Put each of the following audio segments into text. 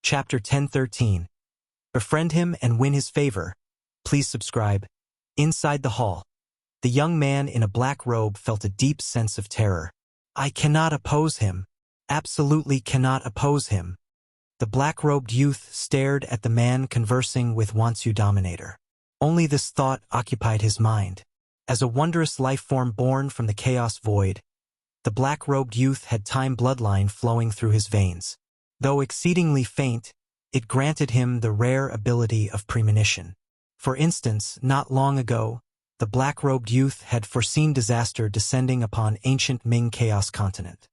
Chapter 1013. Befriend him and win his favor. Please subscribe. Inside the hall, the young man in a black robe felt a deep sense of terror. I cannot oppose him. Absolutely cannot oppose him. The black-robed youth stared at the man conversing with Wuxia Dominator. Only this thought occupied his mind. As a wondrous life form born from the chaos void, the black-robed youth had time bloodline flowing through his veins. Though exceedingly faint, it granted him the rare ability of premonition. For instance, not long ago, the black-robed youth had foreseen disaster descending upon ancient Ming Chaos Continent.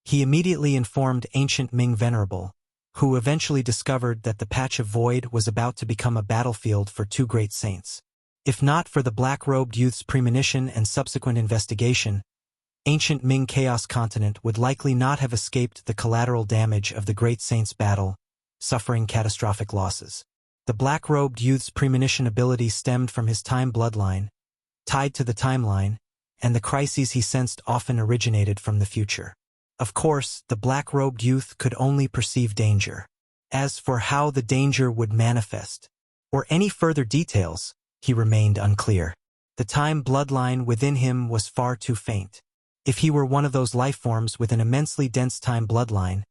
He immediately informed ancient Ming Venerable, who eventually discovered that the patch of void was about to become a battlefield for two great saints. If not for the black-robed youth's premonition and subsequent investigation, ancient Ming Chaos Continent would likely not have escaped the collateral damage of the great saints' battle, suffering catastrophic losses. The black-robed youth's premonition ability stemmed from his time bloodline, tied to the timeline, and the crises he sensed often originated from the future. Of course, the black-robed youth could only perceive danger. As for how the danger would manifest, or any further details, he remained unclear. The time bloodline within him was far too faint. If he were one of those life forms with an immensely dense time bloodline,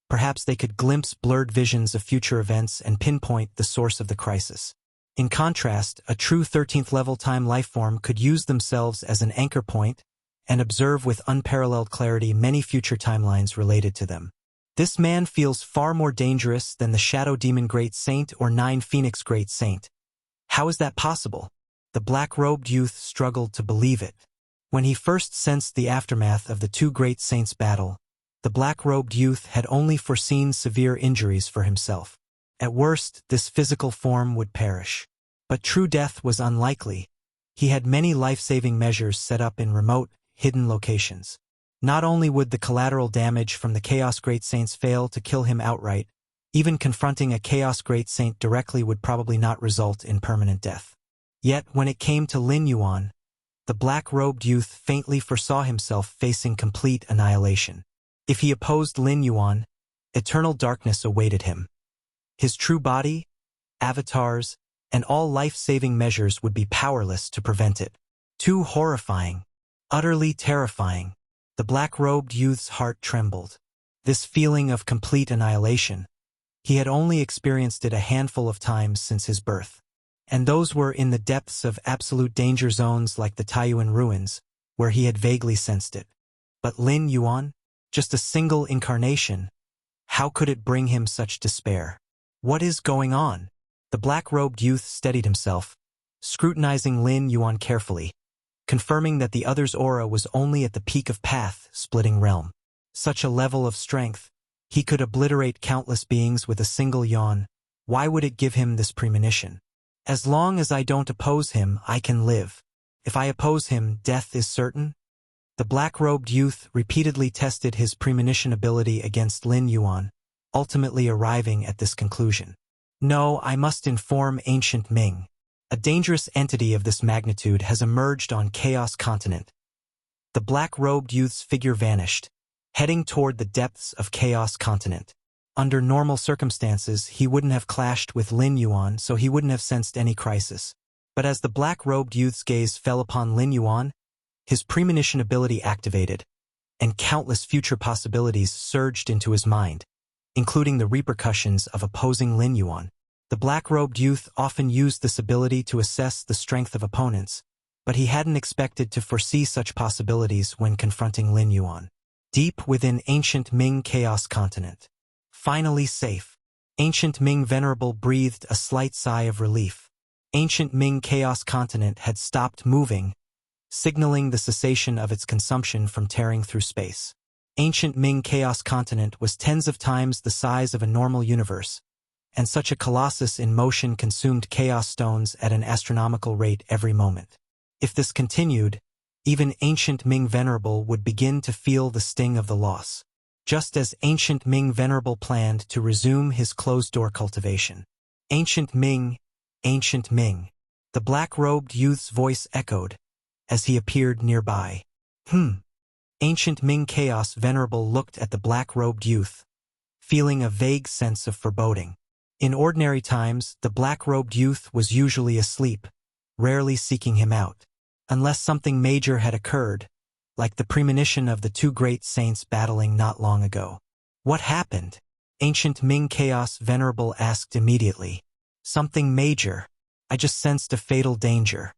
perhaps they could glimpse blurred visions of future events and pinpoint the source of the crisis. In contrast, a true 13th level time life form could use themselves as an anchor point and observe with unparalleled clarity many future timelines related to them. This man feels far more dangerous than the Shadow Demon Great Saint or Nine Phoenix Great Saint. How is that possible? The black-robed youth struggled to believe it. When he first sensed the aftermath of the two great saints' battle, the black-robed youth had only foreseen severe injuries for himself. At worst, this physical form would perish. But true death was unlikely. He had many life-saving measures set up in remote, hidden locations. Not only would the collateral damage from the Chaos Great Saints fail to kill him outright, even confronting a Chaos Great Saint directly would probably not result in permanent death. Yet, when it came to Lin Yuan, the black-robed youth faintly foresaw himself facing complete annihilation. If he opposed Lin Yuan, eternal darkness awaited him. His true body, avatars, and all life-saving measures would be powerless to prevent it. Too horrifying. Utterly terrifying. The black-robed youth's heart trembled. This feeling of complete annihilation, he had only experienced it a handful of times since his birth. And those were in the depths of absolute danger zones like the Taiyuan ruins, where he had vaguely sensed it. But Lin Yuan? Just a single incarnation. How could it bring him such despair? What is going on? The black-robed youth steadied himself, scrutinizing Lin Yuan carefully, confirming that the other's aura was only at the peak of path-splitting realm. Such a level of strength, he could obliterate countless beings with a single yawn. Why would it give him this premonition? As long as I don't oppose him, I can live. If I oppose him, death is certain? The black-robed youth repeatedly tested his premonition ability against Lin Yuan, ultimately arriving at this conclusion. No, I must inform ancient Ming. A dangerous entity of this magnitude has emerged on Chaos Continent. The black-robed youth's figure vanished, heading toward the depths of Chaos Continent. Under normal circumstances, he wouldn't have clashed with Lin Yuan, so he wouldn't have sensed any crisis. But as the black-robed youth's gaze fell upon Lin Yuan, his premonition ability activated, and countless future possibilities surged into his mind, including the repercussions of opposing Lin Yuan. The black-robed youth often used this ability to assess the strength of opponents, but he hadn't expected to foresee such possibilities when confronting Lin Yuan. Deep within ancient Ming Chaos Continent. Finally safe. Ancient Ming Venerable breathed a slight sigh of relief. Ancient Ming Chaos Continent had stopped moving, signaling the cessation of its consumption from tearing through space. Ancient Ming Chaos Continent was tens of times the size of a normal universe, and such a colossus in motion consumed chaos stones at an astronomical rate every moment. If this continued, even ancient Ming Venerable would begin to feel the sting of the loss, just as ancient Ming Venerable planned to resume his closed-door cultivation. Ancient Ming, ancient Ming. The black-robed youth's voice echoed as he appeared nearby. Ancient Ming Chaos Venerable looked at the black-robed youth, feeling a vague sense of foreboding. In ordinary times, the black-robed youth was usually asleep, rarely seeking him out, unless something major had occurred, like the premonition of the two great saints battling not long ago. What happened? Ancient Ming Chaos Venerable asked immediately. Something major. I just sensed a fatal danger.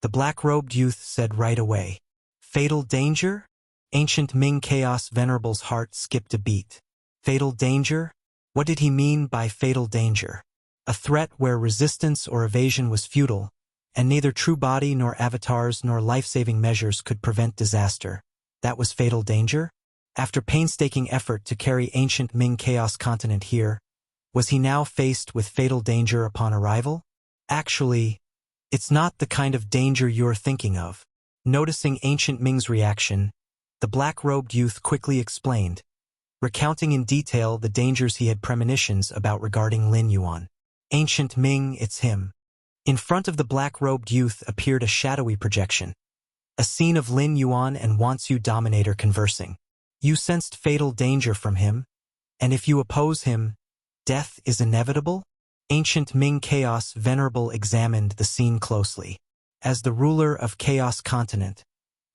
The black-robed youth said right away. Fatal danger? Ancient Ming Chaos Venerable's heart skipped a beat. Fatal danger? What did he mean by fatal danger? A threat where resistance or evasion was futile, and neither true body nor avatars nor life-saving measures could prevent disaster. That was fatal danger? After painstaking effort to carry ancient Ming Chaos Continent here, was he now faced with fatal danger upon arrival? Actually, it's not the kind of danger you're thinking of. Noticing ancient Ming's reaction, the black-robed youth quickly explained, recounting in detail the dangers he had premonitions about regarding Lin Yuan. Ancient Ming, it's him. In front of the black-robed youth appeared a shadowy projection, a scene of Lin Yuan and Wuxia Dominator conversing. You sensed fatal danger from him, and if you oppose him, death is inevitable? Ancient Ming Chaos Venerable examined the scene closely. As the ruler of Chaos Continent,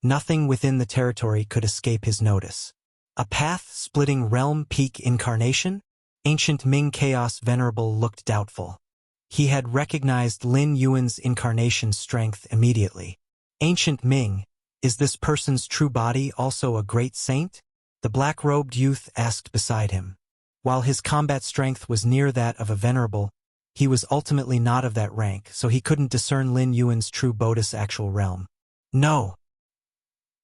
nothing within the territory could escape his notice. A path-splitting realm peak incarnation? Ancient Ming Chaos Venerable looked doubtful. He had recognized Lin Yuan's incarnation strength immediately. Ancient Ming, is this person's true body also a great saint? The black-robed youth asked beside him. While his combat strength was near that of a venerable, he was ultimately not of that rank, so he couldn't discern Lin Yuan's true Bodhi's actual realm. No.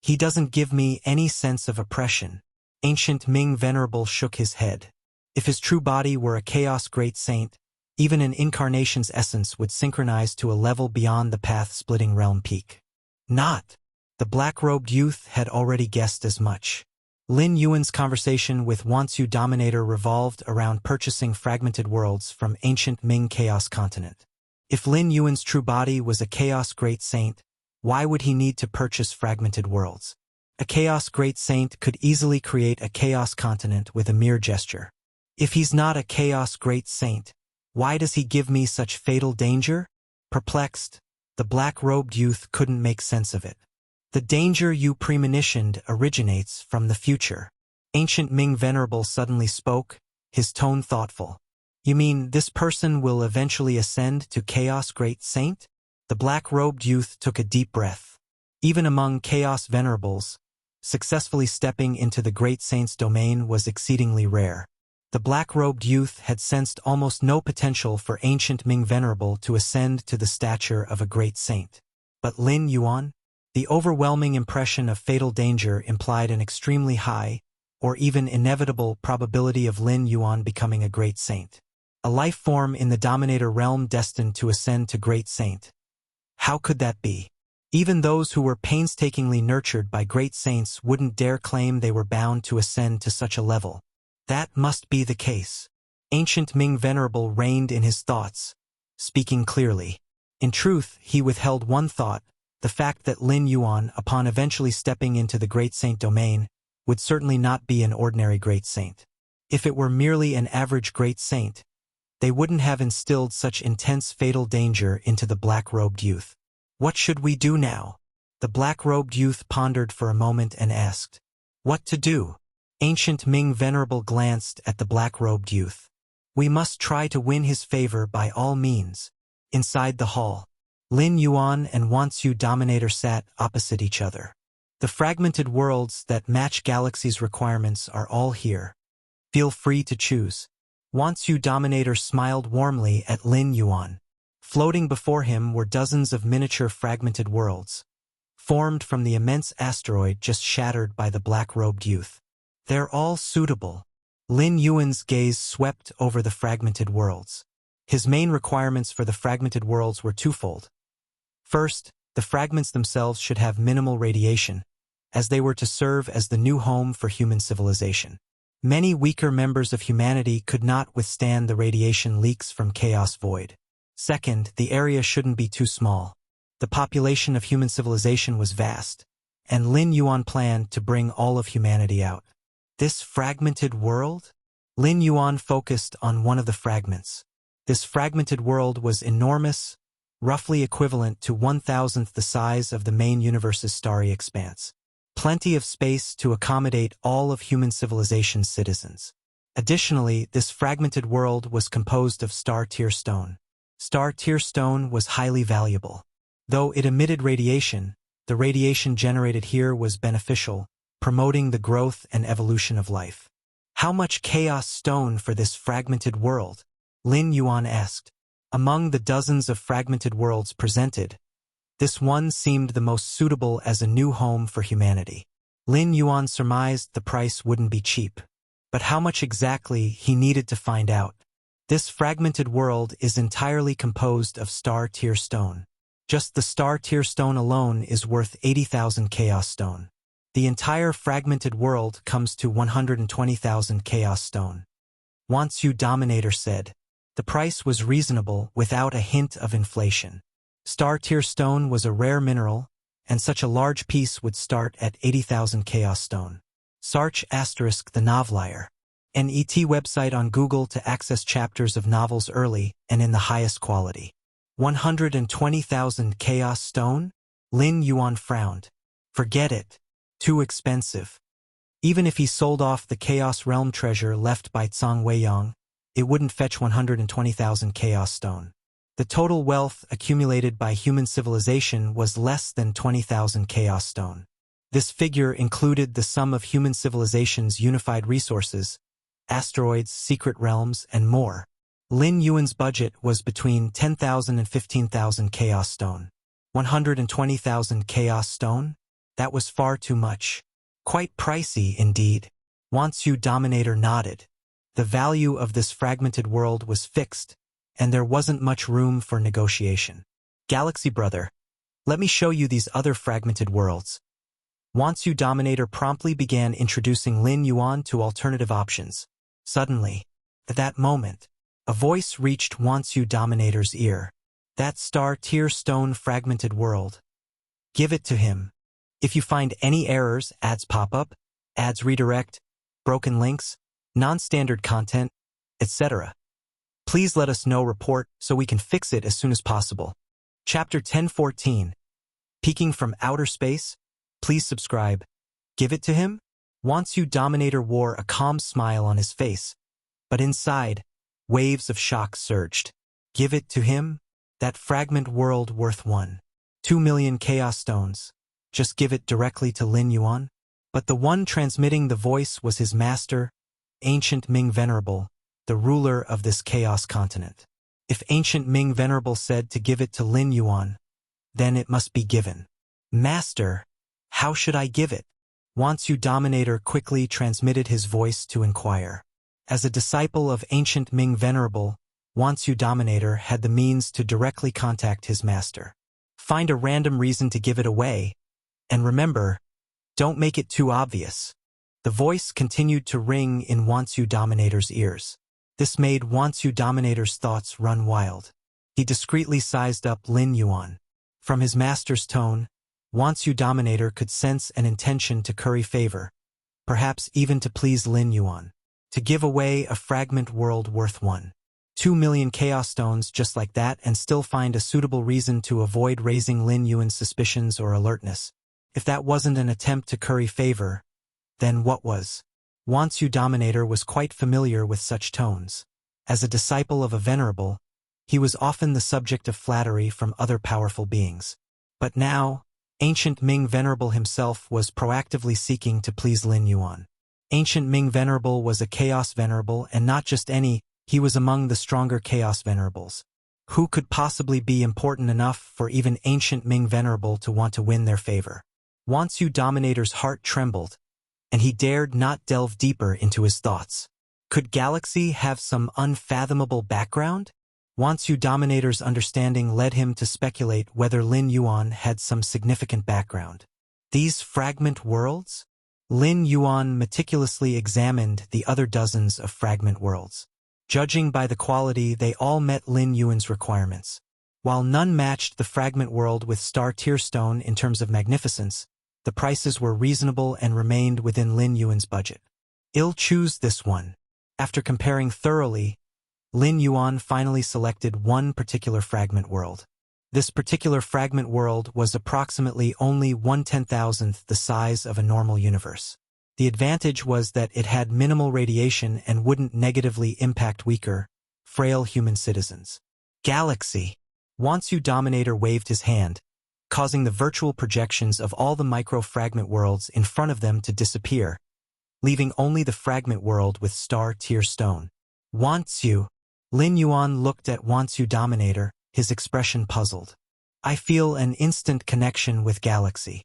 He doesn't give me any sense of oppression. Ancient Ming Venerable shook his head. If his true body were a chaos great saint, even an incarnation's essence would synchronize to a level beyond the path-splitting realm peak. Not. The black-robed youth had already guessed as much. Lin Yuan's conversation with Wuxia Dominator revolved around purchasing fragmented worlds from ancient Ming Chaos Continent. If Lin Yuan's true body was a chaos great saint, why would he need to purchase fragmented worlds? A chaos great saint could easily create a chaos continent with a mere gesture. If he's not a chaos great saint, why does he give me such fatal danger? Perplexed, the black-robed youth couldn't make sense of it. The danger you premonitioned originates from the future. Ancient Ming Venerable suddenly spoke, his tone thoughtful. You mean this person will eventually ascend to Chaos Great Saint? The black-robed youth took a deep breath. Even among Chaos Venerables, successfully stepping into the Great Saint's domain was exceedingly rare. The black-robed youth had sensed almost no potential for Ancient Ming Venerable to ascend to the stature of a great saint. But Lin Yuan? The overwhelming impression of fatal danger implied an extremely high, or even inevitable, probability of Lin Yuan becoming a great saint. A life form in the Dominator realm destined to ascend to great saint. How could that be? Even those who were painstakingly nurtured by great saints wouldn't dare claim they were bound to ascend to such a level. That must be the case. Ancient Ming Venerable reined in his thoughts, speaking clearly. In truth, he withheld one thought, the fact that Lin Yuan, upon eventually stepping into the Great Saint domain, would certainly not be an ordinary Great Saint. If it were merely an average Great Saint, they wouldn't have instilled such intense fatal danger into the black-robed youth. What should we do now? The black-robed youth pondered for a moment and asked. What to do? Ancient Ming Venerable glanced at the black-robed youth. We must try to win his favor by all means. Inside the hall, Lin Yuan and Wuxia Dominator sat opposite each other. The fragmented worlds that match Galaxy's requirements are all here. Feel free to choose. Wuxia Dominator smiled warmly at Lin Yuan. Floating before him were dozens of miniature fragmented worlds, formed from the immense asteroid just shattered by the black-robed youth. They're all suitable. Lin Yuan's gaze swept over the fragmented worlds. His main requirements for the fragmented worlds were twofold. First, the fragments themselves should have minimal radiation, as they were to serve as the new home for human civilization. Many weaker members of humanity could not withstand the radiation leaks from Chaos Void. Second, the area shouldn't be too small. The population of human civilization was vast, and Lin Yuan planned to bring all of humanity out. This fragmented world? Lin Yuan focused on one of the fragments. This fragmented world was enormous, roughly equivalent to 1,000th the size of the main universe's starry expanse. Plenty of space to accommodate all of human civilization's citizens. Additionally, this fragmented world was composed of star-tier stone. Star-tier stone was highly valuable. Though it emitted radiation, the radiation generated here was beneficial, promoting the growth and evolution of life. How much chaos stone for this fragmented world? Lin Yuan asked. Among the dozens of fragmented worlds presented, this one seemed the most suitable as a new home for humanity. Lin Yuan surmised the price wouldn't be cheap. But how much exactly he needed to find out. This fragmented world is entirely composed of star-tier stone. Just the star-tier stone alone is worth 80,000 chaos stone. The entire fragmented world comes to 120,000 chaos stone. Wuxia Dominator said. The price was reasonable without a hint of inflation. Star-tier stone was a rare mineral, and such a large piece would start at 80,000 chaos stone. Search * the Novelier, an ET website on Google to access chapters of novels early and in the highest quality. 120,000 chaos stone? Lin Yuan frowned. Forget it. Too expensive. Even if he sold off the Chaos Realm treasure left by Zhang Weiyang, it wouldn't fetch 120,000 chaos stone. The total wealth accumulated by human civilization was less than 20,000 chaos stone. This figure included the sum of human civilization's unified resources, asteroids, secret realms, and more. Lin Yuan's budget was between 10,000 and 15,000 chaos stone. 120,000 chaos stone? That was far too much. Quite pricey indeed. Wuxia Dominator nodded. The value of this fragmented world was fixed, and there wasn't much room for negotiation. Galaxy Brother, let me show you these other fragmented worlds. Wuxia Dominator promptly began introducing Lin Yuan to alternative options. Suddenly, at that moment, a voice reached Wuxia Dominator's ear. That star-tier stone fragmented world. Give it to him. If you find any errors, ads pop up, ads redirect, broken links, non-standard content, etc. Please let us know report so we can fix it as soon as possible. Chapter 1014. Peeking from outer space? Please subscribe. Give it to him? Wuxia Dominator wore a calm smile on his face, but inside, waves of shock surged. Give it to him? That fragment world worth 2 million chaos stones. Just give it directly to Lin Yuan? But the one transmitting the voice was his master, Ancient Ming Venerable, the ruler of this chaos continent. If Ancient Ming Venerable said to give it to Lin Yuan, then it must be given. Master, how should I give it? Wuxia Dominator quickly transmitted his voice to inquire. As a disciple of Ancient Ming Venerable, Wuxia Dominator had the means to directly contact his master. Find a random reason to give it away, and remember, don't make it too obvious. The voice continued to ring in Wuxia Dominator's ears. This made Wuxia Dominator's thoughts run wild. He discreetly sized up Lin Yuan. From his master's tone, Wuxia Dominator could sense an intention to curry favor, perhaps even to please Lin Yuan. To give away a fragment world worth 2 million chaos stones just like that and still find a suitable reason to avoid raising Lin Yuan's suspicions or alertness. If that wasn't an attempt to curry favor, then what was? Wuxia Dominator was quite familiar with such tones. As a disciple of a venerable, he was often the subject of flattery from other powerful beings. But now, Ancient Ming Venerable himself was proactively seeking to please Lin Yuan. Ancient Ming Venerable was a Chaos Venerable, and not just any, he was among the stronger Chaos Venerables. Who could possibly be important enough for even Ancient Ming Venerable to want to win their favor? Wuxia Dominator's heart trembled, and he dared not delve deeper into his thoughts. Could Galaxy have some unfathomable background? Wuxia Dominator's understanding led him to speculate whether Lin Yuan had some significant background. These fragment worlds? Lin Yuan meticulously examined the other dozens of fragment worlds. Judging by the quality, they all met Lin Yuan's requirements. While none matched the fragment world with star-tier stone in terms of magnificence, the prices were reasonable and remained within Lin Yuan's budget. I'll choose this one. After comparing thoroughly, Lin Yuan finally selected one particular fragment world. This particular fragment world was approximately only 1/10,000th the size of a normal universe. The advantage was that it had minimal radiation and wouldn't negatively impact weaker, frail human citizens. Galaxy. Wansu Dominator waved his hand, causing the virtual projections of all the micro-fragment worlds in front of them to disappear, leaving only the fragment world with star-tier stone. Wansu. Lin Yuan looked at Wansu Dominator, his expression puzzled. I feel an instant connection with Galaxy.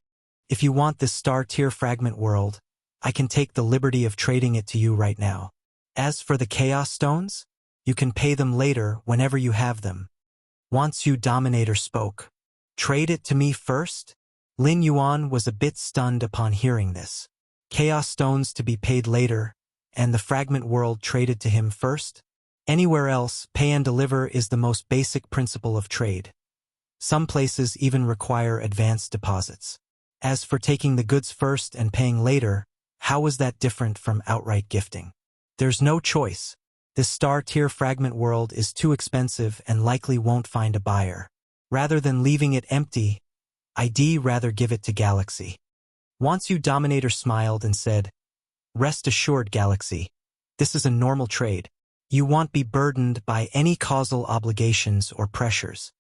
If you want this star-tier fragment world, I can take the liberty of trading it to you right now. As for the Chaos Stones, you can pay them later whenever you have them. Wansu Dominator spoke. Trade it to me first? Lin Yuan was a bit stunned upon hearing this. Chaos Stones to be paid later, and the fragment world traded to him first? Anywhere else, pay and deliver is the most basic principle of trade. Some places even require advanced deposits. As for taking the goods first and paying later, how was that different from outright gifting? There's no choice. This star-tier fragment world is too expensive and likely won't find a buyer. Rather than leaving it empty, I'd rather give it to Galaxy. Wansu Dominator smiled and said, Rest assured, Galaxy. This is a normal trade. You won't be burdened by any causal obligations or pressures.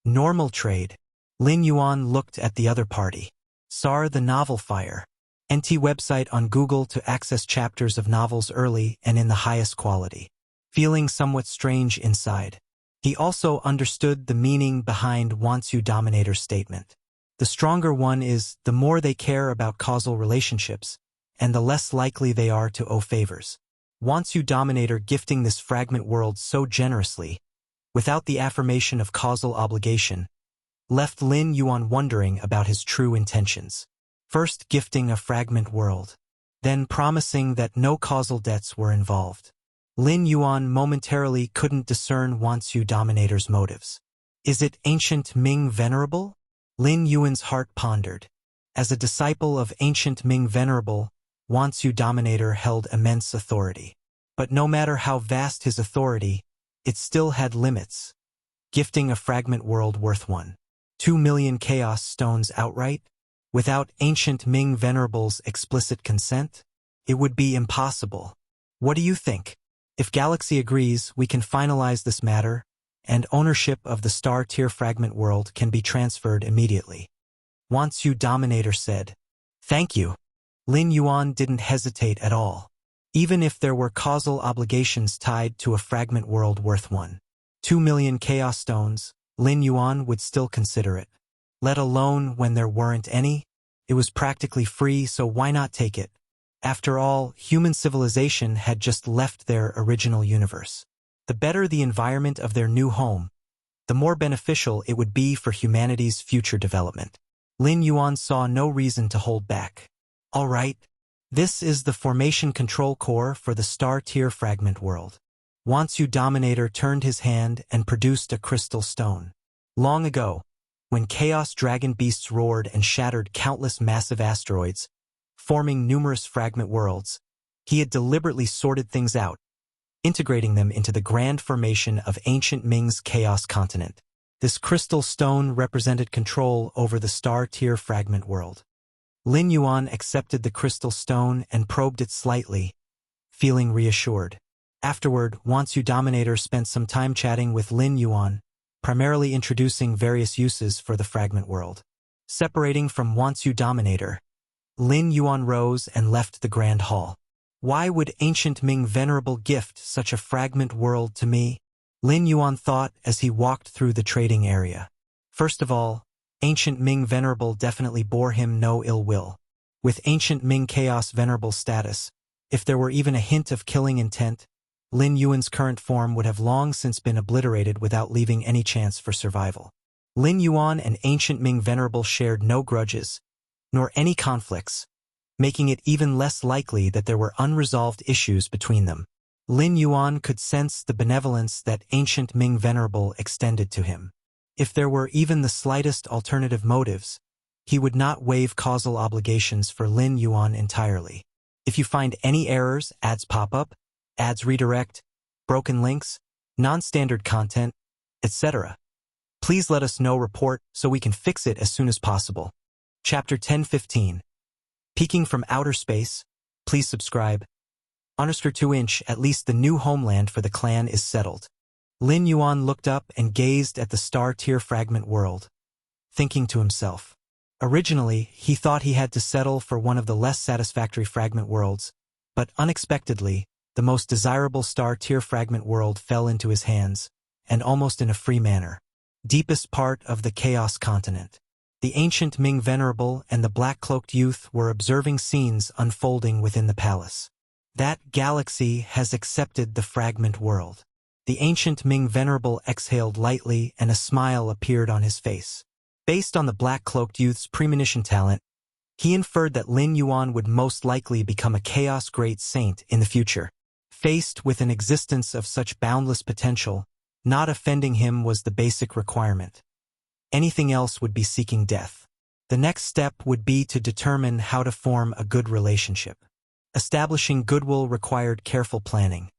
Normal trade. Lin Yuan looked at the other party. SAR the Novel Fire. NT website on Google to access chapters of novels early and in the highest quality. Feeling somewhat strange inside, he also understood the meaning behind Wansu Dominator's statement. The stronger one is, the more they care about causal relationships, and the less likely they are to owe favors. Wansu Dominator gifting this fragment world so generously, without the affirmation of causal obligation, left Lin Yuan wondering about his true intentions. First gifting a fragment world, then promising that no causal debts were involved. Lin Yuan momentarily couldn't discern Wansu Dominator's motives. Is it ancient Ming Venerable? Lin Yuan's heart pondered. As a disciple of ancient Ming Venerable, Wansu Dominator held immense authority. But no matter how vast his authority, it still had limits. Gifting a fragment world worth 1.2 million Chaos Stones outright? Without ancient Ming Venerable's explicit consent? It would be impossible. What do you think? If Galaxy agrees, we can finalize this matter, and ownership of the star-tier fragment world can be transferred immediately. Wansu Dominator said. Thank you. Lin Yuan didn't hesitate at all. Even if there were causal obligations tied to a fragment world worth 1.2 million Chaos Stones, Lin Yuan would still consider it. Let alone when there weren't any, it was practically free, so why not take it? After all, human civilization had just left their original universe. The better the environment of their new home, the more beneficial it would be for humanity's future development. Lin Yuan saw no reason to hold back. All right, this is the formation control core for the star-tier fragment world. Wansu Dominator turned his hand and produced a crystal stone. Long ago, when chaos dragon beasts roared and shattered countless massive asteroids, forming numerous fragment worlds, he had deliberately sorted things out, integrating them into the grand formation of ancient Ming's chaos continent. This crystal stone represented control over the star-tier fragment world. Lin Yuan accepted the crystal stone and probed it slightly, feeling reassured. Afterward, Wansu Dominator spent some time chatting with Lin Yuan, primarily introducing various uses for the fragment world. Separating from Wansu Dominator, Lin Yuan rose and left the grand hall. Why would ancient Ming Venerable gift such a fragment world to me? Lin Yuan thought as he walked through the trading area. First of all, ancient Ming Venerable definitely bore him no ill will. With ancient Ming Chaos Venerable status, if there were even a hint of killing intent, Lin Yuan's current form would have long since been obliterated without leaving any chance for survival. Lin Yuan and ancient Ming Venerable shared no grudges, nor any conflicts, making it even less likely that there were unresolved issues between them. Lin Yuan could sense the benevolence that ancient Ming Venerable extended to him. If there were even the slightest alternative motives, he would not waive causal obligations for Lin Yuan entirely. If you find any errors, ads pop up, ads redirect, broken links, non-standard content, etc. Please let us know report so we can fix it as soon as possible. Chapter 10:15. Peeking from outer space. Please subscribe. Honester 2-inch, at least the new homeland for the clan is settled. Lin Yuan looked up and gazed at the star-tier fragment world, thinking to himself. Originally, he thought he had to settle for one of the less satisfactory fragment worlds, but unexpectedly, the most desirable star-tier fragment world fell into his hands, and almost in a free manner. Deepest part of the Chaos Continent. The ancient Ming Venerable and the black-cloaked youth were observing scenes unfolding within the palace. That galaxy has accepted the fragment world. The ancient Ming Venerable exhaled lightly and a smile appeared on his face. Based on the black-cloaked youth's premonition talent, he inferred that Lin Yuan would most likely become a Chaos Great Saint in the future. Faced with an existence of such boundless potential, not offending him was the basic requirement. Anything else would be seeking death. The next step would be to determine how to form a good relationship. Establishing goodwill required careful planning.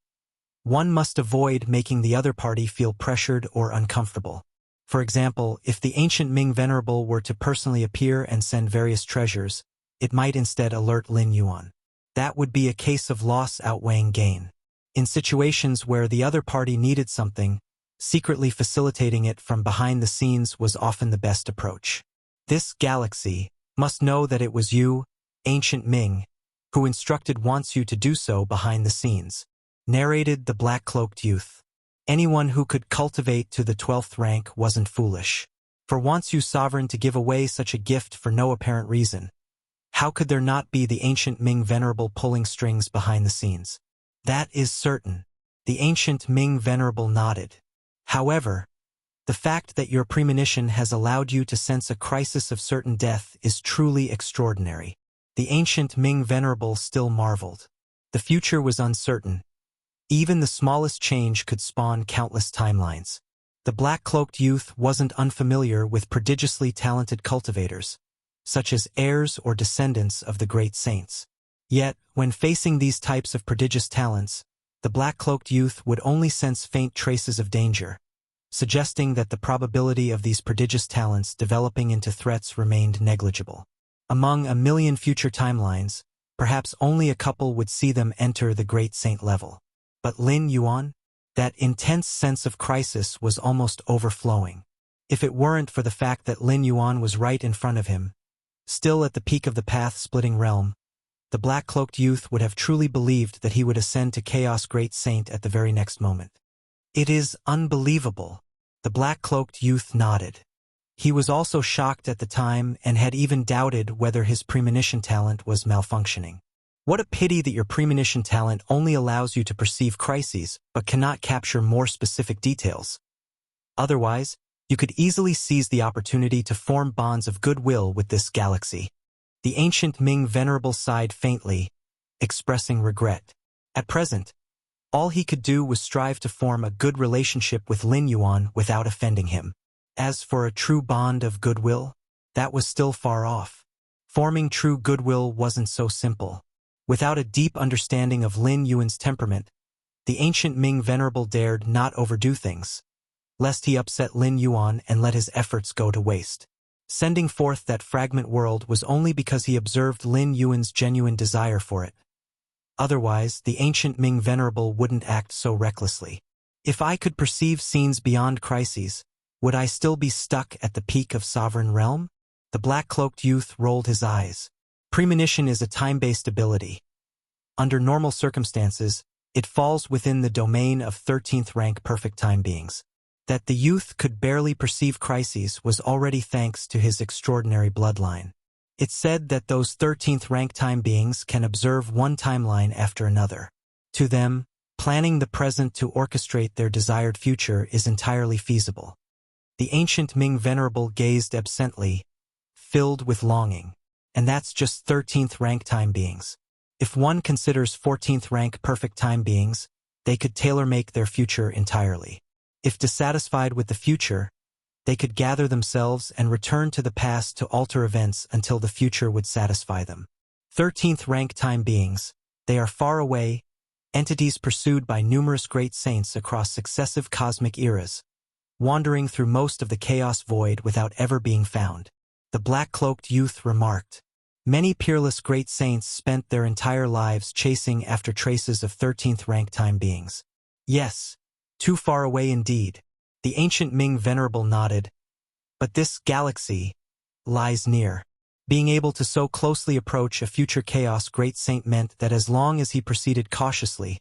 One must avoid making the other party feel pressured or uncomfortable. For example, if the ancient Ming Venerable were to personally appear and send various treasures, it might instead alert Lin Yuan. That would be a case of loss outweighing gain. In situations where the other party needed something, secretly facilitating it from behind the scenes was often the best approach. This galaxy must know that it was you, ancient Ming, who instructed wants you to do so behind the scenes. Narrated the black-cloaked youth. Anyone who could cultivate to the 12th rank wasn't foolish. For wants you sovereign to give away such a gift for no apparent reason, how could there not be the ancient Ming Venerable pulling strings behind the scenes? That is certain. The ancient Ming Venerable nodded. However, the fact that your premonition has allowed you to sense a crisis of certain death is truly extraordinary. The ancient Ming Venerable still marveled. The future was uncertain. Even the smallest change could spawn countless timelines. The black-cloaked youth wasn't unfamiliar with prodigiously talented cultivators, such as heirs or descendants of the great saints. Yet, when facing these types of prodigious talents, the black-cloaked youth would only sense faint traces of danger, suggesting that the probability of these prodigious talents developing into threats remained negligible. Among a million future timelines, perhaps only a couple would see them enter the great saint level. But Lin Yuan? That intense sense of crisis was almost overflowing. If it weren't for the fact that Lin Yuan was right in front of him, still at the peak of the path-splitting realm, the black-cloaked youth would have truly believed that he would ascend to Chaos Great Saint at the very next moment. It is unbelievable. The black-cloaked youth nodded. He was also shocked at the time and had even doubted whether his premonition talent was malfunctioning. What a pity that your premonition talent only allows you to perceive crises but cannot capture more specific details. Otherwise, you could easily seize the opportunity to form bonds of goodwill with this galaxy. The ancient Ming Venerable sighed faintly, expressing regret. At present, all he could do was strive to form a good relationship with Lin Yuan without offending him. As for a true bond of goodwill, that was still far off. Forming true goodwill wasn't so simple. Without a deep understanding of Lin Yuan's temperament, the ancient Ming Venerable dared not overdo things, lest he upset Lin Yuan and let his efforts go to waste. Sending forth that fragment world was only because he observed Lin Yuan's genuine desire for it. Otherwise, the ancient Ming Venerable wouldn't act so recklessly. If I could perceive scenes beyond crises, would I still be stuck at the peak of sovereign realm? The black-cloaked youth rolled his eyes. Premonition is a time-based ability. Under normal circumstances, it falls within the domain of 13th rank perfect time beings. That the youth could barely perceive crises was already thanks to his extraordinary bloodline. It's said that those 13th rank time beings can observe one timeline after another. To them, planning the present to orchestrate their desired future is entirely feasible. The ancient Ming Venerable gazed absently, filled with longing. And that's just 13th rank time beings. If one considers 14th rank perfect time beings, they could tailor-make their future entirely. If dissatisfied with the future, they could gather themselves and return to the past to alter events until the future would satisfy them. 13th rank time beings, they are far away, entities pursued by numerous great saints across successive cosmic eras, wandering through most of the chaos void without ever being found. The black-cloaked youth remarked, "Many peerless great saints spent their entire lives chasing after traces of 13th rank time beings." "Yes, too far away indeed," the ancient Ming venerable nodded. "But this galaxy lies near." Being able to so closely approach a future chaos great saint meant that as long as he proceeded cautiously,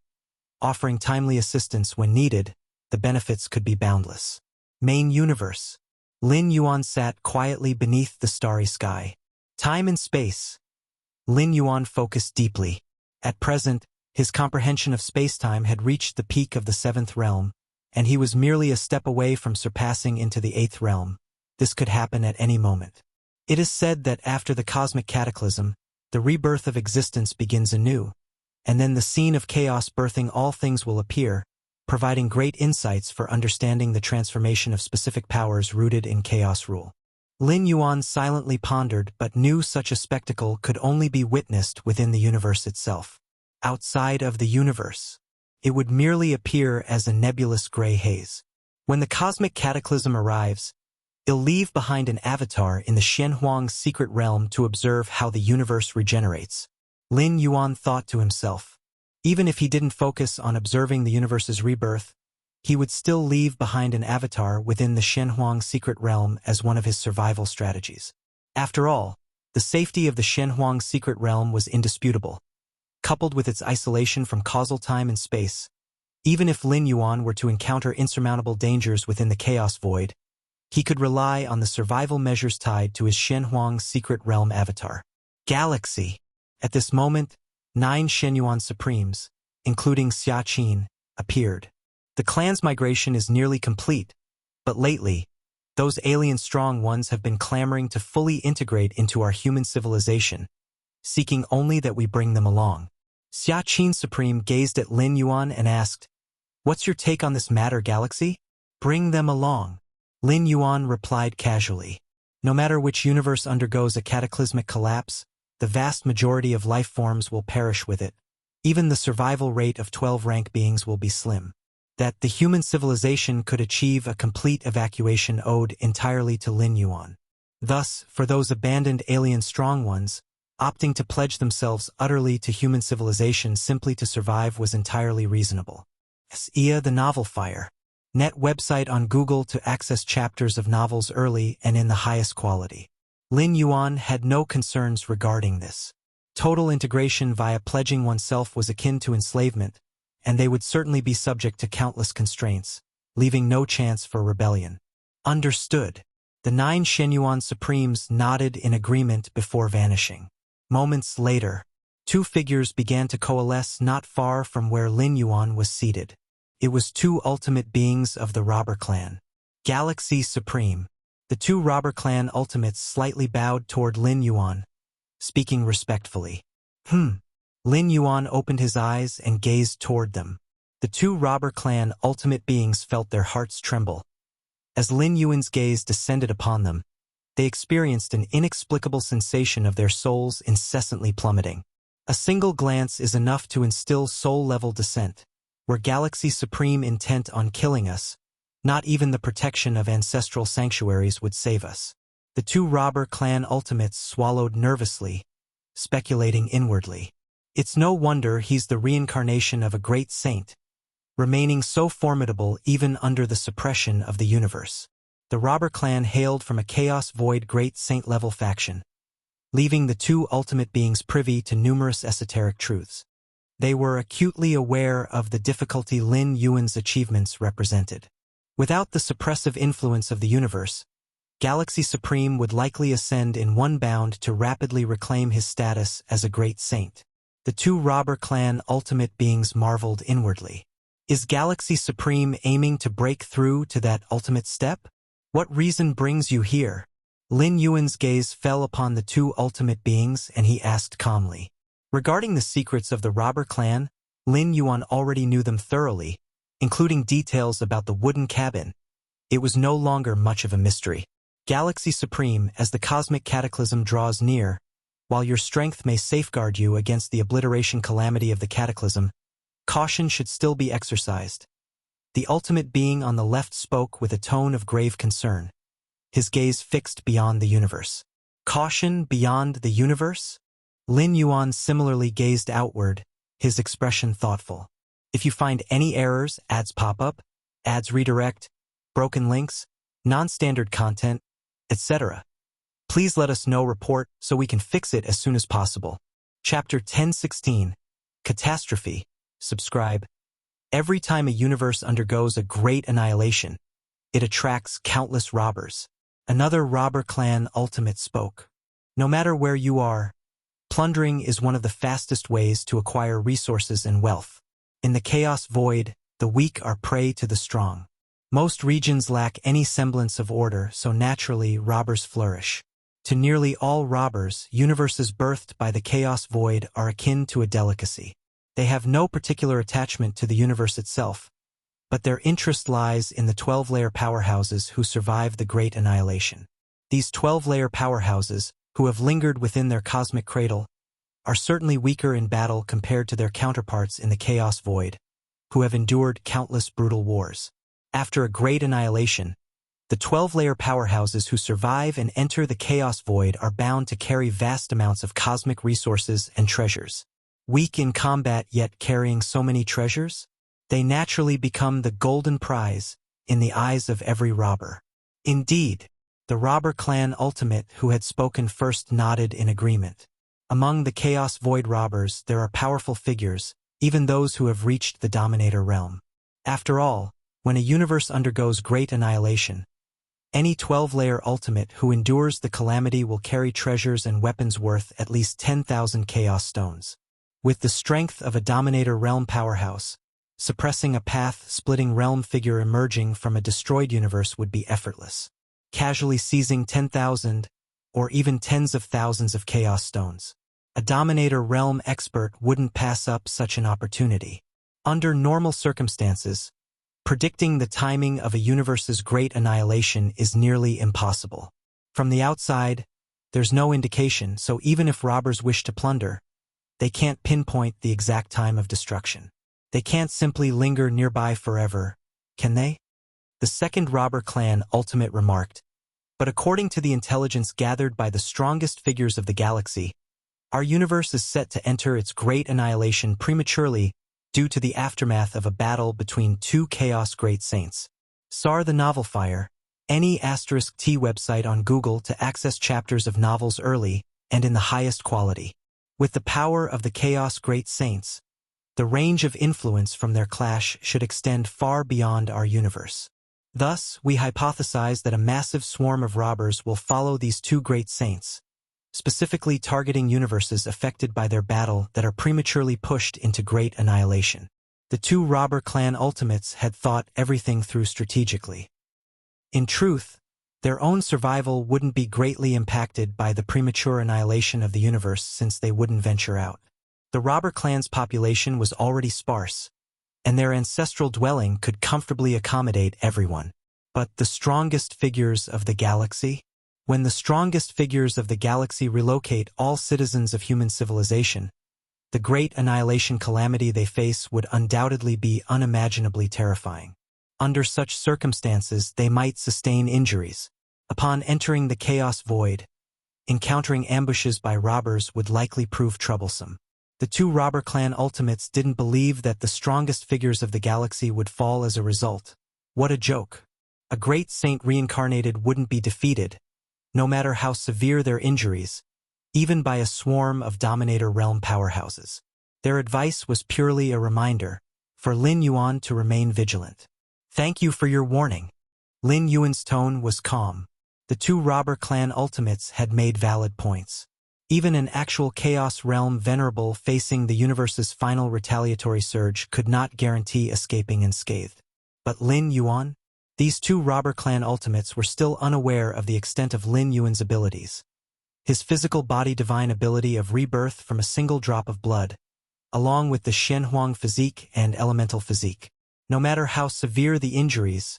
offering timely assistance when needed, the benefits could be boundless. Main universe. Lin Yuan sat quietly beneath the starry sky. Time and space. Lin Yuan focused deeply. At present, his comprehension of space-time had reached the peak of the 7th realm, and he was merely a step away from surpassing into the 8th realm. This could happen at any moment. It is said that after the cosmic cataclysm, the rebirth of existence begins anew, and then the scene of chaos birthing all things will appear, providing great insights for understanding the transformation of specific powers rooted in chaos rule. Lin Yuan silently pondered but knew such a spectacle could only be witnessed within the universe itself. Outside of the universe, it would merely appear as a nebulous gray haze. When the cosmic cataclysm arrives, it'll leave behind an avatar in the Shenhuang's secret realm to observe how the universe regenerates. Lin Yuan thought to himself. Even if he didn't focus on observing the universe's rebirth, he would still leave behind an avatar within the Shenhuang's secret realm as one of his survival strategies. After all, the safety of the Shenhuang's secret realm was indisputable. Coupled with its isolation from causal time and space, even if Lin Yuan were to encounter insurmountable dangers within the chaos void, he could rely on the survival measures tied to his Shenhuang's secret realm avatar. Galaxy. At this moment, 9 Shenyuan Supremes, including Xia Qin, appeared. The clan's migration is nearly complete, but lately, those alien strong ones have been clamoring to fully integrate into our human civilization, seeking only that we bring them along. Xia Qin Supreme gazed at Lin Yuan and asked, "What's your take on this matter, Galaxy?" "Bring them along," Lin Yuan replied casually. "No matter which universe undergoes a cataclysmic collapse, the vast majority of life forms will perish with it. Even the survival rate of 12-rank beings will be slim. That the human civilization could achieve a complete evacuation owed entirely to Lin Yuan. Thus, for those abandoned alien strong ones, opting to pledge themselves utterly to human civilization simply to survive was entirely reasonable. Ia the Novel Fire. Net website on Google to access chapters of novels early and in the highest quality. Lin Yuan had no concerns regarding this. Total integration via pledging oneself was akin to enslavement, and they would certainly be subject to countless constraints, leaving no chance for rebellion. Understood. The 9 Shenyuan Supremes nodded in agreement before vanishing. Moments later, 2 figures began to coalesce not far from where Lin Yuan was seated. It was 2 ultimate beings of the robber clan. Galaxy Supreme. The 2 robber clan ultimates slightly bowed toward Lin Yuan, speaking respectfully. Lin Yuan opened his eyes and gazed toward them. The 2 robber clan ultimate beings felt their hearts tremble. As Lin Yuan's gaze descended upon them, they experienced an inexplicable sensation of their souls incessantly plummeting. A single glance is enough to instill soul-level dissent. Were Galaxy Supreme intent on killing us, not even the protection of ancestral sanctuaries would save us. The 2 robber clan ultimates swallowed nervously, speculating inwardly. It's no wonder he's the reincarnation of a great saint, remaining so formidable even under the suppression of the universe. The robber clan hailed from a chaos void great saint-level faction, leaving the 2 ultimate beings privy to numerous esoteric truths. They were acutely aware of the difficulty Lin Yuan's achievements represented. Without the suppressive influence of the universe, Galaxy Supreme would likely ascend in one bound to rapidly reclaim his status as a great saint. The 2 robber clan ultimate beings marveled inwardly. Is Galaxy Supreme aiming to break through to that ultimate step? What reason brings you here? Lin Yuan's gaze fell upon the 2 ultimate beings and he asked calmly. Regarding the secrets of the robber clan, Lin Yuan already knew them thoroughly, including details about the wooden cabin. It was no longer much of a mystery. Galaxy Supreme, as the cosmic cataclysm draws near, while your strength may safeguard you against the obliteration calamity of the cataclysm, caution should still be exercised. The ultimate being on the left spoke with a tone of grave concern, his gaze fixed beyond the universe. Caution beyond the universe? Lin Yuan similarly gazed outward, his expression thoughtful. If you find any errors, ads pop up, ads redirect, broken links, non-standard content, etc., please let us know. Report so we can fix it as soon as possible. Chapter 1016, Catastrophe. Subscribe. Every time a universe undergoes a great annihilation, it attracts countless robbers. Another robber clan ultimate spoke. No matter where you are, plundering is one of the fastest ways to acquire resources and wealth. In the chaos void, the weak are prey to the strong. Most regions lack any semblance of order, so naturally robbers flourish. To nearly all robbers, universes birthed by the chaos void are akin to a delicacy. They have no particular attachment to the universe itself, but their interest lies in the 12-layer powerhouses who survive the Great Annihilation. These 12-layer powerhouses, who have lingered within their cosmic cradle, are certainly weaker in battle compared to their counterparts in the Chaos Void, who have endured countless brutal wars. After a Great Annihilation, the 12-layer powerhouses who survive and enter the Chaos Void are bound to carry vast amounts of cosmic resources and treasures. Weak in combat yet carrying so many treasures, they naturally become the golden prize in the eyes of every robber. Indeed, the robber clan ultimate who had spoken first nodded in agreement. Among the Chaos Void robbers there are powerful figures, even those who have reached the Dominator realm. After all, when a universe undergoes great annihilation, any 12-layer ultimate who endures the calamity will carry treasures and weapons worth at least 10,000 Chaos Stones. With the strength of a Dominator realm powerhouse, suppressing a path-splitting realm figure emerging from a destroyed universe would be effortless. Casually seizing 10,000, or even tens of thousands of Chaos Stones. A Dominator realm expert wouldn't pass up such an opportunity. Under normal circumstances, predicting the timing of a universe's great annihilation is nearly impossible. From the outside, there's no indication, so even if robbers wish to plunder, they can't pinpoint the exact time of destruction. They can't simply linger nearby forever, can they? The second robber clan ultimate remarked, but according to the intelligence gathered by the strongest figures of the galaxy, our universe is set to enter its great annihilation prematurely due to the aftermath of a battle between two Chaos Great Saints. SAR the Novel Fire, any *T website on Google to access chapters of novels early and in the highest quality. With the power of the Chaos Great Saints, the range of influence from their clash should extend far beyond our universe. Thus, we hypothesize that a massive swarm of robbers will follow these two great saints, specifically targeting universes affected by their battle that are prematurely pushed into great annihilation. The two robber clan ultimates had thought everything through strategically. In truth, their own survival wouldn't be greatly impacted by the premature annihilation of the universe since they wouldn't venture out. The robber clan's population was already sparse, and their ancestral dwelling could comfortably accommodate everyone. But the strongest figures of the galaxy? When the strongest figures of the galaxy relocate all citizens of human civilization, the great annihilation calamity they face would undoubtedly be unimaginably terrifying. Under such circumstances, they might sustain injuries. Upon entering the Chaos Void, encountering ambushes by robbers would likely prove troublesome. The two robber clan ultimates didn't believe that the strongest figures of the galaxy would fall as a result. What a joke. A great saint reincarnated wouldn't be defeated, no matter how severe their injuries, even by a swarm of Dominator realm powerhouses. Their advice was purely a reminder for Lin Yuan to remain vigilant. Thank you for your warning. Lin Yuan's tone was calm. The two robber clan ultimates had made valid points. Even an actual Chaos Realm venerable facing the universe's final retaliatory surge could not guarantee escaping unscathed. But Lin Yuan? These two robber clan ultimates were still unaware of the extent of Lin Yuan's abilities. His physical body divine ability of rebirth from a single drop of blood, along with the Shenhuang physique and elemental physique. No matter how severe the injuries,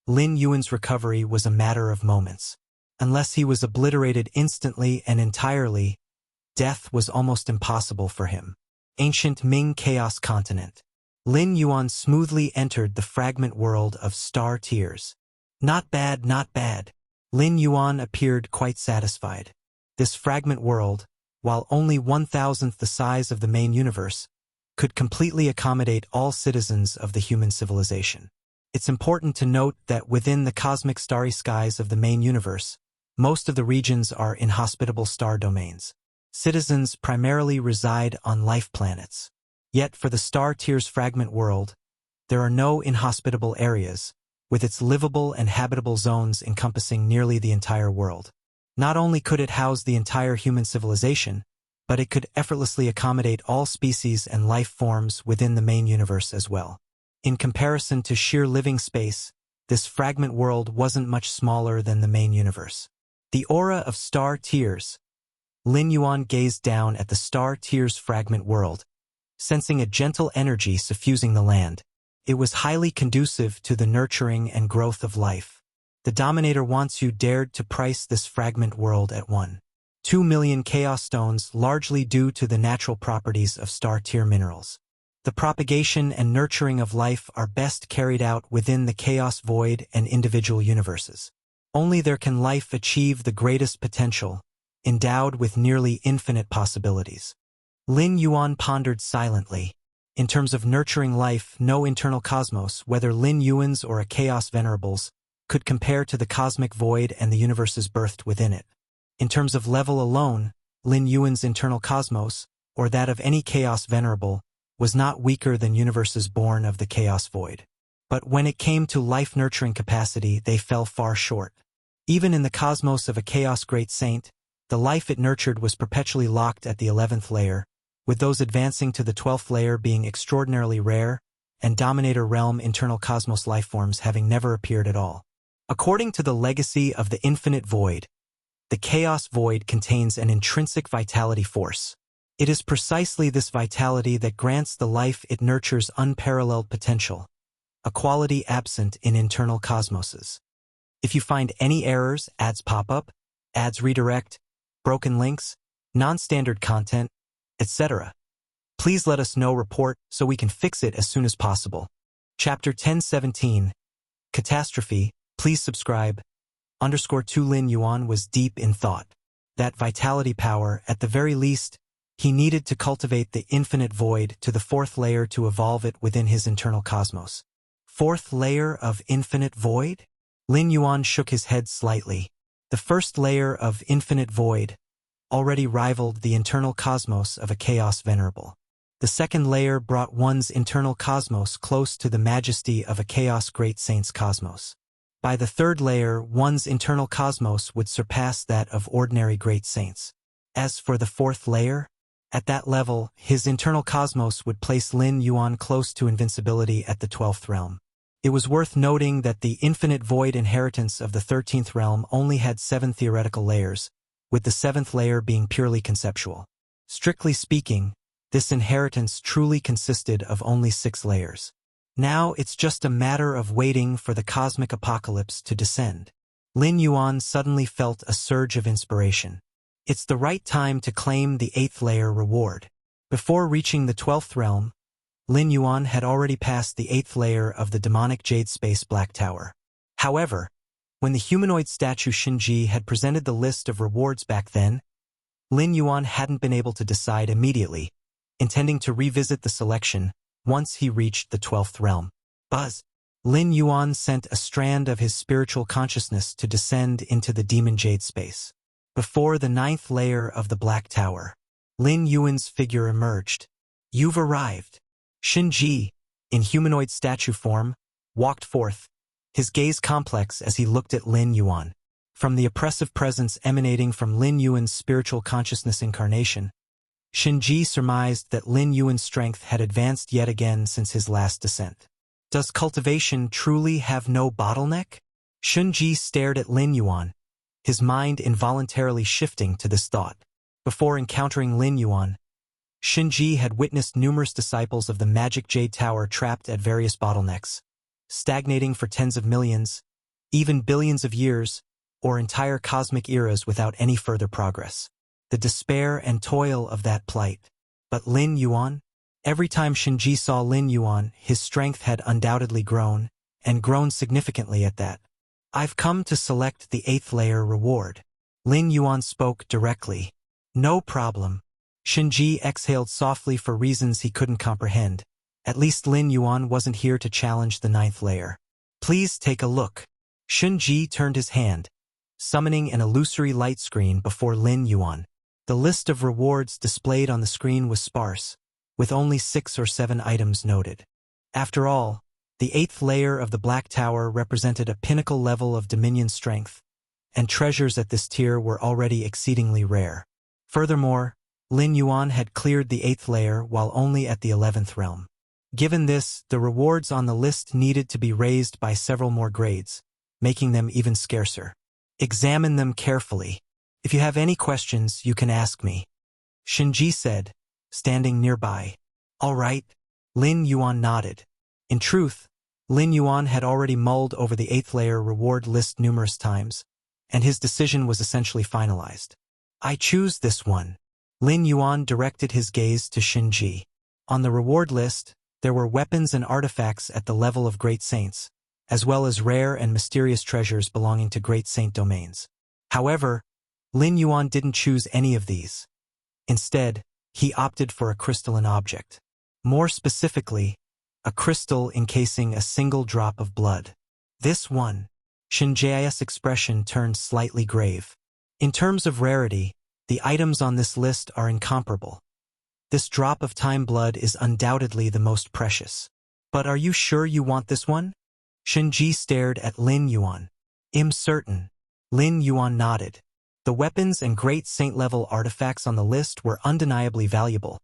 Lin Yuan's recovery was a matter of moments. Unless he was obliterated instantly and entirely, death was almost impossible for him. Ancient Ming Chaos Continent. Lin Yuan smoothly entered the fragment world of star tears. Not bad, not bad. Lin Yuan appeared quite satisfied. This fragment world, while only 1,000th the size of the main universe, could completely accommodate all citizens of the human civilization. It's important to note that within the cosmic starry skies of the main universe, most of the regions are inhospitable star domains. Citizens primarily reside on life planets. Yet for the Star Tears fragment world, there are no inhospitable areas, with its livable and habitable zones encompassing nearly the entire world. Not only could it house the entire human civilization, but it could effortlessly accommodate all species and life forms within the main universe as well. In comparison to sheer living space, this fragment world wasn't much smaller than the main universe. The aura of Star Tears. Lin Yuan gazed down at the Star Tears fragment world, sensing a gentle energy suffusing the land. It was highly conducive to the nurturing and growth of life. The Dominator wants you dared to price this fragment world at 1.2 million chaos stones, largely due to the natural properties of star tier minerals. The propagation and nurturing of life are best carried out within the chaos void and individual universes. Only there can life achieve the greatest potential, endowed with nearly infinite possibilities. Lin Yuan pondered silently. In terms of nurturing life, no internal cosmos, whether Lin Yuan's or a chaos venerables, could compare to the cosmic void and the universes birthed within it. In terms of level alone, Lin Yuan's internal cosmos, or that of any chaos venerable, was not weaker than universes born of the chaos void. But when it came to life-nurturing capacity, they fell far short. Even in the cosmos of a chaos great saint, the life it nurtured was perpetually locked at the 11th layer, with those advancing to the 12th layer being extraordinarily rare, and Dominator realm internal cosmos lifeforms having never appeared at all. According to the legacy of the infinite void, the chaos void contains an intrinsic vitality force. It is precisely this vitality that grants the life it nurtures unparalleled potential, a quality absent in internal cosmoses. If you find any errors, ads pop up, ads redirect, broken links, non-standard content, etc., please let us know. Report so we can fix it as soon as possible. Chapter 1017, Catastrophe. Please subscribe. _2 Lin Yuan was deep in thought. That vitality power, at the very least, he needed to cultivate the infinite void to the 4th layer to evolve it within his internal cosmos. 4th layer of infinite void? Lin Yuan shook his head slightly. The 1st layer of infinite void already rivaled the internal cosmos of a chaos venerable. The 2nd layer brought one's internal cosmos close to the majesty of a chaos great saint's cosmos. By the 3rd layer, one's internal cosmos would surpass that of ordinary great saints. As for the 4th layer, at that level, his internal cosmos would place Lin Yuan close to invincibility at the 12th realm. It was worth noting that the infinite void inheritance of the 13th realm only had 7 theoretical layers, with the 7th layer being purely conceptual. Strictly speaking, this inheritance truly consisted of only 6 layers. Now it's just a matter of waiting for the cosmic apocalypse to descend. Lin Yuan suddenly felt a surge of inspiration. It's the right time to claim the 8th layer reward. Before reaching the 12th realm, Lin Yuan had already passed the 8th layer of the demonic Jade Space Black Tower. However, when the humanoid statue Shinji had presented the list of rewards back then, Lin Yuan hadn't been able to decide immediately, intending to revisit the selection once he reached the 12th realm. Buzz. Lin Yuan sent a strand of his spiritual consciousness to descend into the demon Jade Space. Before the 9th layer of the Black Tower, Lin Yuan's figure emerged. You've arrived. Shinji, in humanoid statue form, walked forth, his gaze complex as he looked at Lin Yuan. From the oppressive presence emanating from Lin Yuan's spiritual consciousness incarnation, Shinji surmised that Lin Yuan's strength had advanced yet again since his last descent. Does cultivation truly have no bottleneck? Shinji stared at Lin Yuan, his mind involuntarily shifting to this thought. Before encountering Lin Yuan, Shinji had witnessed numerous disciples of the magic Jade Tower trapped at various bottlenecks, stagnating for tens of millions, even billions of years, or entire cosmic eras without any further progress. The despair and toil of that plight. But Lin Yuan? Every time Shinji saw Lin Yuan, his strength had undoubtedly grown, and grown significantly at that. I've come to select the 8th layer reward. Lin Yuan spoke directly. No problem. Shinji exhaled softly for reasons he couldn't comprehend. At least Lin Yuan wasn't here to challenge the 9th layer. Please take a look. Shinji turned his hand, summoning an illusory light screen before Lin Yuan. The list of rewards displayed on the screen was sparse, with only 6 or 7 items noted. After all, the 8th layer of the Black Tower represented a pinnacle level of Dominion strength, and treasures at this tier were already exceedingly rare. Furthermore, Lin Yuan had cleared the 8th layer while only at the 11th realm. Given this, the rewards on the list needed to be raised by several more grades, making them even scarcer. Examine them carefully. If you have any questions, you can ask me, Shinji said, standing nearby. All right. Lin Yuan nodded. In truth, Lin Yuan had already mulled over the 8th layer reward list numerous times, and his decision was essentially finalized. I choose this one. Lin Yuan directed his gaze to Shinji. On the reward list, there were weapons and artifacts at the level of Great Saints, as well as rare and mysterious treasures belonging to Great Saint domains. However, Lin Yuan didn't choose any of these. Instead, he opted for a crystalline object. More specifically, a crystal encasing a single drop of blood. This one. Shinji's expression turned slightly grave. In terms of rarity, the items on this list are incomparable. This drop of time blood is undoubtedly the most precious. But are you sure you want this one? Shinji stared at Lin Yuan. I'm certain. Lin Yuan nodded. The weapons and Great Saint-level artifacts on the list were undeniably valuable,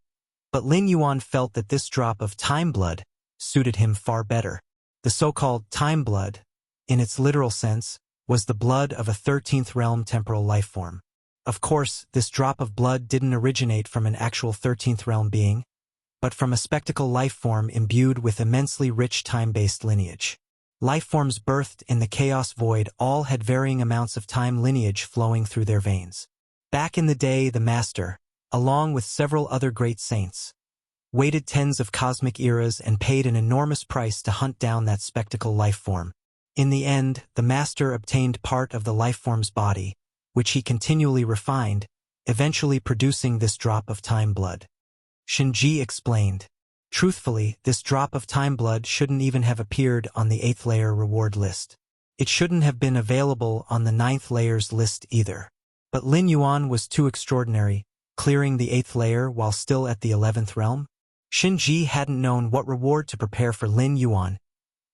but Lin Yuan felt that this drop of time blood suited him far better. The so-called time blood, in its literal sense, was the blood of a 13th realm temporal life form. Of course, this drop of blood didn't originate from an actual 13th realm being, but from a spectacle life form imbued with immensely rich time-based lineage. Life forms birthed in the chaos void all had varying amounts of time lineage flowing through their veins. Back in the day, the Master, along with several other great saints, waited tens of cosmic eras and paid an enormous price to hunt down that spectacle life form. In the end, the Master obtained part of the life form's body, which he continually refined, eventually producing this drop of time blood. Shinji explained. Truthfully, this drop of time blood shouldn't even have appeared on the 8th layer reward list. It shouldn't have been available on the 9th layer's list either. But Lin Yuan was too extraordinary, clearing the 8th layer while still at the 11th realm. Shinji hadn't known what reward to prepare for Lin Yuan,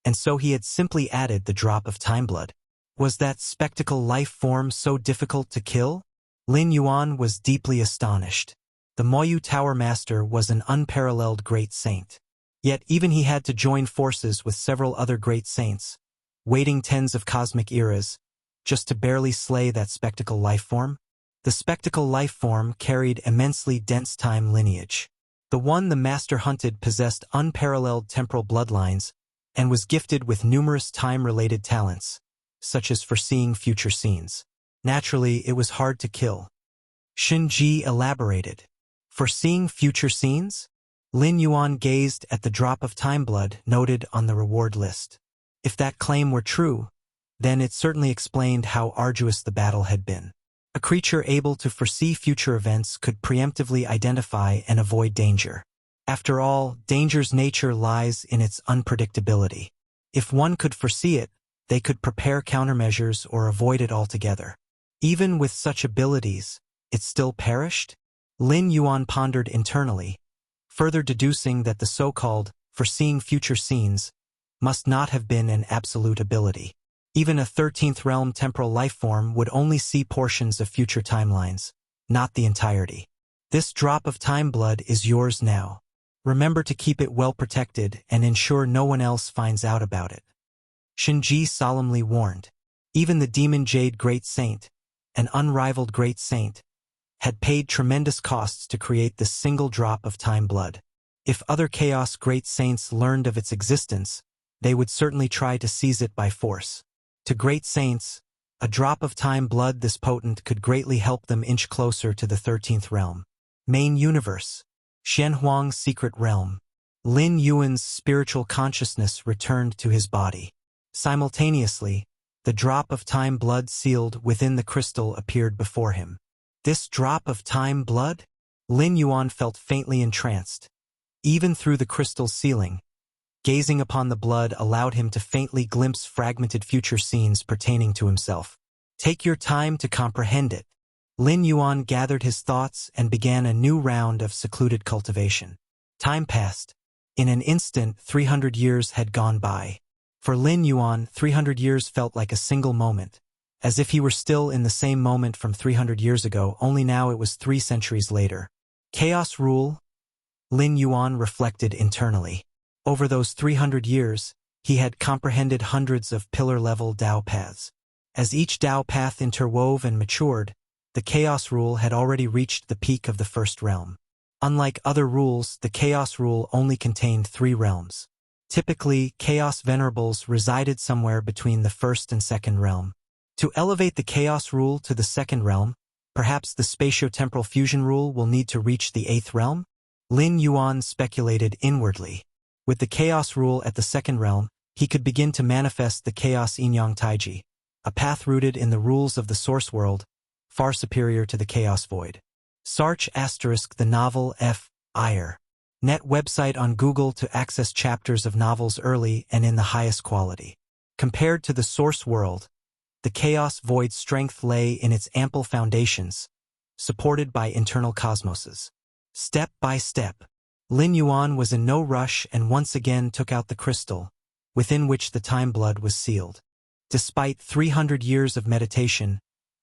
and so he had simply added the drop of time blood. Was that spectacle life form so difficult to kill? Lin Yuan was deeply astonished. The Moyu Tower Master was an unparalleled great saint. Yet even he had to join forces with several other great saints, waiting tens of cosmic eras, just to barely slay that spectacle life form. The spectacle life form carried immensely dense time lineage. The one the Master hunted possessed unparalleled temporal bloodlines and was gifted with numerous time-related talents, such as foreseeing future scenes. Naturally, it was hard to kill. Shinji elaborated. Foreseeing future scenes? Lin Yuan gazed at the drop of time blood noted on the reward list. If that claim were true, then it certainly explained how arduous the battle had been. A creature able to foresee future events could preemptively identify and avoid danger. After all, danger's nature lies in its unpredictability. If one could foresee it, they could prepare countermeasures or avoid it altogether. Even with such abilities, it still perished? Lin Yuan pondered internally, further deducing that the so-called foreseeing future scenes must not have been an absolute ability. Even a 13th realm temporal life form would only see portions of future timelines, not the entirety. This drop of time blood is yours now. Remember to keep it well protected and ensure no one else finds out about it. Shinji solemnly warned. Even the Demon Jade Great Saint, an unrivaled great saint, had paid tremendous costs to create this single drop of time blood. If other Chaos Great Saints learned of its existence, they would certainly try to seize it by force. To Great Saints, a drop of time blood this potent could greatly help them inch closer to the 13th realm. Main Universe. Xianhuang's Secret Realm. Lin Yuan's spiritual consciousness returned to his body. Simultaneously, the drop of time blood sealed within the crystal appeared before him. This drop of time blood? Lin Yuan felt faintly entranced. Even through the crystal's ceiling, gazing upon the blood allowed him to faintly glimpse fragmented future scenes pertaining to himself. Take your time to comprehend it. Lin Yuan gathered his thoughts and began a new round of secluded cultivation. Time passed. In an instant, 300 years had gone by. For Lin Yuan, 300 years felt like a single moment, as if he were still in the same moment from 300 years ago, only now it was 3 centuries later. Chaos rule? Lin Yuan reflected internally. Over those 300 years, he had comprehended hundreds of pillar-level Dao paths. As each Dao path interwove and matured, the Chaos rule had already reached the peak of the first realm. Unlike other rules, the Chaos rule only contained 3 realms. Typically, Chaos Venerables resided somewhere between the first and second realm. To elevate the Chaos rule to the second realm, perhaps the spatio-temporal fusion rule will need to reach the 8th realm? Lin Yuan speculated inwardly. With the Chaos rule at the second realm, he could begin to manifest the Chaos Yin-Yang Taiji, a path rooted in the rules of the source world, far superior to the Chaos Void. Search * the novel F. Ire. Net website on Google to access chapters of novels early and in the highest quality. Compared to the source world, the Chaos Void's strength lay in its ample foundations, supported by internal cosmoses. Step by step, Lin Yuan was in no rush and once again took out the crystal, within which the time blood was sealed. Despite 300 years of meditation,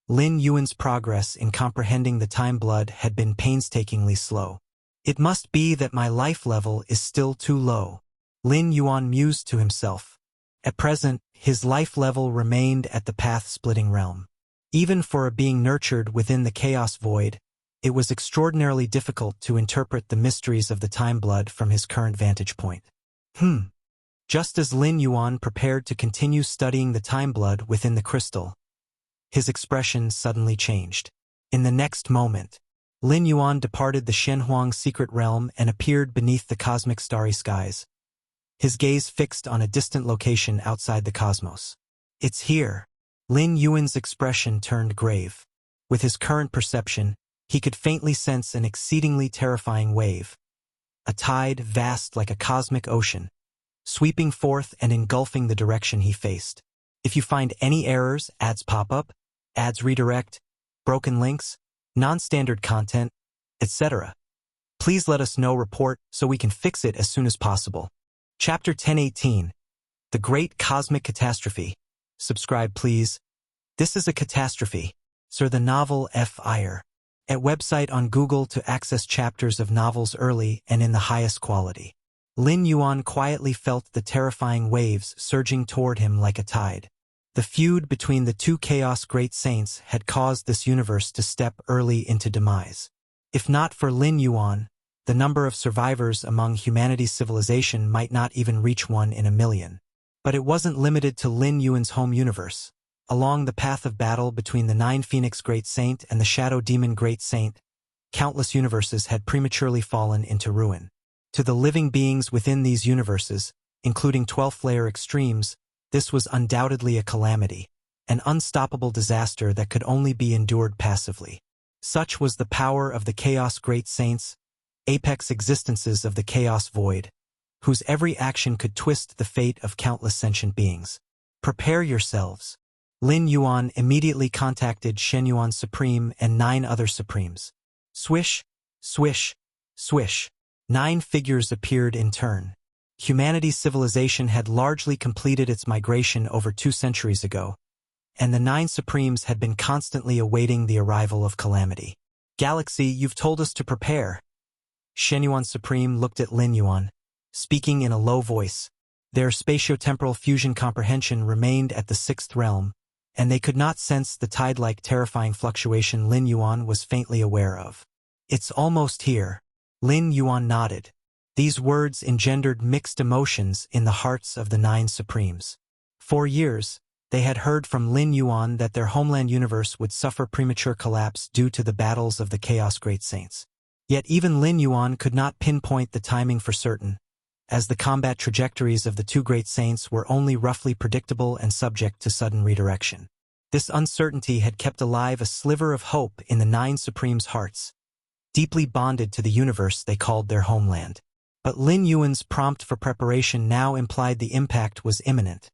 Lin Yuan's progress in comprehending the time blood had been painstakingly slow. It must be that my life level is still too low, Lin Yuan mused to himself. At present, his life level remained at the path-splitting realm. Even for a being nurtured within the Chaos Void, it was extraordinarily difficult to interpret the mysteries of the time blood from his current vantage point. Just as Lin Yuan prepared to continue studying the time blood within the crystal, his expression suddenly changed. In the next moment, Lin Yuan departed the Shenhuang secret realm and appeared beneath the cosmic starry skies, his gaze fixed on a distant location outside the cosmos. It's here. Lin Yuan's expression turned grave. With his current perception, he could faintly sense an exceedingly terrifying wave, a tide vast like a cosmic ocean, sweeping forth and engulfing the direction he faced. If you find any errors, ads pop up, ads redirect, broken links, non-standard content, etc., please let us know. Report so we can fix it as soon as possible. Chapter 1018, The Great Cosmic Catastrophe. Subscribe, please. This is a catastrophe. Sir, the novel F. Ire. At website on Google to access chapters of novels early and in the highest quality. Lin Yuan quietly felt the terrifying waves surging toward him like a tide. The feud between the 2 Chaos Great Saints had caused this universe to step early into demise. If not for Lin Yuan, the number of survivors among humanity's civilization might not even reach 1 in a million. But it wasn't limited to Lin Yuan's home universe. Along the path of battle between the 9 Phoenix Great Saint and the Shadow Demon Great Saint, countless universes had prematurely fallen into ruin. To the living beings within these universes, including 12th-layer extremes, this was undoubtedly a calamity, an unstoppable disaster that could only be endured passively. Such was the power of the Chaos Great Saints, apex existences of the Chaos Void, whose every action could twist the fate of countless sentient beings. Prepare yourselves. Lin Yuan immediately contacted Shenyuan Supreme and 9 other Supremes. Swish, swish, swish. 9 figures appeared in turn. Humanity's civilization had largely completed its migration over 2 centuries ago, and the 9 Supremes had been constantly awaiting the arrival of calamity. Galaxy, you've told us to prepare. Shenyuan Supreme looked at Lin Yuan, speaking in a low voice. Their spatio-temporal fusion comprehension remained at the 6th realm, and they could not sense the tide-like terrifying fluctuation Lin Yuan was faintly aware of. It's almost here. Lin Yuan nodded. These words engendered mixed emotions in the hearts of the 9 Supremes. For years, they had heard from Lin Yuan that their homeland universe would suffer premature collapse due to the battles of the Chaos Great Saints. Yet even Lin Yuan could not pinpoint the timing for certain, as the combat trajectories of the two great saints were only roughly predictable and subject to sudden redirection. This uncertainty had kept alive a sliver of hope in the Nine Supremes' hearts, deeply bonded to the universe they called their homeland. But Lin Yuan's prompt for preparation now implied the impact was imminent,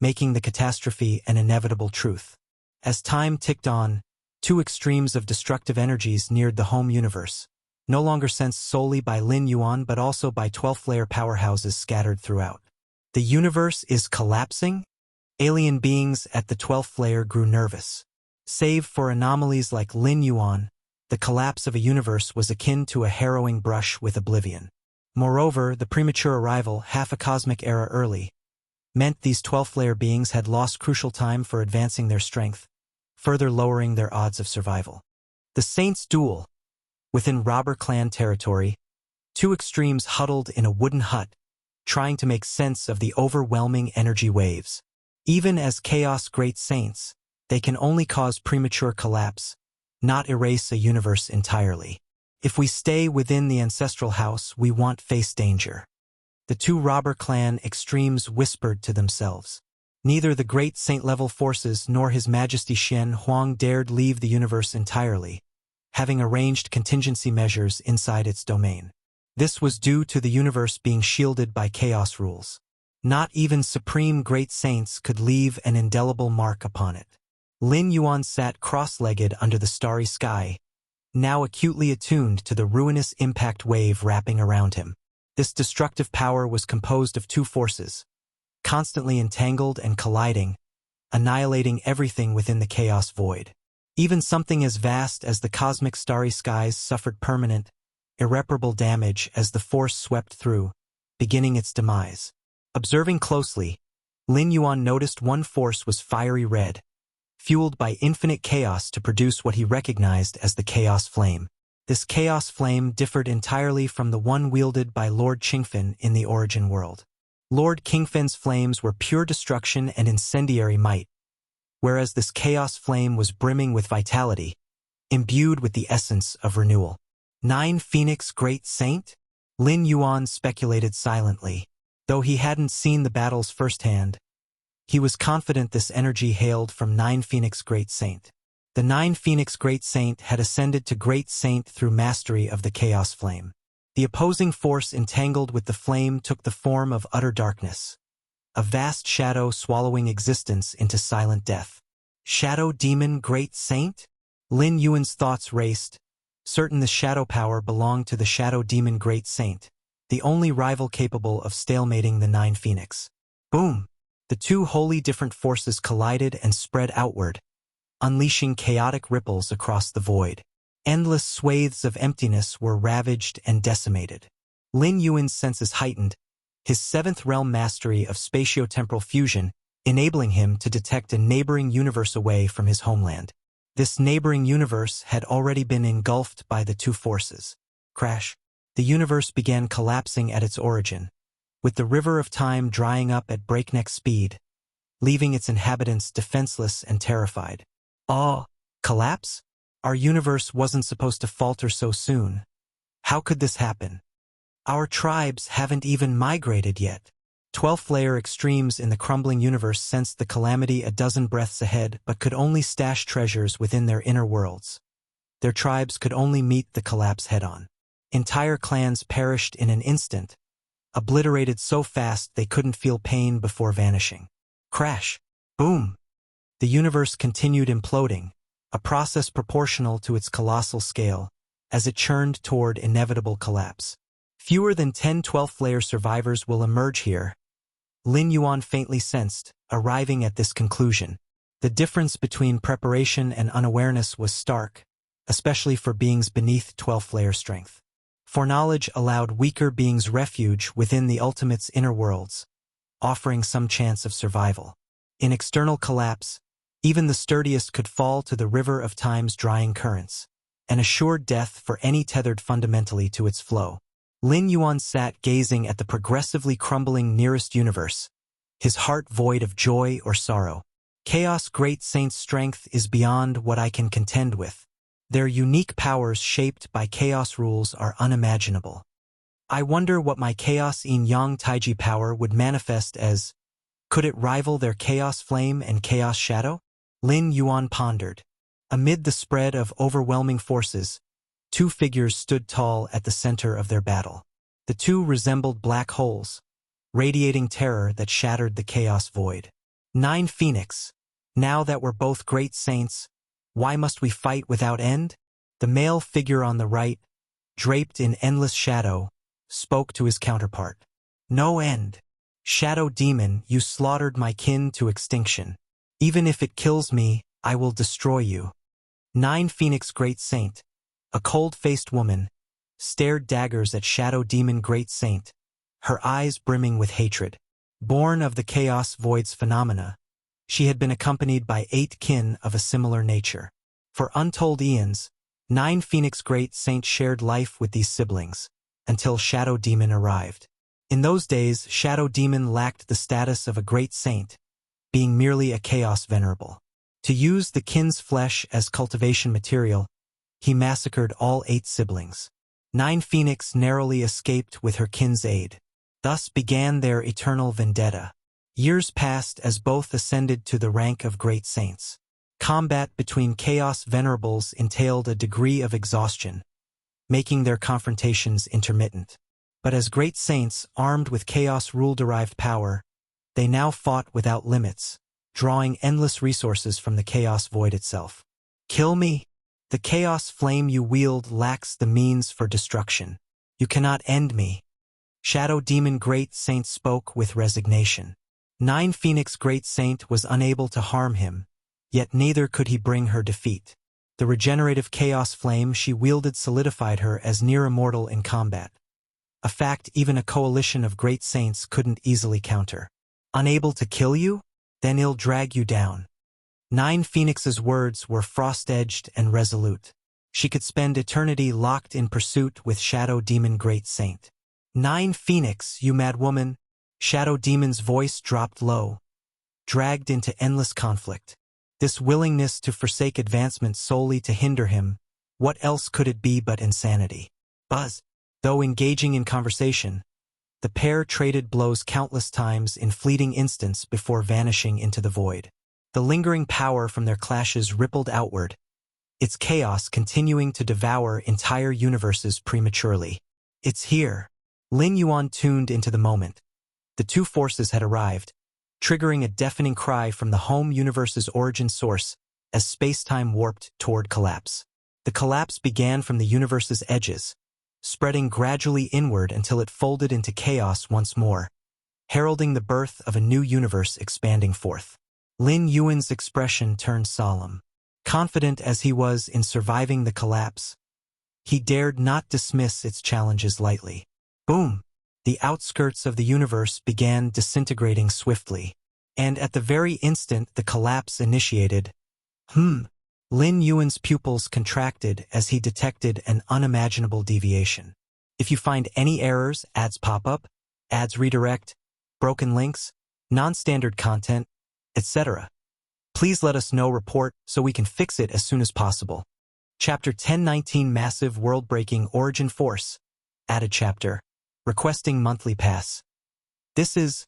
making the catastrophe an inevitable truth. As time ticked on, two extremes of destructive energies neared the home universe, no longer sensed solely by Lin Yuan but also by 12th-layer powerhouses scattered throughout. The universe is collapsing? Alien beings at the 12th layer grew nervous. Save for anomalies like Lin Yuan, the collapse of a universe was akin to a harrowing brush with oblivion. Moreover, the premature arrival, half a cosmic era early, meant these 12th-layer beings had lost crucial time for advancing their strength, further lowering their odds of survival. The Saints' duel. Within robber clan territory, two extremes huddled in a wooden hut, trying to make sense of the overwhelming energy waves. Even as Chaos Great Saints, they can only cause premature collapse, not erase a universe entirely. If we stay within the ancestral house, we won't face danger. The two robber clan extremes whispered to themselves. Neither the great saint-level forces nor His Majesty Shen Huang dared leave the universe entirely, having arranged contingency measures inside its domain. This was due to the universe being shielded by chaos rules. Not even supreme great saints could leave an indelible mark upon it. Lin Yuan sat cross-legged under the starry sky, now acutely attuned to the ruinous impact wave wrapping around him. This destructive power was composed of two forces, constantly entangled and colliding, annihilating everything within the chaos void. Even something as vast as the cosmic starry skies suffered permanent, irreparable damage as the force swept through, beginning its demise. Observing closely, Lin Yuan noticed one force was fiery red, fueled by infinite chaos to produce what he recognized as the Chaos Flame. This Chaos Flame differed entirely from the one wielded by Lord Qingfen in the origin world. Lord Qingfen's flames were pure destruction and incendiary might, whereas this Chaos Flame was brimming with vitality, imbued with the essence of renewal. Nine Phoenix Great Saint? Lin Yuan speculated silently. Though he hadn't seen the battles firsthand, he was confident this energy hailed from Nine Phoenix Great Saint. The Nine Phoenix Great Saint had ascended to Great Saint through mastery of the Chaos Flame. The opposing force entangled with the flame took the form of utter darkness, a vast shadow swallowing existence into silent death. Shadow Demon Great Saint? Lin Yuan's thoughts raced, certain the shadow power belonged to the Shadow Demon Great Saint, the only rival capable of stalemating the Nine Phoenix. Boom! The two wholly different forces collided and spread outward, unleashing chaotic ripples across the void. Endless swathes of emptiness were ravaged and decimated. Lin Yuan's senses heightened, his seventh realm mastery of spatio-temporal fusion enabling him to detect a neighboring universe away from his homeland. This neighboring universe had already been engulfed by the two forces. Crash! The universe began collapsing at its origin, with the river of time drying up at breakneck speed, leaving its inhabitants defenseless and terrified. Collapse? Our universe wasn't supposed to falter so soon. How could this happen? Our tribes haven't even migrated yet. 12th layer extremes in the crumbling universe sensed the calamity a dozen breaths ahead but could only stash treasures within their inner worlds. Their tribes could only meet the collapse head-on. Entire clans perished in an instant, obliterated so fast they couldn't feel pain before vanishing. Crash! Boom! The universe continued imploding, a process proportional to its colossal scale, as it churned toward inevitable collapse. Fewer than 10 12th-layer survivors will emerge here, Lin Yuan faintly sensed, arriving at this conclusion. The difference between preparation and unawareness was stark, especially for beings beneath 12th-layer strength. Foreknowledge allowed weaker beings refuge within the Ultimate's inner worlds, offering some chance of survival. In external collapse, even the sturdiest could fall to the river of time's drying currents, an assured death for any tethered fundamentally to its flow. Lin Yuan sat gazing at the progressively crumbling nearest universe, his heart void of joy or sorrow. Chaos Great Saint's strength is beyond what I can contend with. Their unique powers shaped by chaos rules are unimaginable. I wonder what my Chaos Yin Yang Taiji power would manifest as. Could it rival their Chaos Flame and Chaos Shadow? Lin Yuan pondered. Amid the spread of overwhelming forces, two figures stood tall at the center of their battle. The two resembled black holes, radiating terror that shattered the chaos void. 9 Phoenix. Now that we're both great saints, why must we fight without end? The male figure on the right, draped in endless shadow, spoke to his counterpart. No end. Shadow demon, you slaughtered my kin to extinction. Even if it kills me, I will destroy you. 9 Phoenix Great Saint, a cold-faced woman, stared daggers at Shadow Demon Great Saint, her eyes brimming with hatred. Born of the Chaos Void's phenomena, she had been accompanied by 8 kin of a similar nature. For untold eons, 9 Phoenix Great Saint shared life with these siblings, until Shadow Demon arrived. In those days, Shadow Demon lacked the status of a great saint, being merely a chaos venerable. To use the kin's flesh as cultivation material, he massacred all 8 siblings. 9 Phoenix narrowly escaped with her kin's aid. Thus began their eternal vendetta. Years passed as both ascended to the rank of great saints. Combat between chaos venerables entailed a degree of exhaustion, making their confrontations intermittent. But as great saints, armed with chaos rule-derived power, they now fought without limits, drawing endless resources from the chaos void itself. Kill me? The chaos flame you wield lacks the means for destruction. You cannot end me. Shadow Demon Great Saint spoke with resignation. 9 Phoenix Great Saint was unable to harm him, yet neither could he bring her defeat. The regenerative chaos flame she wielded solidified her as near immortal in combat, a fact even a coalition of great saints couldn't easily counter. Unable to kill you? Then I'll drag you down. 9 Phoenix's words were frost-edged and resolute. She could spend eternity locked in pursuit with Shadow Demon Great Saint. 9 Phoenix, you mad woman! Shadow Demon's voice dropped low, dragged into endless conflict. This willingness to forsake advancement solely to hinder him, what else could it be but insanity? Buzz. Though engaging in conversation, the pair traded blows countless times in fleeting instants before vanishing into the void. The lingering power from their clashes rippled outward, its chaos continuing to devour entire universes prematurely. It's here. Lin Yuan tuned into the moment. The two forces had arrived, triggering a deafening cry from the home universe's origin source as space-time warped toward collapse. The collapse began from the universe's edges, spreading gradually inward until it folded into chaos once more, heralding the birth of a new universe expanding forth. Lin Yuan's expression turned solemn. Confident as he was in surviving the collapse, he dared not dismiss its challenges lightly. Boom! The outskirts of the universe began disintegrating swiftly, and at the very instant the collapse initiated, Lin Yuan's pupils contracted as he detected an unimaginable deviation. If you find any errors, ads pop up, ads redirect, broken links, non-standard content, etc., please let us know. Report so we can fix it as soon as possible. Chapter 1019 Massive World-Breaking Origin Force. Added chapter. Requesting monthly pass. This is...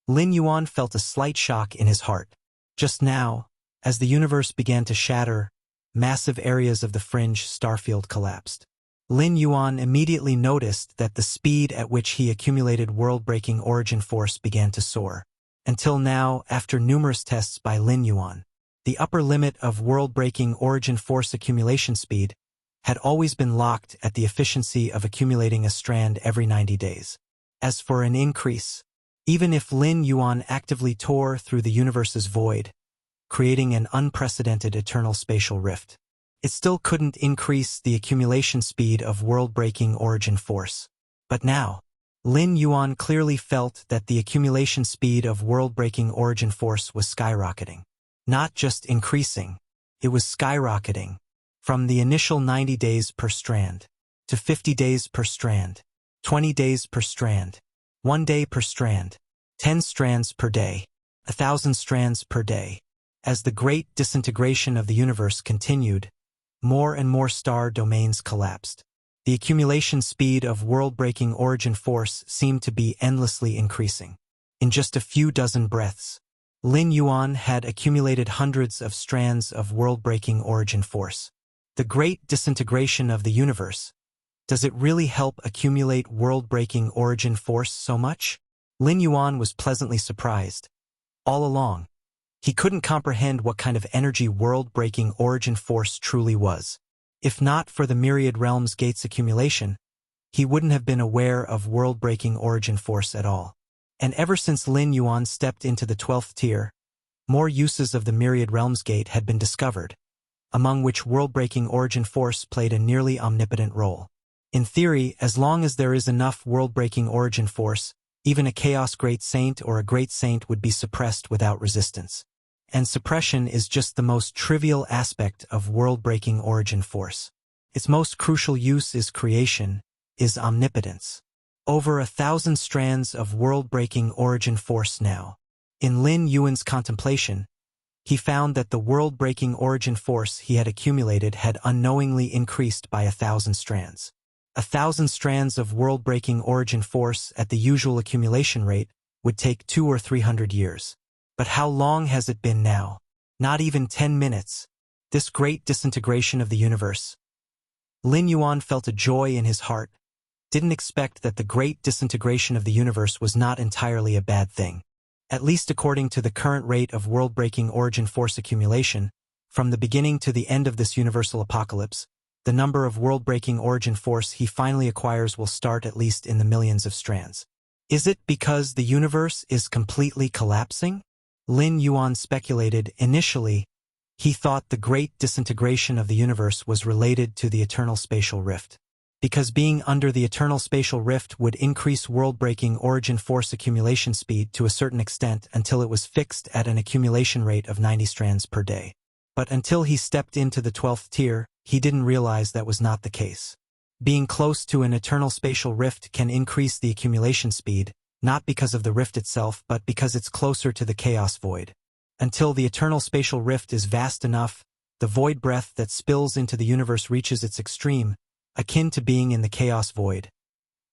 Lin Yuan felt a slight shock in his heart. Just now, as the universe began to shatter, massive areas of the fringe starfield collapsed. Lin Yuan immediately noticed that the speed at which he accumulated world-breaking origin force began to soar. Until now, after numerous tests by Lin Yuan, the upper limit of world-breaking origin force accumulation speed had always been locked at the efficiency of accumulating a strand every 90 days. As for an increase, even if Lin Yuan actively tore through the universe's void, creating an unprecedented eternal spatial rift, it still couldn't increase the accumulation speed of world-breaking origin force. But now, Lin Yuan clearly felt that the accumulation speed of world-breaking origin force was skyrocketing. Not just increasing, it was skyrocketing. From the initial 90 days per strand, to 50 days per strand, 20 days per strand, 1 day per strand, 10 strands per day, 1,000 strands per day. As the great disintegration of the universe continued, more and more star domains collapsed. The accumulation speed of world-breaking origin force seemed to be endlessly increasing. In just a few dozen breaths, Lin Yuan had accumulated hundreds of strands of world-breaking origin force. The great disintegration of the universe. Does it really help accumulate world-breaking origin force so much? Lin Yuan was pleasantly surprised. All along, he couldn't comprehend what kind of energy world-breaking origin force truly was. If not for the Myriad Realms Gates accumulation, he wouldn't have been aware of world-breaking origin force at all. And ever since Lin Yuan stepped into the 12th tier, more uses of the Myriad Realms Gate had been discovered, among which world-breaking origin force played a nearly omnipotent role. In theory, as long as there is enough world-breaking origin force, even a Chaos Great Saint or a Great Saint would be suppressed without resistance. And suppression is just the most trivial aspect of world-breaking origin force. Its most crucial use is creation, is omnipotence. Over 1,000 strands of world-breaking origin force now. In Lin Yuan's contemplation, he found that the world-breaking origin force he had accumulated had unknowingly increased by 1,000 strands. 1,000 strands of world-breaking origin force at the usual accumulation rate would take 200 or 300 years. But how long has it been now? Not even 10 minutes. This great disintegration of the universe. Lin Yuan felt a joy in his heart, didn't expect that the great disintegration of the universe was not entirely a bad thing. At least according to the current rate of world-breaking origin force accumulation, from the beginning to the end of this universal apocalypse, the number of world-breaking origin force he finally acquires will start at least in the millions of strands. Is it because the universe is completely collapsing? Lin Yuan speculated. Initially, he thought the great disintegration of the universe was related to the eternal spatial rift. Because being under the eternal spatial rift would increase world-breaking origin force accumulation speed to a certain extent until it was fixed at an accumulation rate of 90 strands per day. But until he stepped into the 12th tier, he didn't realize that was not the case. Being close to an eternal spatial rift can increase the accumulation speed, not because of the rift itself but because it's closer to the chaos void. Until the eternal spatial rift is vast enough, the void breath that spills into the universe reaches its extreme, akin to being in the chaos void.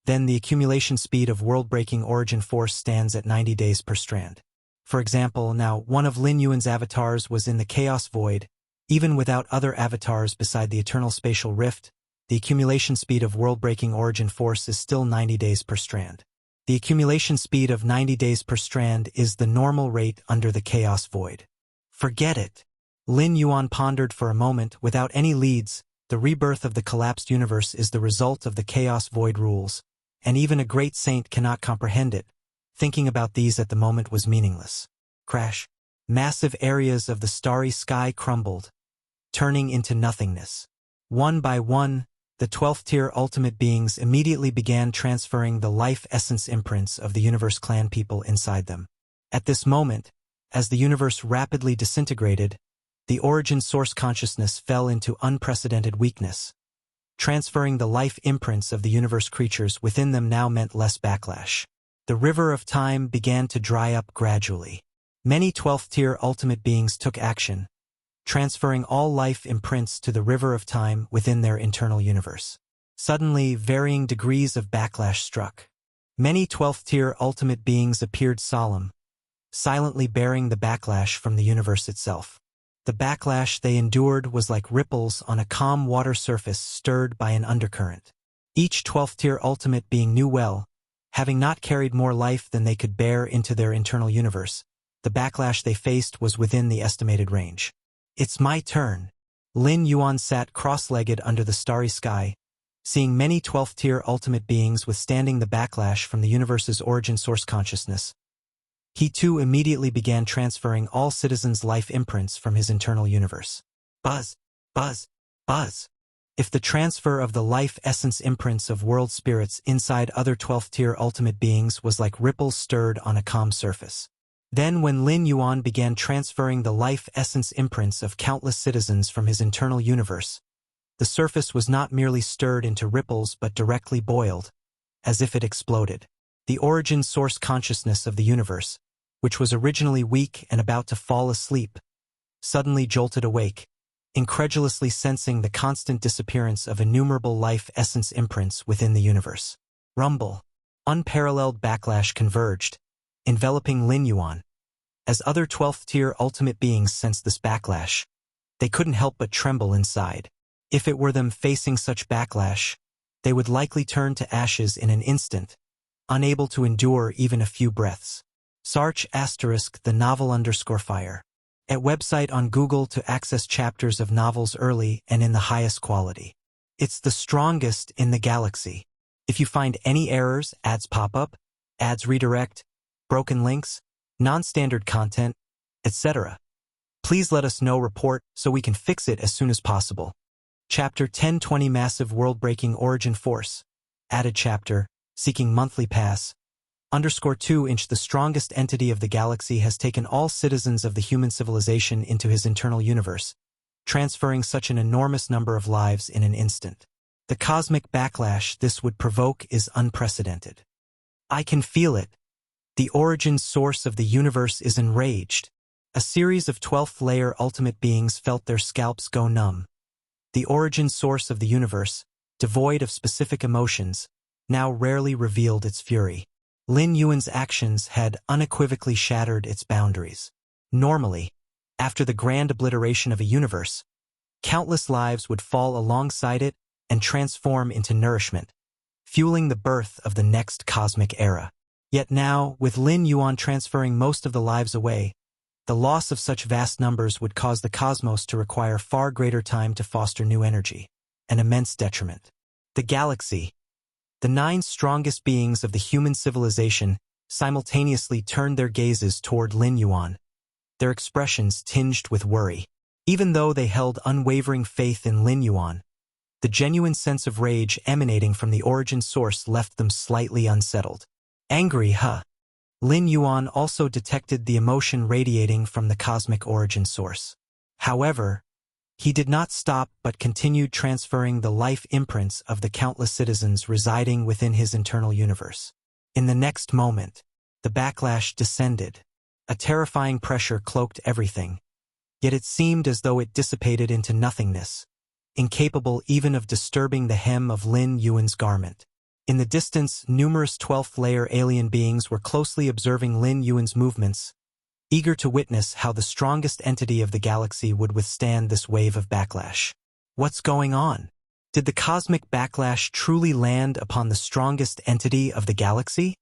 Then the accumulation speed of world-breaking origin force stands at 90 days per strand. For example, now one of Lin Yuan's avatars was in the chaos void. Even without other avatars beside the eternal spatial rift, the accumulation speed of world-breaking origin force is still 90 days per strand. The accumulation speed of 90 days per strand is the normal rate under the chaos void. Forget it. Lin Yuan pondered for a moment without any leads. The rebirth of the collapsed universe is the result of the chaos void rules, and even a great saint cannot comprehend it. Thinking about these at the moment was meaningless. Crash. Massive areas of the starry sky crumbled, turning into nothingness. One by one, the 12th tier ultimate beings immediately began transferring the life essence imprints of the universe clan people inside them. At this moment, as the universe rapidly disintegrated, the origin source consciousness fell into unprecedented weakness. Transferring the life imprints of the universe creatures within them now meant less backlash. The river of time began to dry up gradually. Many 12th tier ultimate beings took action, transferring all life imprints to the river of time within their internal universe. Suddenly, varying degrees of backlash struck. Many 12th tier ultimate beings appeared solemn, silently bearing the backlash from the universe itself. The backlash they endured was like ripples on a calm water surface stirred by an undercurrent. Each 12th tier ultimate being knew well, having not carried more life than they could bear into their internal universe, the backlash they faced was within the estimated range. It's my turn. Lin Yuan sat cross-legged under the starry sky, seeing many 12th tier ultimate beings withstanding the backlash from the universe's origin source consciousness. He too immediately began transferring all citizens' life imprints from his internal universe. Buzz, buzz, buzz. If the transfer of the life essence imprints of world spirits inside other 12th tier ultimate beings was like ripples stirred on a calm surface. Then when Lin Yuan began transferring the life essence imprints of countless citizens from his internal universe, the surface was not merely stirred into ripples but directly boiled, as if it exploded. The origin source consciousness of the universe, which was originally weak and about to fall asleep, suddenly jolted awake, incredulously sensing the constant disappearance of innumerable life essence imprints within the universe. Rumble. Unparalleled backlash converged, enveloping Lin Yuan. As other 12th-tier ultimate beings sensed this backlash, they couldn't help but tremble inside. If it were them facing such backlash, they would likely turn to ashes in an instant, unable to endure even a few breaths. Search * the novel _fire. At website on Google to access chapters of novels early and in the highest quality. It's the strongest in the galaxy. If you find any errors, ads pop up, ads redirect, broken links, non-standard content, etc., please let us know. Report so we can fix it as soon as possible. Chapter 1020 Massive World-Breaking Origin Force. Added chapter, Seeking Monthly Pass. _2 The strongest entity of the galaxy has taken all citizens of the human civilization into his internal universe, transferring such an enormous number of lives in an instant. The cosmic backlash this would provoke is unprecedented. I can feel it. The origin source of the universe is enraged. A series of 12th-layer ultimate beings felt their scalps go numb. The origin source of the universe, devoid of specific emotions, now rarely revealed its fury. Lin Yuan's actions had unequivocally shattered its boundaries. Normally, after the grand obliteration of a universe, countless lives would fall alongside it and transform into nourishment, fueling the birth of the next cosmic era. Yet now, with Lin Yuan transferring most of the lives away, the loss of such vast numbers would cause the cosmos to require far greater time to foster new energy, an immense detriment. The galaxy. The 9 strongest beings of the human civilization simultaneously turned their gazes toward Lin Yuan, their expressions tinged with worry. Even though they held unwavering faith in Lin Yuan, the genuine sense of rage emanating from the origin source left them slightly unsettled. Angry, huh? Lin Yuan also detected the emotion radiating from the cosmic origin source. However, he did not stop but continued transferring the life imprints of the countless citizens residing within his internal universe. In the next moment, the backlash descended. A terrifying pressure cloaked everything, yet it seemed as though it dissipated into nothingness, incapable even of disturbing the hem of Lin Yuan's garment. In the distance, numerous 12th-layer alien beings were closely observing Lin Yuan's movements, eager to witness how the strongest entity of the galaxy would withstand this wave of backlash. What's going on? Did the cosmic backlash truly land upon the strongest entity of the galaxy?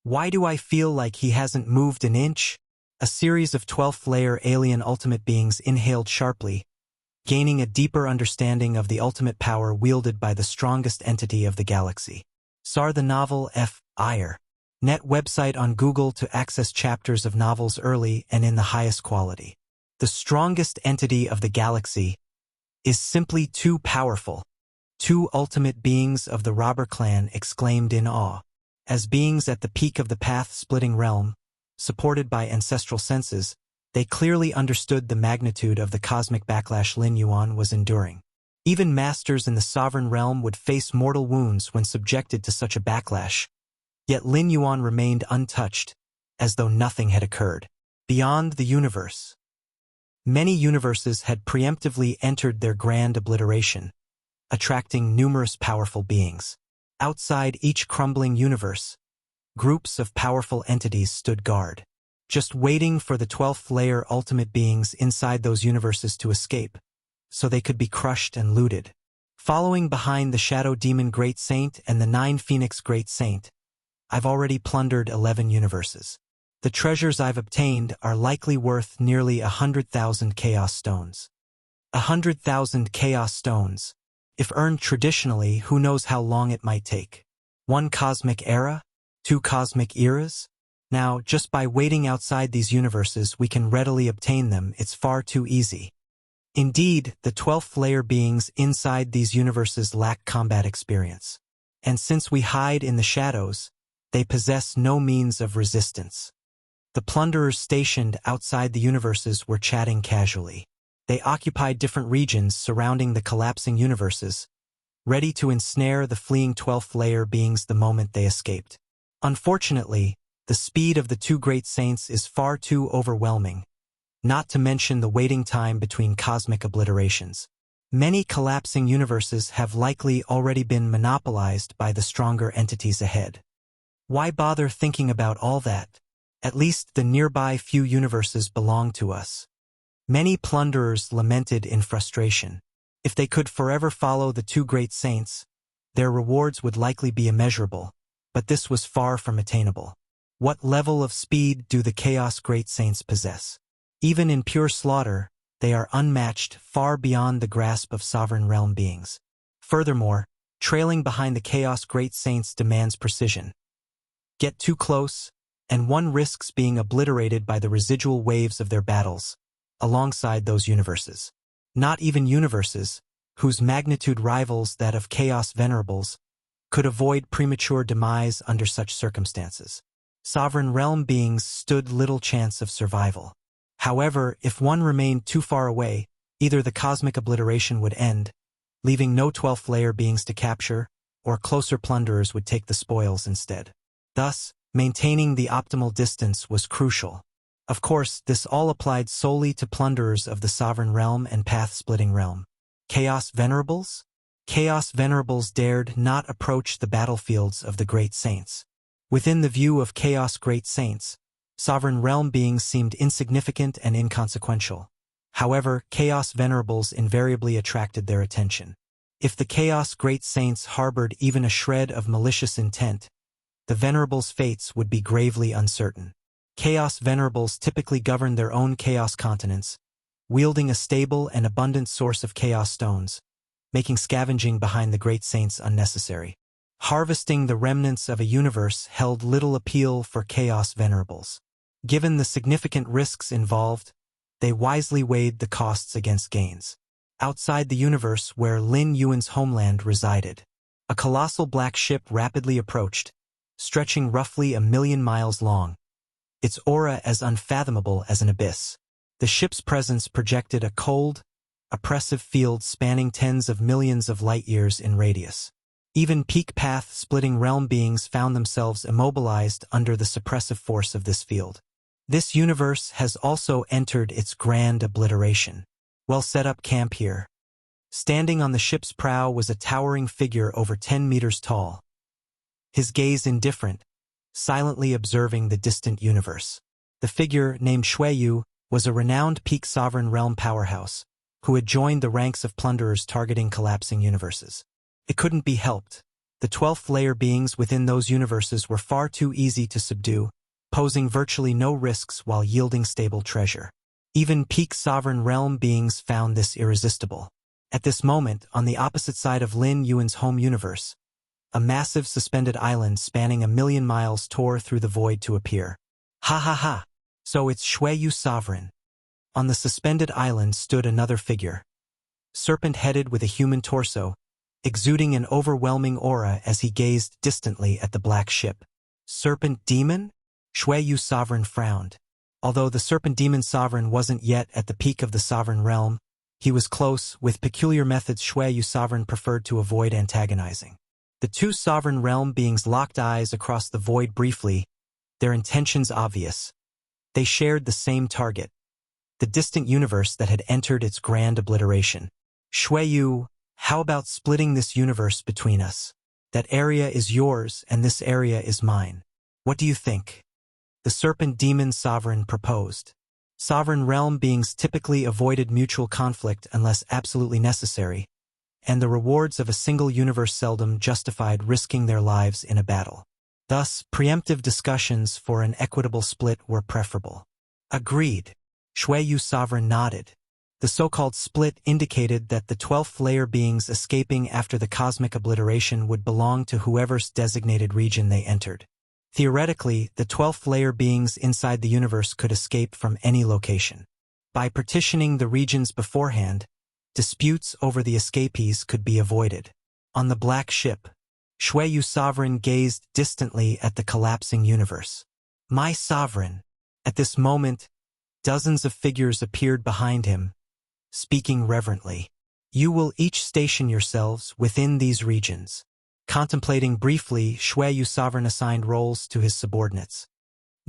Why do I feel like he hasn't moved an inch? A series of 12th-layer alien ultimate beings inhaled sharply, gaining a deeper understanding of the ultimate power wielded by the strongest entity of the galaxy. The novel F.I.R. Net website on Google to access chapters of novels early and in the highest quality. The strongest entity of the galaxy is simply too powerful. 2 ultimate beings of the robber clan exclaimed in awe. As beings at the peak of the path-splitting realm, supported by ancestral senses, they clearly understood the magnitude of the cosmic backlash Lin Yuan was enduring. Even masters in the sovereign realm would face mortal wounds when subjected to such a backlash. Yet Lin Yuan remained untouched, as though nothing had occurred. Beyond the universe. Many universes had preemptively entered their grand obliteration, attracting numerous powerful beings. Outside each crumbling universe, groups of powerful entities stood guard, just waiting for the 12th-layer ultimate beings inside those universes to escape, so they could be crushed and looted. Following behind the Shadow Demon Great Saint and the 9 Phoenix Great Saint, I've already plundered 11 universes. The treasures I've obtained are likely worth nearly 100,000 Chaos Stones. 100,000 Chaos Stones. If earned traditionally, who knows how long it might take. 1 cosmic era? 2 cosmic eras? Now, just by waiting outside these universes, we can readily obtain them. It's far too easy. Indeed, the 12th-layer beings inside these universes lack combat experience. And since we hide in the shadows, they possess no means of resistance. The plunderers stationed outside the universes were chatting casually. They occupied different regions surrounding the collapsing universes, ready to ensnare the fleeing 12th-layer beings the moment they escaped. Unfortunately, the speed of the 2 great saints is far too overwhelming. not to mention the waiting time between cosmic obliterations. Many collapsing universes have likely already been monopolized by the stronger entities ahead. Why bother thinking about all that? At least the nearby few universes belong to us. Many plunderers lamented in frustration. If they could forever follow the two great saints, their rewards would likely be immeasurable, but this was far from attainable. What level of speed do the Chaos Great Saints possess? Even in pure slaughter, they are unmatched, far beyond the grasp of sovereign realm beings. Furthermore, trailing behind the Chaos Great Saints demands precision. Get too close, and one risks being obliterated by the residual waves of their battles, alongside those universes. Not even universes, whose magnitude rivals that of Chaos Venerables, could avoid premature demise under such circumstances. Sovereign realm beings stood little chance of survival. However, if one remained too far away, either the cosmic obliteration would end, leaving no 12th layer beings to capture, or closer plunderers would take the spoils instead. Thus, maintaining the optimal distance was crucial. Of course, this all applied solely to plunderers of the Sovereign Realm and Path-Splitting Realm. Chaos Venerables? Chaos Venerables dared not approach the battlefields of the Great Saints. Within the view of Chaos Great Saints, Sovereign Realm beings seemed insignificant and inconsequential. However, Chaos Venerables invariably attracted their attention. If the Chaos Great Saints harbored even a shred of malicious intent, the Venerables' fates would be gravely uncertain. Chaos Venerables typically governed their own Chaos continents, wielding a stable and abundant source of Chaos stones, making scavenging behind the Great Saints unnecessary. Harvesting the remnants of a universe held little appeal for Chaos Venerables. Given the significant risks involved, they wisely weighed the costs against gains. Outside the universe where Lin Yuan's homeland resided, a colossal black ship rapidly approached, stretching roughly 1,000,000 miles long, its aura as unfathomable as an abyss. The ship's presence projected a cold, oppressive field spanning tens of millions of light-years in radius. Even peak path-splitting realm beings found themselves immobilized under the suppressive force of this field. This universe has also entered its grand obliteration. Well set up camp here. Standing on the ship's prow was a towering figure over 10 meters tall, his gaze indifferent, silently observing the distant universe. The figure, named Xueyu, was a renowned peak sovereign realm powerhouse, who had joined the ranks of plunderers targeting collapsing universes. It couldn't be helped. The 12th layer beings within those universes were far too easy to subdue, posing virtually no risks while yielding stable treasure. Even peak sovereign realm beings found this irresistible. At this moment, on the opposite side of Lin Yuan's home universe, a massive suspended island spanning 1,000,000 miles tore through the void to appear. Ha ha ha! So it's Xueyu Sovereign. On the suspended island stood another figure, serpent-headed with a human torso, exuding an overwhelming aura as he gazed distantly at the black ship. Serpent Demon? Xueyu Sovereign frowned. Although the Serpent Demon Sovereign wasn't yet at the peak of the Sovereign Realm, he was close. With peculiar methods Xueyu Sovereign preferred to avoid antagonizing. The two Sovereign Realm beings locked eyes across the void briefly, their intentions obvious. They shared the same target, the distant universe that had entered its grand obliteration. Xueyu, how about splitting this universe between us? That area is yours and this area is mine. What do you think? The Serpent Demon Sovereign proposed. Sovereign Realm beings typically avoided mutual conflict unless absolutely necessary, and the rewards of a single universe seldom justified risking their lives in a battle. Thus, preemptive discussions for an equitable split were preferable. Agreed. Xueyu Sovereign nodded. The so-called split indicated that the 12th layer beings escaping after the cosmic obliteration would belong to whoever's designated region they entered. Theoretically, the 12th layer beings inside the universe could escape from any location. By partitioning the regions beforehand, disputes over the escapees could be avoided. On the black ship, Xueyu Sovereign gazed distantly at the collapsing universe. My Sovereign! At this moment, dozens of figures appeared behind him, speaking reverently. You will each station yourselves within these regions. Contemplating briefly, Xueyu Sovereign assigned roles to his subordinates.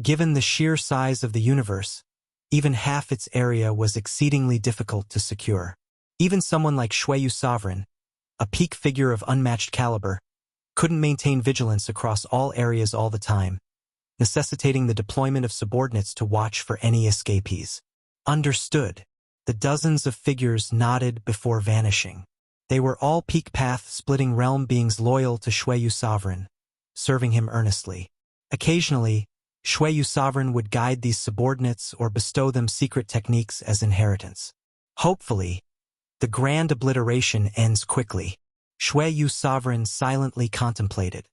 Given the sheer size of the universe, Even half its area was exceedingly difficult to secure. Even someone like Shuiyu Sovereign, a peak figure of unmatched caliber, couldn't maintain vigilance across all areas all the time, necessitating the deployment of subordinates to watch for any escapees. Understood. The dozens of figures nodded before vanishing. They were all peak path-splitting realm beings loyal to Shuiyu Sovereign, serving him earnestly. Occasionally, Shuiyu Sovereign would guide these subordinates or bestow them secret techniques as inheritance. Hopefully, the grand obliteration ends quickly. Shuiyu Sovereign silently contemplated.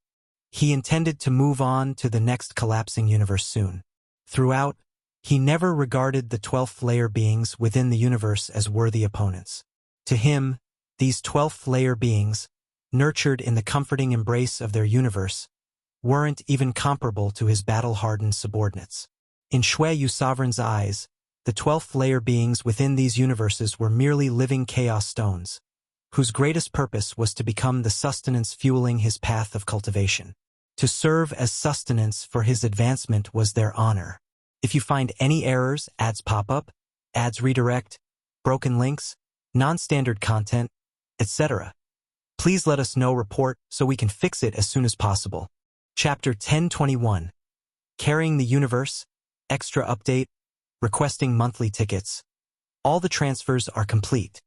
He intended to move on to the next collapsing universe soon. Throughout, he never regarded the 12th layer beings within the universe as worthy opponents. To him, these 12th layer beings, nurtured in the comforting embrace of their universe, weren't even comparable to his battle-hardened subordinates. In Shuiyu Sovereign's eyes, the 12th layer beings within these universes were merely living chaos stones, whose greatest purpose was to become the sustenance fueling his path of cultivation. To serve as sustenance for his advancement was their honor. If you find any errors, ads pop up, ads redirect, broken links, non-standard content, etc., please let us know. Report so we can fix it as soon as possible. Chapter 1021. Carrying the Universe, Extra Update, Requesting Monthly Tickets. All the transfers are complete.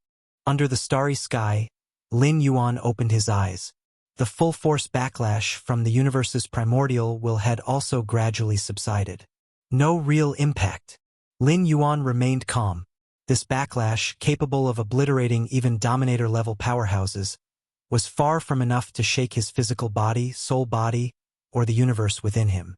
Under the starry sky, Lin Yuan opened his eyes. The full-force backlash from the universe's primordial will had also gradually subsided. No real impact. Lin Yuan remained calm. This backlash, capable of obliterating even Dominator-level powerhouses, was far from enough to shake his physical body, soul body, or the universe within him.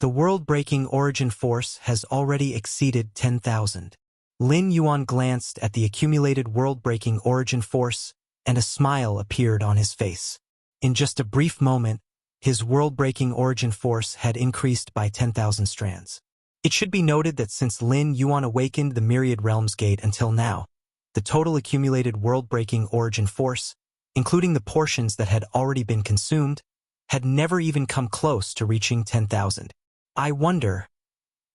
The world-breaking origin force has already exceeded 10,000. Lin Yuan glanced at the accumulated world-breaking origin force, and a smile appeared on his face. In just a brief moment, his world-breaking origin force had increased by 10,000 strands. It should be noted that since Lin Yuan awakened the Myriad Realms Gate until now, the total accumulated world-breaking origin force, including the portions that had already been consumed, had never even come close to reaching 10,000. I wonder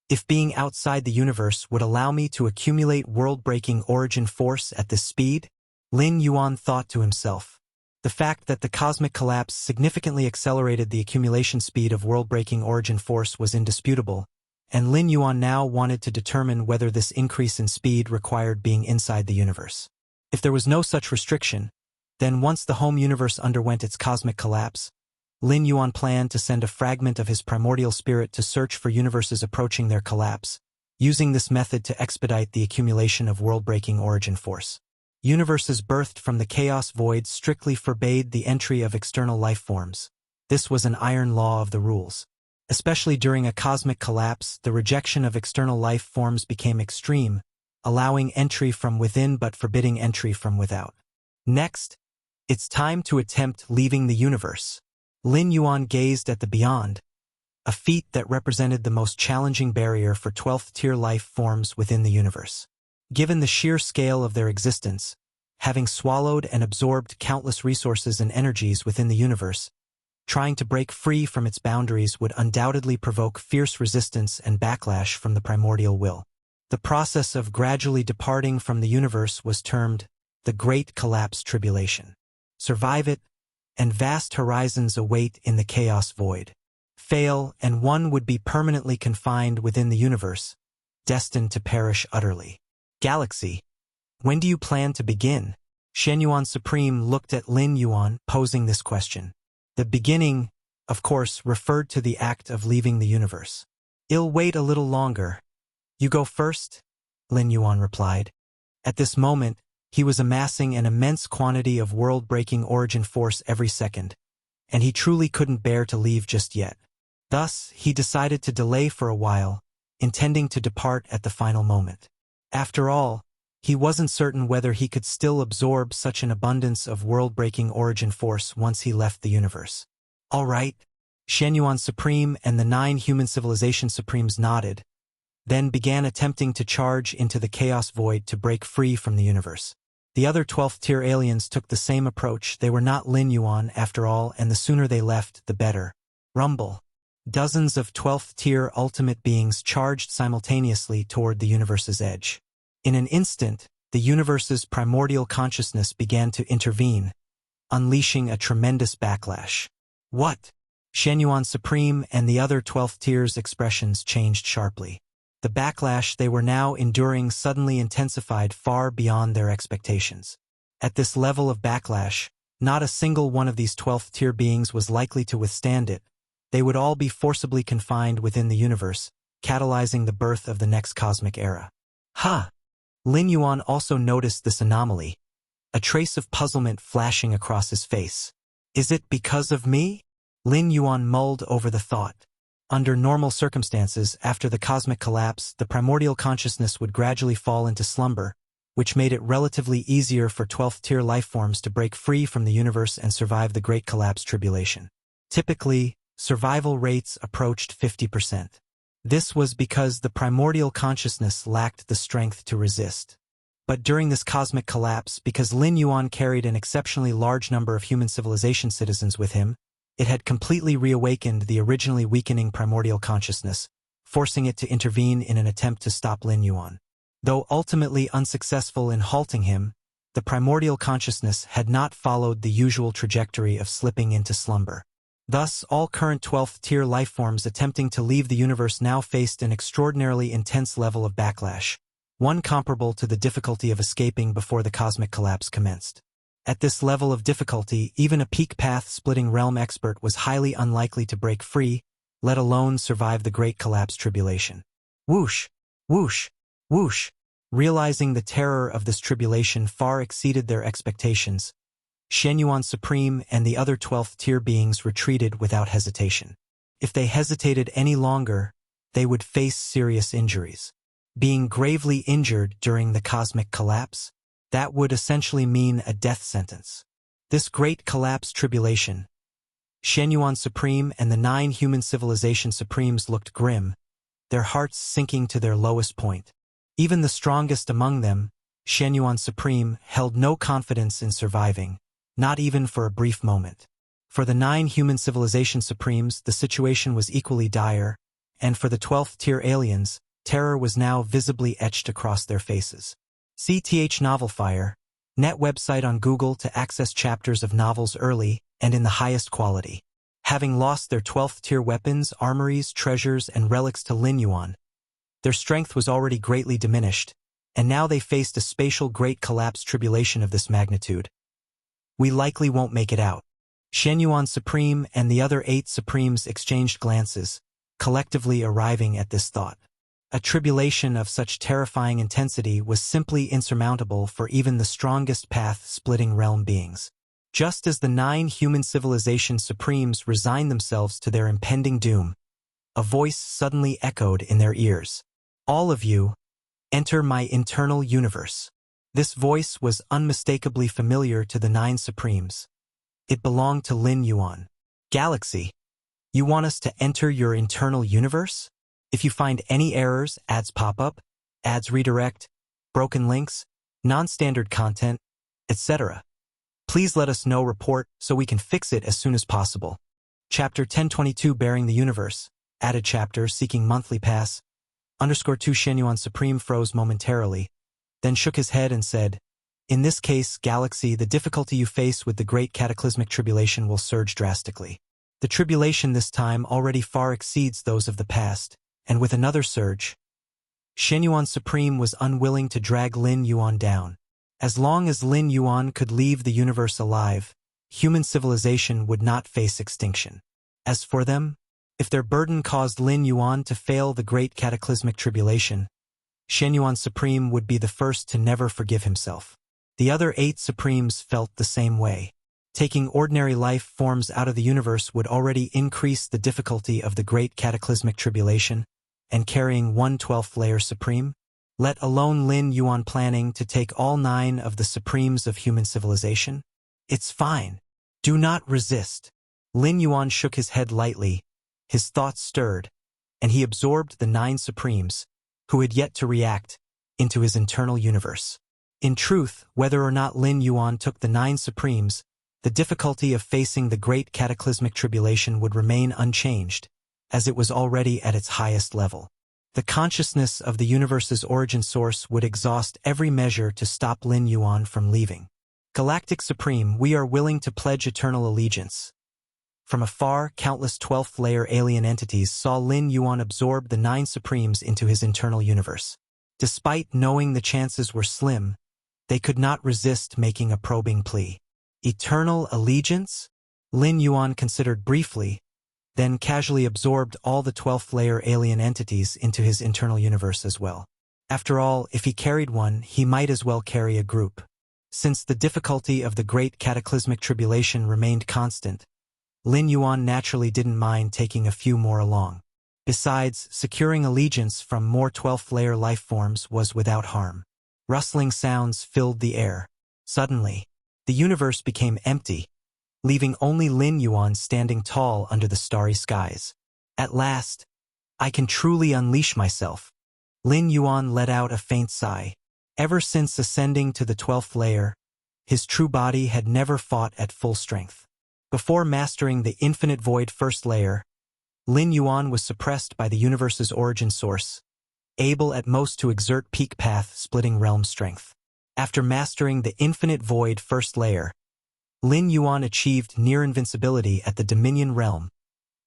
if being outside the universe would allow me to accumulate world-breaking origin force at this speed? Lin Yuan thought to himself. The fact that the cosmic collapse significantly accelerated the accumulation speed of world-breaking origin force was indisputable, and Lin Yuan now wanted to determine whether this increase in speed required being inside the universe. If there was no such restriction, then once the home universe underwent its cosmic collapse, Lin Yuan planned to send a fragment of his primordial spirit to search for universes approaching their collapse, using this method to expedite the accumulation of world-breaking origin force. Universes birthed from the chaos void strictly forbade the entry of external life forms. This was an iron law of the rules. Especially during a cosmic collapse, the rejection of external life forms became extreme, allowing entry from within but forbidding entry from without. Next, it's time to attempt leaving the universe. Lin Yuan gazed at the beyond, a feat that represented the most challenging barrier for 12th-tier life forms within the universe. Given the sheer scale of their existence, having swallowed and absorbed countless resources and energies within the universe, trying to break free from its boundaries would undoubtedly provoke fierce resistance and backlash from the primordial will. The process of gradually departing from the universe was termed the Great Collapse Tribulation. Survive it, and vast horizons await in the chaos void. Fail, and one would be permanently confined within the universe, destined to perish utterly. Galaxy, when do you plan to begin? Shenyuan Supreme looked at Lin Yuan, posing this question. The beginning, of course, referred to the act of leaving the universe. I'll wait a little longer. You go first, Lin Yuan replied. At this moment, he was amassing an immense quantity of world-breaking origin force every second, and he truly couldn't bear to leave just yet. Thus, he decided to delay for a while, intending to depart at the final moment. After all, he wasn't certain whether he could still absorb such an abundance of world-breaking origin force once he left the universe. All right, Shenyuan Supreme and the 9 human civilization supremes nodded, then began attempting to charge into the chaos void to break free from the universe. The other 12th-tier aliens took the same approach. They were not Lin Yuan, after all, and the sooner they left, the better. Rumble. Dozens of 12th-tier ultimate beings charged simultaneously toward the universe's edge. In an instant, the universe's primordial consciousness began to intervene, unleashing a tremendous backlash. What? Shenyuan Supreme and the other 12th tier's expressions changed sharply. The backlash they were now enduring suddenly intensified far beyond their expectations. At this level of backlash, not a single one of these 12th tier beings was likely to withstand it. They would all be forcibly confined within the universe, catalyzing the birth of the next cosmic era. Ha! Lin Yuan also noticed this anomaly, a trace of puzzlement flashing across his face. Is it because of me? Lin Yuan mulled over the thought. Under normal circumstances, after the cosmic collapse, the primordial consciousness would gradually fall into slumber, which made it relatively easier for 12th-tier lifeforms to break free from the universe and survive the Great Collapse tribulation. Typically, survival rates approached 50%. This was because the primordial consciousness lacked the strength to resist. But during this cosmic collapse, because Lin Yuan carried an exceptionally large number of human civilization citizens with him, it had completely reawakened the originally weakening primordial consciousness, forcing it to intervene in an attempt to stop Lin Yuan. Though ultimately unsuccessful in halting him, the primordial consciousness had not followed the usual trajectory of slipping into slumber. Thus, all current 12th-tier lifeforms attempting to leave the universe now faced an extraordinarily intense level of backlash, one comparable to the difficulty of escaping before the cosmic collapse commenced. At this level of difficulty, even a peak path-splitting realm expert was highly unlikely to break free, let alone survive the Great Collapse tribulation. Whoosh! Whoosh! Whoosh! Realizing the terror of this tribulation far exceeded their expectations, Shenyuan Supreme and the other 12th-tier beings retreated without hesitation. If they hesitated any longer, they would face serious injuries. Being gravely injured during the cosmic collapse, that would essentially mean a death sentence. This Great Collapse tribulation, Shenyuan Supreme and the 9 human civilization supremes looked grim, their hearts sinking to their lowest point. Even the strongest among them, Shenyuan Supreme, held no confidence in surviving, not even for a brief moment. For the 9 human civilization supremes, the situation was equally dire, and for the 12th-tier aliens, terror was now visibly etched across their faces. CTH Novelfire, net website on Google to access chapters of novels early and in the highest quality. Having lost their 12th-tier weapons, armories, treasures, and relics to Lin Yuan, their strength was already greatly diminished, and now they faced a spatial Great Collapse tribulation of this magnitude. We likely won't make it out. Shenyuan Supreme and the other 8 Supremes exchanged glances, collectively arriving at this thought. A tribulation of such terrifying intensity was simply insurmountable for even the strongest path-splitting realm beings. Just as the 9 human civilization supremes resigned themselves to their impending doom, a voice suddenly echoed in their ears. All of you, enter my internal universe. This voice was unmistakably familiar to the 9 supremes. It belonged to Lin Yuan. Galaxy, you want us to enter your internal universe? If you find any errors, ads pop up, ads redirect, broken links, non-standard content, etc., please let us know. Report so we can fix it as soon as possible. Chapter 1022 Bearing the Universe, added chapter seeking monthly pass, _2 Shenyuan Supreme froze momentarily, then shook his head and said, in this case, Galaxy, the difficulty you face with the great cataclysmic tribulation will surge drastically. The tribulation this time already far exceeds those of the past, and with another surge, Shenyuan Supreme was unwilling to drag Lin Yuan down. As long as Lin Yuan could leave the universe alive, human civilization would not face extinction. As for them, if their burden caused Lin Yuan to fail the great cataclysmic tribulation, Shenyuan Supreme would be the first to never forgive himself. The other 8 Supremes felt the same way. Taking ordinary life forms out of the universe would already increase the difficulty of the great cataclysmic tribulation, and carrying 1/12th layer Supreme, let alone Lin Yuan planning to take all 9 of the Supremes of human civilization? It's fine. Do not resist. Lin Yuan shook his head lightly, his thoughts stirred, and he absorbed the 9 Supremes, who had yet to react, into his internal universe. In truth, whether or not Lin Yuan took the 9 Supremes, the difficulty of facing the great cataclysmic tribulation would remain unchanged, as it was already at its highest level. The consciousness of the universe's origin source would exhaust every measure to stop Lin Yuan from leaving. Galactic Supreme, we are willing to pledge eternal allegiance. From afar, countless 12th-layer alien entities saw Lin Yuan absorb the 9 Supremes into his internal universe. Despite knowing the chances were slim, they could not resist making a probing plea. Eternal allegiance? Lin Yuan considered briefly, then casually absorbed all the 12th-layer alien entities into his internal universe as well. After all, if he carried one, he might as well carry a group. Since the difficulty of the Great Cataclysmic Tribulation remained constant, Lin Yuan naturally didn't mind taking a few more along. Besides, securing allegiance from more 12th-layer life forms was without harm. Rustling sounds filled the air. Suddenly, the universe became empty, leaving only Lin Yuan standing tall under the starry skies. At last, I can truly unleash myself. Lin Yuan let out a faint sigh. Ever since ascending to the 12th layer, his true body had never fought at full strength. Before mastering the infinite void first layer, Lin Yuan was suppressed by the universe's origin source, able at most to exert peak path-splitting realm strength. After mastering the infinite void first layer, Lin Yuan achieved near invincibility at the Dominion realm,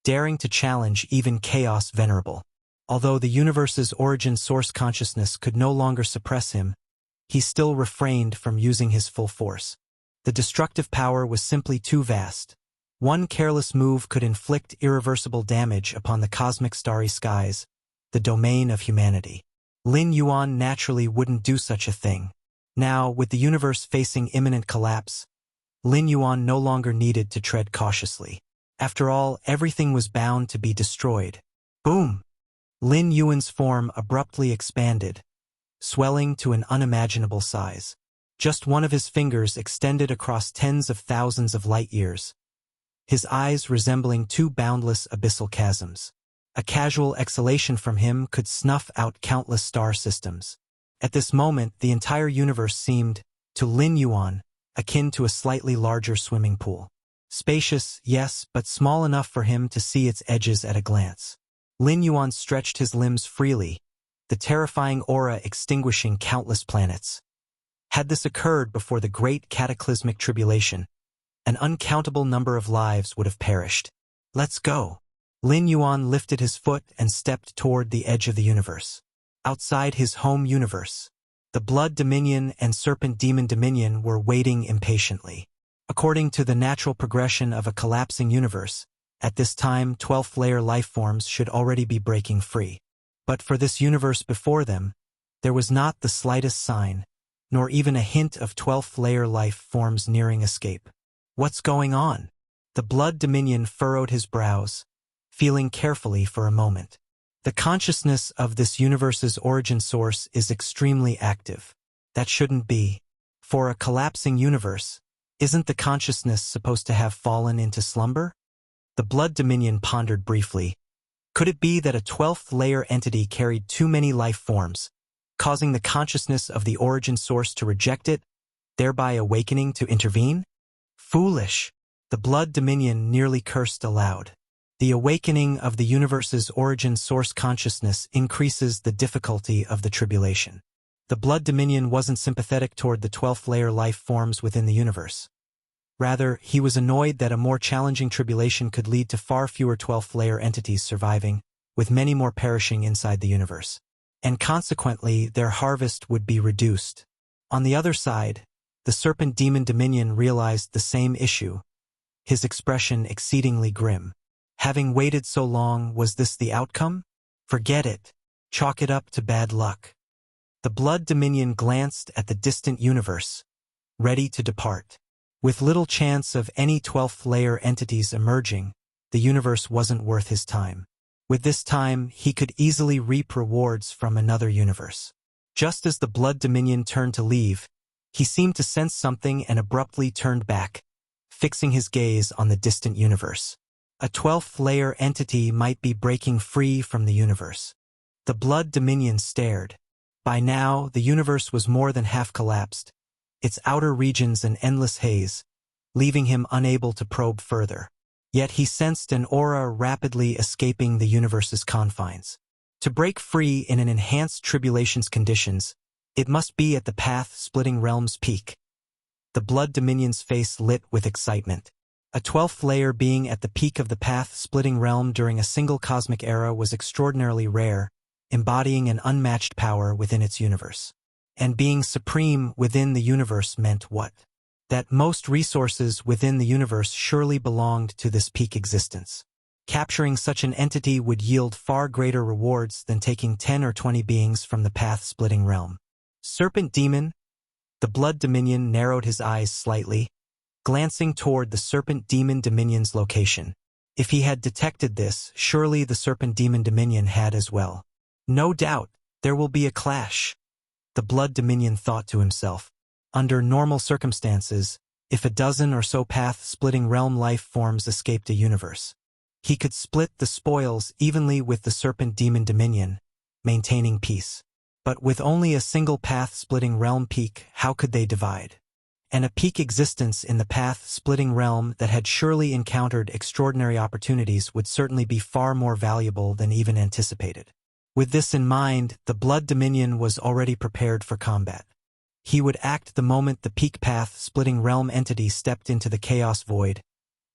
daring to challenge even Chaos Venerable. Although the universe's origin source consciousness could no longer suppress him, he still refrained from using his full force. The destructive power was simply too vast. One careless move could inflict irreversible damage upon the cosmic starry skies, the domain of humanity. Lin Yuan naturally wouldn't do such a thing. Now, with the universe facing imminent collapse, Lin Yuan no longer needed to tread cautiously. After all, everything was bound to be destroyed. Boom! Lin Yuan's form abruptly expanded, swelling to an unimaginable size. Just one of his fingers extended across tens of thousands of light years, his eyes resembling two boundless abyssal chasms. A casual exhalation from him could snuff out countless star systems. At this moment, the entire universe seemed, to Lin Yuan, akin to a slightly larger swimming pool. Spacious, yes, but small enough for him to see its edges at a glance. Lin Yuan stretched his limbs freely, the terrifying aura extinguishing countless planets. Had this occurred before the Great Cataclysmic Tribulation, an uncountable number of lives would have perished. Let's go. Lin Yuan lifted his foot and stepped toward the edge of the universe. Outside his home universe, the Blood Dominion and Serpent Demon Dominion were waiting impatiently. According to the natural progression of a collapsing universe, at this time 12th-layer life forms should already be breaking free. But for this universe before them, there was not the slightest sign, nor even a hint of 12th-layer life forms nearing escape. What's going on? The Blood Dominion furrowed his brows, feeling carefully for a moment. The consciousness of this universe's origin source is extremely active. That shouldn't be. For a collapsing universe, isn't the consciousness supposed to have fallen into slumber? The Blood Dominion pondered briefly. Could it be that a 12th-layer entity carried too many life forms, causing the consciousness of the origin source to reject it, thereby awakening to intervene? Foolish! The Blood Dominion nearly cursed aloud. The awakening of the universe's origin source consciousness increases the difficulty of the tribulation. The Blood Dominion wasn't sympathetic toward the 12th-layer life forms within the universe. Rather, he was annoyed that a more challenging tribulation could lead to far fewer 12th-layer entities surviving, with many more perishing inside the universe. And consequently, their harvest would be reduced. On the other side, the Serpent Demon Dominion realized the same issue, his expression exceedingly grim. Having waited so long, was this the outcome? Forget it. Chalk it up to bad luck. The Blood Dominion glanced at the distant universe, ready to depart. With little chance of any 12th-layer entities emerging, the universe wasn't worth his time. With this time, he could easily reap rewards from another universe. Just as the Blood Dominion turned to leave, he seemed to sense something and abruptly turned back, fixing his gaze on the distant universe. A 12th-layer entity might be breaking free from the universe. The Blood Dominion stared. By now, the universe was more than half collapsed, its outer regions an endless haze, leaving him unable to probe further. Yet he sensed an aura rapidly escaping the universe's confines. To break free in an enhanced tribulation's conditions, it must be at the path-splitting realm's peak. The Blood Dominion's face lit with excitement. A 12th layer being at the peak of the path-splitting realm during a single cosmic era was extraordinarily rare, embodying an unmatched power within its universe. And being supreme within the universe meant what? That most resources within the universe surely belonged to this peak existence. Capturing such an entity would yield far greater rewards than taking 10 or 20 beings from the path-splitting realm. Serpent Demon? The Blood Dominion narrowed his eyes slightly, glancing toward the Serpent Demon Dominion's location. If he had detected this, surely the Serpent Demon Dominion had as well. No doubt, there will be a clash, the Blood Dominion thought to himself. Under normal circumstances, if a dozen or so path-splitting realm life forms escaped a universe, he could split the spoils evenly with the Serpent Demon Dominion, maintaining peace. But with only a single path-splitting realm peak, how could they divide? And a peak existence in the path-splitting realm that had surely encountered extraordinary opportunities would certainly be far more valuable than even anticipated. With this in mind, the Blood Dominion was already prepared for combat. He would act the moment the peak path-splitting realm entity stepped into the chaos void,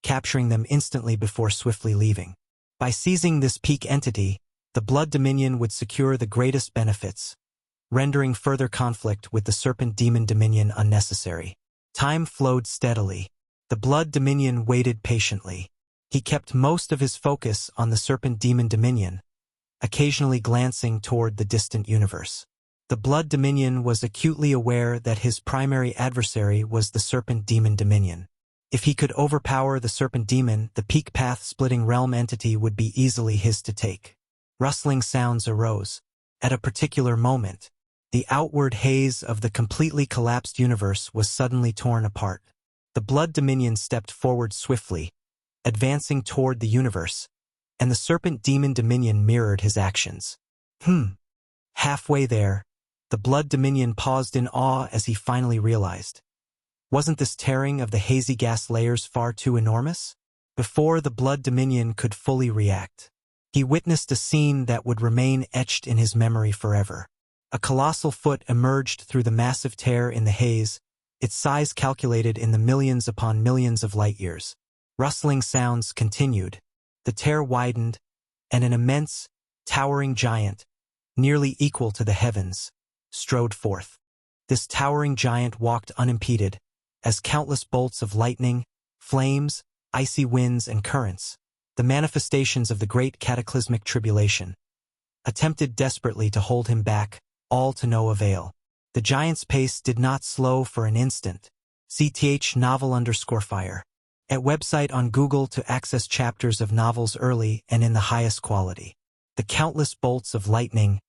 capturing them instantly before swiftly leaving. By seizing this peak entity, the Blood Dominion would secure the greatest benefits, rendering further conflict with the Serpent Demon Dominion unnecessary. Time flowed steadily. The Blood Dominion waited patiently. He kept most of his focus on the Serpent Demon Dominion, occasionally glancing toward the distant universe. The Blood Dominion was acutely aware that his primary adversary was the Serpent Demon Dominion. If he could overpower the Serpent Demon, the peak path-splitting realm entity would be easily his to take. Rustling sounds arose. At a particular moment, the outward haze of the completely collapsed universe was suddenly torn apart. The Blood Dominion stepped forward swiftly, advancing toward the universe, and the Serpent Demon Dominion mirrored his actions. Halfway there, the Blood Dominion paused in awe as he finally realized. Wasn't this tearing of the hazy gas layers far too enormous? Before the Blood Dominion could fully react, he witnessed a scene that would remain etched in his memory forever. A colossal foot emerged through the massive tear in the haze, its size calculated in the millions upon millions of light-years. Rustling sounds continued. The tear widened, and an immense, towering giant, nearly equal to the heavens, strode forth. This towering giant walked unimpeded, as countless bolts of lightning, flames, icy winds, and currents, the manifestations of the great cataclysmic tribulation, attempted desperately to hold him back, all to no avail. The giant's pace did not slow for an instant. CTH novel_fire. At website on Google to access chapters of novels early and in the highest quality. The countless bolts of lightning,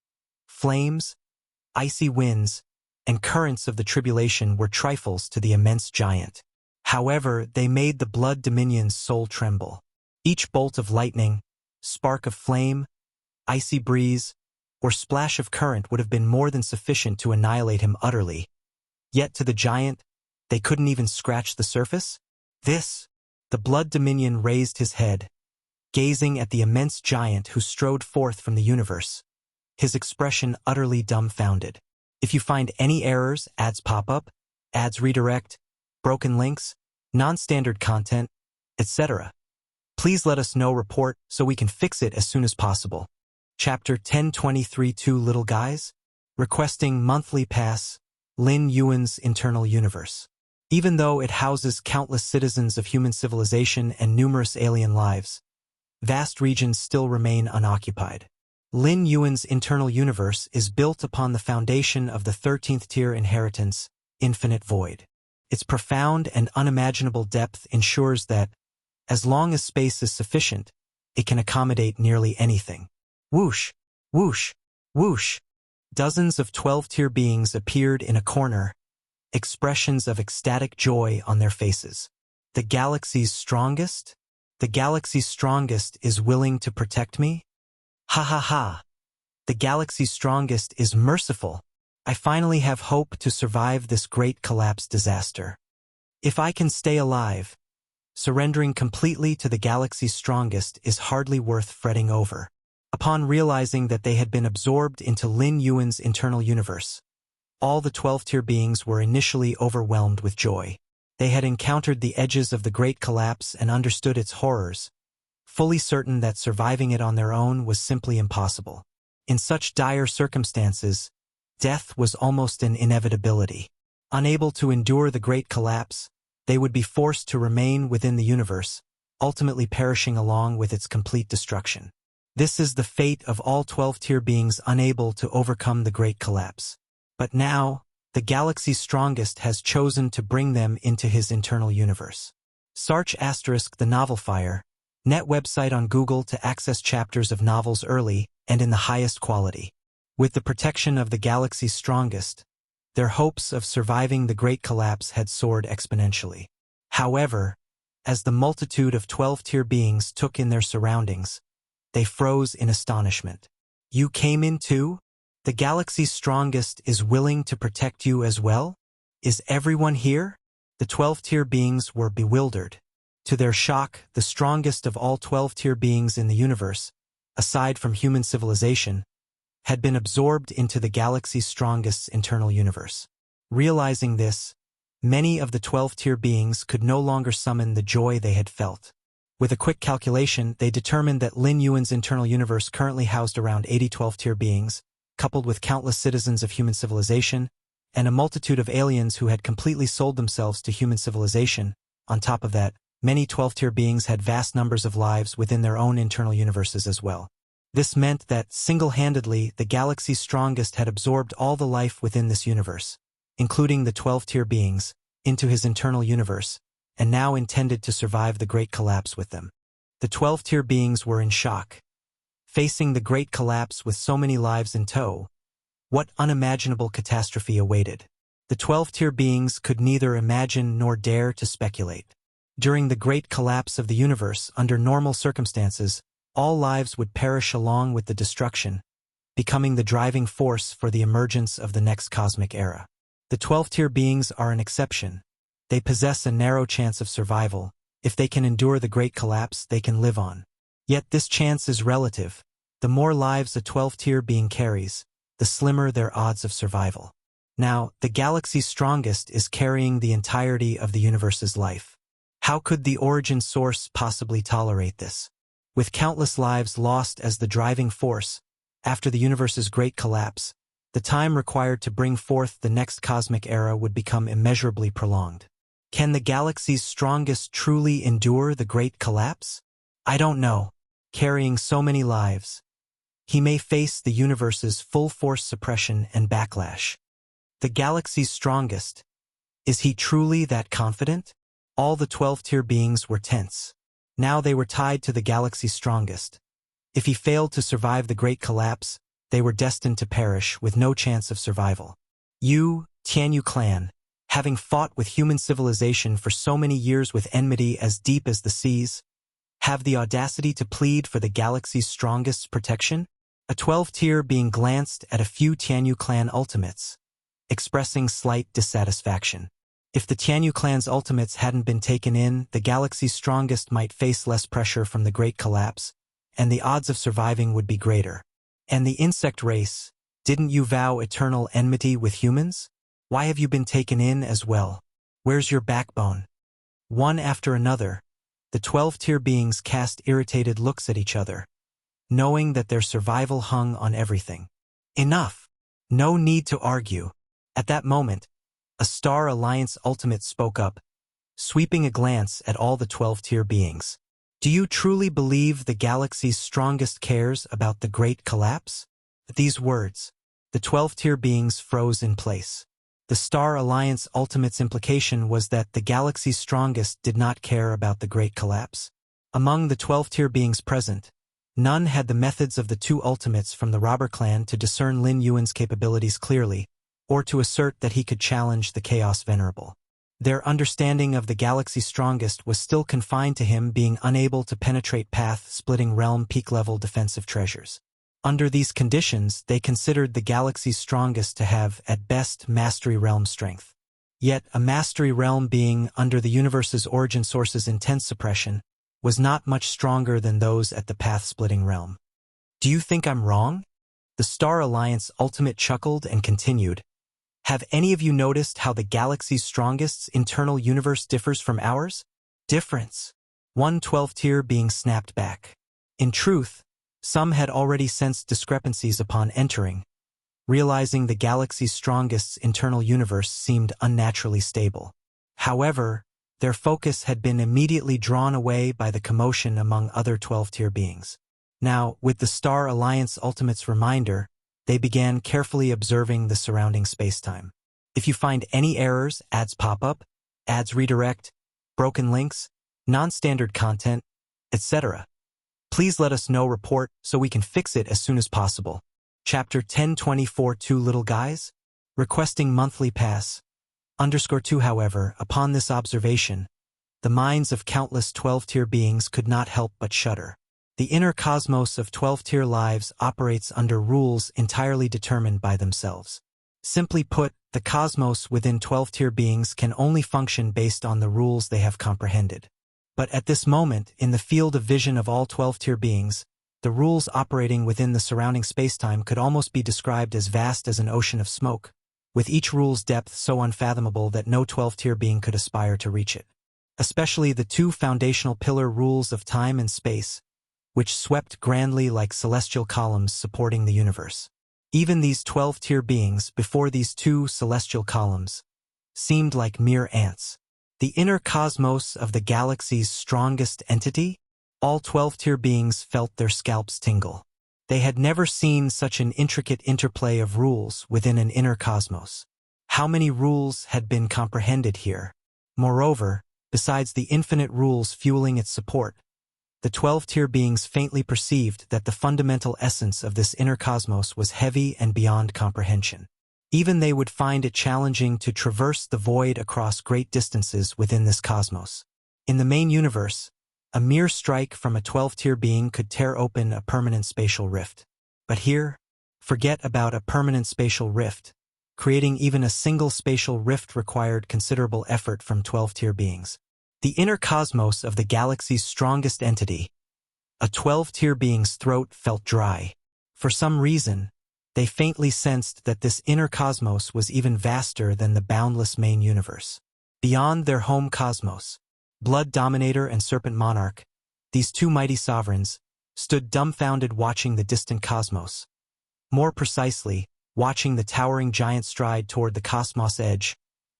flames, icy winds, and currents of the tribulation were trifles to the immense giant. However, they made the Blood Dominion's soul tremble. Each bolt of lightning, spark of flame, icy breeze, or splash of current would have been more than sufficient to annihilate him utterly. Yet to the giant, they couldn't even scratch the surface? The Blood Dominion raised his head, gazing at the immense giant who strode forth from the universe, his expression utterly dumbfounded. If you find any errors, ads pop up, ads redirect, broken links, non-standard content, etc., please let us know. Report so we can fix it as soon as possible. Chapter 1023 Two Little Guys? Requesting monthly pass, Lin Yuan's internal universe. Even though it houses countless citizens of human civilization and numerous alien lives, vast regions still remain unoccupied. Lin Yuan's internal universe is built upon the foundation of the 13th tier inheritance, Infinite Void. Its profound and unimaginable depth ensures that, as long as space is sufficient, it can accommodate nearly anything. Whoosh, whoosh, whoosh. Dozens of 12-tier beings appeared in a corner, expressions of ecstatic joy on their faces. The galaxy's strongest? The galaxy's strongest is willing to protect me? Ha ha ha. The galaxy's strongest is merciful. I finally have hope to survive this great collapse disaster. If I can stay alive, Surrendering completely to the galaxy's strongest is hardly worth fretting over. Upon realizing that they had been absorbed into Lin Yuan's internal universe, all the 12-tier beings were initially overwhelmed with joy. They had encountered the edges of the Great Collapse and understood its horrors, fully certain that surviving it on their own was simply impossible. In such dire circumstances, death was almost an inevitability. Unable to endure the Great Collapse, they would be forced to remain within the universe, ultimately perishing along with its complete destruction. This is the fate of all 12-tier beings unable to overcome the Great Collapse. But now, the galaxy's strongest has chosen to bring them into his internal universe. Search * the Novel Fire, net website on Google to access chapters of novels early and in the highest quality. With the protection of the galaxy's strongest, their hopes of surviving the Great Collapse had soared exponentially. However, as the multitude of 12-tier beings took in their surroundings, they froze in astonishment. You came in too? The galaxy's strongest is willing to protect you as well? Is everyone here? The 12-tier beings were bewildered. To their shock, the strongest of all 12-tier beings in the universe, aside from human civilization, had been absorbed into the galaxy's strongest's internal universe. Realizing this, many of the 12-tier beings could no longer summon the joy they had felt. With a quick calculation, they determined that Lin Yuan's internal universe currently housed around 80 12-tier beings, coupled with countless citizens of human civilization, and a multitude of aliens who had completely sold themselves to human civilization. On top of that, many 12-tier beings had vast numbers of lives within their own internal universes as well. This meant that, single-handedly, the galaxy's strongest had absorbed all the life within this universe, including the 12-tier beings, into his internal universe, and now intended to survive the Great Collapse with them. The 12-tier beings were in shock. Facing the Great Collapse with so many lives in tow, what unimaginable catastrophe awaited? The 12-tier beings could neither imagine nor dare to speculate. During the Great Collapse of the universe, under normal circumstances, all lives would perish along with the destruction, becoming the driving force for the emergence of the next cosmic era. The 12-tier beings are an exception. They possess a narrow chance of survival. If they can endure the Great Collapse, they can live on. Yet this chance is relative. The more lives a 12-tier being carries, the slimmer their odds of survival. Now, the galaxy's strongest is carrying the entirety of the universe's life. How could the origin source possibly tolerate this? With countless lives lost as the driving force, after the universe's Great Collapse, the time required to bring forth the next cosmic era would become immeasurably prolonged. Can the galaxy's strongest truly endure the Great Collapse? I don't know. Carrying so many lives, he may face the universe's full-force suppression and backlash. The galaxy's strongest. Is he truly that confident? All the 12-tier beings were tense. Now they were tied to the galaxy's strongest. If he failed to survive the Great Collapse, they were destined to perish with no chance of survival. You, Tianyu clan, having fought with human civilization for so many years with enmity as deep as the seas, have the audacity to plead for the galaxy's strongest's protection? A 12-tier being glanced at a few Tianyu clan ultimates, expressing slight dissatisfaction. If the Tianyu clan's ultimates hadn't been taken in, the galaxy's strongest might face less pressure from the Great Collapse, and the odds of surviving would be greater. And the insect race, didn't you vow eternal enmity with humans? Why have you been taken in as well? Where's your backbone? One after another, the 12-tier beings cast irritated looks at each other, knowing that their survival hung on everything. Enough! No need to argue. At that moment, a Star Alliance ultimate spoke up, sweeping a glance at all the 12-tier beings. Do you truly believe the galaxy's strongest cares about the Great Collapse? At these words, the 12-tier beings froze in place. The Star Alliance ultimate's implication was that the galaxy's strongest did not care about the Great Collapse. Among the 12-tier beings present, none had the methods of the two ultimates from the robber clan to discern Lin Yuan's capabilities clearly, or to assert that he could challenge the Chaos Venerable. Their understanding of the galaxy's strongest was still confined to him being unable to penetrate path-splitting realm peak-level defensive treasures. Under these conditions, they considered the galaxy's strongest to have, at best, mastery realm strength. Yet, a mastery realm being, under the universe's origin source's intense suppression, was not much stronger than those at the path-splitting realm. Do you think I'm wrong? The Star Alliance ultimate chuckled and continued. Have any of you noticed how the galaxy's strongest's internal universe differs from ours? Difference. One 12th-tier being snapped back. In truth, some had already sensed discrepancies upon entering, realizing the galaxy's strongest's internal universe seemed unnaturally stable. However, their focus had been immediately drawn away by the commotion among other 12th-tier beings. Now, with the Star Alliance Ultimate's reminder, they began carefully observing the surrounding spacetime. If you find any errors, ads pop up, ads redirect, broken links, non-standard content, etc., please let us know. Report so we can fix it as soon as possible. Chapter 1024 Two Little Guys? Requesting monthly pass. _2 However, upon this observation, the minds of countless 12th-tier beings could not help but shudder. The inner cosmos of 12th-tier lives operates under rules entirely determined by themselves. Simply put, the cosmos within 12th-tier beings can only function based on the rules they have comprehended. But at this moment, in the field of vision of all 12th-tier beings, the rules operating within the surrounding spacetime could almost be described as vast as an ocean of smoke, with each rule's depth so unfathomable that no 12th-tier being could aspire to reach it. Especially the two foundational pillar rules of time and space, which swept grandly like celestial columns supporting the universe. Even these 12th-tier beings, before these two celestial columns, seemed like mere ants. The inner cosmos of the galaxy's strongest entity? All 12th-tier beings felt their scalps tingle. They had never seen such an intricate interplay of rules within an inner cosmos. How many rules had been comprehended here? Moreover, besides the infinite rules fueling its support, the 12th-tier beings faintly perceived that the fundamental essence of this inner cosmos was heavy and beyond comprehension. Even they would find it challenging to traverse the void across great distances within this cosmos. In the main universe, a mere strike from a 12th-tier being could tear open a permanent spatial rift. But here, forget about a permanent spatial rift. Creating even a single spatial rift required considerable effort from 12th-tier beings. The inner cosmos of the galaxy's strongest entity, a 12th-tier being's throat felt dry. For some reason, they faintly sensed that this inner cosmos was even vaster than the boundless main universe. Beyond their home cosmos, Blood Dominator and Serpent Monarch, these two mighty sovereigns, stood dumbfounded watching the distant cosmos. More precisely, watching the towering giant stride toward the cosmos edge,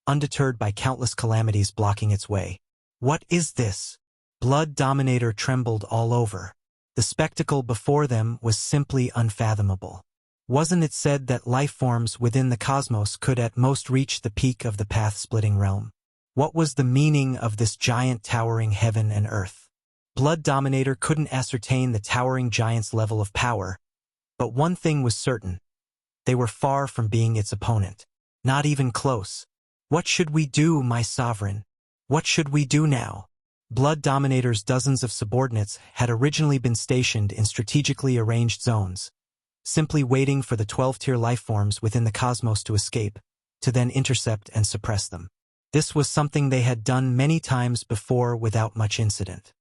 undeterred by countless calamities blocking its way. What is this? Blood Dominator trembled all over. The spectacle before them was simply unfathomable. Wasn't it said that life forms within the cosmos could at most reach the peak of the path-splitting realm? What was the meaning of this giant towering heaven and earth? Blood Dominator couldn't ascertain the towering giant's level of power, but one thing was certain. They were far from being its opponent. Not even close. What should we do, my sovereign? What should we do now? Blood Dominator's dozens of subordinates had originally been stationed in strategically arranged zones, simply waiting for the 12th-tier lifeforms within the cosmos to escape, to then intercept and suppress them. This was something they had done many times before without much incident.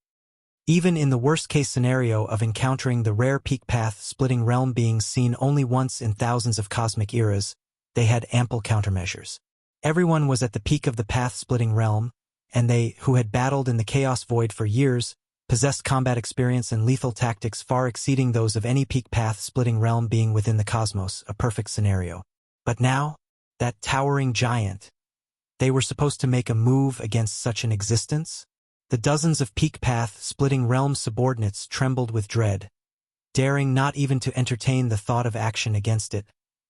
Even in the worst-case scenario of encountering the rare peak path-splitting realm beings seen only once in thousands of cosmic eras, they had ample countermeasures. Everyone was at the peak of the path-splitting realm, and they, who had battled in the chaos void for years, possessed combat experience and lethal tactics far exceeding those of any peak path-splitting realm being within the cosmos, a perfect scenario. But now, that towering giant, they were supposed to make a move against such an existence? The dozens of peak path-splitting realm subordinates trembled with dread, daring not even to entertain the thought of action against it,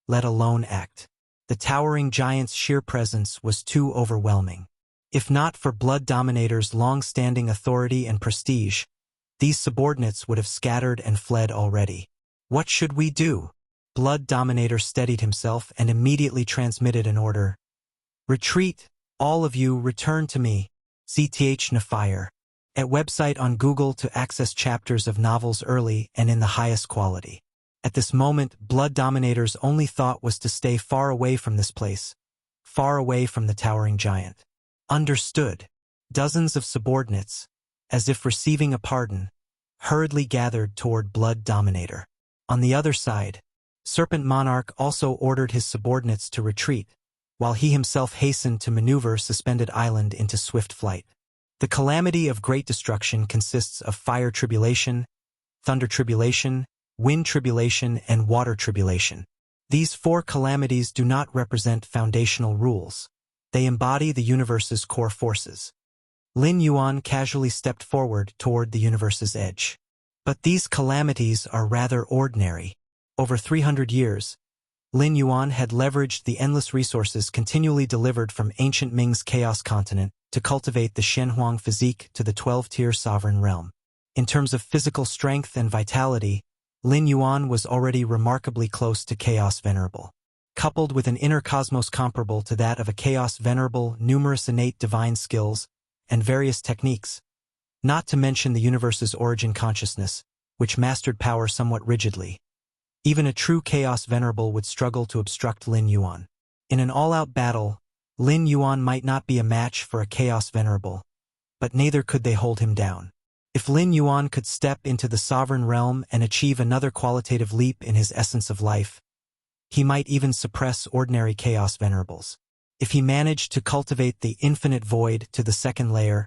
let alone act. The towering giant's sheer presence was too overwhelming. If not for Blood Dominator's long-standing authority and prestige, these subordinates would have scattered and fled already. What should we do? Blood Dominator steadied himself and immediately transmitted an order. Retreat, all of you, return to me. CTH Nafire. At website on Google to access chapters of novels early and in the highest quality. At this moment, Blood Dominator's only thought was to stay far away from this place, far away from the towering giant. Understood. Dozens of subordinates, as if receiving a pardon, hurriedly gathered toward Blood Dominator. On the other side, Serpent Monarch also ordered his subordinates to retreat, while he himself hastened to maneuver Suspended Island into swift flight. The calamity of great destruction consists of fire tribulation, thunder tribulation, wind tribulation, and water tribulation. These four calamities do not represent foundational rules. They embody the universe's core forces. Lin Yuan casually stepped forward toward the universe's edge. But these calamities are rather ordinary. Over 300 years, Lin Yuan had leveraged the endless resources continually delivered from ancient Ming's Chaos Continent to cultivate the Shenhuang physique to the 12-tier sovereign realm. In terms of physical strength and vitality, Lin Yuan was already remarkably close to Chaos Venerable. Coupled with an inner cosmos comparable to that of a Chaos Venerable, numerous innate divine skills, and various techniques, not to mention the universe's origin consciousness, which mastered power somewhat rigidly. Even a true Chaos Venerable would struggle to obstruct Lin Yuan. In an all-out battle, Lin Yuan might not be a match for a Chaos Venerable, but neither could they hold him down. If Lin Yuan could step into the sovereign realm and achieve another qualitative leap in his essence of life, he might even suppress ordinary Chaos Venerables. If he managed to cultivate the infinite void to the second layer,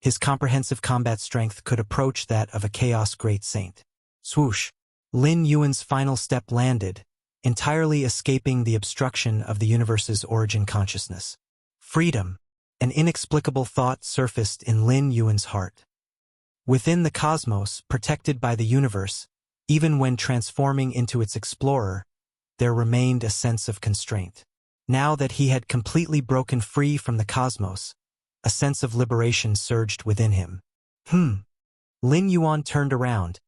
his comprehensive combat strength could approach that of a Chaos Great Saint. Swoosh! Lin Yuan's final step landed, entirely escaping the obstruction of the universe's origin consciousness. Freedom! An inexplicable thought surfaced in Lin Yuan's heart. Within the cosmos, protected by the universe, even when transforming into its explorer, there remained a sense of constraint. Now that he had completely broken free from the cosmos, a sense of liberation surged within him. Lin Yuan turned around,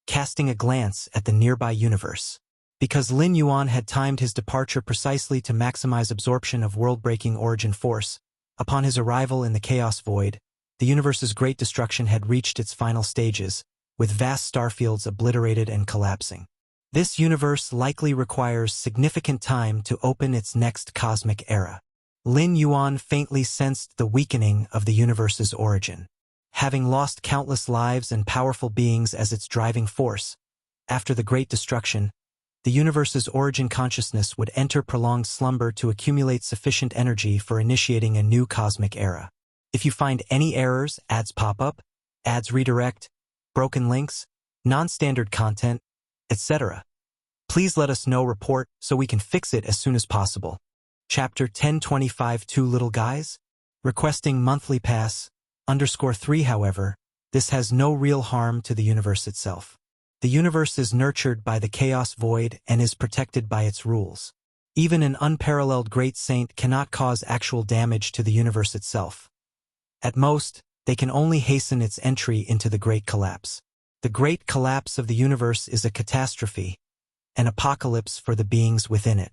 casting a glance at the nearby universe. Because Lin Yuan had timed his departure precisely to maximize absorption of world-breaking origin force, upon his arrival in the Chaos Void, the universe's great destruction had reached its final stages, with vast starfields obliterated and collapsing. This universe likely requires significant time to open its next cosmic era. Lin Yuan faintly sensed the weakening of the universe's origin. Having lost countless lives and powerful beings as its driving force, after the Great Destruction, the universe's origin consciousness would enter prolonged slumber to accumulate sufficient energy for initiating a new cosmic era. If you find any errors, ads pop up, ads redirect, broken links, non-standard content, etc., please let us know. Report so we can fix it as soon as possible. Chapter 1025 Two Little Guys? Requesting monthly pass, _3. However, this has no real harm to the universe itself. The universe is nurtured by the Chaos Void and is protected by its rules. Even an unparalleled Great Saint cannot cause actual damage to the universe itself. At most, they can only hasten its entry into the Great Collapse. The Great Collapse of the universe is a catastrophe, an apocalypse for the beings within it.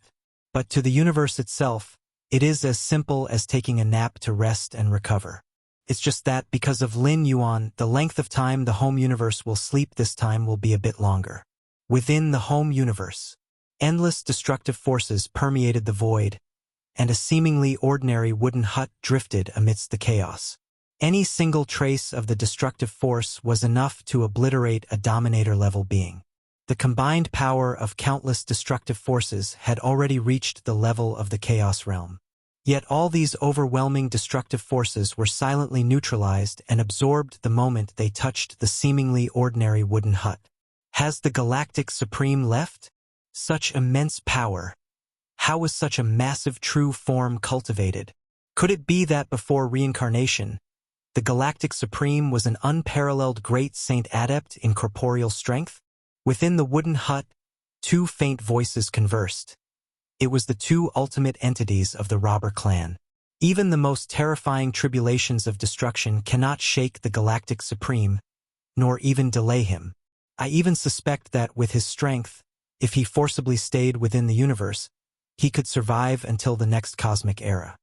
But to the universe itself, it is as simple as taking a nap to rest and recover. It's just that because of Lin Yuan, the length of time the home universe will sleep this time will be a bit longer. Within the home universe, endless destructive forces permeated the void, and a seemingly ordinary wooden hut drifted amidst the chaos. Any single trace of the destructive force was enough to obliterate a Dominator-level being. The combined power of countless destructive forces had already reached the level of the Chaos Realm. Yet all these overwhelming destructive forces were silently neutralized and absorbed the moment they touched the seemingly ordinary wooden hut. Has the Galactic Supreme left? Such immense power. How was such a massive true form cultivated? Could it be that before reincarnation, the Galactic Supreme was an unparalleled Great Saint adept in corporeal strength? Within the wooden hut, two faint voices conversed. It was the two ultimate entities of the robber clan. Even the most terrifying tribulations of destruction cannot shake the Galactic Supreme, nor even delay him. I even suspect that with his strength, if he forcibly stayed within the universe, he could survive until the next cosmic era.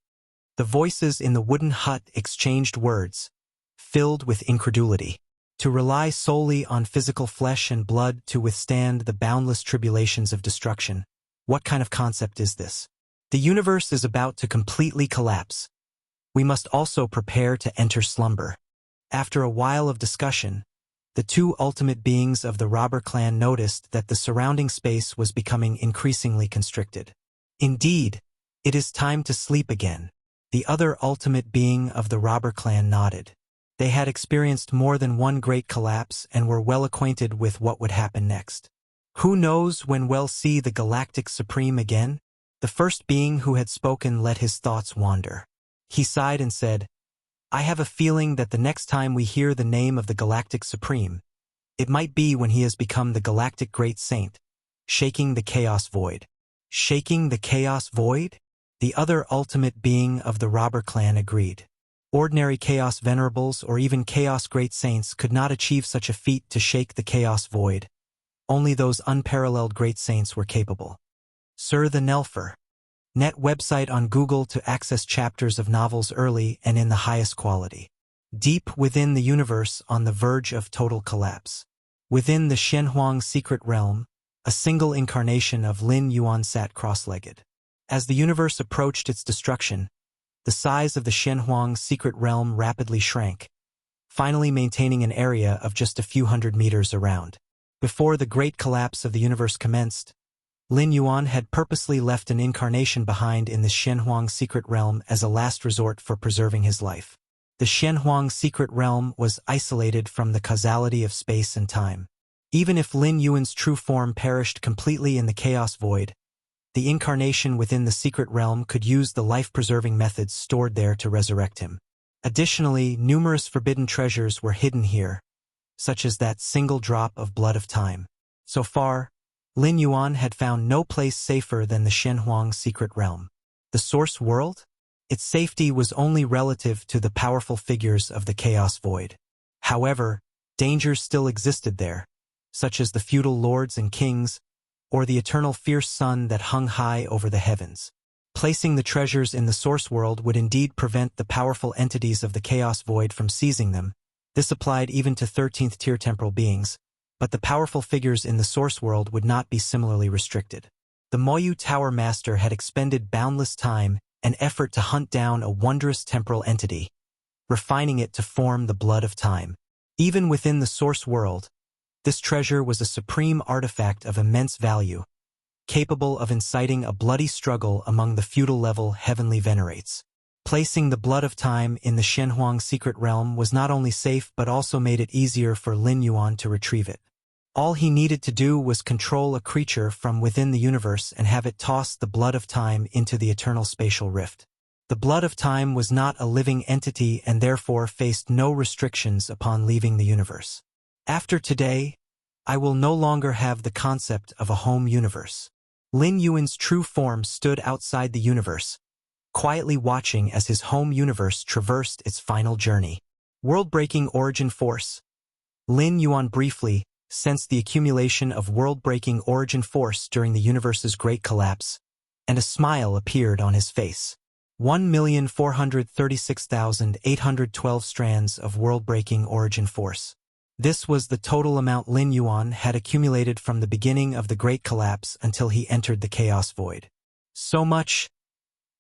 The voices in the wooden hut exchanged words, filled with incredulity. To rely solely on physical flesh and blood to withstand the boundless tribulations of destruction, what kind of concept is this? The universe is about to completely collapse. We must also prepare to enter slumber. After a while of discussion, the two ultimate beings of the robber clan noticed that the surrounding space was becoming increasingly constricted. Indeed, it is time to sleep again. The other ultimate being of the robber clan nodded. They had experienced more than one great collapse and were well acquainted with what would happen next. Who knows when we'll see the Galactic Supreme again? The first being who had spoken let his thoughts wander. He sighed and said, I have a feeling that the next time we hear the name of the Galactic Supreme, it might be when he has become the Galactic Great Saint, shaking the Chaos Void. Shaking the Chaos Void? The other ultimate being of the robber clan agreed. Ordinary Chaos Venerables or even Chaos Great Saints could not achieve such a feat to shake the Chaos Void. Only those unparalleled Great Saints were capable. Sir the Nelfer. Net website on Google to access chapters of novels early and in the highest quality. Deep within the universe on the verge of total collapse. Within the Shenhuang secret realm, a single incarnation of Lin Yuan sat cross-legged. As the universe approached its destruction, the size of the Shenhuang secret realm rapidly shrank, finally maintaining an area of just a few hundred meters around. Before the great collapse of the universe commenced, Lin Yuan had purposely left an incarnation behind in the Shenhuang secret realm as a last resort for preserving his life. The Shenhuang secret realm was isolated from the causality of space and time. Even if Lin Yuan's true form perished completely in the Chaos Void, the incarnation within the secret realm could use the life-preserving methods stored there to resurrect him. Additionally, numerous forbidden treasures were hidden here, such as that single drop of blood of time. So far, Lin Yuan had found no place safer than the Shenhuang secret realm. The source world? Its safety was only relative to the powerful figures of the Chaos Void. However, dangers still existed there, such as the feudal lords and kings, or the eternal fierce sun that hung high over the heavens. Placing the treasures in the source world would indeed prevent the powerful entities of the Chaos Void from seizing them. This applied even to 13th-tier temporal beings, but the powerful figures in the source world would not be similarly restricted. The Moyu Tower Master had expended boundless time and effort to hunt down a wondrous temporal entity, refining it to form the blood of time. Even within the source world, this treasure was a supreme artifact of immense value, capable of inciting a bloody struggle among the feudal-level heavenly venerates. Placing the blood of time in the Shenhuang secret realm was not only safe but also made it easier for Lin Yuan to retrieve it. All he needed to do was control a creature from within the universe and have it toss the blood of time into the eternal spatial rift. The blood of time was not a living entity and therefore faced no restrictions upon leaving the universe. After today, I will no longer have the concept of a home universe. Lin Yuan's true form stood outside the universe, quietly watching as his home universe traversed its final journey. World-breaking origin force. Lin Yuan briefly sensed the accumulation of world-breaking origin force during the universe's great collapse, and a smile appeared on his face. 1,436,812 strands of world-breaking origin force. This was the total amount Lin Yuan had accumulated from the beginning of the great collapse until he entered the Chaos Void. So much,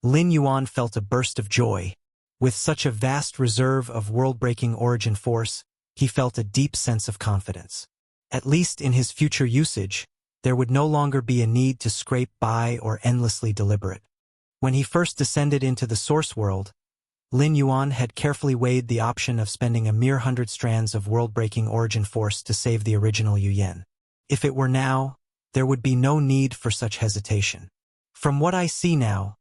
Lin Yuan felt a burst of joy. With such a vast reserve of world-breaking origin force, he felt a deep sense of confidence. At least in his future usage, there would no longer be a need to scrape by or endlessly deliberate. When he first descended into the source world, Lin Yuan had carefully weighed the option of spending a mere 100 strands of world-breaking origin force to save the original Yuyen. If it were now, there would be no need for such hesitation. From what I see now,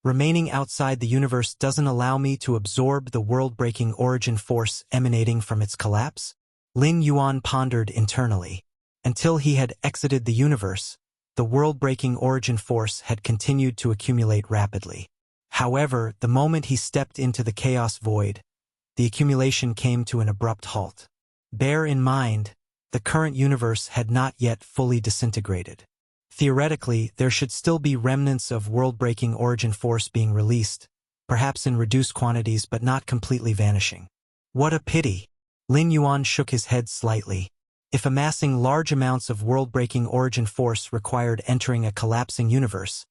remaining outside the universe doesn't allow me to absorb the world-breaking origin force emanating from its collapse? Lin Yuan pondered internally. Until he had exited the universe, the world-breaking origin force had continued to accumulate rapidly. However, the moment he stepped into the Chaos Void, the accumulation came to an abrupt halt. Bear in mind, the current universe had not yet fully disintegrated. Theoretically, there should still be remnants of world-breaking origin force being released, perhaps in reduced quantities but not completely vanishing. What a pity! Lin Yuan shook his head slightly. If amassing large amounts of world-breaking origin force required entering a collapsing universe,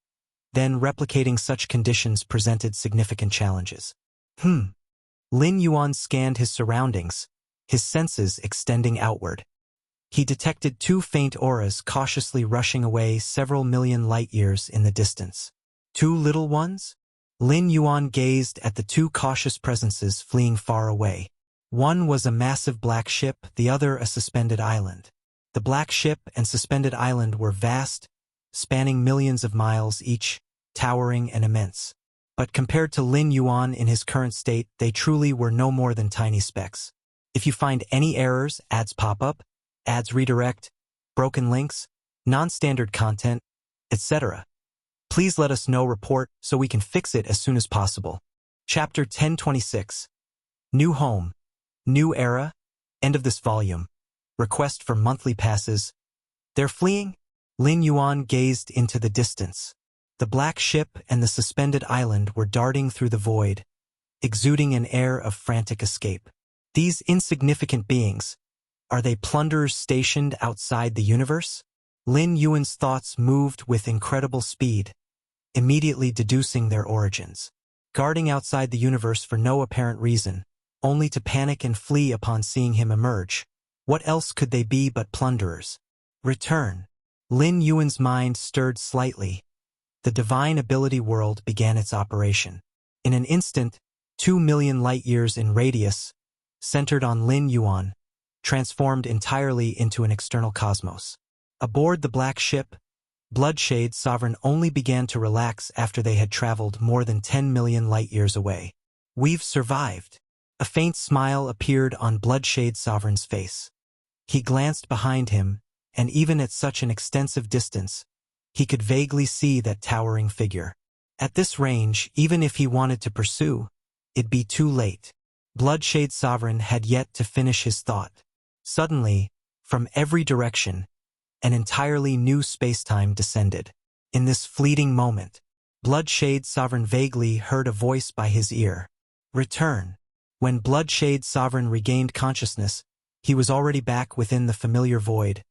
Then replicating such conditions presented significant challenges. Lin Yuan scanned his surroundings, his senses extending outward. He detected two faint auras cautiously rushing away several million light-years in the distance. Two little ones? Lin Yuan gazed at the two cautious presences fleeing far away. One was a massive black ship, the other a suspended island. The black ship and suspended island were vast, spanning millions of miles each, towering and immense. But compared to Lin Yuan in his current state, they truly were no more than tiny specks. If you find any errors, ads pop up, ads redirect, broken links, non-standard content, etc., please let us know. Report so we can fix it as soon as possible. Chapter 1026. New Home. New Era. End of this volume. Request for monthly passes. They're fleeing? Lin Yuan gazed into the distance. The black ship and the suspended island were darting through the void, exuding an air of frantic escape. These insignificant beings, are they plunderers stationed outside the universe? Lin Yuan's thoughts moved with incredible speed, immediately deducing their origins. Guarding outside the universe for no apparent reason, only to panic and flee upon seeing him emerge. What else could they be but plunderers? Return. Lin Yuan's mind stirred slightly. The divine ability world began its operation. In an instant, 2 million light-years in radius, centered on Lin Yuan, transformed entirely into an external cosmos. Aboard the black ship, Bloodshade Sovereign only began to relax after they had traveled more than 10 million light-years away. We've survived. A faint smile appeared on Bloodshade Sovereign's face. He glanced behind him, and even at such an extensive distance, he could vaguely see that towering figure. At this range, even if he wanted to pursue, it'd be too late. Bloodshade Sovereign had yet to finish his thought. Suddenly, from every direction, an entirely new spacetime descended. In this fleeting moment, Bloodshade Sovereign vaguely heard a voice by his ear. Return. When Bloodshade Sovereign regained consciousness, he was already back within the familiar void,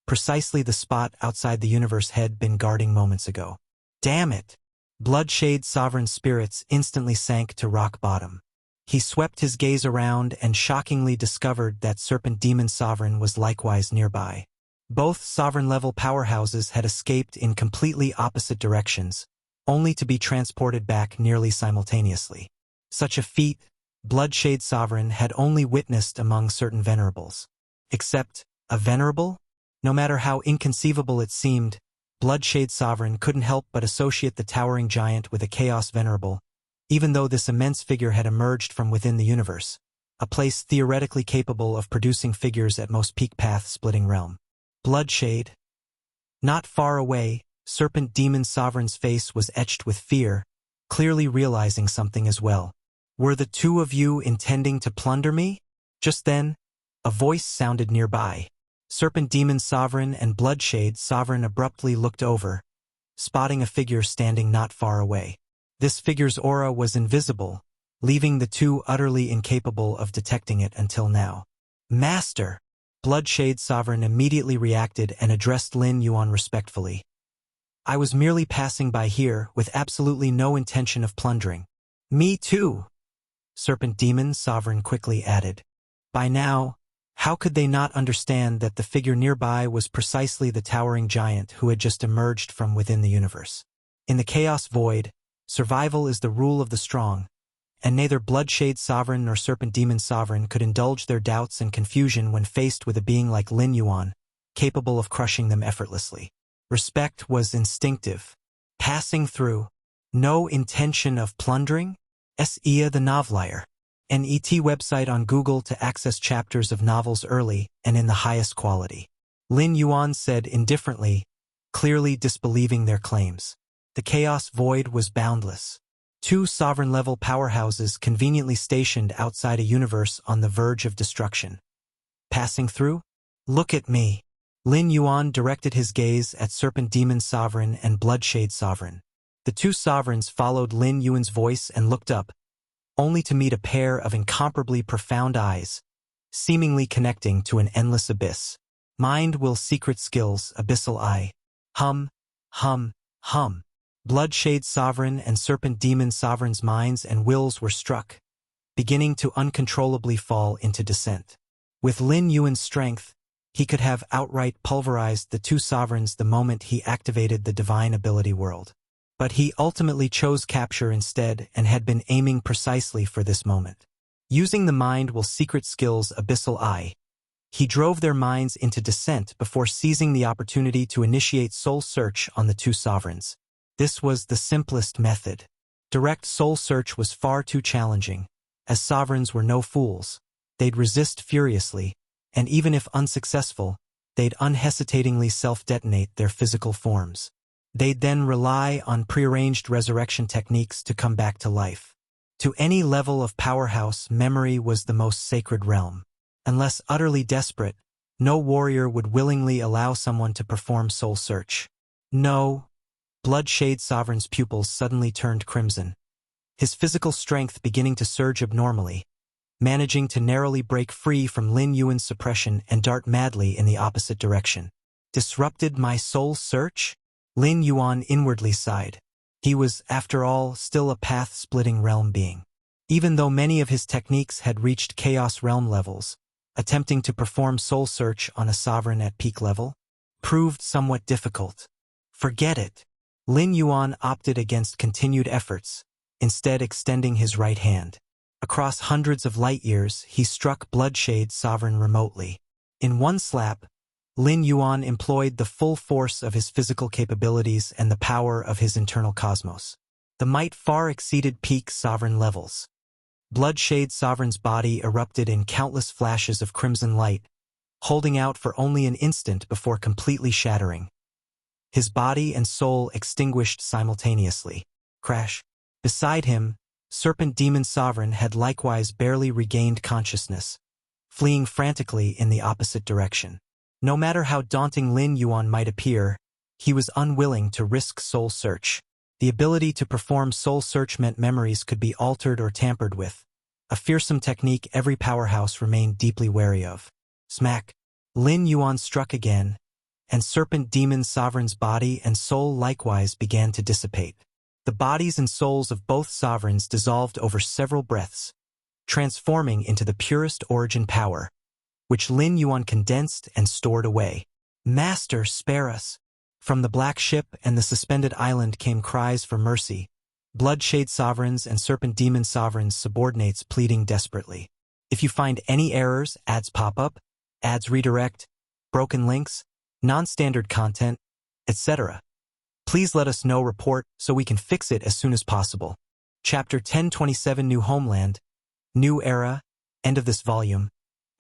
precisely the spot outside the universe had been guarding moments ago. Damn it! Bloodshade Sovereign's spirits instantly sank to rock bottom. He swept his gaze around and shockingly discovered that Serpent Demon Sovereign was likewise nearby. Both sovereign-level powerhouses had escaped in completely opposite directions, only to be transported back nearly simultaneously. Such a feat, Bloodshade Sovereign had only witnessed among certain venerables. Except, a venerable? No matter how inconceivable it seemed, Bloodshade Sovereign couldn't help but associate the towering giant with a chaos venerable, even though this immense figure had emerged from within the universe, a place theoretically capable of producing figures at most peak path-splitting realm. Bloodshade. Not far away, Serpent Demon Sovereign's face was etched with fear, clearly realizing something as well. Were the two of you intending to plunder me? Just then, a voice sounded nearby. Serpent Demon Sovereign and Bloodshade Sovereign abruptly looked over, spotting a figure standing not far away. This figure's aura was invisible, leaving the two utterly incapable of detecting it until now. Master! Bloodshade Sovereign immediately reacted and addressed Lin Yuan respectfully. I was merely passing by here with absolutely no intention of plundering. Me too! Serpent Demon Sovereign quickly added. By now, how could they not understand that the figure nearby was precisely the towering giant who had just emerged from within the universe? In the chaos void, survival is the rule of the strong, and neither Bloodshade Sovereign nor Serpent Demon Sovereign could indulge their doubts and confusion when faced with a being like Lin Yuan, capable of crushing them effortlessly. Respect was instinctive. Passing through. No intention of plundering? Ia the Novelier. An ET website on Google to access chapters of novels early and in the highest quality. Lin Yuan said indifferently, clearly disbelieving their claims. The chaos void was boundless. Two sovereign-level powerhouses conveniently stationed outside a universe on the verge of destruction. Passing through? Look at me. Lin Yuan directed his gaze at Serpent Demon Sovereign and Bloodshade Sovereign. The two sovereigns followed Lin Yuan's voice and looked up, only to meet a pair of incomparably profound eyes, seemingly connecting to an endless abyss. Mind will secret skills, abyssal eye. Hum, hum, hum. Bloodshade Sovereign and Serpent Demon Sovereign's minds and wills were struck, beginning to uncontrollably fall into descent. With Lin Yuan's strength, he could have outright pulverized the two sovereigns the moment he activated the divine ability world. But he ultimately chose capture instead and had been aiming precisely for this moment. Using the mind will secret skills Abyssal Eye, he drove their minds into descent before seizing the opportunity to initiate soul search on the two sovereigns. This was the simplest method. Direct soul search was far too challenging, as sovereigns were no fools. They'd resist furiously, and even if unsuccessful, they'd unhesitatingly self-detonate their physical forms. They'd then rely on prearranged resurrection techniques to come back to life. To any level of powerhouse, memory was the most sacred realm. Unless utterly desperate, no warrior would willingly allow someone to perform soul search. No. Bloodshade Sovereign's pupils suddenly turned crimson, his physical strength beginning to surge abnormally, managing to narrowly break free from Lin Yuan's suppression and dart madly in the opposite direction. Disrupted my soul search? Lin Yuan inwardly sighed. He was, after all, still a path-splitting realm being. Even though many of his techniques had reached Chaos Realm levels, attempting to perform soul search on a sovereign at peak level proved somewhat difficult. Forget it. Lin Yuan opted against continued efforts, instead extending his right hand. Across hundreds of light years, he struck Bloodshade Sovereign remotely. In one slap, Lin Yuan employed the full force of his physical capabilities and the power of his internal cosmos. The might far exceeded peak sovereign levels. Bloodshade Sovereign's body erupted in countless flashes of crimson light, holding out for only an instant before completely shattering. His body and soul extinguished simultaneously. Crash. Beside him, Serpent Demon Sovereign had likewise barely regained consciousness, fleeing frantically in the opposite direction. No matter how daunting Lin Yuan might appear, he was unwilling to risk soul search. The ability to perform soul search meant memories could be altered or tampered with, a fearsome technique every powerhouse remained deeply wary of. Smack! Lin Yuan struck again, and Serpent Demon Sovereign's body and soul likewise began to dissipate. The bodies and souls of both sovereigns dissolved over several breaths, transforming into the purest origin power, which Lin Yuan condensed and stored away. Master, spare us! From the black ship and the suspended island came cries for mercy, Bloodshade Sovereigns and Serpent Demon Sovereigns subordinates pleading desperately. If you find any errors, ads pop up, ads redirect, broken links, non-standard content, etc., please let us know. Report so we can fix it as soon as possible. Chapter 1027 New Homeland, New Era, end of this volume,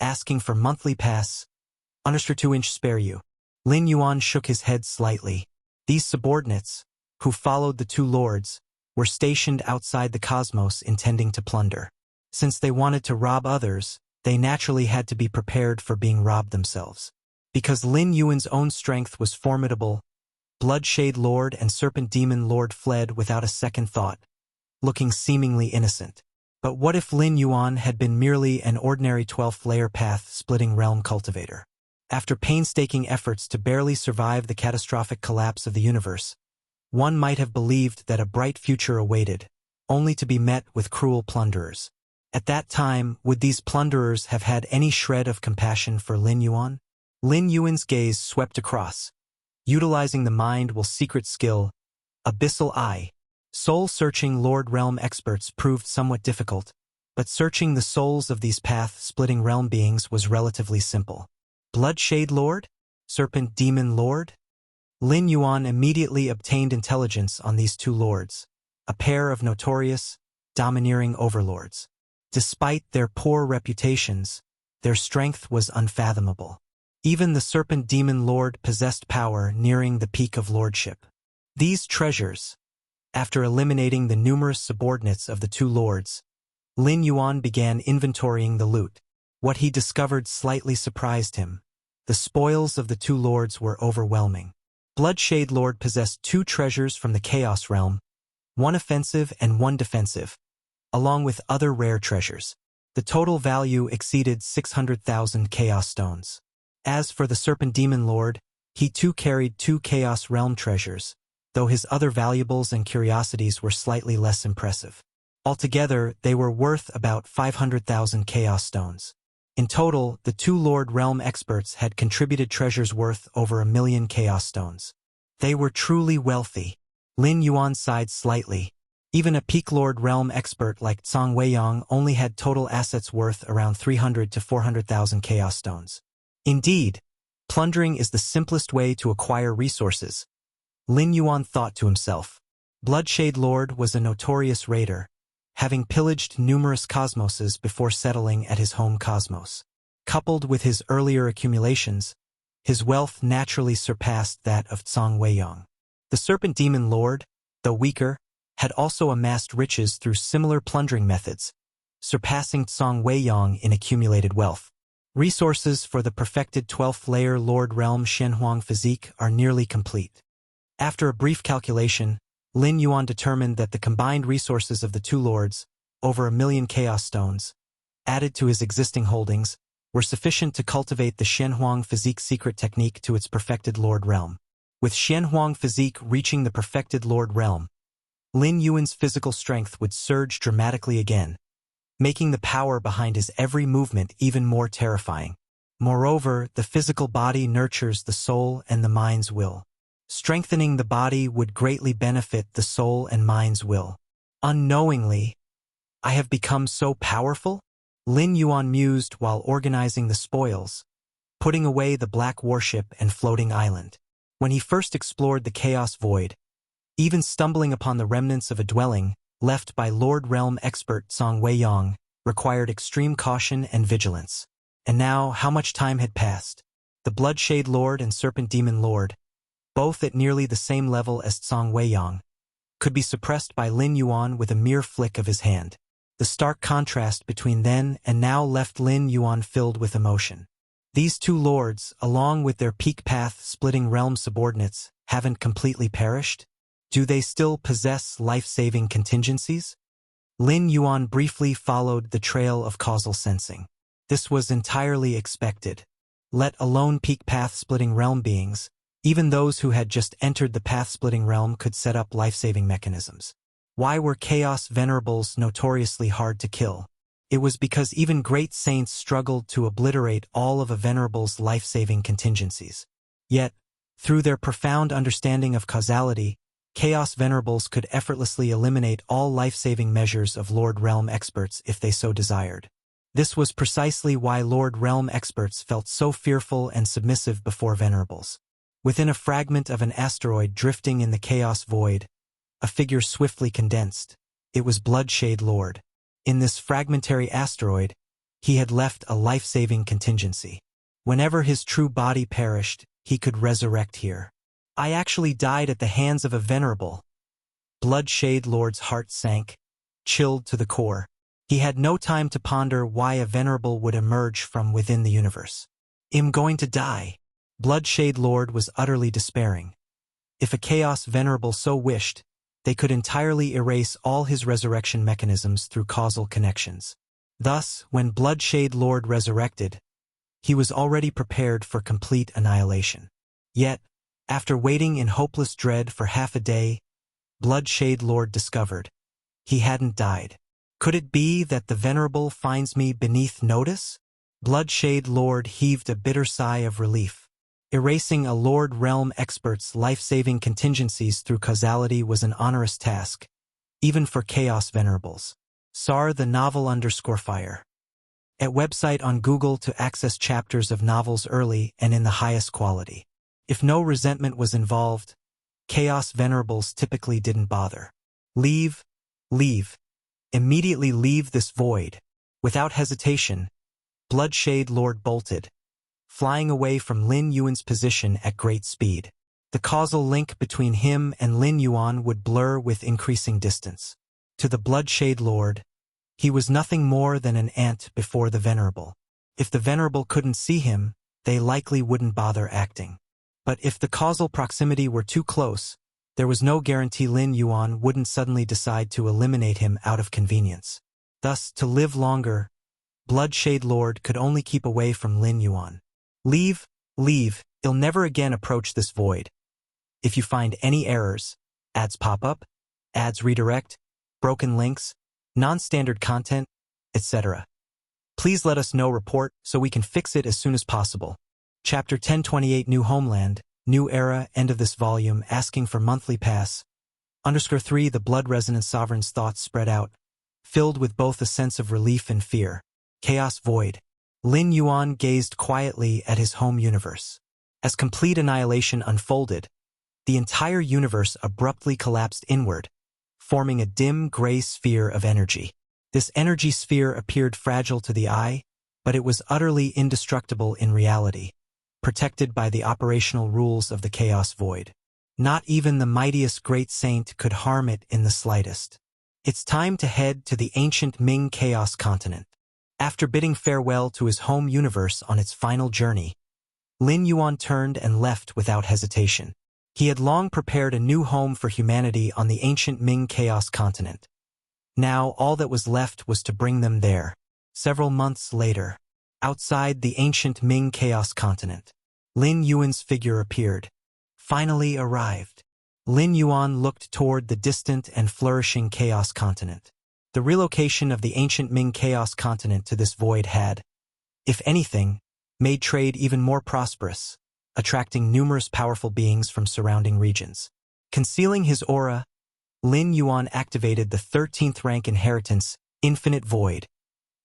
asking for monthly pass, under 2-inch spare you. Lin Yuan shook his head slightly. These subordinates, who followed the two lords, were stationed outside the cosmos intending to plunder. Since they wanted to rob others, they naturally had to be prepared for being robbed themselves. Because Lin Yuan's own strength was formidable, Bloodshade Lord and Serpent Demon Lord fled without a second thought, looking seemingly innocent. But what if Lin Yuan had been merely an ordinary 12th-layer path-splitting realm cultivator? After painstaking efforts to barely survive the catastrophic collapse of the universe, one might have believed that a bright future awaited, only to be met with cruel plunderers. At that time, would these plunderers have had any shred of compassion for Lin Yuan? Lin Yuan's gaze swept across, utilizing the mind will secret skill, Abyssal Eye. Soul-searching Lord Realm experts proved somewhat difficult, but searching the souls of these path-splitting realm beings was relatively simple. Bloodshade Lord? Serpent Demon Lord? Lin Yuan immediately obtained intelligence on these two lords, a pair of notorious, domineering overlords. Despite their poor reputations, their strength was unfathomable. Even the Serpent Demon Lord possessed power nearing the peak of lordship. These treasures, after eliminating the numerous subordinates of the two lords, Lin Yuan began inventorying the loot. What he discovered slightly surprised him. The spoils of the two lords were overwhelming. Bloodshade Lord possessed 2 treasures from the Chaos Realm, one offensive and one defensive, along with other rare treasures. The total value exceeded 600,000 Chaos Stones. As for the Serpent Demon Lord, he too carried 2 Chaos Realm treasures, though his other valuables and curiosities were slightly less impressive. Altogether, they were worth about 500,000 Chaos Stones. In total, the two Lord Realm experts had contributed treasures worth over 1,000,000 Chaos Stones. They were truly wealthy. Lin Yuan sighed slightly. Even a peak Lord Realm expert like Zhang Weiyang only had total assets worth around 300 to 400,000 Chaos Stones. Indeed, plundering is the simplest way to acquire resources, Lin Yuan thought to himself. Bloodshade Lord was a notorious raider, having pillaged numerous cosmoses before settling at his home cosmos. Coupled with his earlier accumulations, his wealth naturally surpassed that of Zhang Weiyang. The Serpent Demon Lord, though weaker, had also amassed riches through similar plundering methods, surpassing Zhang Weiyang in accumulated wealth. Resources for the perfected 12th layer Lord Realm Shenhuang physique are nearly complete. After a brief calculation, Lin Yuan determined that the combined resources of the two lords, over 1,000,000 Chaos Stones, added to his existing holdings, were sufficient to cultivate the Shenhuang physique secret technique to its perfected Lord Realm. With Shenhuang physique reaching the perfected Lord Realm, Lin Yuan's physical strength would surge dramatically again, making the power behind his every movement even more terrifying. Moreover, the physical body nurtures the soul and the mind's will. Strengthening the body would greatly benefit the soul and mind's will. Unknowingly, I have become so powerful? Lin Yuan mused while organizing the spoils, putting away the black warship and floating island. When he first explored the Chaos Void, even stumbling upon the remnants of a dwelling left by Lord Realm expert Zhang Weiyang required extreme caution and vigilance. And now, how much time had passed? The Bloodshade Lord and Serpent Demon Lord, both at nearly the same level as Zhang Weiyang, could be suppressed by Lin Yuan with a mere flick of his hand. The stark contrast between then and now left Lin Yuan filled with emotion. These two lords, along with their peak path-splitting realm subordinates, haven't completely perished? Do they still possess life-saving contingencies? Lin Yuan briefly followed the trail of causal sensing. This was entirely expected. Let alone peak path-splitting realm beings, even those who had just entered the path-splitting realm could set up life-saving mechanisms. Why were Chaos Venerables notoriously hard to kill? It was because even great saints struggled to obliterate all of a Venerable's life-saving contingencies. Yet, through their profound understanding of causality, Chaos Venerables could effortlessly eliminate all life-saving measures of Lord Realm experts if they so desired. This was precisely why Lord Realm experts felt so fearful and submissive before Venerables. Within a fragment of an asteroid drifting in the Chaos Void, a figure swiftly condensed. It was Bloodshade Lord. In this fragmentary asteroid, he had left a life-saving contingency. Whenever his true body perished, he could resurrect here. I actually died at the hands of a venerable. Bloodshade Lord's heart sank, chilled to the core. He had no time to ponder why a venerable would emerge from within the universe. I'm going to die. Bloodshade Lord was utterly despairing. If a Chaos Venerable so wished, they could entirely erase all his resurrection mechanisms through causal connections. Thus, when Bloodshade Lord resurrected, he was already prepared for complete annihilation. Yet, after waiting in hopeless dread for half a day, Bloodshade Lord discovered he hadn't died. Could it be that the Venerable finds me beneath notice? Bloodshade Lord heaved a bitter sigh of relief. Erasing a Lord Realm expert's life-saving contingencies through causality was an onerous task, even for Chaos Venerables. SAR the novel _fire. At website on Google to access chapters of novels early and in the highest quality. If no resentment was involved, Chaos Venerables typically didn't bother. Leave. Immediately leave this void. Without hesitation, Bloodshade Lord bolted, flying away from Lin Yuan's position at great speed. The causal link between him and Lin Yuan would blur with increasing distance. To the Bloodshade Lord, he was nothing more than an ant before the Venerable. If the Venerable couldn't see him, they likely wouldn't bother acting. But if the causal proximity were too close, there was no guarantee Lin Yuan wouldn't suddenly decide to eliminate him out of convenience. Thus, to live longer, Bloodshade Lord could only keep away from Lin Yuan. Leave, he'll never again approach this void. If you find any errors, Ads pop up, ads redirect, broken links, non-standard content, etc. Please let us know report so we can fix it as soon as possible. Chapter 1028 New Homeland, New Era, end of this volume, asking for monthly pass. _3 The blood resonant sovereign's thoughts spread out, filled with both a sense of relief and fear. Chaos void. Lin Yuan gazed quietly at his home universe. As complete annihilation unfolded, the entire universe abruptly collapsed inward, forming a dim gray sphere of energy. This energy sphere appeared fragile to the eye, but it was utterly indestructible in reality, protected by the operational rules of the chaos void. Not even the mightiest great saint could harm it in the slightest. It's time to head to the ancient Ming Chaos continent. After bidding farewell to his home universe on its final journey, Lin Yuan turned and left without hesitation. He had long prepared a new home for humanity on the ancient Ming Chaos continent. Now all that was left was to bring them there. Several months later, outside the ancient Ming Chaos continent, Lin Yuan's figure appeared. Finally arrived. Lin Yuan looked toward the distant and flourishing Chaos continent. The relocation of the ancient Ming Chaos continent to this void had, if anything, made trade even more prosperous, attracting numerous powerful beings from surrounding regions. Concealing his aura, Lin Yuan activated the 13th rank inheritance, Infinite Void,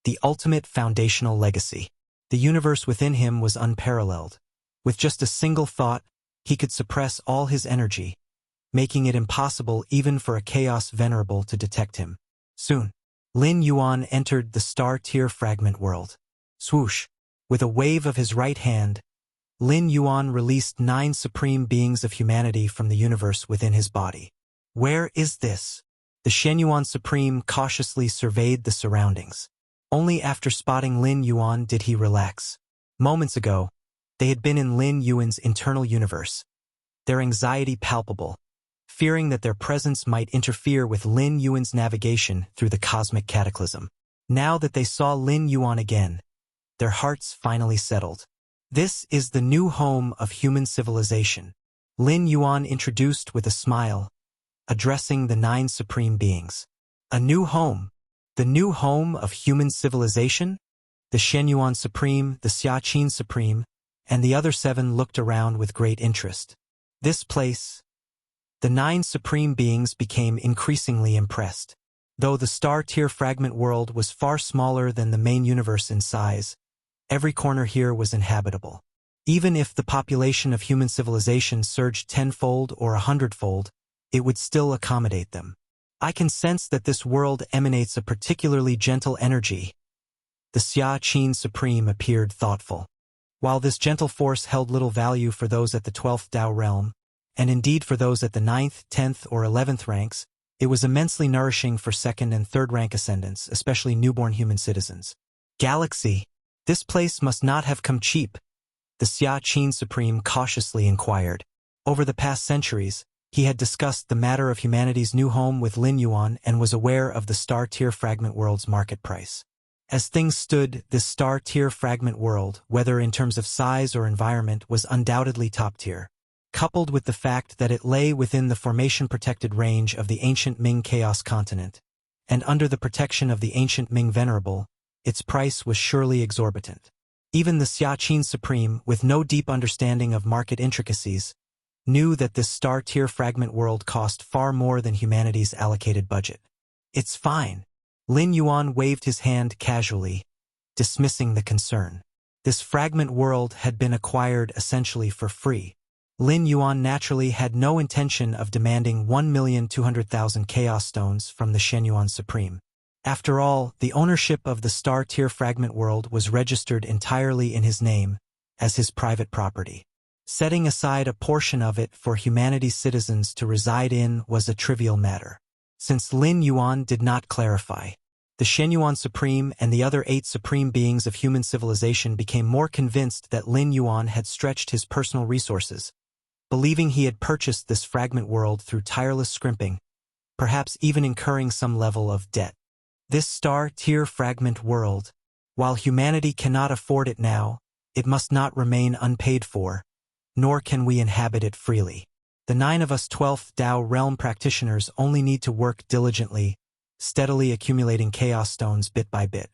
the ultimate foundational legacy. The universe within him was unparalleled. With just a single thought, he could suppress all his energy, making it impossible even for a chaos venerable to detect him. Soon, Lin Yuan entered the star-tier fragment world. Swoosh! With a wave of his right hand, Lin Yuan released 9 supreme beings of humanity from the universe within his body. Where is this? The Shenyuan Supreme cautiously surveyed the surroundings. Only after spotting Lin Yuan did he relax. Moments ago, they had been in Lin Yuan's internal universe, their anxiety palpable, fearing that their presence might interfere with Lin Yuan's navigation through the cosmic cataclysm. Now that they saw Lin Yuan again, their hearts finally settled. This is the new home of human civilization, Lin Yuan introduced with a smile, addressing the 9 supreme beings. A new home? The new home of human civilization? The Shenyuan Supreme, the Xiaqin Supreme, and the other 7 looked around with great interest. This place. The 9 supreme beings became increasingly impressed. Though the star-tier fragment world was far smaller than the main universe in size, every corner here was inhabitable. Even if the population of human civilization surged 10-fold or 100-fold, it would still accommodate them. I can sense that this world emanates a particularly gentle energy. The Xiaqin Supreme appeared thoughtful. While this gentle force held little value for those at the 12th Dao realm, and indeed for those at the 9th, 10th, or 11th ranks, it was immensely nourishing for 2nd and 3rd rank ascendants, especially newborn human citizens. Galaxy, this place must not have come cheap, the Xiaqin Supreme cautiously inquired. Over the past centuries, he had discussed the matter of humanity's new home with Lin Yuan and was aware of the star-tier fragment world's market price. As things stood, this star-tier fragment world, whether in terms of size or environment, was undoubtedly top-tier. Coupled with the fact that it lay within the formation-protected range of the ancient Ming Chaos continent, and under the protection of the ancient Ming Venerable, its price was surely exorbitant. Even the Xiaqin Supreme, with no deep understanding of market intricacies, knew that this star-tier fragment world cost far more than humanity's allocated budget. It's fine. Lin Yuan waved his hand casually, dismissing the concern. This fragment world had been acquired essentially for free. Lin Yuan naturally had no intention of demanding 1,200,000 Chaos Stones from the Shenyuan Supreme. After all, the ownership of the star-tier fragment world was registered entirely in his name, as his private property. Setting aside a portion of it for humanity's citizens to reside in was a trivial matter. Since Lin Yuan did not clarify, the Shenyuan Supreme and the other 8 supreme beings of human civilization became more convinced that Lin Yuan had stretched his personal resources, believing he had purchased this fragment world through tireless scrimping, perhaps even incurring some level of debt. This star-tier fragment world, while humanity cannot afford it now, it must not remain unpaid for, nor can we inhabit it freely. The 9 of us 12th Tao realm practitioners only need to work diligently, steadily accumulating chaos stones bit by bit.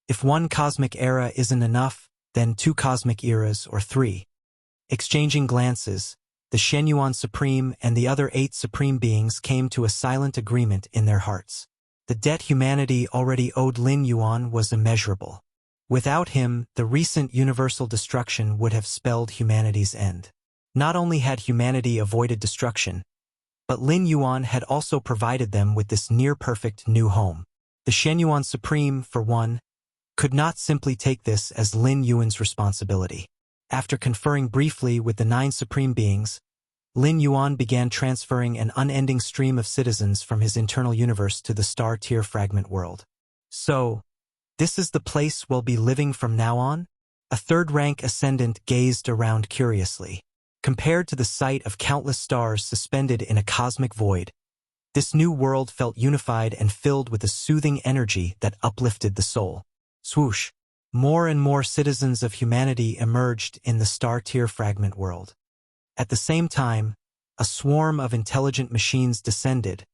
If one cosmic era isn't enough, then 2 cosmic eras or 3. Exchanging glances, the Shenyuan Supreme and the other 8 Supreme Beings came to a silent agreement in their hearts. The debt humanity already owed Lin Yuan was immeasurable. Without him, the recent universal destruction would have spelled humanity's end. Not only had humanity avoided destruction, but Lin Yuan had also provided them with this near-perfect new home. The Shenyuan Supreme, for one, could not simply take this as Lin Yuan's responsibility. After conferring briefly with the 9 Supreme Beings, Lin Yuan began transferring an unending stream of citizens from his internal universe to the star-tier fragment world. So, this is the place we'll be living from now on? A third-rank ascendant gazed around curiously. Compared to the sight of countless stars suspended in a cosmic void, this new world felt unified and filled with a soothing energy that uplifted the soul. Swoosh! More and more citizens of humanity emerged in the star-tier fragment world. At the same time, a swarm of intelligent machines descended,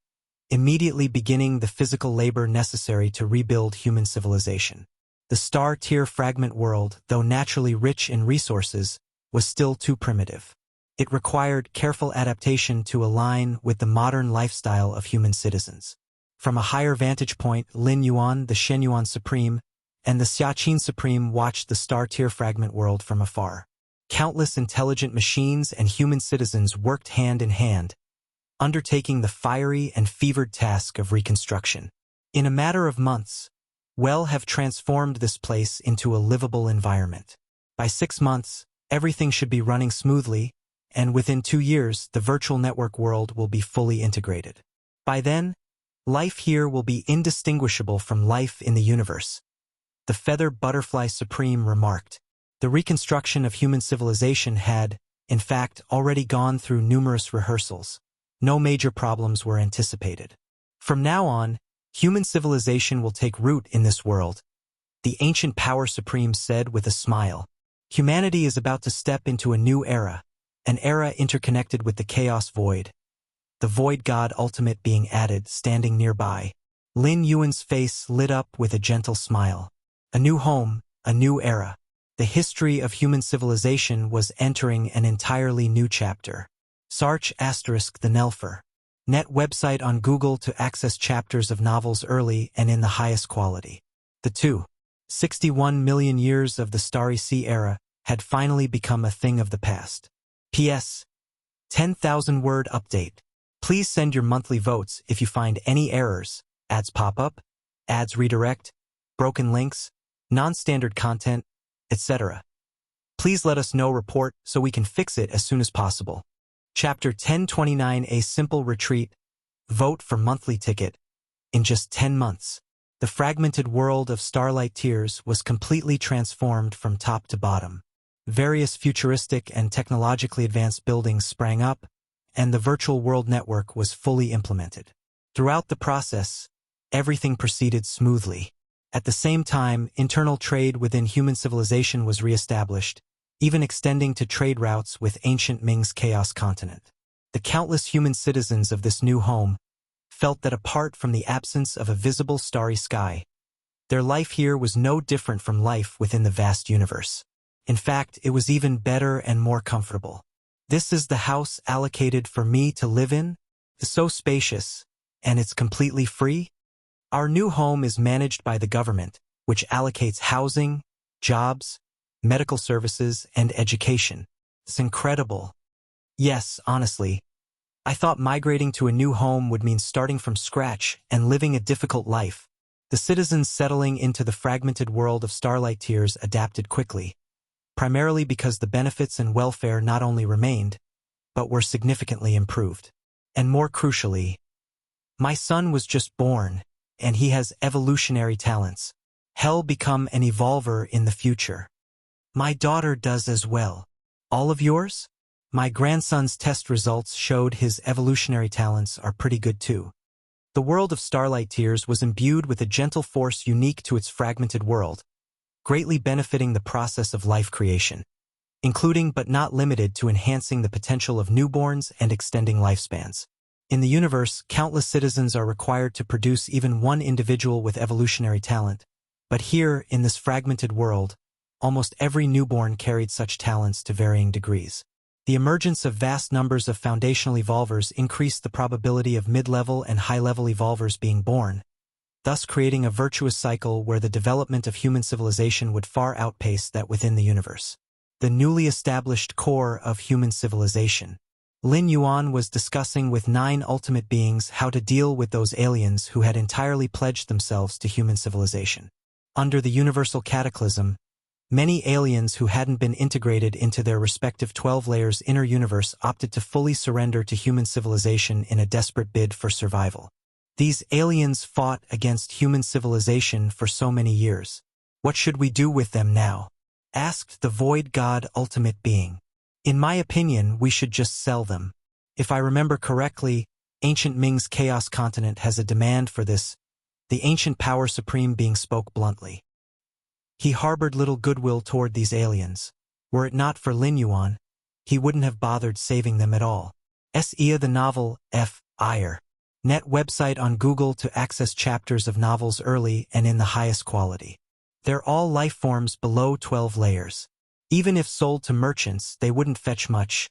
immediately beginning the physical labor necessary to rebuild human civilization. The star-tier fragment world, though naturally rich in resources, was still too primitive. It required careful adaptation to align with the modern lifestyle of human citizens. From a higher vantage point, Lin Yuan, the Shenyuan Supreme, and the Xiaqin Supreme watched the star-tier fragment world from afar. Countless intelligent machines and human citizens worked hand in hand, undertaking the fiery and fevered task of reconstruction. In a matter of months, Well have transformed this place into a livable environment. By 6 months, everything should be running smoothly, and within 2 years, the virtual network world will be fully integrated. By then, life here will be indistinguishable from life in the universe. The Feather Butterfly Supreme remarked. The reconstruction of human civilization had, in fact, already gone through numerous rehearsals. No major problems were anticipated. From now on, human civilization will take root in this world, the ancient Power Supreme said with a smile. Humanity is about to step into a new era, an era interconnected with the Chaos Void. The Void God Ultimate being added, standing nearby. Lin Yuan's face lit up with a gentle smile. A new home, a new era. The history of human civilization was entering an entirely new chapter. Sarch * the Nelfer. Net website on Google to access chapters of novels early and in the highest quality. The 261 million years of the Starry Sea era had finally become a thing of the past. P.S. 10,000-word update. Please send your monthly votes if you find any errors, ads pop up, ads redirect, broken links, non-standard content, etc. Please let us know report so we can fix it as soon as possible. Chapter 1029 A Simple Retreat. Vote for monthly ticket. In just 10 months, the fragmented world of Starlight Tears was completely transformed from top to bottom. Various futuristic and technologically advanced buildings sprang up, and the virtual world network was fully implemented. Throughout the process, everything proceeded smoothly. At the same time, internal trade within human civilization was reestablished, even extending to trade routes with ancient Ming's Chaos continent. The countless human citizens of this new home felt that apart from the absence of a visible starry sky, their life here was no different from life within the vast universe. In fact, it was even better and more comfortable. This is the house allocated for me to live in? It's so spacious, and it's completely free? Our new home is managed by the government, which allocates housing, jobs, medical services, and education. It's incredible. Yes, honestly, I thought migrating to a new home would mean starting from scratch and living a difficult life. The citizens settling into the fragmented world of Starlight Tears adapted quickly, primarily because the benefits and welfare not only remained, but were significantly improved. And more crucially, my son was just born, and he has evolutionary talents. He'll become an evolver in the future. My daughter does as well. All of yours? My grandson's test results showed his evolutionary talents are pretty good too. The world of Starlight Tears was imbued with a gentle force unique to its fragmented world, greatly benefiting the process of life creation. including but not limited to enhancing the potential of newborns and extending lifespans. In the universe, countless citizens are required to produce even one individual with evolutionary talent. But here, in this fragmented world, almost every newborn carried such talents to varying degrees. The emergence of vast numbers of foundational evolvers increased the probability of mid-level and high-level evolvers being born, thus creating a virtuous cycle where the development of human civilization would far outpace that within the universe. The newly established core of human civilization. Lin Yuan was discussing with 9 ultimate beings how to deal with those aliens who had entirely pledged themselves to human civilization. Under the universal cataclysm, many aliens who hadn't been integrated into their respective 12 layers inner universe opted to fully surrender to human civilization in a desperate bid for survival. These aliens fought against human civilization for so many years. What should we do with them now? Asked the Void God Ultimate Being. In my opinion, we should just sell them. If I remember correctly, Ancient Ming's Chaos Continent has a demand for this, the Ancient Power Supreme Being spoke bluntly. He harbored little goodwill toward these aliens. Were it not for Lin Yuan, he wouldn't have bothered saving them at all. S.E.A. the novel, F. Ire. Net website on Google to access chapters of novels early and in the highest quality. They're all life forms below 12 layers. Even if sold to merchants, they wouldn't fetch much.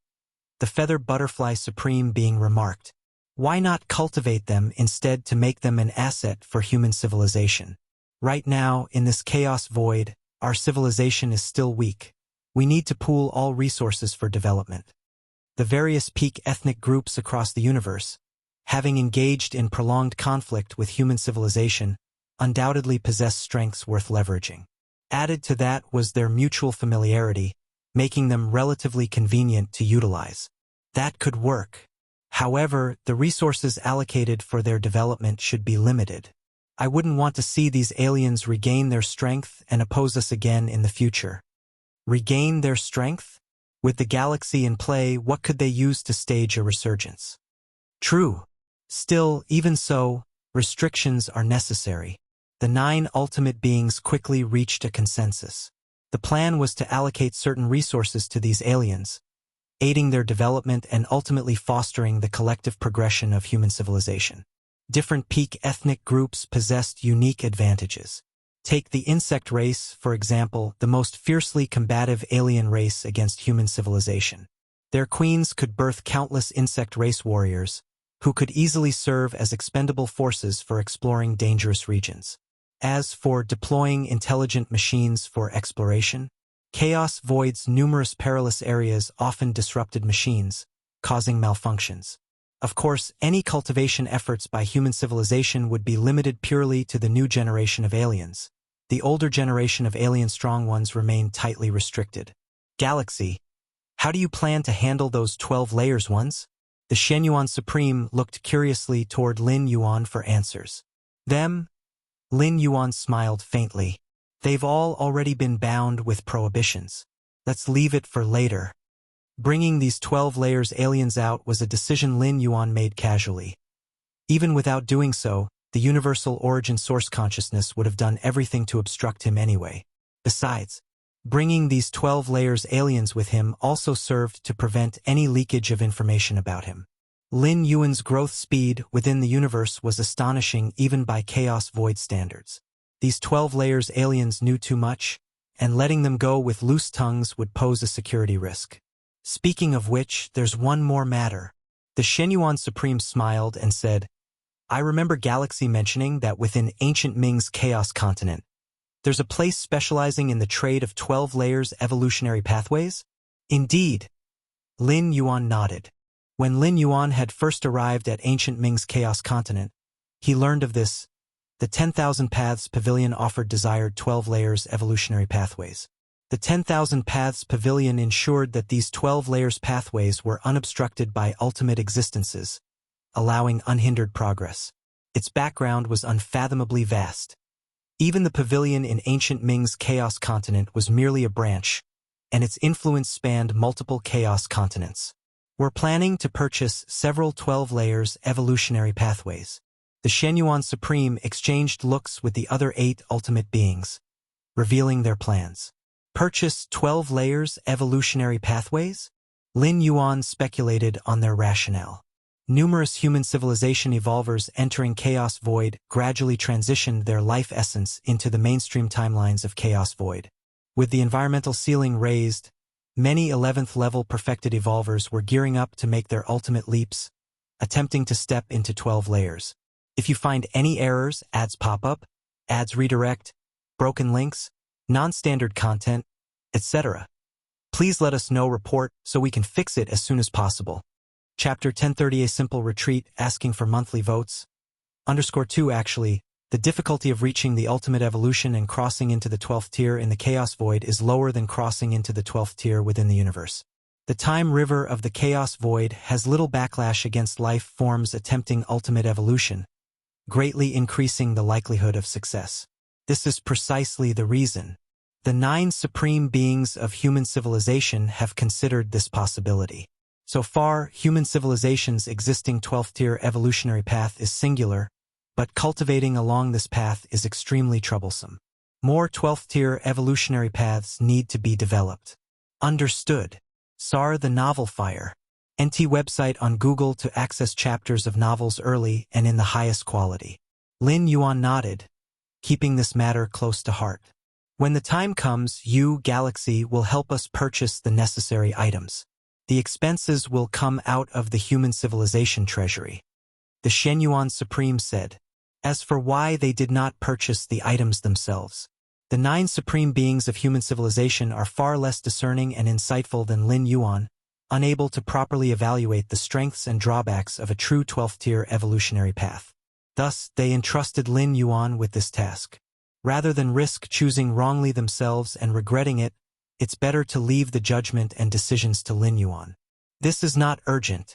The Feather Butterfly Supreme Being remarked. Why not cultivate them instead to make them an asset for human civilization? Right now, in this chaos void, our civilization is still weak. We need to pool all resources for development. The various peak ethnic groups across the universe, having engaged in prolonged conflict with human civilization, undoubtedly possess strengths worth leveraging. Added to that was their mutual familiarity, making them relatively convenient to utilize. That could work. However, the resources allocated for their development should be limited. I wouldn't want to see these aliens regain their strength and oppose us again in the future. Regain their strength? With the galaxy in play, what could they use to stage a resurgence? True. Still, even so, restrictions are necessary. The 9 ultimate beings quickly reached a consensus. The plan was to allocate certain resources to these aliens, aiding their development and ultimately fostering the collective progression of human civilization. Different peak ethnic groups possessed unique advantages. Take the insect race, for example, the most fiercely combative alien race against human civilization. Their queens could birth countless insect race warriors, who could easily serve as expendable forces for exploring dangerous regions. As for deploying intelligent machines for exploration, Chaos Void's numerous perilous areas often disrupted machines, causing malfunctions. Of course, any cultivation efforts by human civilization would be limited purely to the new generation of aliens. The older generation of alien strong ones remained tightly restricted. Galaxy, how do you plan to handle those 12 layers ones? The Shenyuan Supreme looked curiously toward Lin Yuan for answers. Them? Lin Yuan smiled faintly. They've all already been bound with prohibitions. Let's leave it for later. Bringing these 12 layers aliens out was a decision Lin Yuan made casually. Even without doing so, the universal origin source consciousness would have done everything to obstruct him anyway. Besides, bringing these 12 layers aliens with him also served to prevent any leakage of information about him. Lin Yuan's growth speed within the universe was astonishing even by Chaos Void standards. These 12 layers aliens knew too much, and letting them go with loose tongues would pose a security risk. Speaking of which, there's one more matter. The Shenyuan Supreme smiled and said, I remember Galaxy mentioning that within Ancient Ming's Chaos Continent, there's a place specializing in the trade of 12 layers evolutionary pathways? Indeed. Lin Yuan nodded. When Lin Yuan had first arrived at Ancient Ming's Chaos Continent, he learned of this. The 10,000 Paths Pavilion offered desired 12 layers evolutionary pathways. The 10,000 Paths Pavilion ensured that these 12 layers pathways were unobstructed by ultimate existences, allowing unhindered progress. Its background was unfathomably vast. Even the pavilion in Ancient Ming's Chaos Continent was merely a branch, and its influence spanned multiple chaos continents. We're planning to purchase several 12 layers evolutionary pathways. The Shenyuan Supreme exchanged looks with the other 8 ultimate beings, revealing their plans. Purchase 12 layers evolutionary pathways? Lin Yuan speculated on their rationale. Numerous human civilization evolvers entering Chaos Void gradually transitioned their life essence into the mainstream timelines of Chaos Void. With the environmental ceiling raised, many 11th level perfected evolvers were gearing up to make their ultimate leaps, attempting to step into 12 layers. If you find any errors, ads pop up, ads redirect, broken links, non-standard content, etc., please let us know. Report so we can fix it as soon as possible. Chapter 1030, A Simple Retreat, asking for monthly votes. _2 Actually, the difficulty of reaching the ultimate evolution and crossing into the 12th tier in the Chaos Void is lower than crossing into the 12th tier within the universe. The time river of the Chaos Void has little backlash against life forms attempting ultimate evolution, greatly increasing the likelihood of success. This is precisely the reason the 9 supreme beings of human civilization have considered this possibility. So far, human civilization's existing 12th tier evolutionary path is singular, but cultivating along this path is extremely troublesome. More 12th tier evolutionary paths need to be developed. Understood. SAR the Novel Fire. NT website on Google to access chapters of novels early and in the highest quality. Lin Yuan nodded, keeping this matter close to heart. When the time comes, you, Galaxy, will help us purchase the necessary items. The expenses will come out of the human civilization treasury. The Shenyuan Supreme said. As for why they did not purchase the items themselves, the 9 supreme beings of human civilization are far less discerning and insightful than Lin Yuan, unable to properly evaluate the strengths and drawbacks of a true 12th tier evolutionary path. Thus, they entrusted Lin Yuan with this task. Rather than risk choosing wrongly themselves and regretting it, it's better to leave the judgment and decisions to Lin Yuan. This is not urgent.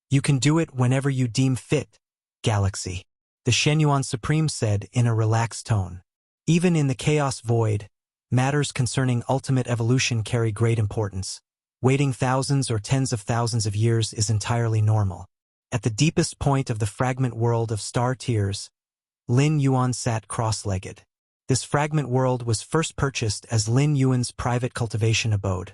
You can do it whenever you deem fit, Galaxy. The Shenyuan Supreme said in a relaxed tone. Even in the Chaos Void, matters concerning ultimate evolution carry great importance. Waiting thousands or tens of thousands of years is entirely normal. At the deepest point of the fragment world of star tiers, Lin Yuan sat cross-legged. This fragment world was first purchased as Lin Yuan's private cultivation abode.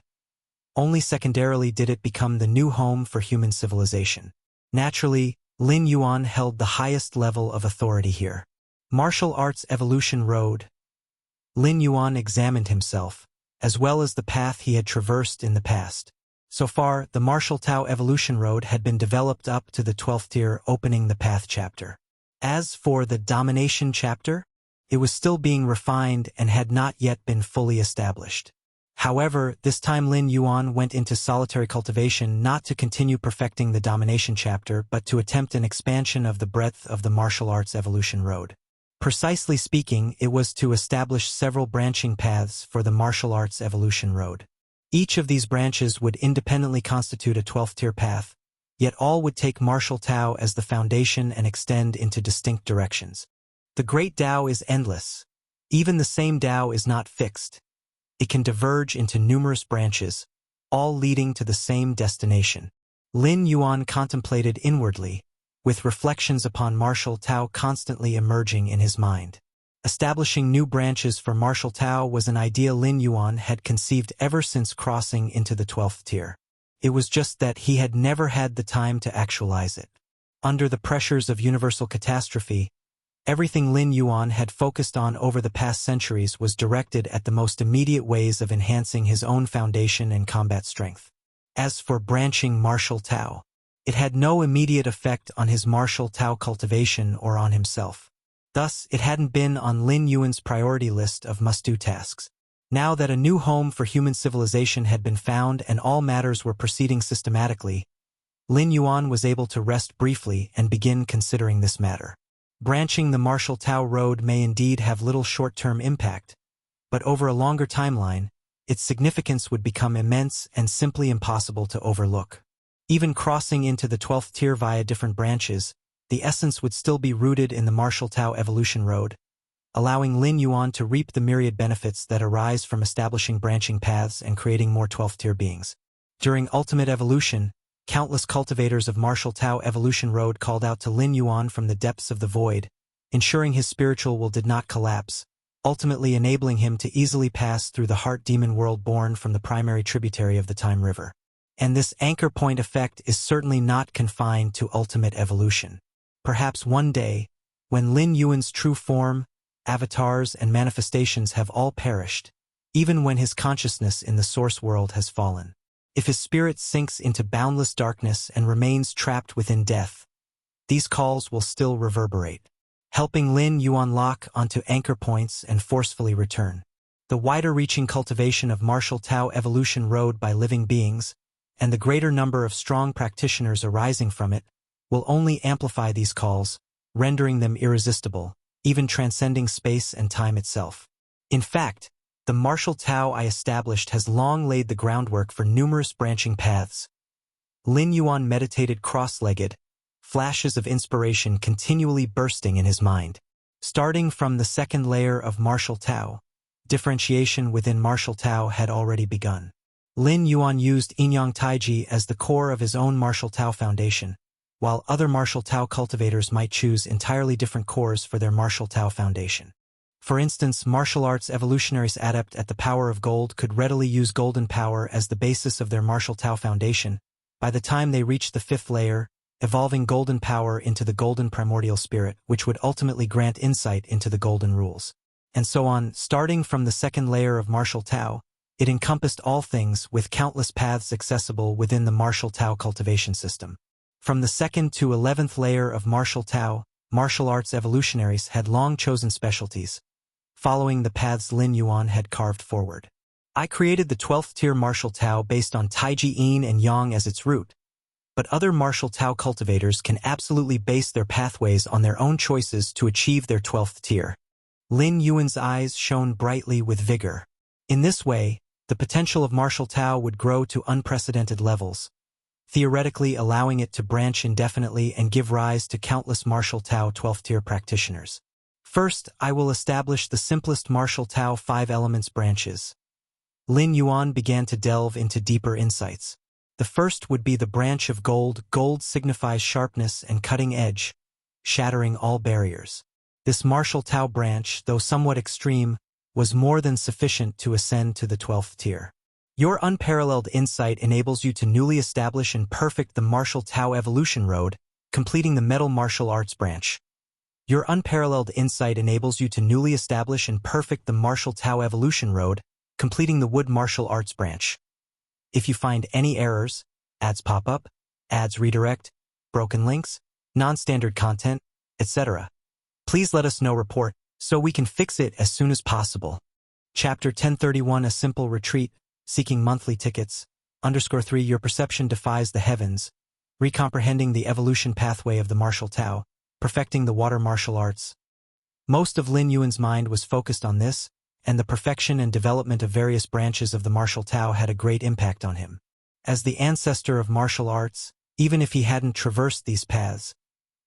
Only secondarily did it become the new home for human civilization. Naturally, Lin Yuan held the highest level of authority here. Martial Arts Evolution Road. Lin Yuan examined himself, as well as the path he had traversed in the past. So far, the Martial Tao Evolution Road had been developed up to the 12th tier, opening the path chapter. As for the Domination chapter, it was still being refined and had not yet been fully established. However, this time Lin Yuan went into solitary cultivation not to continue perfecting the Domination chapter but to attempt an expansion of the breadth of the Martial Arts Evolution Road. Precisely speaking, it was to establish several branching paths for the Martial Arts Evolution Road. Each of these branches would independently constitute a 12th tier path, yet all would take Martial Tao as the foundation and extend into distinct directions. The Great Tao is endless. Even the same Tao is not fixed. It can diverge into numerous branches, all leading to the same destination. Lin Yuan contemplated inwardly, with reflections upon Martial Tao constantly emerging in his mind. Establishing new branches for Martial Tao was an idea Lin Yuan had conceived ever since crossing into the 12th tier. It was just that he had never had the time to actualize it. Under the pressures of universal catastrophe, everything Lin Yuan had focused on over the past centuries was directed at the most immediate ways of enhancing his own foundation and combat strength. As for branching Martial Tao, it had no immediate effect on his Martial Tao cultivation or on himself. Thus, it hadn't been on Lin Yuan's priority list of must-do tasks. Now that a new home for human civilization had been found and all matters were proceeding systematically, Lin Yuan was able to rest briefly and begin considering this matter. Branching the Martial Tao road may indeed have little short-term impact, but over a longer timeline, its significance would become immense and simply impossible to overlook. Even crossing into the 12th tier via different branches, the essence would still be rooted in the Martial Tao evolution road, allowing Lin Yuan to reap the myriad benefits that arise from establishing branching paths and creating more 12th tier beings. During ultimate evolution, countless cultivators of Martial Tao Evolution Road called out to Lin Yuan from the depths of the void, ensuring his spiritual will did not collapse. ultimately enabling him to easily pass through the heart demon world born from the primary tributary of the Time River. And this anchor point effect is certainly not confined to ultimate evolution. Perhaps one day, when Lin Yuan's true form, avatars, and manifestations have all perished, even when his consciousness in the source world has fallen, if his spirit sinks into boundless darkness and remains trapped within death, these calls will still reverberate, helping Lin Yuan lock onto anchor points and forcefully return. The wider-reaching cultivation of martial Tao evolution road by living beings, and the greater number of strong practitioners arising from it, will only amplify these calls, rendering them irresistible, even transcending space and time itself. In fact, the martial Tao I established has long laid the groundwork for numerous branching paths. Lin Yuan meditated cross-legged, flashes of inspiration continually bursting in his mind. Starting from the second layer of martial Tao, differentiation within martial Tao had already begun. Lin Yuan used Yin-Yang Taiji as the core of his own martial Tao foundation, while other martial Tao cultivators might choose entirely different cores for their martial Tao foundation. For instance, martial arts evolutionaries adept at the power of gold could readily use golden power as the basis of their martial Tao foundation. By the time they reach the fifth layer, evolving golden power into the golden primordial spirit, which would ultimately grant insight into the golden rules. And so on. Starting from the second layer of martial Tao, it encompassed all things, with countless paths accessible within the martial Tao cultivation system. From the second to 11th layer of martial Tao, martial arts evolutionaries had long chosen specialties, following the paths Lin Yuan had carved forward. I created the 12th tier martial Tao based on Taiji Yin and Yang as its root, but other martial Tao cultivators can absolutely base their pathways on their own choices to achieve their 12th tier. Lin Yuan's eyes shone brightly with vigor. In this way, the potential of martial Tao would grow to unprecedented levels, theoretically allowing it to branch indefinitely and give rise to countless martial Tao 12th tier practitioners. First, I will establish the simplest martial Tao 5 elements branches. Lin Yuan began to delve into deeper insights. The first would be the branch of gold. Gold signifies sharpness and cutting edge, shattering all barriers. This martial Tao branch, though somewhat extreme, was more than sufficient to ascend to the 12th tier. Your unparalleled insight enables you to newly establish and perfect the martial Tao evolution road, completing the metal martial arts branch. Your unparalleled insight enables you to newly establish and perfect the martial Tao evolution road, completing the wood martial arts branch. If you find any errors, ads pop up, ads redirect, broken links, non-standard content, etc., please let us know. Report, so we can fix it as soon as possible. Chapter 1031, A Simple Retreat, Seeking Monthly Tickets, _3 Your perception defies the heavens, recomprehending the evolution pathway of the martial Tao, perfecting the water martial arts. Most of Lin Yuan's mind was focused on this, and the perfection and development of various branches of the martial Tao had a great impact on him. As the ancestor of martial arts, even if he hadn't traversed these paths,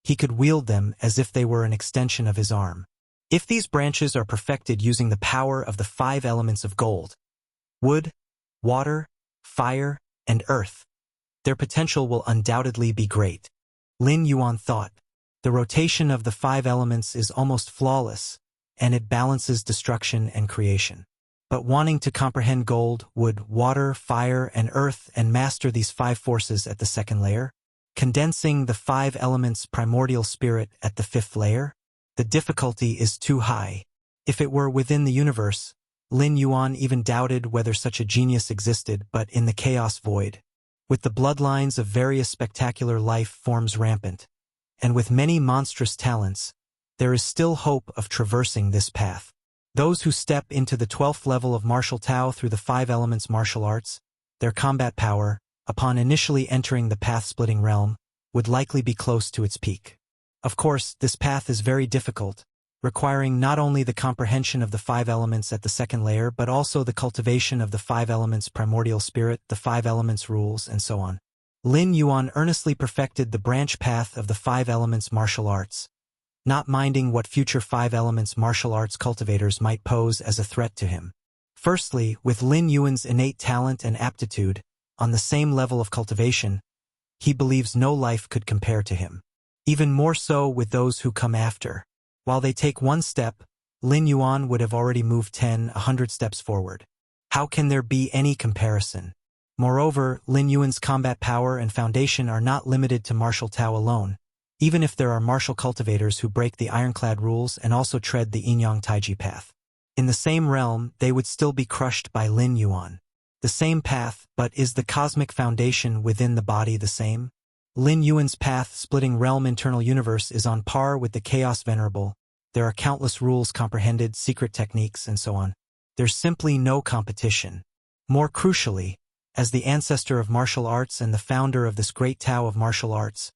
he could wield them as if they were an extension of his arm. If these branches are perfected using the power of the 5 elements of gold, wood, water, fire, and earth, their potential will undoubtedly be great. Lin Yuan thought. The rotation of the 5 elements is almost flawless, and it balances destruction and creation. But wanting to comprehend gold, wood, water, fire, and earth and master these 5 forces at the second layer, condensing the 5 elements primordial spirit at the 5th layer, the difficulty is too high. If it were within the universe, Lin Yuan even doubted whether such a genius existed, but in the chaos void, with the bloodlines of various spectacular life forms rampant, and with many monstrous talents, there is still hope of traversing this path. Those who step into the 12th level of martial Tao through the 5 elements martial arts, their combat power, upon initially entering the path-splitting realm, would likely be close to its peak. Of course, this path is very difficult, requiring not only the comprehension of the 5 elements at the second layer but also the cultivation of the 5 elements primordial spirit, the 5 elements rules, and so on. Lin Yuan earnestly perfected the branch path of the 5 elements martial arts, not minding what future 5 elements martial arts cultivators might pose as a threat to him. Firstly, with Lin Yuan's innate talent and aptitude, on the same level of cultivation, he believes no life could compare to him. Even more so with those who come after. While they take one step, Lin Yuan would have already moved 100 steps forward. How can there be any comparison? Moreover, Lin Yuan's combat power and foundation are not limited to martial Tao alone, even if there are martial cultivators who break the ironclad rules and also tread the Yin-Yang Taiji path. In the same realm, they would still be crushed by Lin Yuan. The same path, but is the cosmic foundation within the body the same? Lin Yuan's path-splitting realm internal universe is on par with the Chaos Venerable. There are countless rules comprehended, secret techniques, and so on. There's simply no competition. More crucially, as the ancestor of martial arts and the founder of this great Tao of martial arts,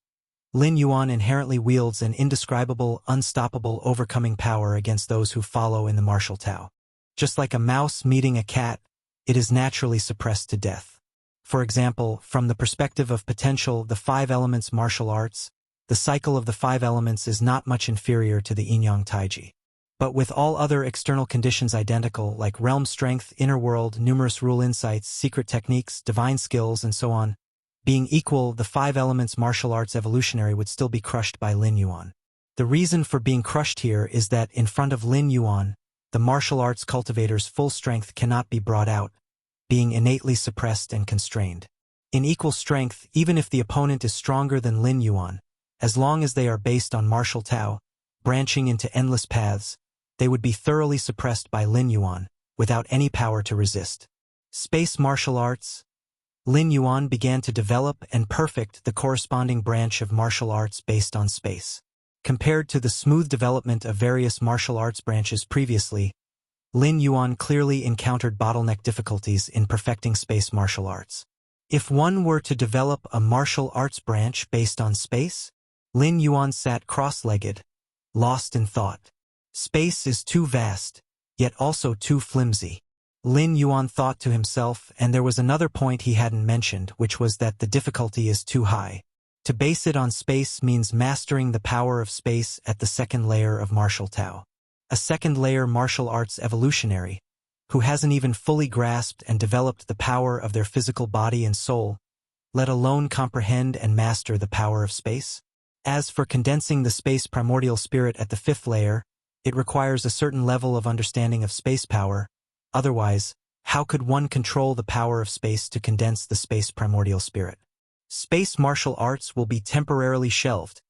Lin Yuan inherently wields an indescribable, unstoppable overcoming power against those who follow in the martial Tao. Just like a mouse meeting a cat, it is naturally suppressed to death. For example, from the perspective of potential, the 5 elements martial arts, the cycle of the 5 elements is not much inferior to the Yin-Yang Taiji. But with all other external conditions identical, like realm strength, inner world, numerous rule insights, secret techniques, divine skills, and so on, being equal, the 5 elements martial arts evolutionary would still be crushed by Lin Yuan. The reason for being crushed here is that in front of Lin Yuan, the martial arts cultivator's full strength cannot be brought out, being innately suppressed and constrained. In equal strength, even if the opponent is stronger than Lin Yuan, as long as they are based on martial Tao, branching into endless paths, they would be thoroughly suppressed by Lin Yuan, without any power to resist. Space martial arts. Lin Yuan began to develop and perfect the corresponding branch of martial arts based on space. Compared to the smooth development of various martial arts branches previously, Lin Yuan clearly encountered bottleneck difficulties in perfecting space martial arts. If one were to develop a martial arts branch based on space, Lin Yuan sat cross-legged, lost in thought. Space is too vast, yet also too flimsy. Lin Yuan thought to himself, and there was another point he hadn't mentioned, which was that the difficulty is too high. To base it on space means mastering the power of space at the second layer of martial Tao. A second layer martial arts evolutionary, who hasn't even fully grasped and developed the power of their physical body and soul, let alone comprehend and master the power of space. As for condensing the space primordial spirit at the 5th layer, it requires a certain level of understanding of space power. Otherwise, how could one control the power of space to condense the space primordial spirit? Space martial arts will be temporarily shelved.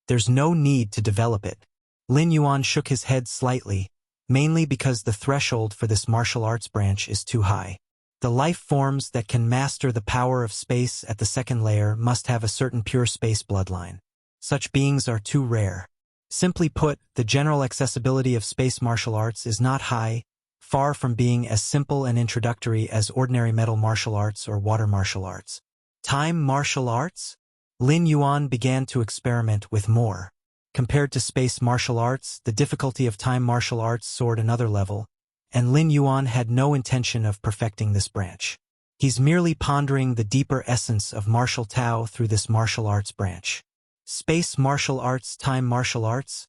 There's no need to develop it. Lin Yuan shook his head slightly, mainly because the threshold for this martial arts branch is too high. The life forms that can master the power of space at the 2nd layer must have a certain pure space bloodline. Such beings are too rare. Simply put, the general accessibility of space martial arts is not high, far from being as simple and introductory as ordinary metal martial arts or water martial arts. Time martial arts? Lin Yuan began to experiment with more. Compared to space martial arts, the difficulty of time martial arts soared another level, and Lin Yuan had no intention of perfecting this branch. He's merely pondering the deeper essence of martial Tao through this martial arts branch. Space martial arts, time martial arts?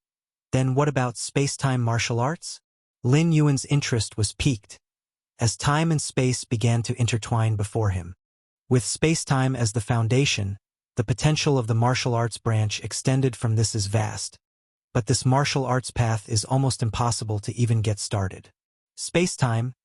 Then what about space-time martial arts? Lin Yuan's interest was piqued, as time and space began to intertwine before him. With space-time as the foundation, the potential of the martial arts branch extended from this is vast, but this martial arts path is almost impossible to even get started. Space-time.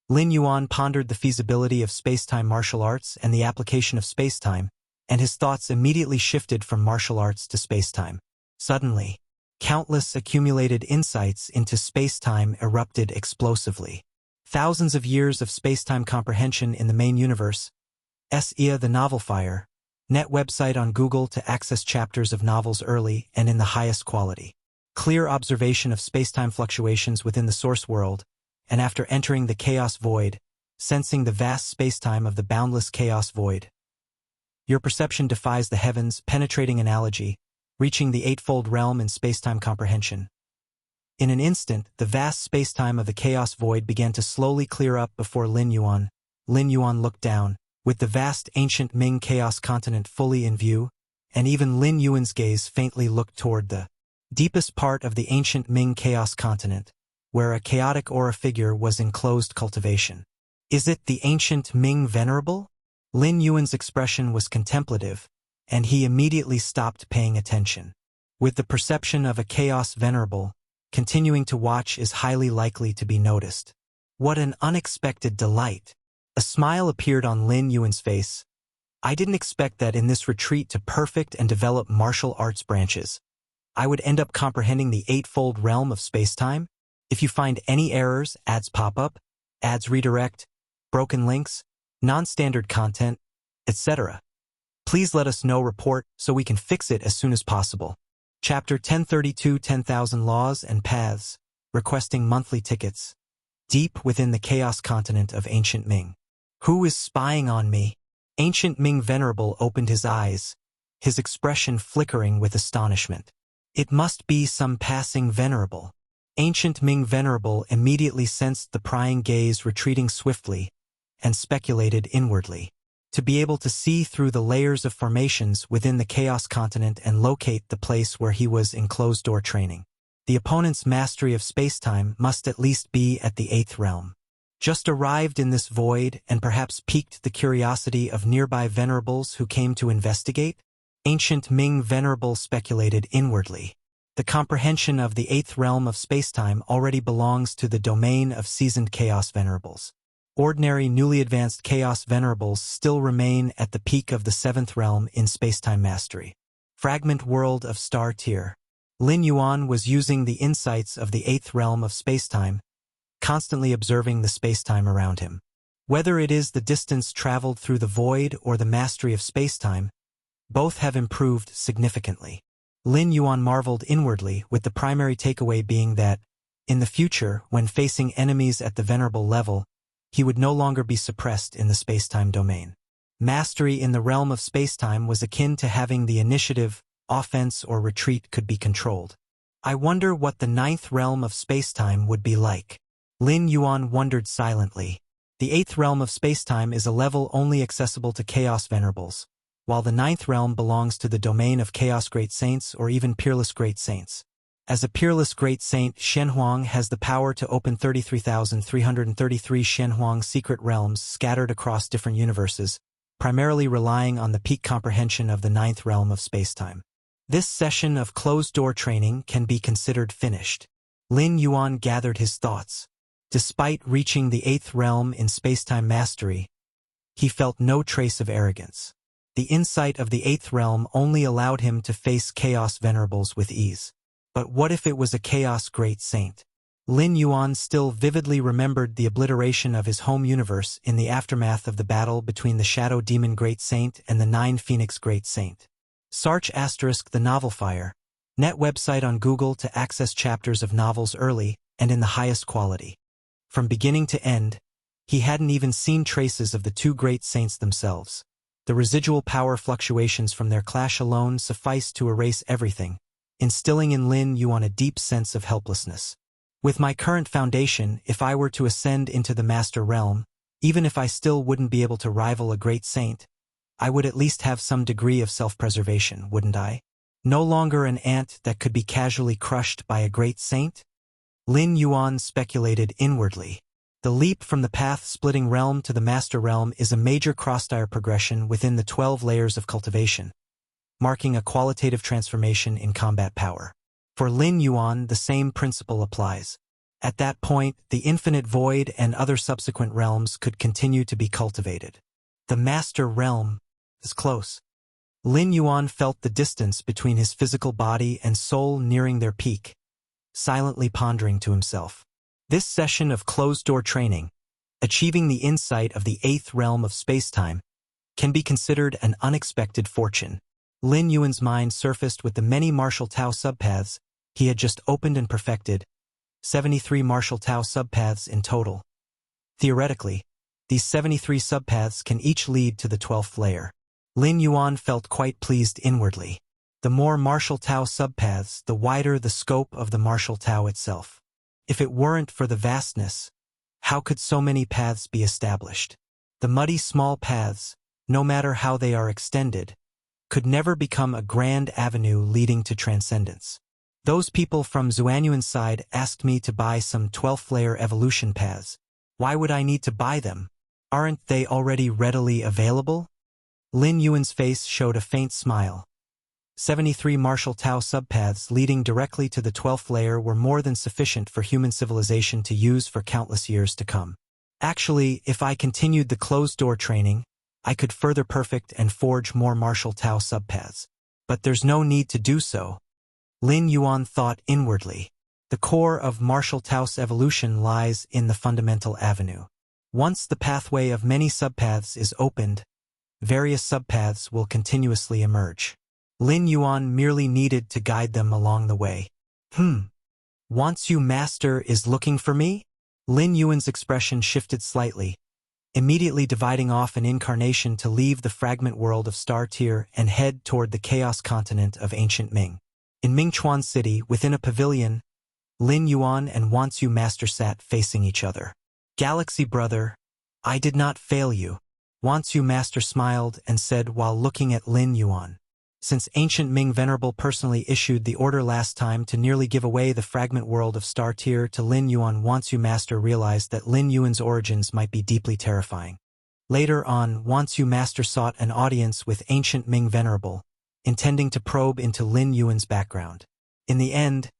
Lin Yuan pondered the feasibility of space-time martial arts and the application of space-time, and his thoughts immediately shifted from martial arts to space-time. Suddenly, countless accumulated insights into space-time erupted explosively. Thousands of years of space-time comprehension in the main universe. SEA the Novel Fire, net website on Google to access chapters of novels early and in the highest quality. Clear observation of space-time fluctuations within the source world, and after entering the chaos void, sensing the vast space-time of the boundless chaos void. Your perception defies the heavens, penetrating analogy, reaching the 8-fold realm in space-time comprehension. In an instant, the vast space-time of the chaos void began to slowly clear up before Lin Yuan. Lin Yuan looked down, with the vast ancient Ming chaos continent fully in view, and even Lin Yuan's gaze faintly looked toward the deepest part of the ancient Ming chaos continent, where a chaotic aura figure was in closed cultivation. Is it the ancient Ming venerable? Lin Yuan's expression was contemplative, and he immediately stopped paying attention. With the perception of a chaos venerable, continuing to watch is highly likely to be noticed. What an unexpected delight. A smile appeared on Lin Yuan's face. I didn't expect that in this retreat to perfect and develop martial arts branches, I would end up comprehending the eightfold realm of space-time. If you find any errors, ads pop up, ads redirect, broken links, non-standard content, etc., please let us know. Report so we can fix it as soon as possible. Chapter 1032, 10,000 Laws and Paths, requesting monthly tickets. Deep within the chaos continent of Ancient Ming. Who is spying on me? Ancient Ming Venerable opened his eyes, his expression flickering with astonishment. It must be some passing venerable. Ancient Ming Venerable immediately sensed the prying gaze retreating swiftly and speculated inwardly. To be able to see through the layers of formations within the chaos continent and locate the place where he was in closed-door training. The opponent's mastery of space-time must at least be at the 8th realm. Just arrived in this void and perhaps piqued the curiosity of nearby venerables who came to investigate? Ancient Ming Venerable speculated inwardly. The comprehension of the 8th realm of space-time already belongs to the domain of seasoned chaos venerables. Ordinary newly advanced chaos venerables still remain at the peak of the 7th realm in spacetime mastery. Fragment world of star tier. Lin Yuan was using the insights of the 8th realm of spacetime, constantly observing the spacetime around him. Whether it is the distance traveled through the void or the mastery of spacetime, both have improved significantly. Lin Yuan marveled inwardly, with the primary takeaway being that, in the future, when facing enemies at the venerable level, he would no longer be suppressed in the spacetime domain. Mastery in the realm of spacetime was akin to having the initiative, offense or retreat could be controlled. I wonder what the 9th realm of spacetime would be like. Lin Yuan wondered silently. The 8th realm of spacetime is a level only accessible to chaos venerables, while the 9th realm belongs to the domain of chaos great saints or even peerless great saints. As a peerless great saint, Shenhuang has the power to open 33,333 Shenhuang secret realms scattered across different universes, primarily relying on the peak comprehension of the 9th realm of spacetime. This session of closed-door training can be considered finished. Lin Yuan gathered his thoughts. Despite reaching the 8th realm in spacetime mastery, he felt no trace of arrogance. The insight of the 8th realm only allowed him to face chaos venerables with ease. But what if it was a chaos great saint? Lin Yuan still vividly remembered the obliteration of his home universe in the aftermath of the battle between the Shadow Demon Great Saint and the 9 Phoenix Great Saint. Search * the Novel Fire, net website on Google to access chapters of novels early and in the highest quality. From beginning to end, he hadn't even seen traces of the 2 great saints themselves. The residual power fluctuations from their clash alone sufficed to erase everything, instilling in Lin Yuan a deep sense of helplessness. With my current foundation, if I were to ascend into the Master Realm, even if I still wouldn't be able to rival a great saint, I would at least have some degree of self-preservation, wouldn't I? No longer an ant that could be casually crushed by a great saint? Lin Yuan speculated inwardly. The leap from the path-splitting realm to the Master Realm is a major cross-tier progression within the 12 layers of cultivation, marking a qualitative transformation in combat power. For Lin Yuan, the same principle applies. At that point, the infinite void and other subsequent realms could continue to be cultivated. The Master Realm is close. Lin Yuan felt the distance between his physical body and soul nearing their peak, silently pondering to himself. This session of closed-door training, achieving the insight of the 8th realm of spacetime, can be considered an unexpected fortune. Lin Yuan's mind surfaced with the many martial Tao subpaths he had just opened and perfected, 73 martial Tao subpaths in total. Theoretically, these 73 subpaths can each lead to the 12th layer. Lin Yuan felt quite pleased inwardly. The more martial Tao subpaths, the wider the scope of the martial Tao itself. If it weren't for the vastness, how could so many paths be established? The muddy small paths, no matter how they are extended, could never become a grand avenue leading to transcendence. Those people from Xuanyuan's side asked me to buy some 12th layer evolution paths. Why would I need to buy them? Aren't they already readily available? Lin Yuan's face showed a faint smile. 73 Martial Tao subpaths leading directly to the 12th layer were more than sufficient for human civilization to use for countless years to come. Actually, if I continued the closed-door training, I could further perfect and forge more Martial Tao subpaths. But there's no need to do so. Lin Yuan thought inwardly. The core of Martial Tao's evolution lies in the fundamental avenue. Once the pathway of many subpaths is opened, various subpaths will continuously emerge. Lin Yuan merely needed to guide them along the way. Wants you master is looking for me? Lin Yuan's expression shifted slightly, immediately dividing off an incarnation to leave the fragment world of Star Tier and head toward the chaos continent of ancient Ming. In Mingchuan City, within a pavilion, Lin Yuan and Wants You Master sat facing each other. Galaxy brother, I did not fail you. Wants You Master smiled and said while looking at Lin Yuan. Since ancient Ming Venerable personally issued the order last time to nearly give away the fragment world of Star Tier to Lin Yuan, Wants You Master realized that Lin Yuan's origins might be deeply terrifying. Later on, Wants You Master sought an audience with ancient Ming Venerable, intending to probe into Lin Yuan's background. In the end,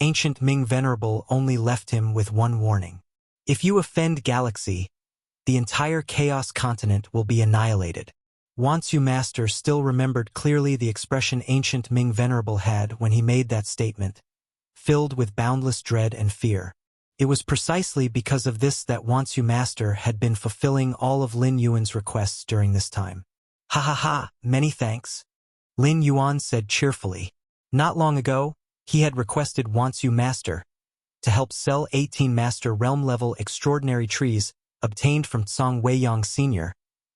ancient Ming Venerable only left him with one warning. If you offend Galaxy, the entire Chaos continent will be annihilated. Wants You Master still remembered clearly the expression ancient Ming Venerable had when he made that statement, filled with boundless dread and fear. It was precisely because of this that Wants You Master had been fulfilling all of Lin Yuan's requests during this time. Ha ha ha, many thanks. Lin Yuan said cheerfully. Not long ago, he had requested Wants You Master to help sell 18 Master Realm-level extraordinary trees obtained from Tsang Weiyang Sr.,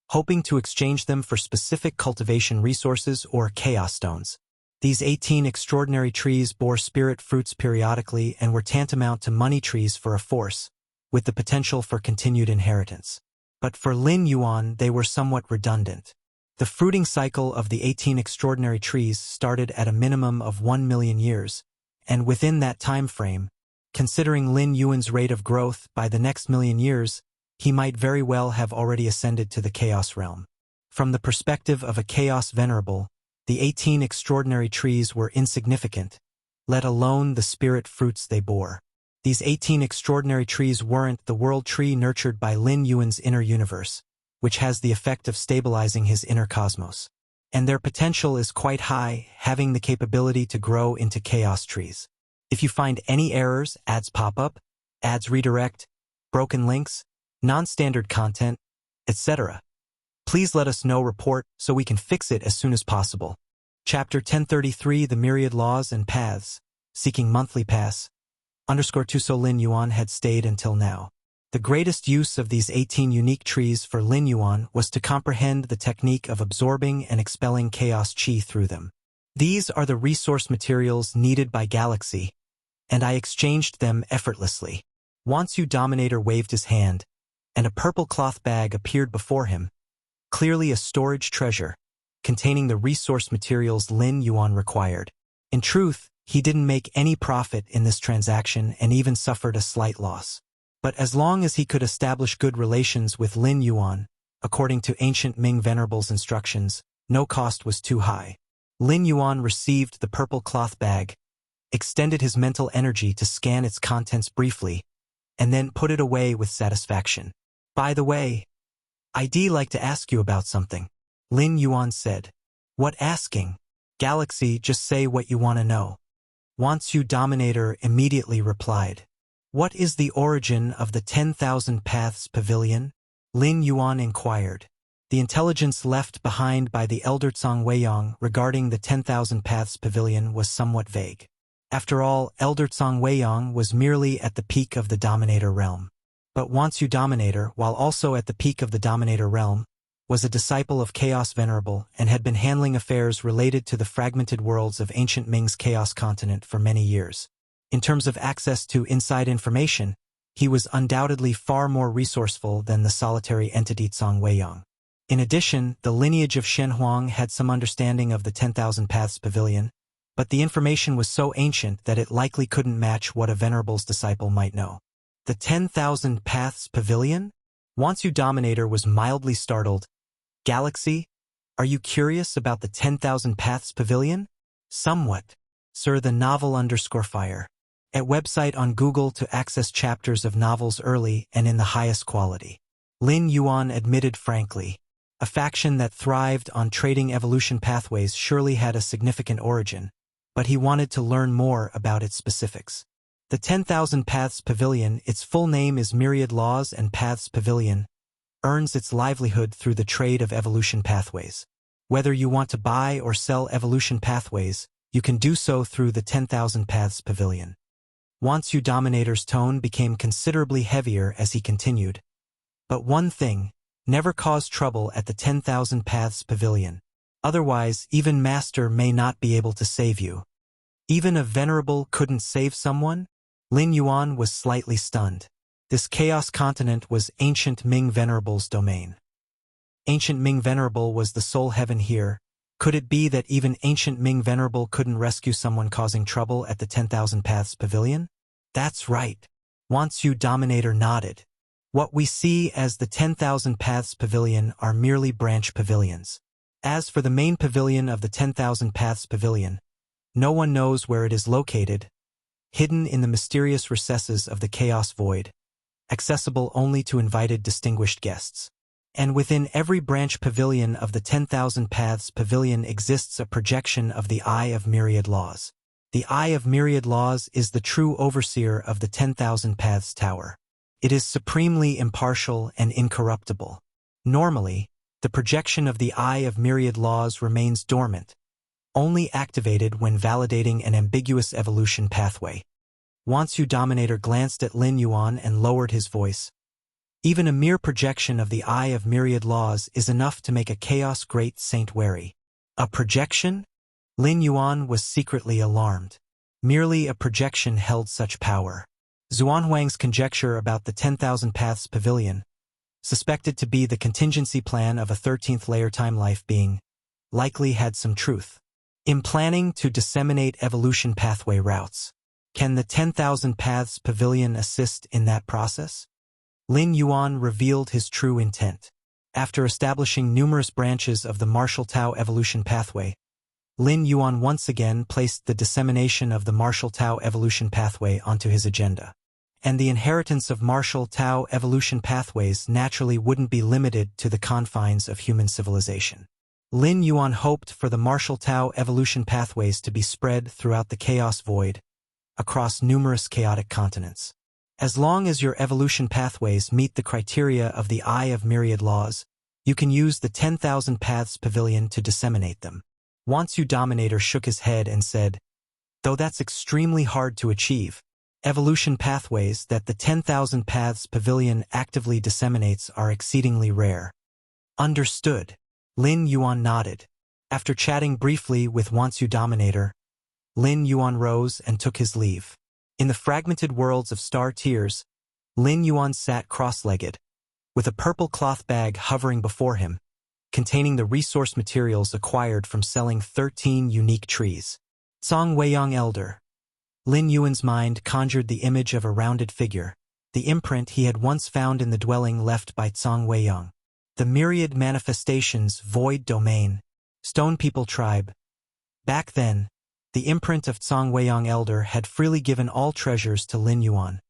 hoping to exchange them for specific cultivation resources or chaos stones. These 18 extraordinary trees bore spirit fruits periodically and were tantamount to money trees for a force, with the potential for continued inheritance. But for Lin Yuan, they were somewhat redundant. The fruiting cycle of the 18 extraordinary trees started at a minimum of 1 million years, and within that time frame, considering Lin Yuan's rate of growth by the next million years, he might very well have already ascended to the Chaos Realm. From the perspective of a Chaos Venerable, the 18 extraordinary trees were insignificant, let alone the spirit fruits they bore. These 18 extraordinary trees weren't the world tree nurtured by Lin Yuan's inner universe, which has the effect of stabilizing his inner cosmos. And their potential is quite high, having the capability to grow into chaos trees. If you find any errors, ads pop up, ads redirect, broken links, non-standard content, etc., please let us know report so we can fix it as soon as possible. Chapter 1033 The Myriad Laws and Paths, Seeking Monthly Pass, _ So Lin Yuan had stayed until now. The greatest use of these 18 unique trees for Lin Yuan was to comprehend the technique of absorbing and expelling chaos chi through them. These are the resource materials needed by Galaxy, and I exchanged them effortlessly. Wants You Dominator waved his hand, and a purple cloth bag appeared before him, clearly a storage treasure, containing the resource materials Lin Yuan required. In truth, he didn't make any profit in this transaction and even suffered a slight loss. But as long as he could establish good relations with Lin Yuan, according to ancient Ming Venerable's instructions, no cost was too high. Lin Yuan received the purple cloth bag, extended his mental energy to scan its contents briefly, and then put it away with satisfaction. By the way, I'd like to ask you about something, Lin Yuan said. What asking? Galaxy, just say what you want to know. Wants You Dominator immediately replied. What is the origin of the 10,000 Paths Pavilion? Lin Yuan inquired. The intelligence left behind by the elder Tsang Weiyang regarding the 10,000 Paths Pavilion was somewhat vague. After all, Elder Tsang Weiyang was merely at the peak of the Dominator realm. But Wants You Dominator, while also at the peak of the Dominator realm, was a disciple of Chaos Venerable and had been handling affairs related to the fragmented worlds of ancient Ming's Chaos continent for many years. In terms of access to inside information, he was undoubtedly far more resourceful than the solitary entity Tsang Weiyang. In addition, the lineage of Shen Huang had some understanding of the 10,000 Paths Pavilion, but the information was so ancient that it likely couldn't match what a Venerable's disciple might know. The 10,000 Paths Pavilion? Wants You Dominator was mildly startled. Galaxy? Are you curious about the 10,000 Paths Pavilion? Somewhat. Sir, the novel _fire. At website on Google to access chapters of novels early and in the highest quality. Lin Yuan admitted frankly. A faction that thrived on trading evolution pathways surely had a significant origin, but he wanted to learn more about its specifics. The 10,000 Paths Pavilion, its full name is Myriad Laws and Paths Pavilion, earns its livelihood through the trade of evolution pathways. Whether you want to buy or sell evolution pathways, you can do so through the 10,000 Paths Pavilion. Wuxia Dominator's tone became considerably heavier as he continued. But one thing, never cause trouble at the 10,000 Paths Pavilion. Otherwise, even Master may not be able to save you. Even a venerable couldn't save someone? Lin Yuan was slightly stunned. This Chaos Continent was Ancient Ming Venerable's domain. Ancient Ming Venerable was the sole heaven here. Could it be that even Ancient Ming Venerable couldn't rescue someone causing trouble at the 10,000 Paths Pavilion? That's right. Wuxia Dominator nodded. What we see as the 10,000 Paths Pavilion are merely branch pavilions. As for the main pavilion of the 10,000 Paths Pavilion, no one knows where it is located, hidden in the mysterious recesses of the Chaos Void, accessible only to invited distinguished guests. And within every branch pavilion of the 10,000 Paths Pavilion exists a projection of the Eye of Myriad Laws. The Eye of Myriad Laws is the true overseer of the 10,000 Paths Tower. It is supremely impartial and incorruptible. Normally, the projection of the Eye of Myriad Laws remains dormant, only activated when validating an ambiguous evolution pathway. Wuxia Dominator glanced at Lin Yuan and lowered his voice. Even a mere projection of the Eye of Myriad Laws is enough to make a Chaos Great Saint wary. A projection? Lin Yuan was secretly alarmed. Merely a projection held such power. Xuanhuang's conjecture about the 10,000 Paths Pavilion, suspected to be the contingency plan of a 13th layer time life being, likely had some truth. In planning to disseminate evolution pathway routes, can the 10,000 Paths Pavilion assist in that process? Lin Yuan revealed his true intent. After establishing numerous branches of the Martial Tao evolution pathway, Lin Yuan once again placed the dissemination of the Martial Tao evolution pathway onto his agenda. And the inheritance of Martial Tao evolution pathways naturally wouldn't be limited to the confines of human civilization. Lin Yuan hoped for the Martial Tao evolution pathways to be spread throughout the Chaos Void, across numerous chaotic continents. As long as your evolution pathways meet the criteria of the Eye of Myriad Laws, you can use the 10,000 Paths Pavilion to disseminate them. Wuxia Dominator shook his head and said, though that's extremely hard to achieve, evolution pathways that the 10,000 Paths Pavilion actively disseminates are exceedingly rare. Understood. Lin Yuan nodded. After chatting briefly with Wuxia Dominator, Lin Yuan rose and took his leave. In the fragmented worlds of Star Tiers, Lin Yuan sat cross-legged, with a purple cloth bag hovering before him, containing the resource materials acquired from selling 13 unique trees. Song Weiyang Elder. Lin Yuan's mind conjured the image of a rounded figure, the imprint he had once found in the dwelling left by Song Weiyang. The myriad manifestations void domain, Stone People tribe. Back then, the imprint of Song Weiyang Elder had freely given all treasures to Lin Yuan,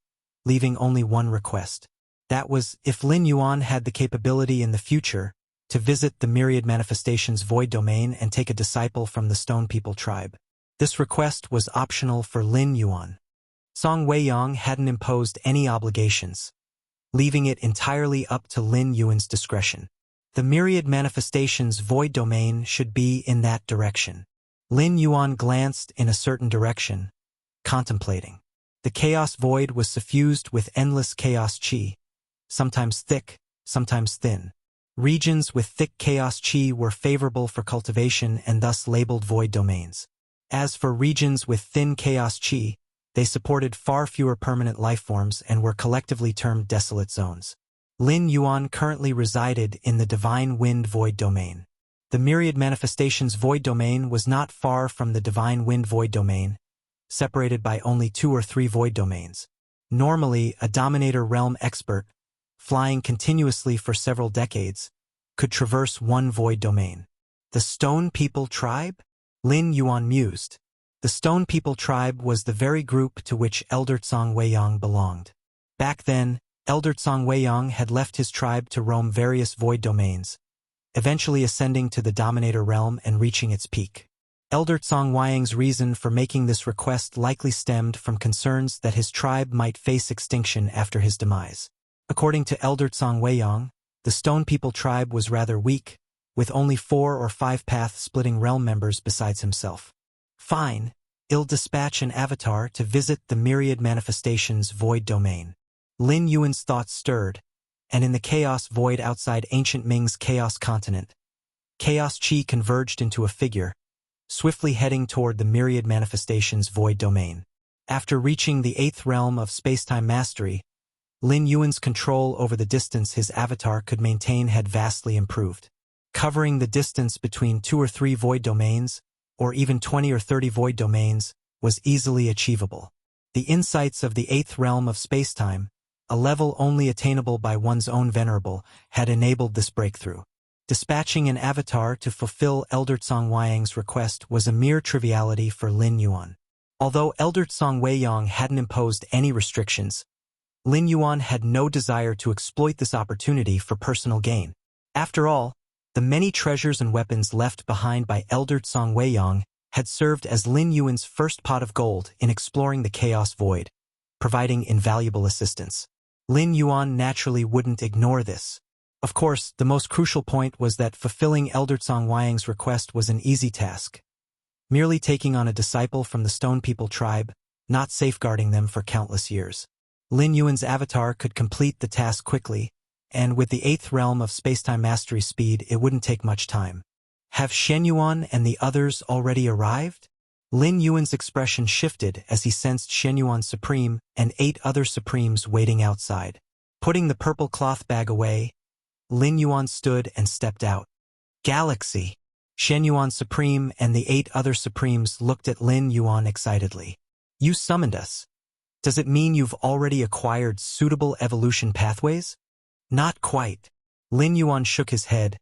leaving only one request. That was, if Lin Yuan had the capability in the future to visit the myriad manifestations void domain and take a disciple from the Stone People tribe. This request was optional for Lin Yuan. Song Weiyang hadn't imposed any obligations, leaving it entirely up to Lin Yuan's discretion. The myriad manifestations void domain should be in that direction. Lin Yuan glanced in a certain direction, contemplating. The chaos void was suffused with endless chaos chi, sometimes thick, sometimes thin. Regions with thick chaos chi were favorable for cultivation and thus labeled void domains. As for regions with thin chaos chi, they supported far fewer permanent life forms and were collectively termed desolate zones. Lin Yuan currently resided in the Divine Wind Void Domain. The Myriad Manifestations Void Domain was not far from the Divine Wind Void Domain, separated by only 2 or 3 void domains. Normally, a Dominator Realm expert, flying continuously for several decades, could traverse one void domain. The Stone People tribe? Lin Yuan mused. The Stone People tribe was the very group to which Elder Tsang Weiyang belonged. Back then, Elder Tsang Weiyang had left his tribe to roam various void domains, eventually ascending to the Dominator realm and reaching its peak. Elder Tsang Weiyang's reason for making this request likely stemmed from concerns that his tribe might face extinction after his demise. According to Elder Tsang Weiyang, the Stone People tribe was rather weak, with only 4 or 5 path-splitting realm members besides himself. Fine, I'll dispatch an avatar to visit the Myriad Manifestations void domain. Lin Yuan's thoughts stirred, and in the chaos void outside ancient Ming's chaos continent, chaos chi converged into a figure, swiftly heading toward the Myriad Manifestations void domain. After reaching the 8th realm of spacetime mastery, Lin Yuan's control over the distance his avatar could maintain had vastly improved. Covering the distance between 2 or 3 void domains, or even 20 or 30 void domains, was easily achievable. The insights of the 8th realm of spacetime, a level only attainable by one's own venerable, had enabled this breakthrough. Dispatching an avatar to fulfill Elder Tsang Weiyang's request was a mere triviality for Lin Yuan. Although Elder Tsang Weiyang hadn't imposed any restrictions, Lin Yuan had no desire to exploit this opportunity for personal gain. After all, the many treasures and weapons left behind by Elder Tsang Weiyang had served as Lin Yuan's first pot of gold in exploring the Chaos Void, providing invaluable assistance. Lin Yuan naturally wouldn't ignore this. Of course, the most crucial point was that fulfilling Elder Tsang Weiyang's request was an easy task. Merely taking on a disciple from the Stone People tribe, not safeguarding them for countless years. Lin Yuan's avatar could complete the task quickly, and with the 8th realm of spacetime mastery speed, it wouldn't take much time. Have Shen Yuan and the others already arrived? Lin Yuan's expression shifted as he sensed Shen Yuan Supreme and 8 other Supremes waiting outside. Putting the purple cloth bag away, Lin Yuan stood and stepped out. Galaxy! Shen Yuan Supreme and the 8 other Supremes looked at Lin Yuan excitedly. You summoned us. Does it mean you've already acquired suitable evolution pathways? Not quite. Lin Yuan shook his head.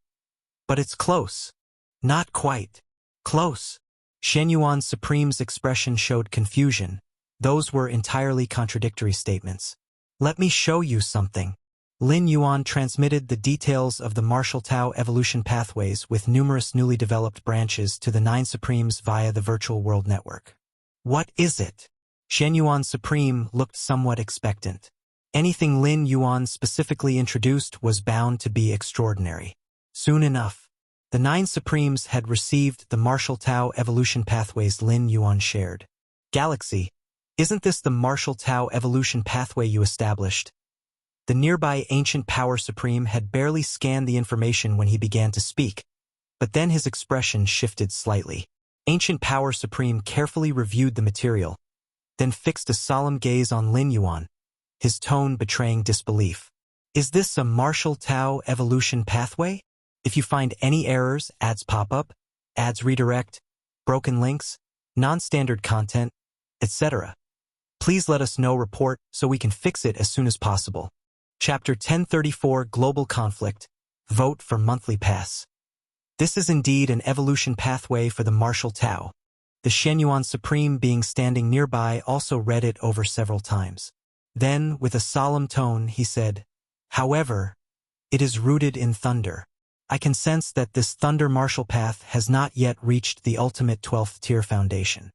But it's close. Not quite. Close. Shen Yuan Supreme's expression showed confusion. Those were entirely contradictory statements. Let me show you something. Lin Yuan transmitted the details of the Martial Tao evolution pathways with numerous newly developed branches to the 9 Supremes via the virtual world network. What is it? Shen Yuan Supreme looked somewhat expectant. Anything Lin Yuan specifically introduced was bound to be extraordinary. Soon enough, the 9 Supremes had received the Martial Tao evolution pathways Lin Yuan shared. Galaxy, isn't this the Martial Tao evolution pathway you established? The nearby Ancient Power Supreme had barely scanned the information when he began to speak, but then his expression shifted slightly. Ancient Power Supreme carefully reviewed the material, then fixed a solemn gaze on Lin Yuan, his tone betraying disbelief. Is this a Martial Tao evolution pathway? If you find any errors, ads pop up, ads redirect, broken links, non-standard content, etc., please let us know. Report so we can fix it as soon as possible. Chapter 1034 Global Conflict. Vote for Monthly Pass. This is indeed an evolution pathway for the Martial Tao. The Shen Yuan Supreme being standing nearby also read it over several times. Then, with a solemn tone, he said, however, it is rooted in thunder. I can sense that this thunder martial path has not yet reached the ultimate 12th tier foundation.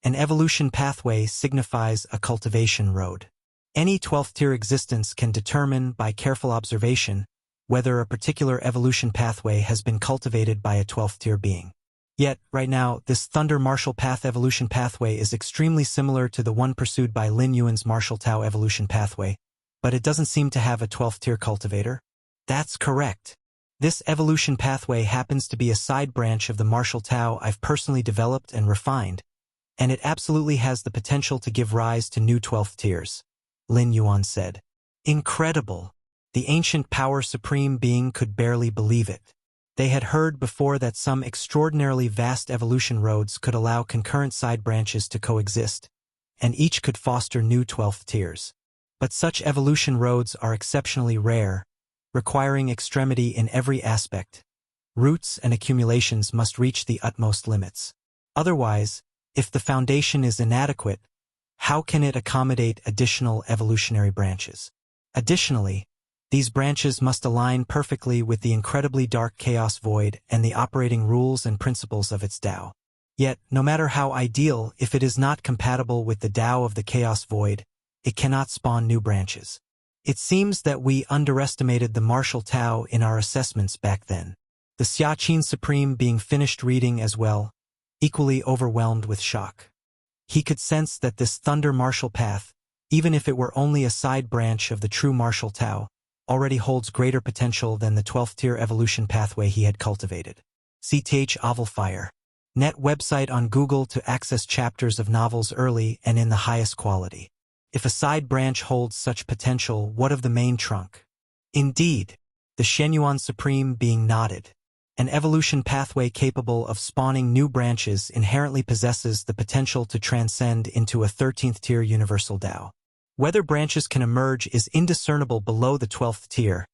An evolution pathway signifies a cultivation road. Any 12th tier existence can determine by careful observation whether a particular evolution pathway has been cultivated by a 12th tier being. Yet, right now, this Thunder Martial Path evolution pathway is extremely similar to the one pursued by Lin Yuan's Martial Tao evolution pathway, but it doesn't seem to have a 12th tier cultivator. That's correct. This evolution pathway happens to be a side branch of the Martial Tao I've personally developed and refined, and it absolutely has the potential to give rise to new 12th tiers, Lin Yuan said. Incredible. The Ancient Power Supreme being could barely believe it. They had heard before that some extraordinarily vast evolution roads could allow concurrent side branches to coexist, and each could foster new 12th tiers. But such evolution roads are exceptionally rare, requiring extremity in every aspect. Roots and accumulations must reach the utmost limits. Otherwise, if the foundation is inadequate, how can it accommodate additional evolutionary branches? Additionally, these branches must align perfectly with the incredibly dark chaos void and the operating rules and principles of its Tao. Yet, no matter how ideal, if it is not compatible with the Tao of the chaos void, it cannot spawn new branches. It seems that we underestimated the martial Tao in our assessments back then. The Xiaqin Supreme being finished reading as well, equally overwhelmed with shock. He could sense that this thunder martial path, even if it were only a side branch of the true martial Tao, already holds greater potential than the 12th tier evolution pathway he had cultivated. CTH Oval Fire. Net website on Google to access chapters of novels early and in the highest quality. If a side branch holds such potential, what of the main trunk? Indeed, the Shenyuan Supreme being nodded. An evolution pathway capable of spawning new branches inherently possesses the potential to transcend into a 13th tier universal Tao. Whether branches can emerge is indiscernible below the 12th tier,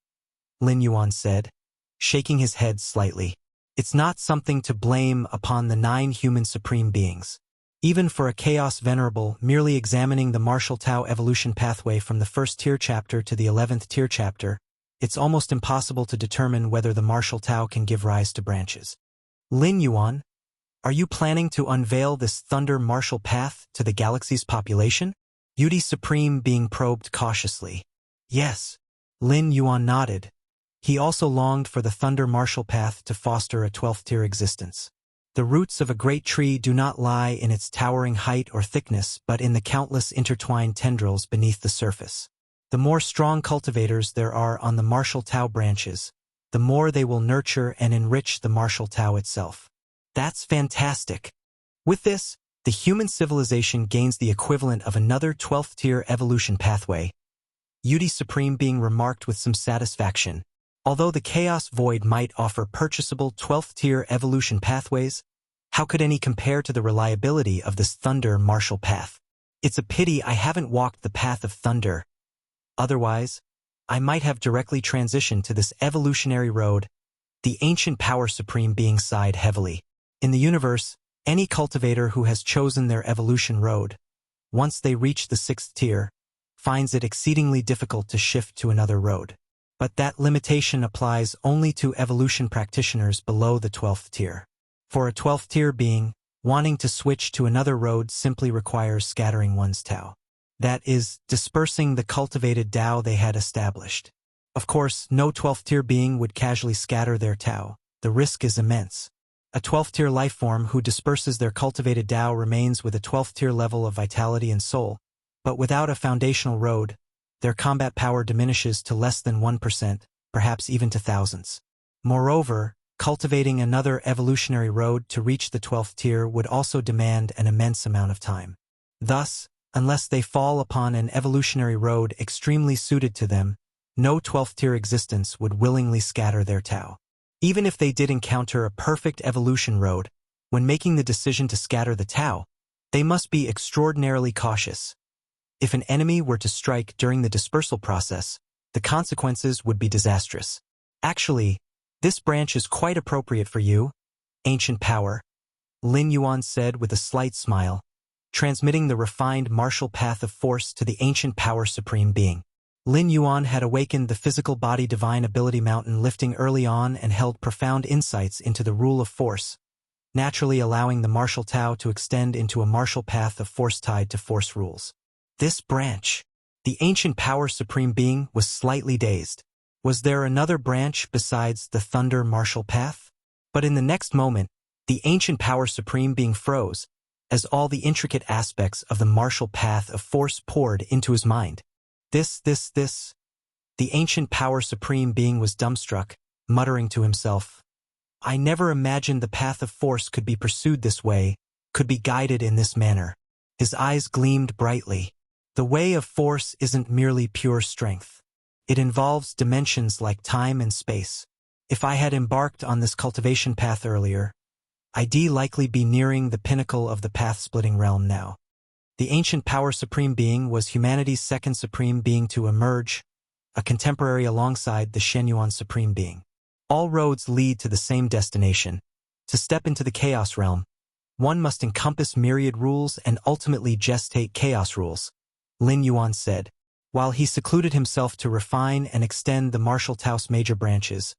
Lin Yuan said, shaking his head slightly. It's not something to blame upon the 9 human supreme beings. Even for a Chaos Venerable, merely examining the martial Tao evolution pathway from the 1st tier chapter to the 11th tier chapter, it's almost impossible to determine whether the martial Tao can give rise to branches. Lin Yuan, are you planning to unveil this thunder martial path to the galaxy's population? Yudi Supreme being probed cautiously. Yes. Lin Yuan nodded. He also longed for the thunder martial path to foster a 12th tier existence. The roots of a great tree do not lie in its towering height or thickness, but in the countless intertwined tendrils beneath the surface. The more strong cultivators there are on the martial Tao branches, the more they will nurture and enrich the martial Tao itself. That's fantastic. With this, the human civilization gains the equivalent of another 12th tier evolution pathway. Yudi Supreme being remarked with some satisfaction. Although the Chaos Void might offer purchasable 12th tier evolution pathways, how could any compare to the reliability of this thunder martial path? It's a pity I haven't walked the path of thunder. Otherwise, I might have directly transitioned to this evolutionary road. The ancient power supreme being sighed heavily. In the universe, any cultivator who has chosen their evolution road, once they reach the 6th tier, finds it exceedingly difficult to shift to another road. But that limitation applies only to evolution practitioners below the 12th tier. For a 12th tier being, wanting to switch to another road simply requires scattering one's Tao. That is, dispersing the cultivated Tao they had established. Of course, no 12th tier being would casually scatter their Tao. The risk is immense. A 12th tier lifeform who disperses their cultivated Tao remains with a 12th tier level of vitality and soul, but without a foundational road, their combat power diminishes to less than 1%, perhaps even to thousands. Moreover, cultivating another evolutionary road to reach the 12th tier would also demand an immense amount of time. Thus, unless they fall upon an evolutionary road extremely suited to them, no 12th tier existence would willingly scatter their Tao. Even if they did encounter a perfect evolution road, when making the decision to scatter the Tao, they must be extraordinarily cautious. If an enemy were to strike during the dispersal process, the consequences would be disastrous. Actually, this branch is quite appropriate for you, ancient power, Lin Yuan said with a slight smile, transmitting the refined martial path of force to the ancient power supreme being. Lin Yuan had awakened the physical body divine ability mountain lifting early on and held profound insights into the rule of force, naturally allowing the martial Tao to extend into a martial path of force tied to force rules. This branch, the ancient power supreme being, was slightly dazed. Was there another branch besides the thunder martial path? But in the next moment, the ancient power supreme being froze, as all the intricate aspects of the martial path of force poured into his mind. This. The ancient power supreme being was dumbstruck, muttering to himself. I never imagined the path of force could be pursued this way, could be guided in this manner. His eyes gleamed brightly. The way of force isn't merely pure strength. It involves dimensions like time and space. If I had embarked on this cultivation path earlier, I'd likely be nearing the pinnacle of the path-splitting realm now. The ancient power supreme being was humanity's second supreme being to emerge, a contemporary alongside the Shenyuan supreme being. All roads lead to the same destination, to step into the chaos realm, One must encompass myriad rules and ultimately gestate chaos rules, Lin Yuan said. While he secluded himself to refine and extend the martial Tao's major branches,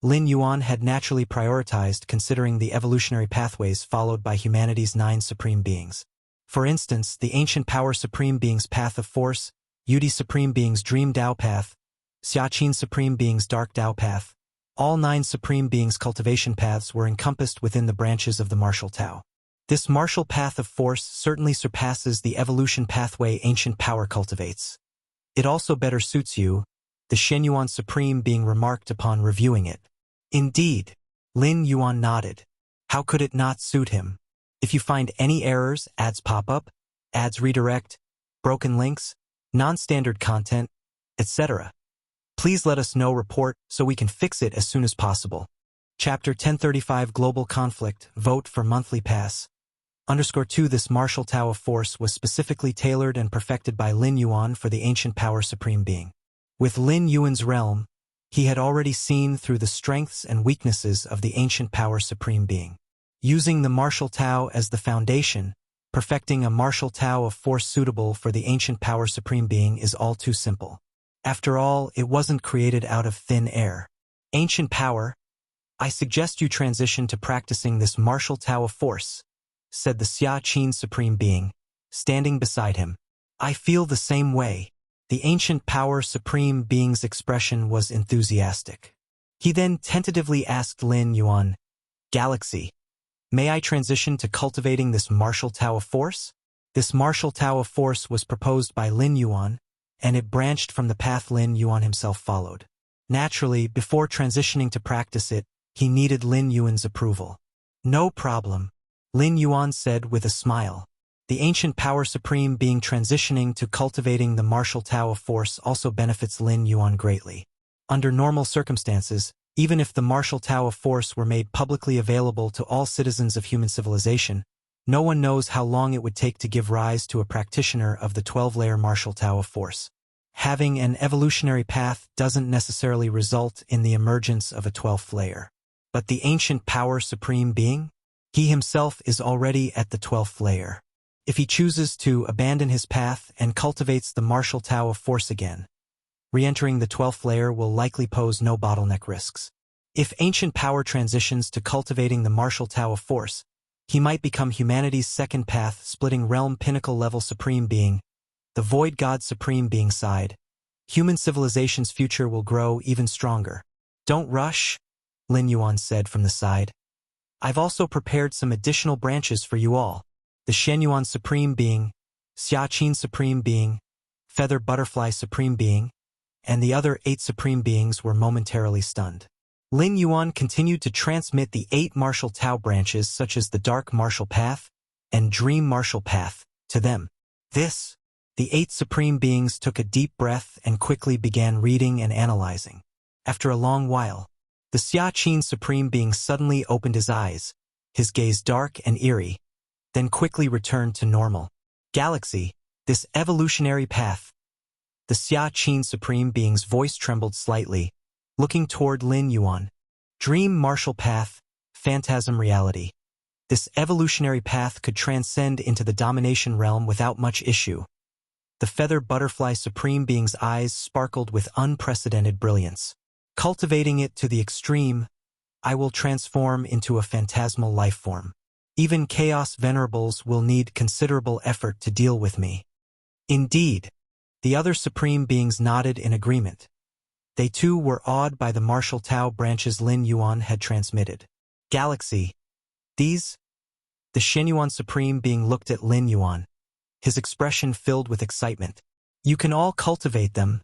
Lin Yuan had naturally prioritized considering the evolutionary pathways followed by humanity's 9 supreme beings. For instance, the ancient power supreme being's path of force, Yudi supreme being's dream Tao path, Xiaqin supreme being's dark Tao path, all 9 supreme beings' cultivation paths were encompassed within the branches of the martial Tao. This martial path of force certainly surpasses the evolution pathway ancient power cultivates. It also better suits you, the Shenyuan Supreme being remarked upon reviewing it. Indeed, Lin Yuan nodded. How could it not suit him? If you find any errors, ads pop up, ads redirect, broken links, non-standard content, etc., please let us know report so we can fix it as soon as possible. Chapter 1035 Global Conflict, Vote for Monthly Pass. _2 This martial Tao of force was specifically tailored and perfected by Lin Yuan for the ancient power supreme being. With Lin Yuan's realm, he had already seen through the strengths and weaknesses of the ancient power supreme being. Using the martial Tao as the foundation, perfecting a martial Tao of force suitable for the ancient power supreme being is all too simple. After all, it wasn't created out of thin air. Ancient power, I suggest you transition to practicing this martial Tao of force, said the Xiaqin supreme being, standing beside him. I feel the same way. The ancient power supreme being's expression was enthusiastic. He then tentatively asked Lin Yuan, Galaxy, may I transition to cultivating this martial Tao of force? This martial Tao of force was proposed by Lin Yuan, and it branched from the path Lin Yuan himself followed. Naturally, before transitioning to practice it, he needed Lin Yuan's approval. No problem, Lin Yuan said with a smile. The ancient power supreme being transitioning to cultivating the martial Tao of force also benefits Lin Yuan greatly. Under normal circumstances, even if the martial Tao of force were made publicly available to all citizens of human civilization, no one knows how long it would take to give rise to a practitioner of the 12-layer martial Tao of force. Having an evolutionary path doesn't necessarily result in the emergence of a 12th layer. But the ancient power supreme being? He himself is already at the 12th layer. If he chooses to abandon his path and cultivates the martial Tao of force again, re-entering the 12th layer will likely pose no bottleneck risks. If ancient power transitions to cultivating the martial Tao of force, he might become humanity's second path splitting realm pinnacle level supreme being, the void god supreme being side. Human civilization's future will grow even stronger. Don't rush, Lin Yuan said from the side. I've also prepared some additional branches for you all. The Shenyuan Supreme Being, Xiaqin Supreme Being, Feather Butterfly Supreme Being, and the other 8 Supreme Beings were momentarily stunned. Lin Yuan continued to transmit the 8 martial Tao branches such as the Dark Martial Path and Dream Martial Path to them. The 8 Supreme Beings took a deep breath and quickly began reading and analyzing. After a long while, the Xiaqin Supreme Being suddenly opened his eyes, his gaze dark and eerie, then quickly returned to normal. Galaxy, this evolutionary path. The Xiaqin Supreme Being's voice trembled slightly, looking toward Lin Yuan. Dream martial path, phantasm reality. This evolutionary path could transcend into the domination realm without much issue. The Feather Butterfly Supreme Being's eyes sparkled with unprecedented brilliance. Cultivating it to the extreme, I will transform into a phantasmal life form. Even Chaos Venerables will need considerable effort to deal with me. Indeed, the other Supreme Beings nodded in agreement. They too were awed by the martial Tao branches Lin Yuan had transmitted. Galaxy, these? The Shenyuan Supreme Being looked at Lin Yuan, his expression filled with excitement. You can all cultivate them,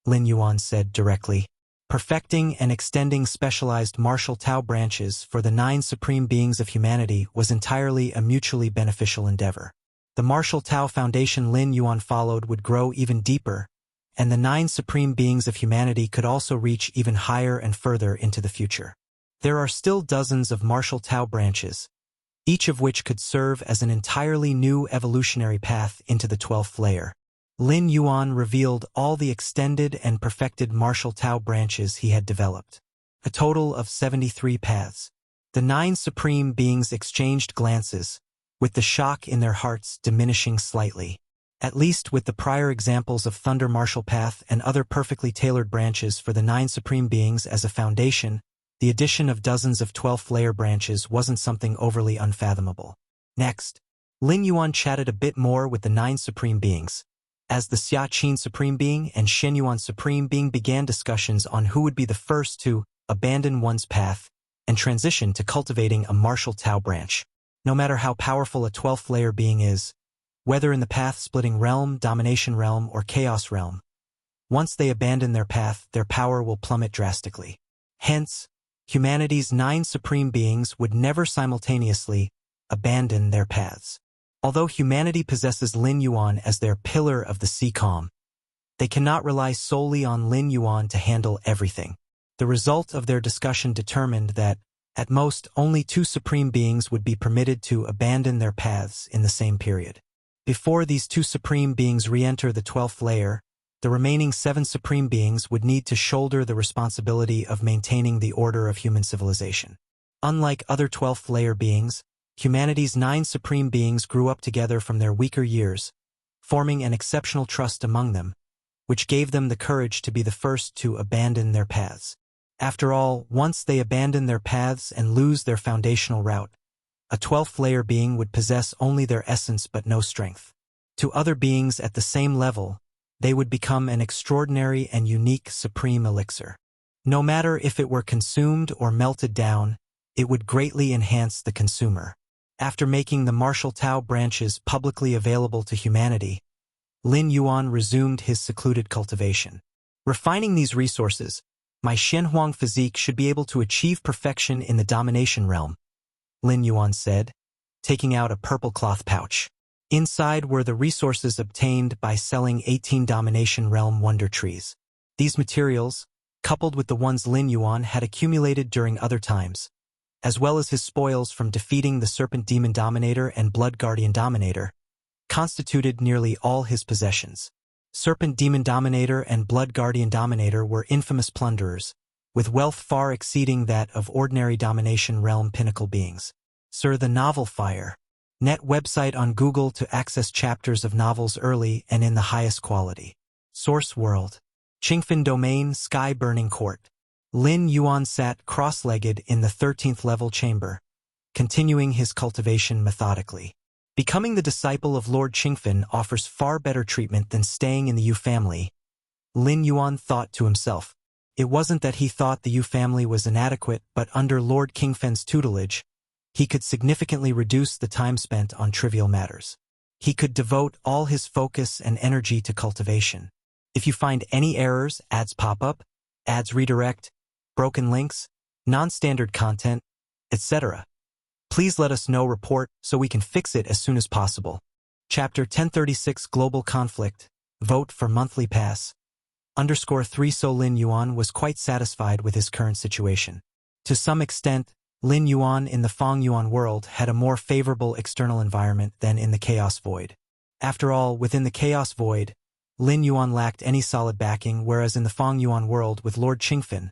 Lin Yuan said directly. Perfecting and extending specialized martial Tao branches for the 9 supreme beings of humanity was entirely a mutually beneficial endeavor. The martial Tao foundation Lin Yuan followed would grow even deeper, and the 9 supreme beings of humanity could also reach even higher and further into the future. There are still dozens of martial Tao branches, each of which could serve as an entirely new evolutionary path into the 12th layer. Lin Yuan revealed all the extended and perfected martial Tao branches he had developed. A total of 73 paths. The 9 supreme beings exchanged glances, with the shock in their hearts diminishing slightly. At least with the prior examples of Thunder Martial Path and other perfectly tailored branches for the 9 Supreme Beings as a foundation, the addition of dozens of 12th-layer branches wasn't something overly unfathomable. Next, Lin Yuan chatted a bit more with the 9 Supreme Beings, as the Xia Qin Supreme Being and Shen Yuan Supreme Being began discussions on who would be the first to abandon one's path and transition to cultivating a martial Tao branch. No matter how powerful a 12th-layer being is, whether in the path-splitting realm, domination realm, or chaos realm, once they abandon their path, their power will plummet drastically. Hence, humanity's 9 Supreme Beings would never simultaneously abandon their paths. Although humanity possesses Lin Yuan as their pillar of the sea calm, they cannot rely solely on Lin Yuan to handle everything. The result of their discussion determined that, at most, only 2 Supreme Beings would be permitted to abandon their paths in the same period. Before these 2 Supreme Beings re-enter the 12th layer, the remaining 7 Supreme Beings would need to shoulder the responsibility of maintaining the order of human civilization. Unlike other 12th layer beings, humanity's 9 Supreme Beings grew up together from their weaker years, forming an exceptional trust among them, which gave them the courage to be the first to abandon their paths. After all, once they abandon their paths and lose their foundational route, a 12th layer being would possess only their essence but no strength. To other beings at the same level, they would become an extraordinary and unique supreme elixir. No matter if it were consumed or melted down, it would greatly enhance the consumer. After making the martial Tao branches publicly available to humanity, Lin Yuan resumed his secluded cultivation. Refining these resources, my Shenhuang physique should be able to achieve perfection in the domination realm, Lin Yuan said, taking out a purple cloth pouch. Inside were the resources obtained by selling 18 domination realm wonder trees. These materials, coupled with the ones Lin Yuan had accumulated during other times, as well as his spoils from defeating the Serpent Demon Dominator and Blood Guardian Dominator, constituted nearly all his possessions. Serpent Demon Dominator and Blood Guardian Dominator were infamous plunderers, with wealth far exceeding that of ordinary domination realm pinnacle beings. Sir, the Novel Fire. Net website on Google to access chapters of novels early and in the highest quality. Source World. Qingfen Domain Sky Burning Court. Lin Yuan sat cross-legged in the 13th level chamber, continuing his cultivation methodically. Becoming the disciple of Lord Qingfen offers far better treatment than staying in the Yu family, Lin Yuan thought to himself. It wasn't that he thought the Yu family was inadequate, but under Lord Qingfen's tutelage, he could significantly reduce the time spent on trivial matters. He could devote all his focus and energy to cultivation. If you find any errors, ads pop up, ads redirect, broken links, non-standard content, etc., please let us know. Report so we can fix it as soon as possible. Chapter 1036 Global Conflict. Vote for monthly pass. _3 So Lin Yuan was quite satisfied with his current situation. To some extent, Lin Yuan in the Feng Yuan world had a more favorable external environment than in the Chaos Void. After all, within the Chaos Void, Lin Yuan lacked any solid backing, whereas in the Feng Yuan world with Lord Qingfen,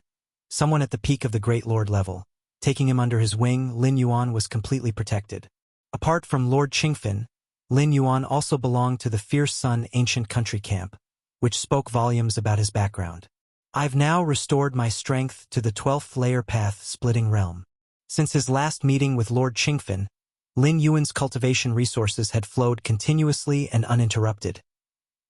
someone at the peak of the Great Lord level, taking him under his wing, Lin Yuan was completely protected. Apart from Lord Qingfen, Lin Yuan also belonged to the Fierce Sun Ancient Country Camp, which spoke volumes about his background. I've now restored my strength to the 12th layer path splitting realm. Since his last meeting with Lord Qingfen, Lin Yuan's cultivation resources had flowed continuously and uninterrupted.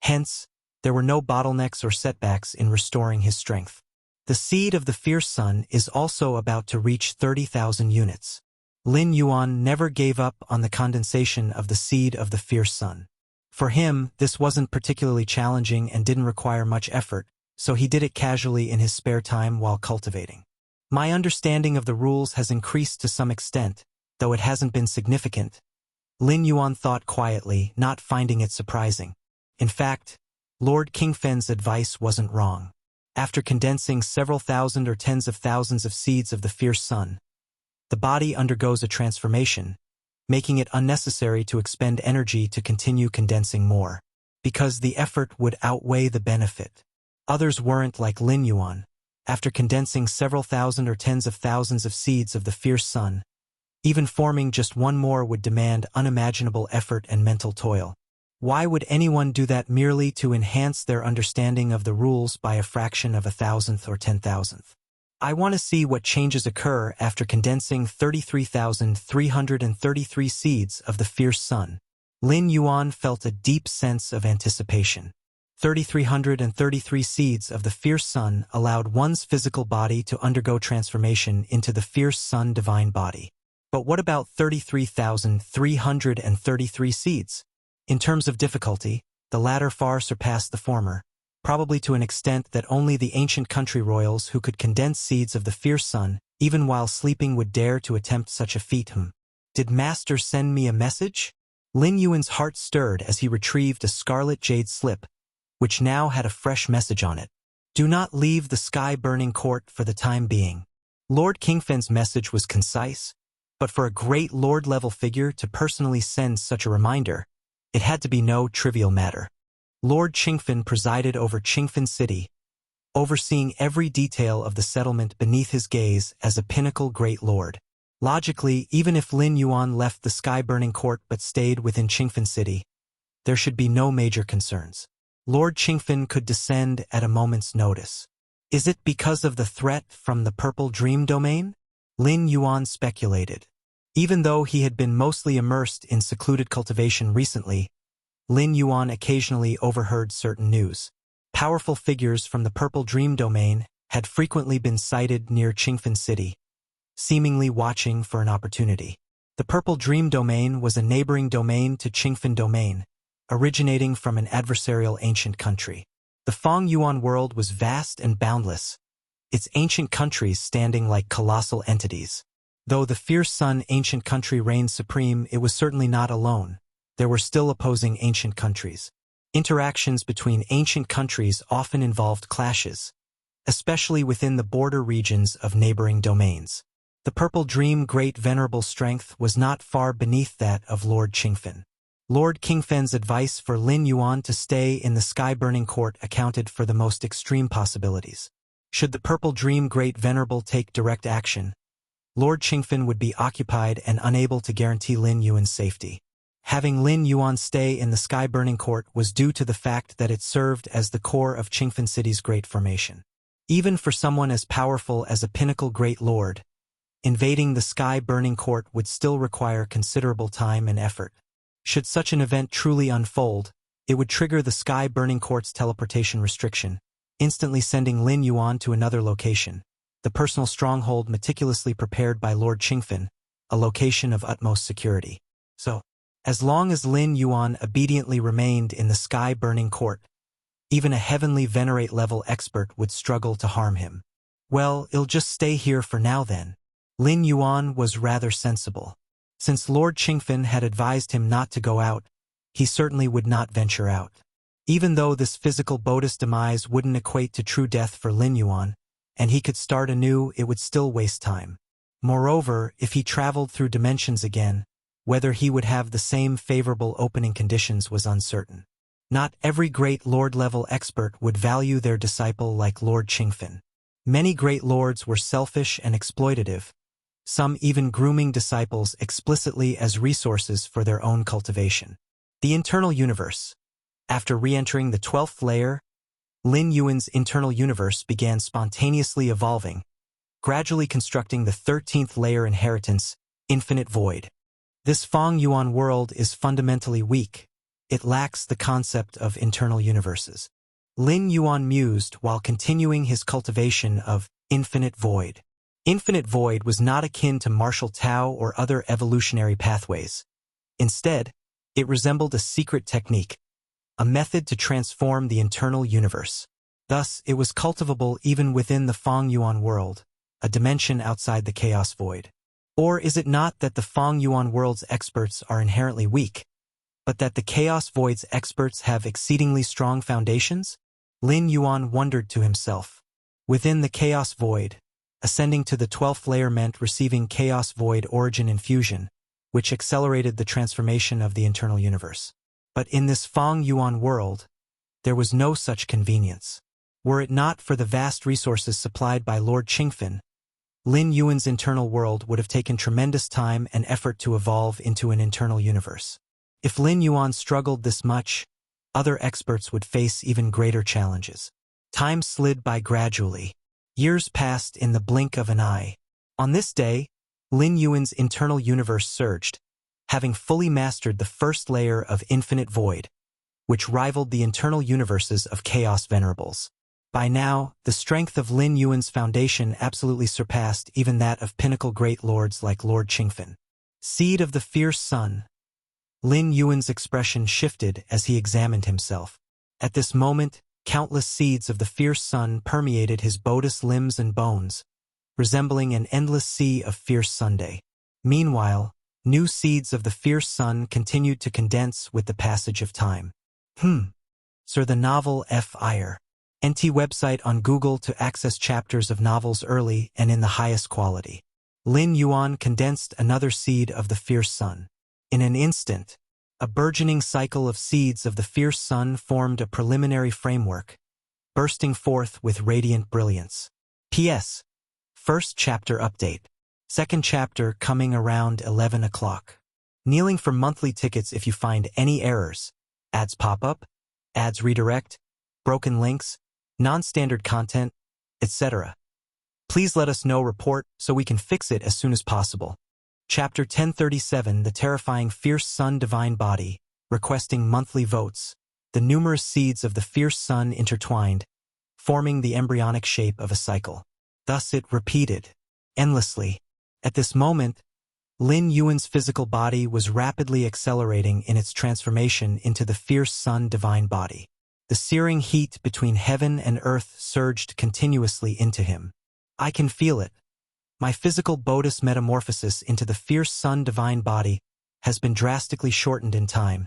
Hence, there were no bottlenecks or setbacks in restoring his strength. The seed of the Fierce Sun is also about to reach 30,000 units. Lin Yuan never gave up on the condensation of the seed of the Fierce Sun. For him, this wasn't particularly challenging and didn't require much effort, so he did it casually in his spare time while cultivating. My understanding of the rules has increased to some extent, though it hasn't been significant. Lin Yuan thought quietly, not finding it surprising. In fact, Lord Qingfen's advice wasn't wrong. After condensing several thousand or tens of thousands of seeds of the Fierce Sun, the body undergoes a transformation, making it unnecessary to expend energy to continue condensing more, because the effort would outweigh the benefit. Others weren't like Lin Yuan. After condensing several thousand or tens of thousands of seeds of the Fierce Sun, Even forming just one more would demand unimaginable effort and mental toil. Why would anyone do that merely to enhance their understanding of the rules by a fraction of a thousandth or 10,000th? I want to see what changes occur after condensing 33,333 seeds of the fierce sun. Lin Yuan felt a deep sense of anticipation. 3,333 seeds of the fierce sun allowed one's physical body to undergo transformation into the fierce sun divine body. But what about 33,333 seeds? In terms of difficulty, the latter far surpassed the former, probably to an extent that only the ancient country royals who could condense seeds of the fierce sun, even while sleeping, would dare to attempt such a feat. Did Master send me a message? Lin Yuan's heart stirred as he retrieved a scarlet jade slip, which now had a fresh message on it. Do not leave the sky-burning court for the time being. Lord Qingfen's message was concise, but for a great lord-level figure to personally send such a reminder, it had to be no trivial matter. Lord Qingfen presided over Qingfen City, overseeing every detail of the settlement beneath his gaze as a pinnacle great lord. Logically, even if Lin Yuan left the sky-burning court but stayed within Qingfen City, there should be no major concerns. Lord Qingfen could descend at a moment's notice. Is it because of the threat from the Purple Dream Domain? Lin Yuan speculated. Even though he had been mostly immersed in secluded cultivation recently, Lin Yuan occasionally overheard certain news. Powerful figures from the Purple Dream Domain had frequently been sighted near Qingfen City, seemingly watching for an opportunity. The Purple Dream Domain was a neighboring domain to Qingfen Domain, originating from an adversarial ancient country. The Feng Yuan world was vast and boundless, its ancient countries standing like colossal entities. Though the fierce sun ancient country reigned supreme, it was certainly not alone. There were still opposing ancient countries. Interactions between ancient countries often involved clashes, especially within the border regions of neighboring domains. The Purple Dream Great Venerable strength was not far beneath that of Lord Qingfen. Lord Qingfen's advice for Lin Yuan to stay in the sky-burning court accounted for the most extreme possibilities. Should the Purple Dream Great Venerable take direct action, Lord Qingfen would be occupied and unable to guarantee Lin Yuan's safety. Having Lin Yuan stay in the sky-burning court was due to the fact that it served as the core of Qingfen City's great formation. Even for someone as powerful as a pinnacle great lord, invading the sky-burning court would still require considerable time and effort. Should such an event truly unfold, it would trigger the sky-burning court's teleportation restriction, instantly sending Lin Yuan to another location, the personal stronghold meticulously prepared by Lord Qingfen, a location of utmost security. So, as long as Lin Yuan obediently remained in the sky-burning court, even a heavenly venerate-level expert would struggle to harm him. Well, I'll just stay here for now then. Lin Yuan was rather sensible. Since Lord Qingfen had advised him not to go out, he certainly would not venture out. Even though this physical Bodhi's demise wouldn't equate to true death for Lin Yuan, and he could start anew, it would still waste time. Moreover, if he traveled through dimensions again, whether he would have the same favorable opening conditions was uncertain. Not every great lord-level expert would value their disciple like Lord Qingfen. Many great lords were selfish and exploitative, some even grooming disciples explicitly as resources for their own cultivation. The internal universe. After re-entering the 12th layer, Lin Yuan's internal universe began spontaneously evolving, gradually constructing the 13th layer inheritance, infinite void. This Feng Yuan world is fundamentally weak. It lacks the concept of internal universes. Lin Yuan mused while continuing his cultivation of infinite void. Infinite void was not akin to martial Tao or other evolutionary pathways. Instead, it resembled a secret technique, a method to transform the internal universe. Thus, it was cultivable even within the Feng Yuan world, a dimension outside the chaos void. Or is it not that the Feng Yuan world's experts are inherently weak, but that the chaos void's experts have exceedingly strong foundations? Lin Yuan wondered to himself. Within the chaos void, ascending to the 12th layer meant receiving chaos void origin infusion, which accelerated the transformation of the internal universe. But in this Feng Yuan world, there was no such convenience. Were it not for the vast resources supplied by Lord Qingfen, Lin Yuan's internal world would have taken tremendous time and effort to evolve into an internal universe. If Lin Yuan struggled this much, other experts would face even greater challenges. Time slid by gradually. Years passed in the blink of an eye. On this day, Lin Yuan's internal universe surged, having fully mastered the first layer of infinite void, which rivaled the internal universes of Chaos Venerables. By now, the strength of Lin Yuan's foundation absolutely surpassed even that of pinnacle great lords like Lord Qingfen. Seed of the Fierce Sun. Lin Yuan's expression shifted as he examined himself. At this moment, countless seeds of the Fierce Sun permeated his bodice limbs and bones, resembling an endless sea of fierce Sunday. Meanwhile, new seeds of the Fierce Sun continued to condense with the passage of time. Sir, the novel Fire. NT website on Google to access chapters of novels early and in the highest quality. Lin Yuan condensed another seed of the Fierce Sun. In an instant, a burgeoning cycle of seeds of the Fierce Sun formed a preliminary framework, bursting forth with radiant brilliance. P.S. First chapter update. Second chapter coming around 11 o'clock. Kneeling for monthly tickets if you find any errors. Ads pop up, ads redirect, broken links, non-standard content, etc. Please let us know report so we can fix it as soon as possible. Chapter 1037, The Terrifying Fierce Sun Divine Body, requesting monthly votes. The numerous seeds of the Fierce Sun intertwined, forming the embryonic shape of a cycle. Thus it repeated, endlessly. At this moment, Lin Yuan's physical body was rapidly accelerating in its transformation into the Fierce Sun Divine Body. The searing heat between heaven and earth surged continuously into him. I can feel it. My physical bodice metamorphosis into the Fierce Sun Divine Body has been drastically shortened in time,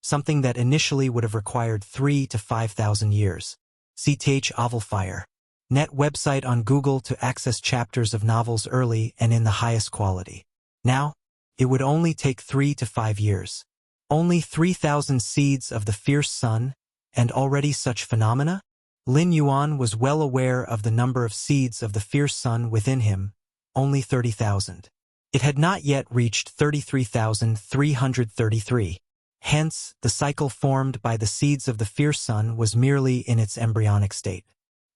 something that initially would have required 3,000 to 5,000 years. CTH Fire. Net website on Google to access chapters of novels early and in the highest quality. Now, it would only take 3 to 5 years. Only 3,000 seeds of the Fierce Sun, and already such phenomena? Lin Yuan was well aware of the number of seeds of the Fierce Sun within him, only 30,000. It had not yet reached 33,333. Hence, the cycle formed by the seeds of the Fierce Sun was merely in its embryonic state.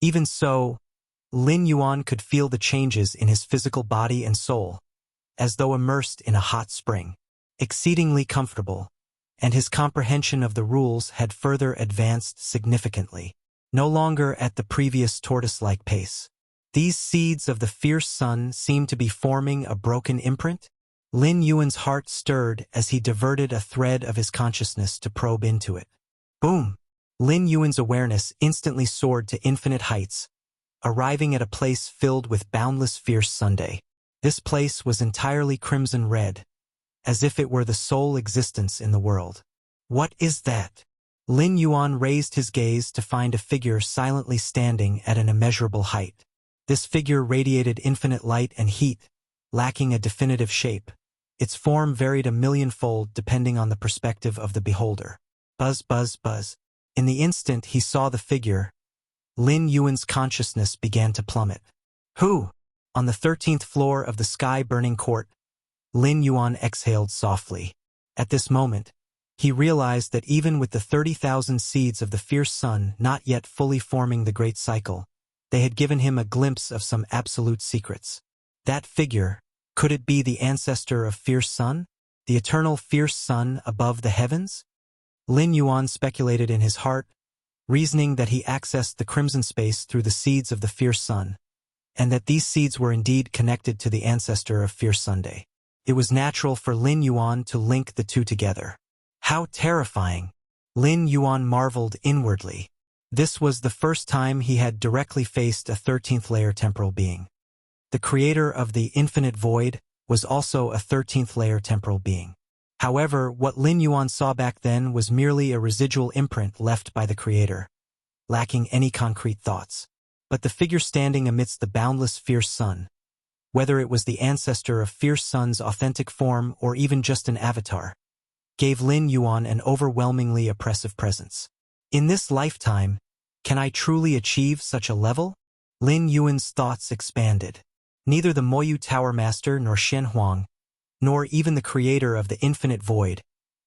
Even so, Lin Yuan could feel the changes in his physical body and soul, as though immersed in a hot spring. Exceedingly comfortable, and his comprehension of the rules had further advanced significantly. No longer at the previous tortoise-like pace. These seeds of the Fierce Sun seemed to be forming a broken imprint. Lin Yuan's heart stirred as he diverted a thread of his consciousness to probe into it. Boom! Lin Yuan's awareness instantly soared to infinite heights, arriving at a place filled with boundless fierce Sunday. This place was entirely crimson red, as if it were the sole existence in the world. What is that? Lin Yuan raised his gaze to find a figure silently standing at an immeasurable height. This figure radiated infinite light and heat, lacking a definitive shape. Its form varied a millionfold depending on the perspective of the beholder. Buzz, buzz, buzz. In the instant he saw the figure, Lin Yuan's consciousness began to plummet. Who? On the 13th floor of the sky-burning court, Lin Yuan exhaled softly. At this moment, he realized that even with the 30,000 seeds of the Fierce Sun not yet fully forming the great cycle, they had given him a glimpse of some absolute secrets. That figure, could it be the ancestor of Fierce Sun? The eternal Fierce Sun above the heavens? Lin Yuan speculated in his heart, reasoning that he accessed the crimson space through the seeds of the Fierce Sun, and that these seeds were indeed connected to the ancestor of Fierce Sunday. It was natural for Lin Yuan to link the two together. How terrifying! Lin Yuan marveled inwardly. This was the first time he had directly faced a 13th layer temporal being. The creator of the infinite void was also a 13th layer temporal being. However, what Lin Yuan saw back then was merely a residual imprint left by the creator, lacking any concrete thoughts. But the figure standing amidst the boundless Fierce Sun, whether it was the ancestor of Fierce Sun's authentic form or even just an avatar, gave Lin Yuan an overwhelmingly oppressive presence. In this lifetime, can I truly achieve such a level? Lin Yuan's thoughts expanded. Neither the Moyu Tower Master nor Shen Huang, nor even the creator of the infinite void,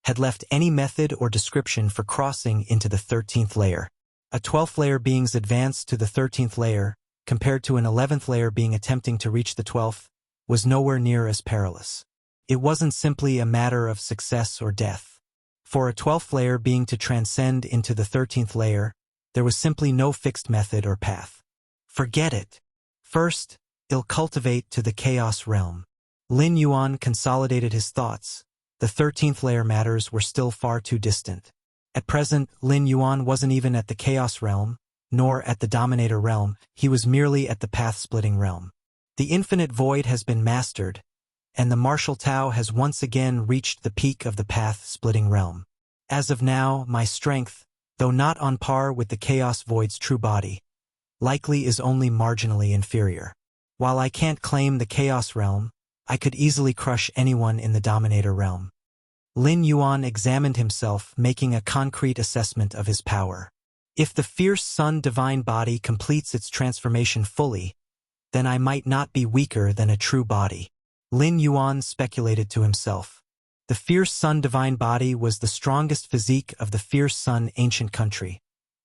had left any method or description for crossing into the 13th layer. A 12th layer being's advance to the 13th layer, compared to an 11th layer being attempting to reach the 12th, was nowhere near as perilous. It wasn't simply a matter of success or death. For a 12th layer being to transcend into the 13th layer, there was simply no fixed method or path. Forget it. First, it'll cultivate to the chaos realm. Lin Yuan consolidated his thoughts. The 13th layer matters were still far too distant. At present, Lin Yuan wasn't even at the chaos realm, nor at the dominator realm, he was merely at the path-splitting realm. The infinite void has been mastered, and the martial Tao has once again reached the peak of the path-splitting realm. As of now, my strength, though not on par with the chaos void's true body, likely is only marginally inferior. While I can't claim the chaos realm, I could easily crush anyone in the dominator realm. Lin Yuan examined himself, making a concrete assessment of his power. If the fierce sun divine body completes its transformation fully, then I might not be weaker than a true body. Lin Yuan speculated to himself. The fierce sun divine body was the strongest physique of the fierce sun ancient country,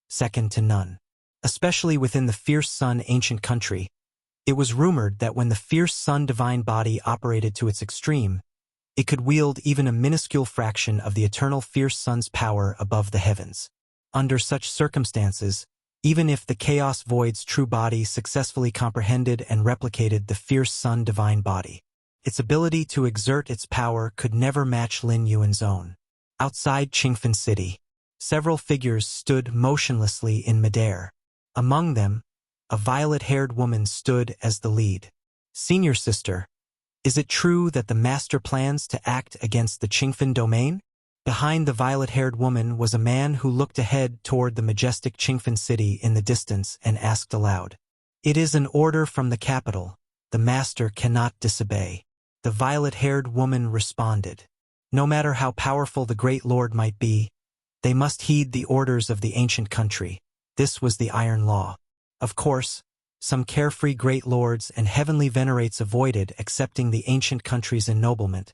second to none. Especially within the fierce sun ancient country, it was rumored that when the fierce sun divine body operated to its extreme, it could wield even a minuscule fraction of the eternal fierce sun's power above the heavens. Under such circumstances, even if the chaos void's true body successfully comprehended and replicated the fierce sun divine body, its ability to exert its power could never match Lin Yuan's own. Outside Qingfen City, several figures stood motionlessly in midair. Among them, a violet-haired woman stood as the lead. Senior sister, is it true that the master plans to act against the Qingfen domain? Behind the violet-haired woman was a man who looked ahead toward the majestic Qingfen city in the distance and asked aloud. It is an order from the capital. The master cannot disobey. The violet-haired woman responded. No matter how powerful the great lord might be, they must heed the orders of the ancient country. This was the iron law. Of course, some carefree great lords and heavenly venerates avoided accepting the ancient country's ennoblement,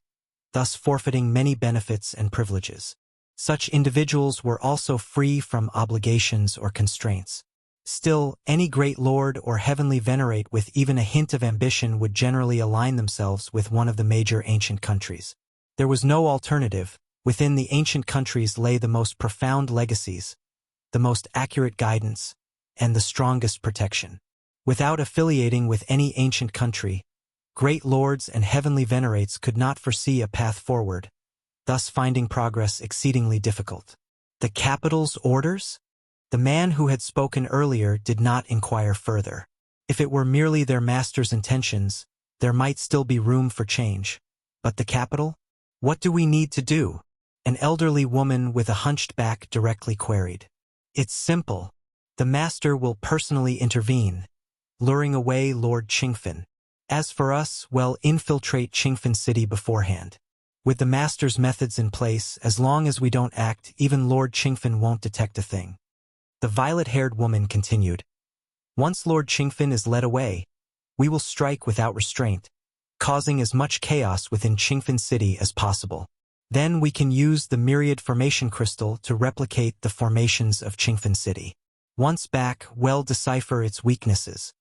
thus forfeiting many benefits and privileges. Such individuals were also free from obligations or constraints. Still, any great lord or heavenly venerate with even a hint of ambition would generally align themselves with one of the major ancient countries. There was no alternative. Within the ancient countries lay the most profound legacies, the most accurate guidance, and the strongest protection. Without affiliating with any ancient country, great lords and heavenly venerates could not foresee a path forward, thus finding progress exceedingly difficult. The capital's orders? The man who had spoken earlier did not inquire further. If it were merely their master's intentions, there might still be room for change. But the capital? What do we need to do? An elderly woman with a hunched back directly queried. It's simple. The master will personally intervene, luring away Lord Qingfen. As for us, well, infiltrate Qingfen City beforehand. With the master's methods in place, as long as we don't act, even Lord Qingfen won't detect a thing. The violet-haired woman continued. Once Lord Qingfen is led away, we will strike without restraint, causing as much chaos within Qingfen City as possible. Then we can use the myriad formation crystal to replicate the formations of Qingfen City. Once back, well, decipher its weaknesses.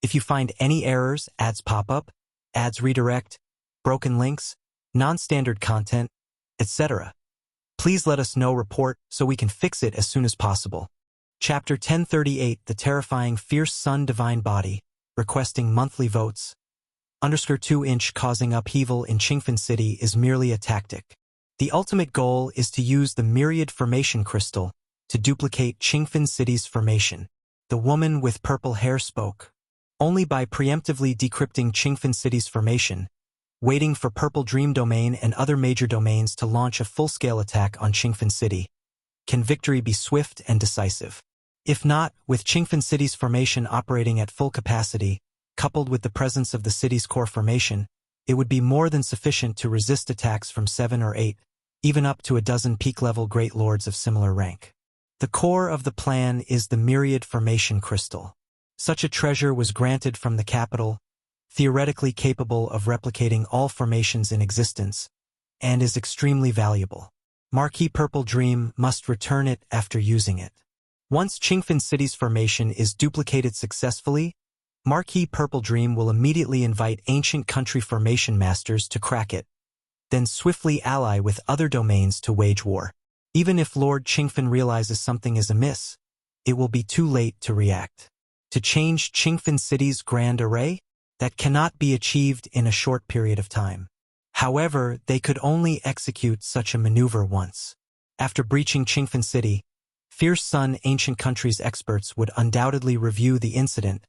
If you find any errors, ads pop up, ads redirect, broken links, non-standard content, etc., please let us know. Report so we can fix it as soon as possible. Chapter 1038, The Terrifying Fierce Sun Divine Body, requesting monthly votes. _2" causing upheaval in Qingfen City is merely a tactic. The ultimate goal is to use the myriad formation crystal to duplicate Qingfen City's formation. The woman with purple hair spoke. Only by preemptively decrypting Qingfen City's formation, waiting for Purple Dream Domain and other major domains to launch a full-scale attack on Qingfen City, can victory be swift and decisive. If not, with Qingfen City's formation operating at full capacity, coupled with the presence of the city's core formation, it would be more than sufficient to resist attacks from 7 or 8, even up to a dozen peak-level great lords of similar rank. The core of the plan is the myriad formation crystal. Such a treasure was granted from the capital, theoretically capable of replicating all formations in existence, and is extremely valuable. Marquis Purple Dream must return it after using it. Once Qingfen City's formation is duplicated successfully, Marquis Purple Dream will immediately invite ancient country formation masters to crack it, then swiftly ally with other domains to wage war. Even if Lord Qingfen realizes something is amiss, it will be too late to react. To change Qingfen City's grand array? That cannot be achieved in a short period of time. However, they could only execute such a maneuver once. After breaching Qingfen City, Fierce Sun Ancient Country's experts would undoubtedly review the incident,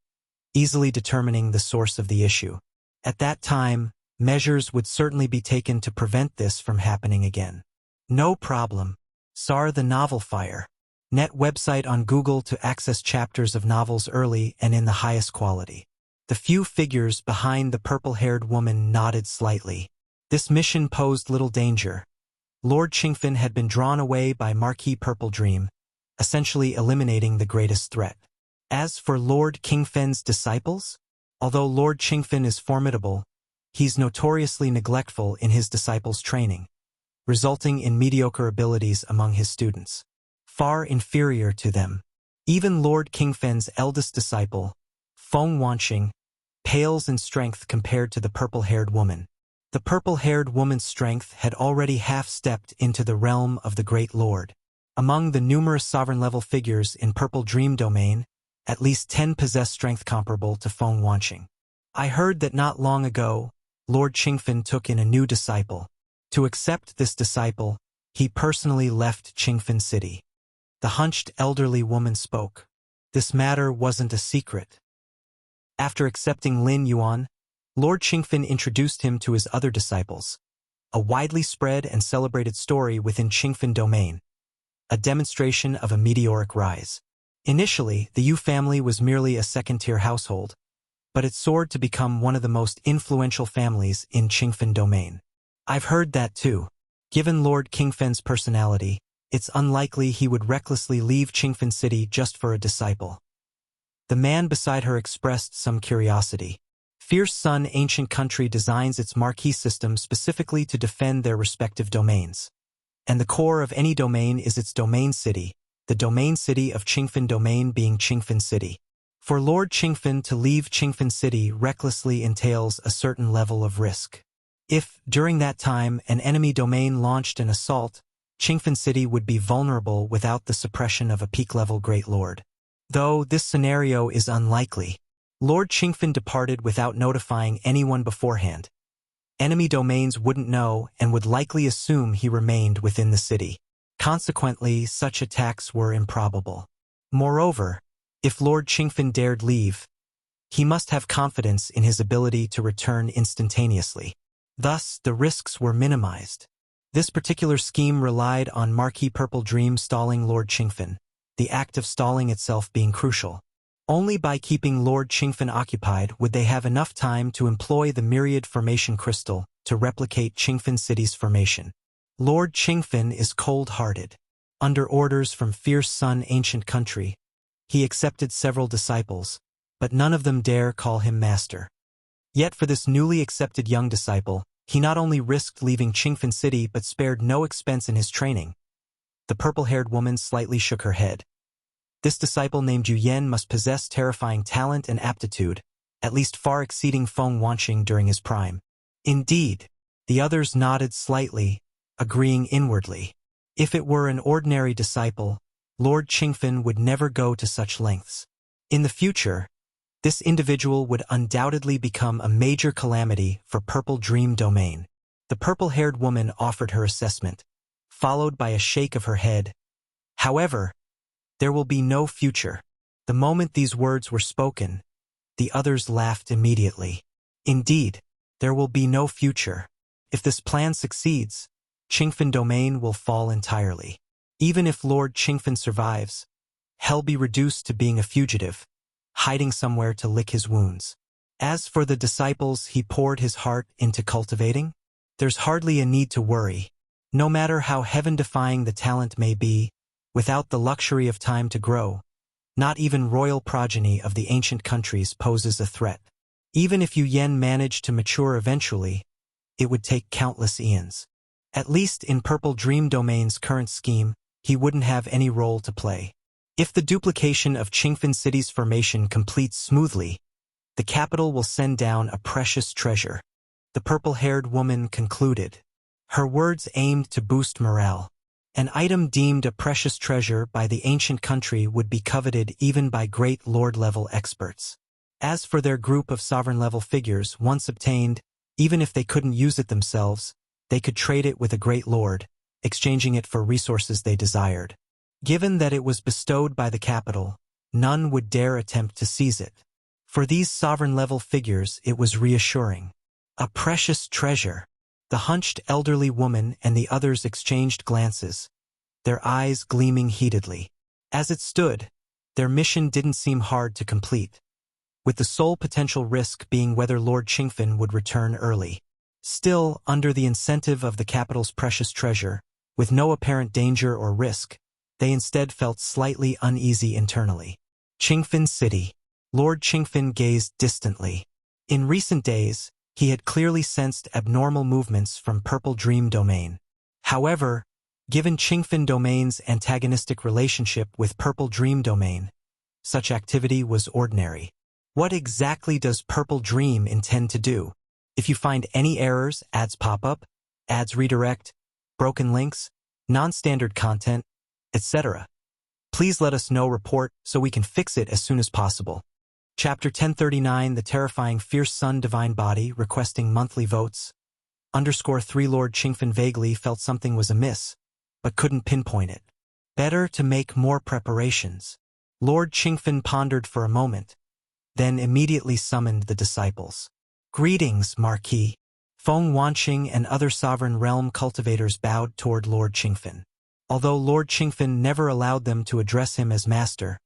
easily determining the source of the issue. At that time, measures would certainly be taken to prevent this from happening again. No problem. SAR the Novel Fire. Net website on Google to access chapters of novels early and in the highest quality. The few figures behind the purple-haired woman nodded slightly. This mission posed little danger. Lord Qingfen had been drawn away by Marquis Purple Dream, essentially eliminating the greatest threat. As for Lord Qingfen's disciples, although Lord Qingfen is formidable, he's notoriously neglectful in his disciples' training, resulting in mediocre abilities among his students, far inferior to them. Even Lord Qingfen's eldest disciple, Feng Wanqing, pales in strength compared to the purple-haired woman. The purple-haired woman's strength had already half-stepped into the realm of the Great Lord. Among the numerous sovereign-level figures in Purple Dream domain, at least 10 possess strength comparable to Feng Wanqing. I heard that not long ago, Lord Qingfen took in a new disciple. To accept this disciple, he personally left Qingfen City. The hunched elderly woman spoke. This matter wasn't a secret. After accepting Lin Yuan, Lord Qingfen introduced him to his other disciples, a widely spread and celebrated story within Qingfen domain, a demonstration of a meteoric rise. Initially, the Yu family was merely a second-tier household, but it soared to become one of the most influential families in Qingfen domain. I've heard that too. Given Lord Qingfen's personality, it's unlikely he would recklessly leave Qingfen City just for a disciple. The man beside her expressed some curiosity. Fierce Sun Ancient Country designs its marquee system specifically to defend their respective domains. And the core of any domain is its domain city, the domain city of Qingfen domain being Qingfen City. For Lord Qingfen to leave Qingfen City recklessly entails a certain level of risk. If, during that time, an enemy domain launched an assault, Qingfen City would be vulnerable without the suppression of a peak-level Great Lord. Though this scenario is unlikely, Lord Qingfen departed without notifying anyone beforehand. Enemy domains wouldn't know and would likely assume he remained within the city. Consequently, such attacks were improbable. Moreover, if Lord Qingfen dared leave, he must have confidence in his ability to return instantaneously. Thus, the risks were minimized. This particular scheme relied on Marquis Purple Dream stalling Lord Qingfen, the act of stalling itself being crucial. Only by keeping Lord Qingfen occupied would they have enough time to employ the myriad formation crystal to replicate Qingfen City's formation. Lord Qingfen is cold-hearted. Under orders from Fierce Sun Ancient Country, he accepted several disciples, but none of them dare call him master. Yet for this newly accepted young disciple, he not only risked leaving Qingfen City but spared no expense in his training. The purple-haired woman slightly shook her head. This disciple named Yu Yan must possess terrifying talent and aptitude, at least far exceeding Feng Wanqing during his prime. Indeed, the others nodded slightly, agreeing inwardly. If it were an ordinary disciple, Lord Qingfen would never go to such lengths. In the future, this individual would undoubtedly become a major calamity for Purple Dream domain. The purple-haired woman offered her assessment, followed by a shake of her head. However, there will be no future. The moment these words were spoken, the others laughed immediately. Indeed, there will be no future. If this plan succeeds, Qingfen domain will fall entirely. Even if Lord Qingfen survives, he'll be reduced to being a fugitive, hiding somewhere to lick his wounds. As for the disciples he poured his heart into cultivating, there's hardly a need to worry. No matter how heaven-defying the talent may be, without the luxury of time to grow, not even royal progeny of the ancient countries poses a threat. Even if Yu Yen managed to mature eventually, it would take countless eons. At least in Purple Dream Domain's current scheme, he wouldn't have any role to play. If the duplication of Qingfen City's formation completes smoothly, the capital will send down a precious treasure, the purple-haired woman concluded. Her words aimed to boost morale. An item deemed a precious treasure by the ancient country would be coveted even by great lord-level experts. As for their group of sovereign-level figures once obtained, even if they couldn't use it themselves, they could trade it with a great lord, exchanging it for resources they desired. Given that it was bestowed by the capital, none would dare attempt to seize it. For these sovereign-level figures it was reassuring. A precious treasure. The hunched elderly woman and the others exchanged glances, their eyes gleaming heatedly. As it stood, their mission didn't seem hard to complete, with the sole potential risk being whether Lord Qingfen would return early. Still, under the incentive of the capital's precious treasure, with no apparent danger or risk, they instead felt slightly uneasy internally. Qingfen City. Lord Qingfen gazed distantly. In recent days, he had clearly sensed abnormal movements from Purple Dream Domain. However, given Qingfen Domain's antagonistic relationship with Purple Dream Domain, such activity was ordinary. What exactly does Purple Dream intend to do? If you find any errors, ads pop up, ads redirect, broken links, non-standard content, etc., please let us know. Report so we can fix it as soon as possible. Chapter 1039, The Terrifying Fierce Sun Divine Body, requesting monthly votes. _3 Lord Qingfen vaguely felt something was amiss, but couldn't pinpoint it. Better to make more preparations. Lord Qingfen pondered for a moment, then immediately summoned the disciples. Greetings, Marquis. Feng Wanqing and other sovereign realm cultivators bowed toward Lord Qingfen. Although Lord Qingfen never allowed them to address him as master,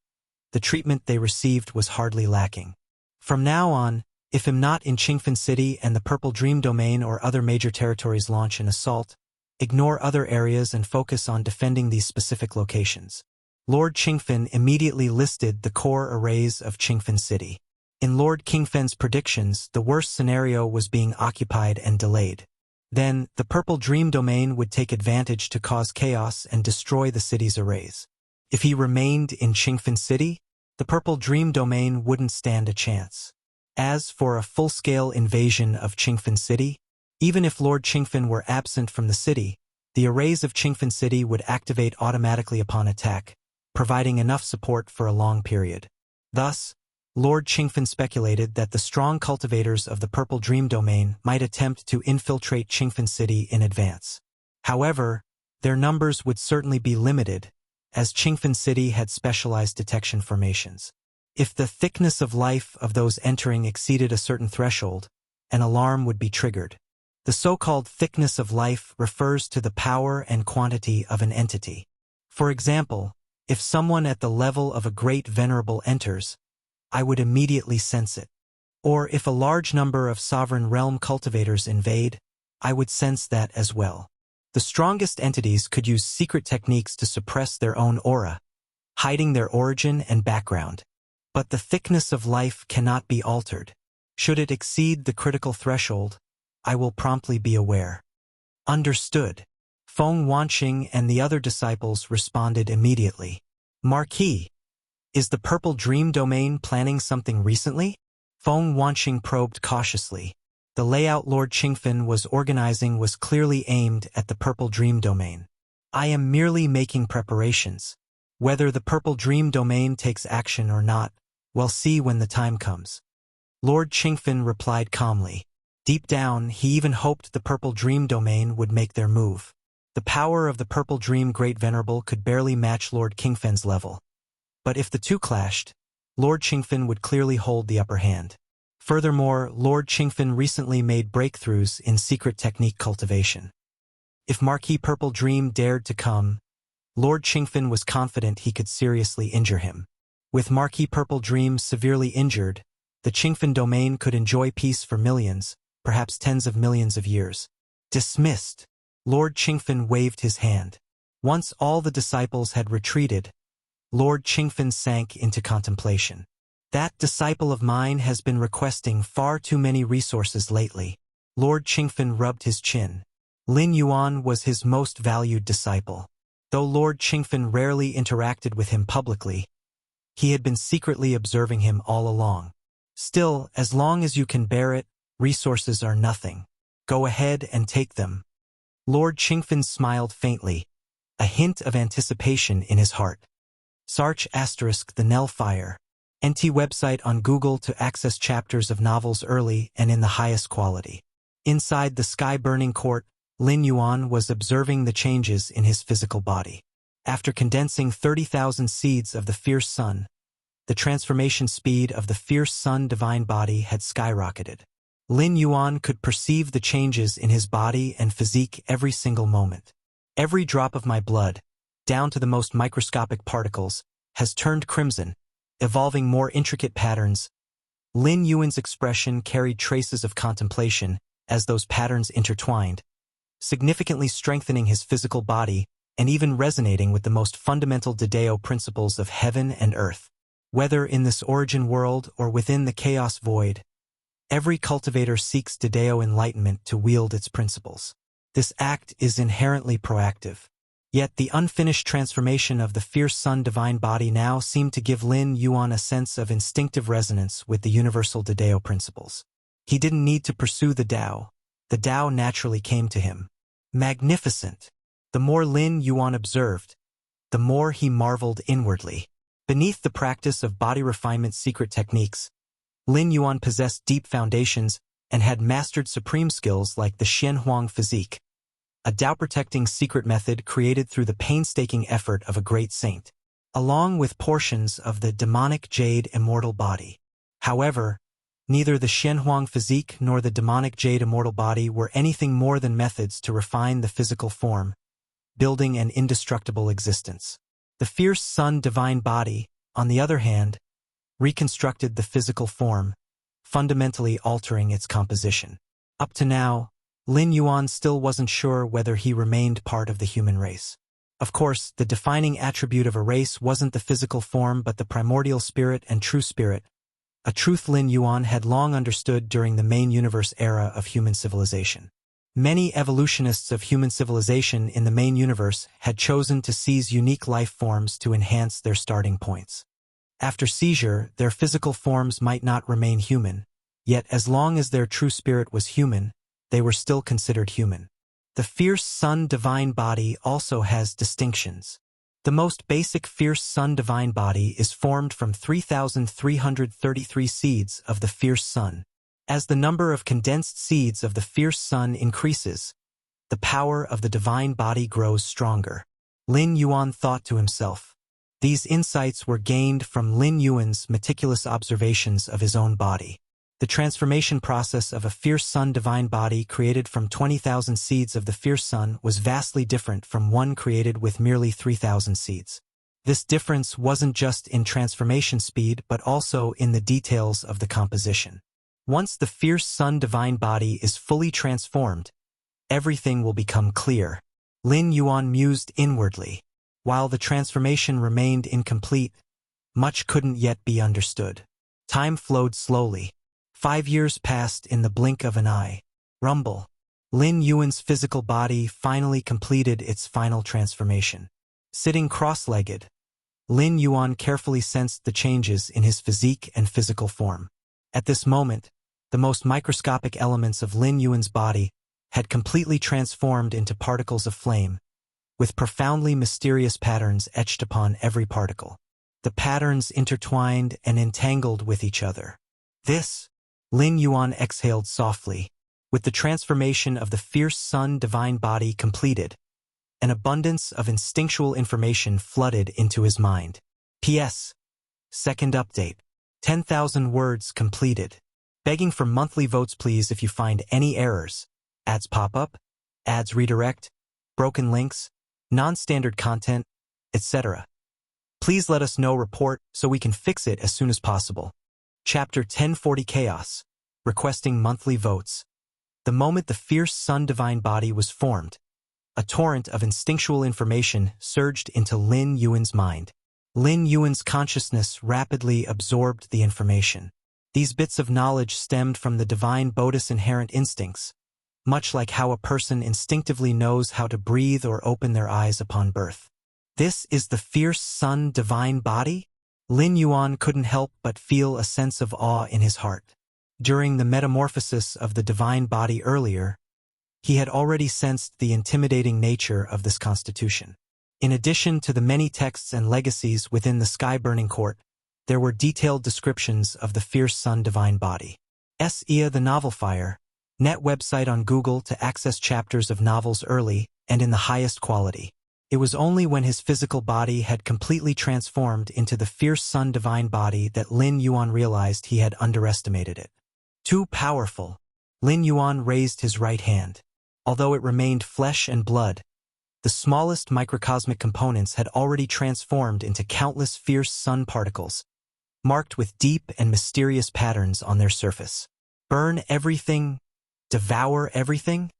the treatment they received was hardly lacking. From now on, if I'm not in Qingfen City and the Purple Dream Domain or other major territories launch an assault, ignore other areas and focus on defending these specific locations. Lord Qingfen immediately listed the core arrays of Qingfen City. In Lord Qingfen's predictions, the worst scenario was being occupied and delayed. Then, the Purple Dream Domain would take advantage to cause chaos and destroy the city's arrays. If he remained in Qingfen City, the Purple Dream Domain wouldn't stand a chance. As for a full-scale invasion of Qingfen City, even if Lord Qingfen were absent from the city, the arrays of Qingfen City would activate automatically upon attack, providing enough support for a long period. Thus, Lord Qingfen speculated that the strong cultivators of the Purple Dream Domain might attempt to infiltrate Qingfen City in advance. However, their numbers would certainly be limited, as Qingfen City had specialized detection formations. If the thickness of life of those entering exceeded a certain threshold, an alarm would be triggered. The so-called thickness of life refers to the power and quantity of an entity. For example, if someone at the level of a great venerable enters, I would immediately sense it. Or if a large number of sovereign realm cultivators invade, I would sense that as well. The strongest entities could use secret techniques to suppress their own aura, hiding their origin and background. But the thickness of life cannot be altered. Should it exceed the critical threshold, I will promptly be aware. Understood. Feng Wanqing and the other disciples responded immediately. Marquis, is the Purple Dream Domain planning something recently? Feng Wanqing probed cautiously. The layout Lord Qingfen was organizing was clearly aimed at the Purple Dream Domain. I am merely making preparations. Whether the Purple Dream Domain takes action or not, we'll see when the time comes. Lord Qingfen replied calmly. Deep down, he even hoped the Purple Dream Domain would make their move. The power of the Purple Dream Great Venerable could barely match Lord Qingfen's level. But if the two clashed, Lord Qingfen would clearly hold the upper hand. Furthermore, Lord Qingfen recently made breakthroughs in secret technique cultivation. If Marquis Purple Dream dared to come, Lord Qingfen was confident he could seriously injure him. With Marquis Purple Dream severely injured, the Qingfen domain could enjoy peace for millions, perhaps tens of millions of years. Dismissed. Lord Qingfen waved his hand. Once all the disciples had retreated, Lord Qingfen sank into contemplation. That disciple of mine has been requesting far too many resources lately. Lord Qingfen rubbed his chin. Lin Yuan was his most valued disciple. Though Lord Qingfen rarely interacted with him publicly, he had been secretly observing him all along. Still, as long as you can bear it, resources are nothing. Go ahead and take them. Lord Qingfen smiled faintly, a hint of anticipation in his heart. Sarch *the Nell Fire. NT website on Google to access chapters of novels early and in the highest quality. Inside the sky-burning court, Lin Yuan was observing the changes in his physical body. After condensing 30,000 seeds of the fierce sun, the transformation speed of the fierce sun divine body had skyrocketed. Lin Yuan could perceive the changes in his body and physique every single moment. Every drop of my blood, down to the most microscopic particles, has turned crimson, evolving more intricate patterns. Lin Yuan's expression carried traces of contemplation as those patterns intertwined, significantly strengthening his physical body and even resonating with the most fundamental Dedeo principles of heaven and earth. Whether in this origin world or within the chaos void, every cultivator seeks Dedeo enlightenment to wield its principles. This act is inherently proactive. Yet the unfinished transformation of the fierce sun divine body now seemed to give Lin Yuan a sense of instinctive resonance with the universal Dedeo principles. He didn't need to pursue the Tao naturally came to him. Magnificent! The more Lin Yuan observed, the more he marveled inwardly. Beneath the practice of body refinement secret techniques, Lin Yuan possessed deep foundations and had mastered supreme skills like the Xianhuang physique, a Tao-protecting secret method created through the painstaking effort of a great saint, along with portions of the demonic jade immortal body. However, neither the Xianhuang physique nor the demonic jade immortal body were anything more than methods to refine the physical form, building an indestructible existence. The fierce sun divine body, on the other hand, reconstructed the physical form, fundamentally altering its composition. Up to now, Lin Yuan still wasn't sure whether he remained part of the human race. Of course, the defining attribute of a race wasn't the physical form but the primordial spirit and true spirit, a truth Lin Yuan had long understood during the main universe era of human civilization. Many evolutionists of human civilization in the main universe had chosen to seize unique life forms to enhance their starting points. After seizure, their physical forms might not remain human, yet as long as their true spirit was human, they were still considered human. The fierce sun divine body also has distinctions. The most basic fierce sun divine body is formed from 3,333 seeds of the fierce sun. As the number of condensed seeds of the fierce sun increases, the power of the divine body grows stronger. Lin Yuan thought to himself. These insights were gained from Lin Yuan's meticulous observations of his own body. The transformation process of a fierce sun divine body created from 20,000 seeds of the fierce sun was vastly different from one created with merely 3,000 seeds. This difference wasn't just in transformation speed but also in the details of the composition. Once the fierce sun divine body is fully transformed, everything will become clear. Lin Yuan mused inwardly. While the transformation remained incomplete, much couldn't yet be understood. Time flowed slowly. 5 years passed in the blink of an eye. Rumble. Lin Yuan's physical body finally completed its final transformation. Sitting cross-legged, Lin Yuan carefully sensed the changes in his physique and physical form. At this moment, the most microscopic elements of Lin Yuan's body had completely transformed into particles of flame, with profoundly mysterious patterns etched upon every particle. The patterns intertwined and entangled with each other. Lin Yuan exhaled softly. With the transformation of the fierce sun divine body completed, an abundance of instinctual information flooded into his mind. P.S. Second update. 10,000 words completed. Begging for monthly votes please if you find any errors. Ads pop up, ads redirect, broken links, non-standard content, etc. Please let us know report so we can fix it as soon as possible. Chapter 1040 Chaos. Requesting monthly votes. The moment the fierce sun divine body was formed, a torrent of instinctual information surged into Lin Yuan's mind. Lin Yuan's consciousness rapidly absorbed the information. These bits of knowledge stemmed from the divine Bodhi's inherent instincts, much like how a person instinctively knows how to breathe or open their eyes upon birth. This is the fierce sun divine body? Lin Yuan couldn't help but feel a sense of awe in his heart. During the metamorphosis of the divine body earlier, he had already sensed the intimidating nature of this constitution. In addition to the many texts and legacies within the sky-burning court, there were detailed descriptions of the fierce sun divine body. SEA the Novel Fire, net website on Google to access chapters of novels early and in the highest quality. It was only when his physical body had completely transformed into the fierce sun divine body that Lin Yuan realized he had underestimated it. Too powerful. Lin Yuan raised his right hand. Although it remained flesh and blood, the smallest microcosmic components had already transformed into countless fierce sun particles, marked with deep and mysterious patterns on their surface. Burn everything, devour everything?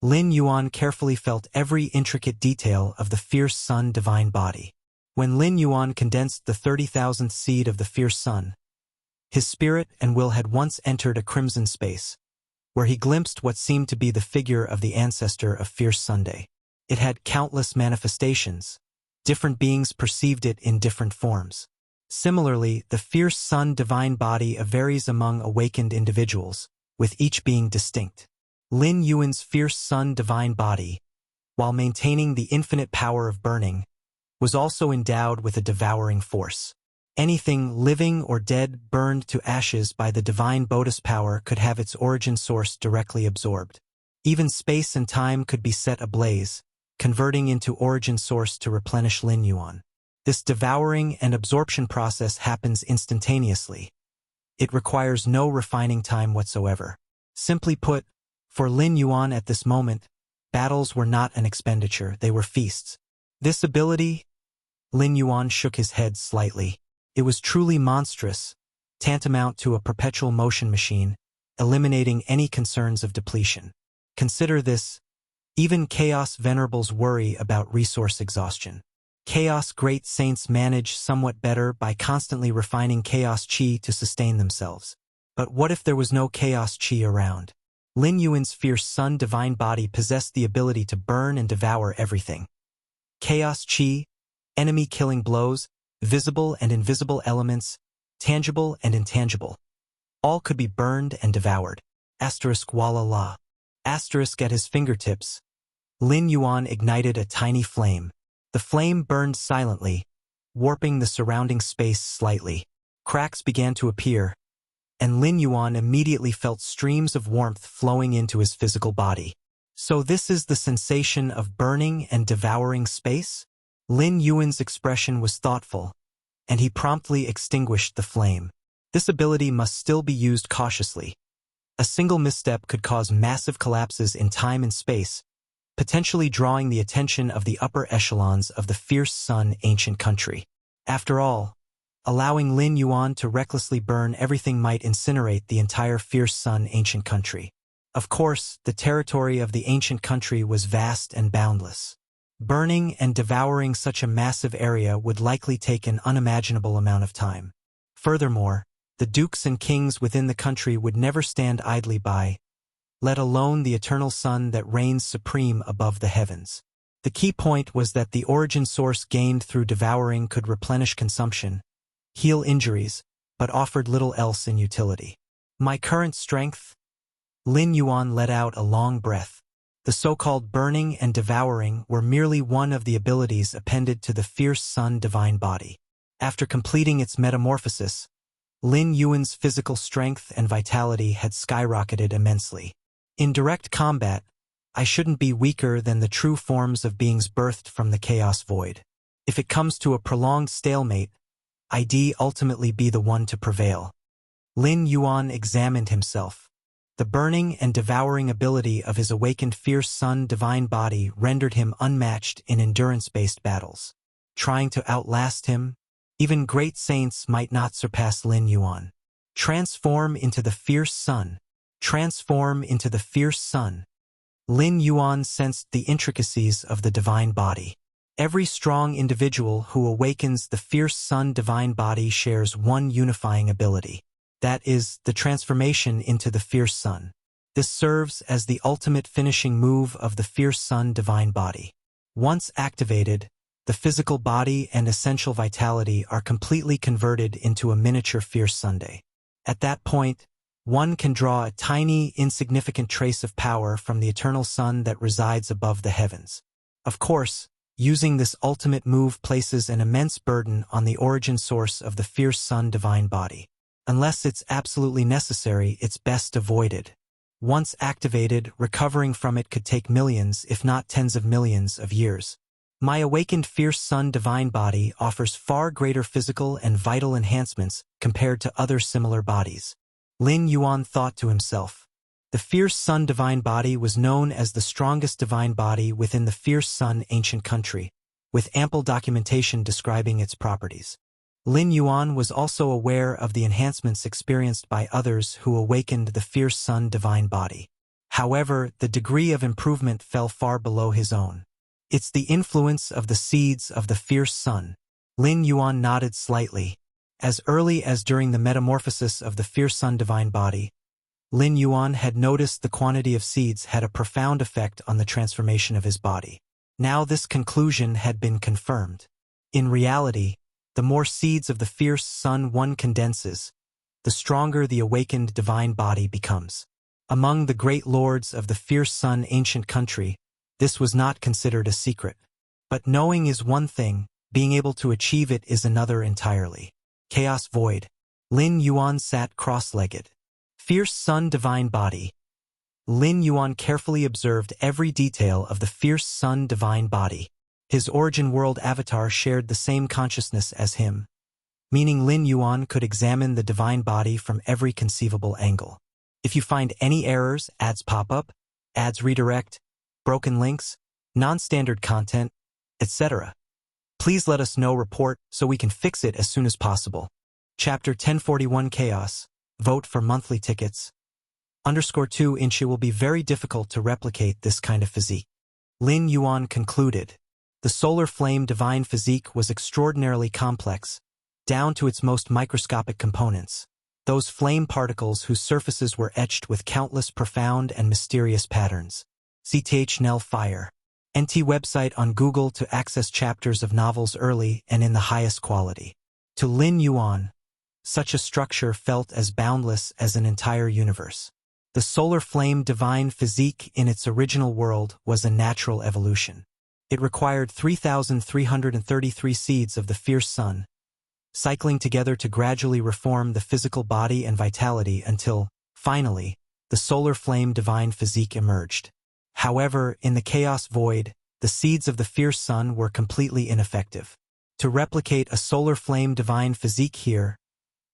Lin Yuan carefully felt every intricate detail of the fierce sun divine body. When Lin Yuan condensed the 30,000th seed of the fierce sun, his spirit and will had once entered a crimson space, where he glimpsed what seemed to be the figure of the ancestor of fierce Sunday. It had countless manifestations. Different beings perceived it in different forms. Similarly, the fierce sun divine body varies among awakened individuals, with each being distinct. Lin Yuan's fierce sun divine body, while maintaining the infinite power of burning, was also endowed with a devouring force. Anything living or dead burned to ashes by the divine Bodhi's power could have its origin source directly absorbed. Even space and time could be set ablaze, converting into origin source to replenish Lin Yuan. This devouring and absorption process happens instantaneously. It requires no refining time whatsoever. Simply put, for Lin Yuan at this moment, battles were not an expenditure, they were feasts. This ability, Lin Yuan shook his head slightly. It was truly monstrous, tantamount to a perpetual motion machine, eliminating any concerns of depletion. Consider this, even Chaos Venerables worry about resource exhaustion. Chaos Great Saints manage somewhat better by constantly refining Chaos Chi to sustain themselves. But what if there was no Chaos Chi around? Lin Yuan's fierce sun divine body possessed the ability to burn and devour everything. Chaos Chi, enemy-killing blows, visible and invisible elements, tangible and intangible. All could be burned and devoured. Walla. At his fingertips, Lin Yuan ignited a tiny flame. The flame burned silently, warping the surrounding space slightly. Cracks began to appear, and Lin Yuan immediately felt streams of warmth flowing into his physical body. So this is the sensation of burning and devouring space? Lin Yuan's expression was thoughtful, and he promptly extinguished the flame. This ability must still be used cautiously. A single misstep could cause massive collapses in time and space, potentially drawing the attention of the upper echelons of the fierce sun ancient country. After all, allowing Lin Yuan to recklessly burn everything might incinerate the entire fierce sun ancient country. Of course, the territory of the ancient country was vast and boundless. Burning and devouring such a massive area would likely take an unimaginable amount of time. Furthermore, the dukes and kings within the country would never stand idly by, let alone the eternal sun that reigns supreme above the heavens. The key point was that the origin source gained through devouring could replenish consumption, heal injuries, but offered little else in utility. My current strength? Lin Yuan let out a long breath. The so-called burning and devouring were merely one of the abilities appended to the fierce sun divine body. After completing its metamorphosis, Lin Yuan's physical strength and vitality had skyrocketed immensely. In direct combat, I shouldn't be weaker than the true forms of beings birthed from the chaos void. If it comes to a prolonged stalemate, I'd ultimately be the one to prevail. Lin Yuan examined himself. The burning and devouring ability of his awakened fierce sun divine body rendered him unmatched in endurance-based battles. Trying to outlast him, even great saints might not surpass Lin Yuan. Transform into the fierce sun. Transform into the fierce sun. Lin Yuan sensed the intricacies of the divine body. Every strong individual who awakens the fierce sun divine body shares one unifying ability. That is, the transformation into the fierce sun. This serves as the ultimate finishing move of the fierce sun divine body. Once activated, the physical body and essential vitality are completely converted into a miniature fierce Sunday. At that point, one can draw a tiny, insignificant trace of power from the eternal sun that resides above the heavens. Of course, using this ultimate move places an immense burden on the origin source of the fierce sun divine body. Unless it's absolutely necessary, it's best avoided. Once activated, recovering from it could take millions, if not tens of millions, of years. My awakened fierce sun divine body offers far greater physical and vital enhancements compared to other similar bodies. Lin Yuan thought to himself. The fierce sun divine body was known as the strongest divine body within the fierce sun ancient country, with ample documentation describing its properties. Lin Yuan was also aware of the enhancements experienced by others who awakened the fierce sun divine body. However, the degree of improvement fell far below his own. It's the influence of the seeds of the fierce sun. Lin Yuan nodded slightly. As early as during the metamorphosis of the fierce sun divine body, Lin Yuan had noticed the quantity of seeds had a profound effect on the transformation of his body. Now this conclusion had been confirmed. In reality, the more seeds of the fierce sun one condenses, the stronger the awakened divine body becomes. Among the great lords of the fierce sun ancient country, this was not considered a secret. But knowing is one thing, being able to achieve it is another entirely. Chaos void. Lin Yuan sat cross-legged. Fierce sun divine body. Lin Yuan carefully observed every detail of the fierce sun divine body. His origin world avatar shared the same consciousness as him, meaning Lin Yuan could examine the divine body from every conceivable angle. If you find any errors, ads pop up, ads redirect, broken links, non-standard content, etc., please let us know. Report so we can fix it as soon as possible. Chapter 1041 Chaos. Vote for monthly tickets. _2 inch. It will be very difficult to replicate this kind of physique. Lin Yuan concluded. The solar flame divine physique was extraordinarily complex, down to its most microscopic components. Those flame particles whose surfaces were etched with countless profound and mysterious patterns. CTHNL Fire. NT website on Google to access chapters of novels early and in the highest quality. To Lin Yuan, such a structure felt as boundless as an entire universe. The solar flame divine physique in its original world was a natural evolution. It required 3,333 seeds of the fierce sun, cycling together to gradually reform the physical body and vitality until, finally, the solar flame divine physique emerged. However, in the chaos void, the seeds of the fierce sun were completely ineffective. To replicate a solar flame divine physique here,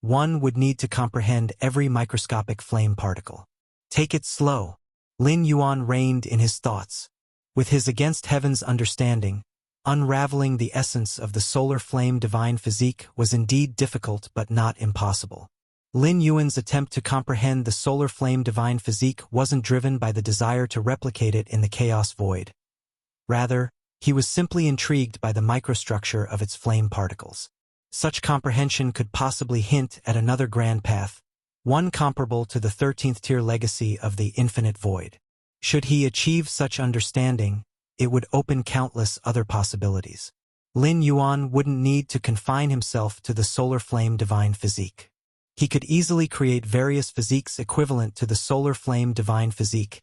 one would need to comprehend every microscopic flame particle. Take it slow. Lin Yuan reined in his thoughts. With his against heaven's understanding, unraveling the essence of the solar flame divine physique was indeed difficult but not impossible. Lin Yuan's attempt to comprehend the solar flame divine physique wasn't driven by the desire to replicate it in the chaos void. Rather, he was simply intrigued by the microstructure of its flame particles. Such comprehension could possibly hint at another grand path, one comparable to the 13th tier legacy of the infinite void. Should he achieve such understanding, it would open countless other possibilities. Lin Yuan wouldn't need to confine himself to the solar flame divine physique. He could easily create various physiques equivalent to the solar flame divine physique,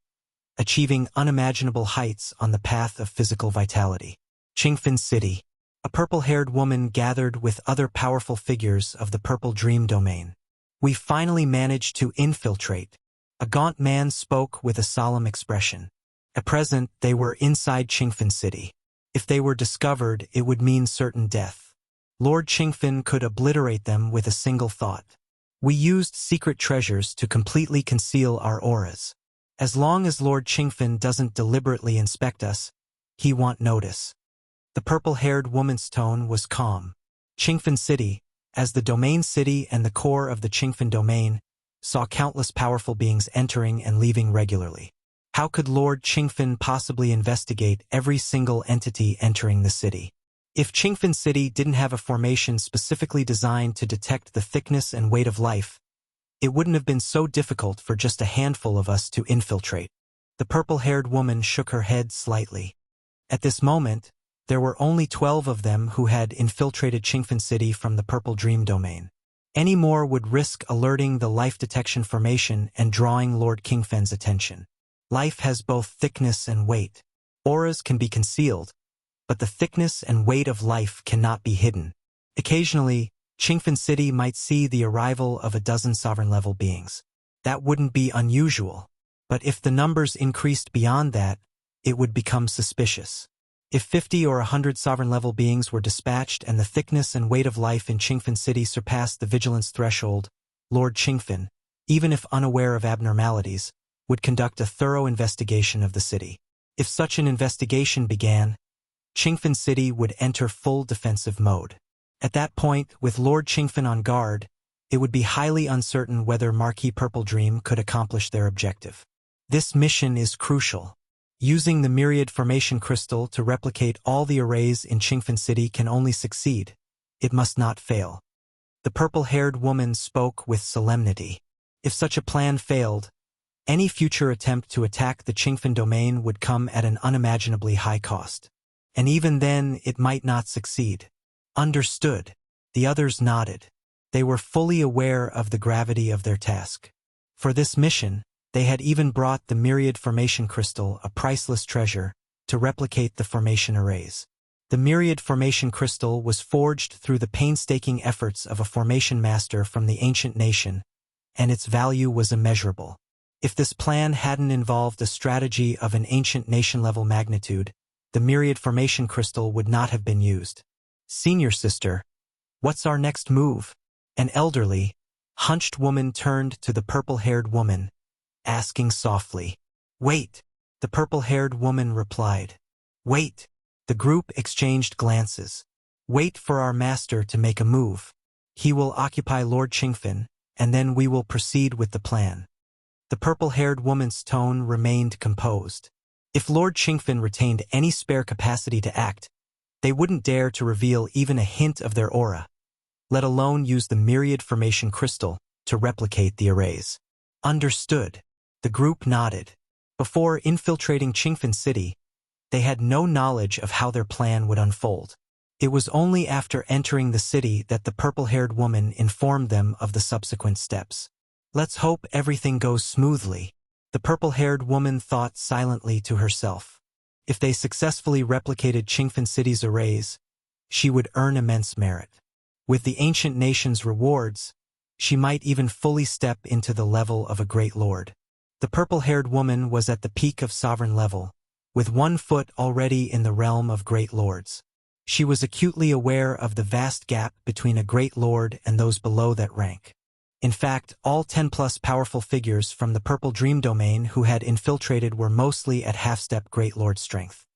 achieving unimaginable heights on the path of physical vitality. Qingfen City. A purple-haired woman gathered with other powerful figures of the purple dream domain. We finally managed to infiltrate. A gaunt man spoke with a solemn expression. At present, they were inside Qingfen City. If they were discovered, it would mean certain death. Lord Qingfen could obliterate them with a single thought. We used secret treasures to completely conceal our auras. As long as Lord Qingfen doesn't deliberately inspect us, he won't notice. The purple-haired woman's tone was calm. Qingfen City, as the domain city and the core of the Qingfen domain, saw countless powerful beings entering and leaving regularly. How could Lord Qingfen possibly investigate every single entity entering the city? If Qingfen City didn't have a formation specifically designed to detect the thickness and weight of life, it wouldn't have been so difficult for just a handful of us to infiltrate. The purple-haired woman shook her head slightly. At this moment, there were only 12 of them who had infiltrated Qingfen City from the Purple Dream domain. Any more would risk alerting the life detection formation and drawing Lord Qingfen's attention. Life has both thickness and weight. Auras can be concealed, but the thickness and weight of life cannot be hidden. Occasionally, Qingfen City might see the arrival of a dozen sovereign-level beings. That wouldn't be unusual, but if the numbers increased beyond that, it would become suspicious. If 50 or 100 sovereign-level beings were dispatched and the thickness and weight of life in Qingfen City surpassed the vigilance threshold, Lord Qingfen, even if unaware of abnormalities, would conduct a thorough investigation of the city. If such an investigation began, Qingfen City would enter full defensive mode. At that point, with Lord Qingfen on guard, it would be highly uncertain whether Marquis Purple Dream could accomplish their objective. This mission is crucial. Using the Myriad Formation Crystal to replicate all the arrays in Qingfen City can only succeed. It must not fail. The purple-haired woman spoke with solemnity. If such a plan failed, any future attempt to attack the Qingfen domain would come at an unimaginably high cost. And even then, it might not succeed. Understood. The others nodded. They were fully aware of the gravity of their task. For this mission, they had even brought the Myriad Formation Crystal, a priceless treasure, to replicate the formation arrays. The Myriad Formation Crystal was forged through the painstaking efforts of a formation master from the ancient nation, and its value was immeasurable. If this plan hadn't involved a strategy of an ancient nation-level magnitude, the Myriad Formation Crystal would not have been used. Senior sister, what's our next move? An elderly, hunched woman turned to the purple-haired woman, asking softly. Wait, the purple-haired woman replied. Wait. The group exchanged glances. Wait for our master to make a move. He will occupy Lord Qingfen, and then we will proceed with the plan. The purple-haired woman's tone remained composed. If Lord Qingfen retained any spare capacity to act, they wouldn't dare to reveal even a hint of their aura, let alone use the Myriad Formation Crystal to replicate the arrays. Understood. The group nodded. Before infiltrating Qingfen City, they had no knowledge of how their plan would unfold. It was only after entering the city that the purple-haired woman informed them of the subsequent steps. Let's hope everything goes smoothly, the purple-haired woman thought silently to herself. If they successfully replicated Qingfen City's arrays, she would earn immense merit. With the ancient nation's rewards, she might even fully step into the level of a great lord. The purple-haired woman was at the peak of sovereign level, with 1 foot already in the realm of great lords. She was acutely aware of the vast gap between a great lord and those below that rank. In fact, all 10+ powerful figures from the Purple Dream domain who had infiltrated were mostly at half-step great lord strength.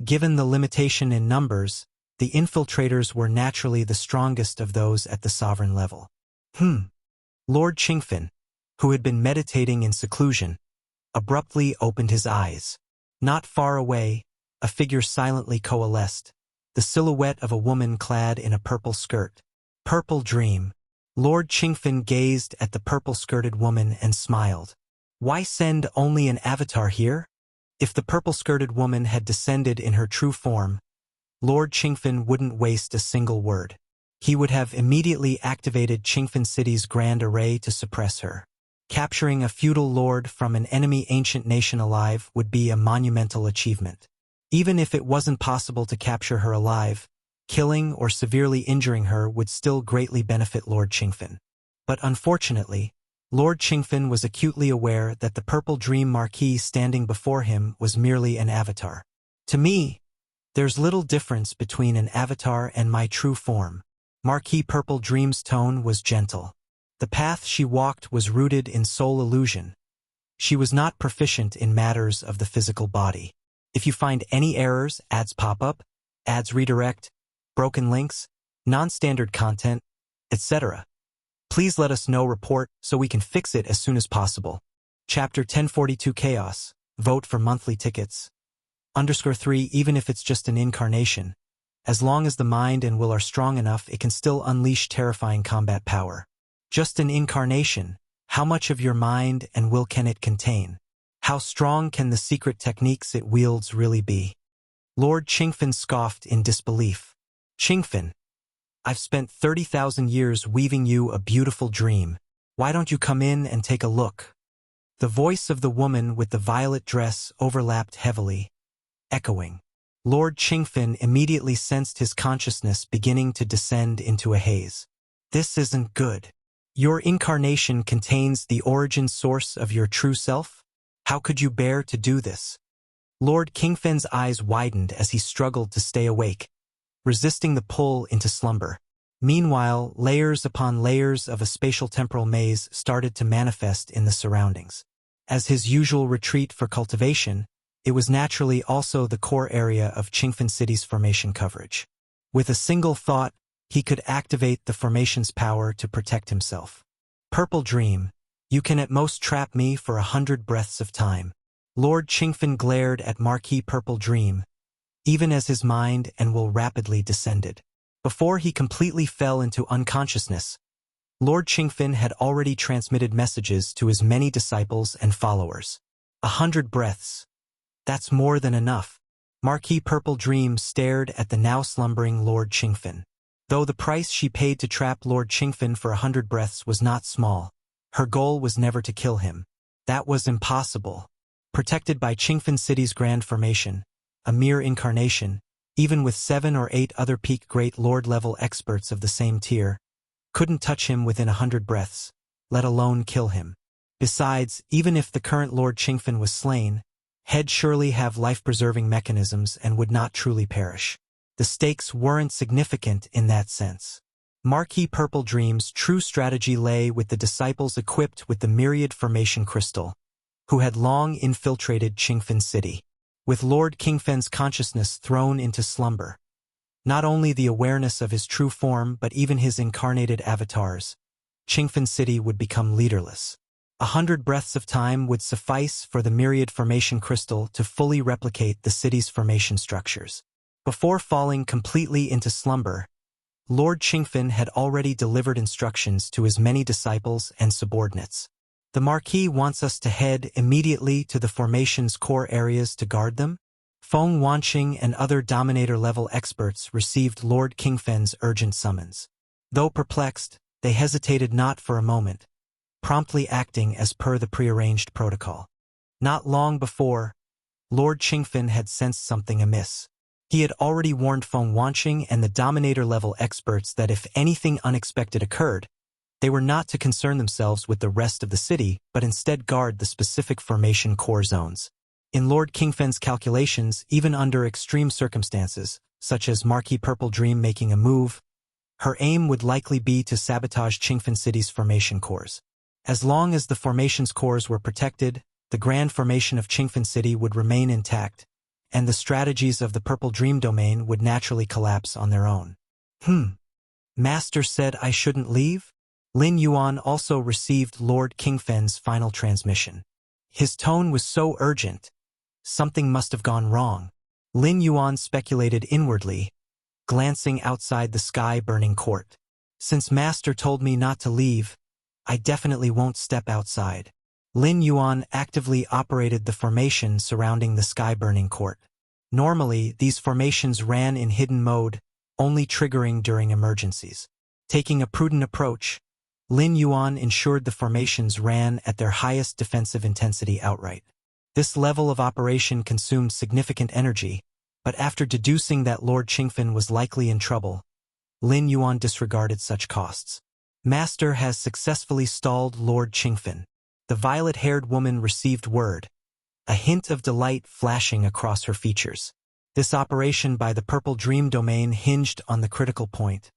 Given the limitation in numbers, the infiltrators were naturally the strongest of those at the sovereign level. Lord Qingfen, who had been meditating in seclusion, abruptly opened his eyes. Not far away, a figure silently coalesced, the silhouette of a woman clad in a purple skirt. Purple Dream. Lord Qingfen gazed at the purple-skirted woman and smiled. Why send only an avatar here? If the purple-skirted woman had descended in her true form, Lord Qingfen wouldn't waste a single word. He would have immediately activated Qingfen City's grand array to suppress her. Capturing a feudal lord from an enemy ancient nation alive would be a monumental achievement. Even if it wasn't possible to capture her alive, killing or severely injuring her would still greatly benefit Lord Qingfen. But unfortunately, Lord Qingfen was acutely aware that the Purple Dream Marquis standing before him was merely an avatar. To me, there's little difference between an avatar and my true form. Marquis Purple Dream's tone was gentle. The path she walked was rooted in soul illusion. She was not proficient in matters of the physical body. If you find any errors, ads pop up, ads redirect, broken links, non-standard content, etc., please let us know. Report so we can fix it as soon as possible. Chapter 1042 Chaos. Vote for monthly tickets. _3 Even if it's just an incarnation, as long as the mind and will are strong enough, it can still unleash terrifying combat power. Just an incarnation, how much of your mind and will can it contain? How strong can the secret techniques it wields really be? Lord Qingfen scoffed in disbelief. Qingfen, I've spent 30,000 years weaving you a beautiful dream. Why don't you come in and take a look? The voice of the woman with the violet dress overlapped heavily, echoing. Lord Qingfen immediately sensed his consciousness beginning to descend into a haze. This isn't good. Your incarnation contains the origin source of your true self? How could you bear to do this? Lord Qingfen's eyes widened as he struggled to stay awake, resisting the pull into slumber. Meanwhile, layers upon layers of a spatial-temporal maze started to manifest in the surroundings. As his usual retreat for cultivation, it was naturally also the core area of Qingfen City's formation coverage. With a single thought, he could activate the formation's power to protect himself. Purple Dream, you can at most trap me for 100 breaths of time. Lord Qingfen glared at Marquis Purple Dream, even as his mind and will rapidly descended. Before he completely fell into unconsciousness, Lord Qingfen had already transmitted messages to his many disciples and followers. 100 breaths. That's more than enough. Marquis Purple Dream stared at the now slumbering Lord Qingfen. Though the price she paid to trap Lord Qingfen for 100 breaths was not small, her goal was never to kill him. That was impossible. Protected by Qingfen City's grand formation, a mere incarnation, even with 7 or 8 other peak Great Lord-level experts of the same tier, couldn't touch him within 100 breaths, let alone kill him. Besides, even if the current Lord Qingfen was slain, he'd surely have life-preserving mechanisms and would not truly perish. The stakes weren't significant in that sense. Marquis Purple Dream's true strategy lay with the disciples equipped with the myriad formation crystal, who had long infiltrated Qingfen City. With Lord Qingfen's consciousness thrown into slumber, not only the awareness of his true form but even his incarnated avatars, Qingfen City would become leaderless. 100 breaths of time would suffice for the myriad formation crystal to fully replicate the city's formation structures. Before falling completely into slumber, Lord Qingfen had already delivered instructions to his many disciples and subordinates. The Marquis wants us to head immediately to the formation's core areas to guard them. Feng Wanqing and other Dominator-level experts received Lord Qingfen's urgent summons. Though perplexed, they hesitated not for a moment, promptly acting as per the prearranged protocol. Not long before, Lord Qingfen had sensed something amiss. He had already warned Feng Wanqing and the Dominator-level experts that if anything unexpected occurred, they were not to concern themselves with the rest of the city, but instead guard the specific formation core zones. In Lord Qingfen's calculations, even under extreme circumstances, such as Marquis Purple Dream making a move, her aim would likely be to sabotage Qingfen City's formation cores. As long as the formation's cores were protected, the grand formation of Qingfen City would remain intact, and the strategies of the Purple Dream domain would naturally collapse on their own. Master said I shouldn't leave? Lin Yuan also received Lord Qingfen's final transmission. His tone was so urgent. Something must have gone wrong. Lin Yuan speculated inwardly, glancing outside the sky-burning court. Since Master told me not to leave, I definitely won't step outside. Lin Yuan actively operated the formation surrounding the sky-burning court. Normally, these formations ran in hidden mode, only triggering during emergencies. Taking a prudent approach, Lin Yuan ensured the formations ran at their highest defensive intensity outright. This level of operation consumed significant energy, but after deducing that Lord Qingfen was likely in trouble, Lin Yuan disregarded such costs. Master has successfully stalled Lord Qingfen. The violet-haired woman received word, a hint of delight flashing across her features. This operation by the Purple Dream domain hinged on the critical point,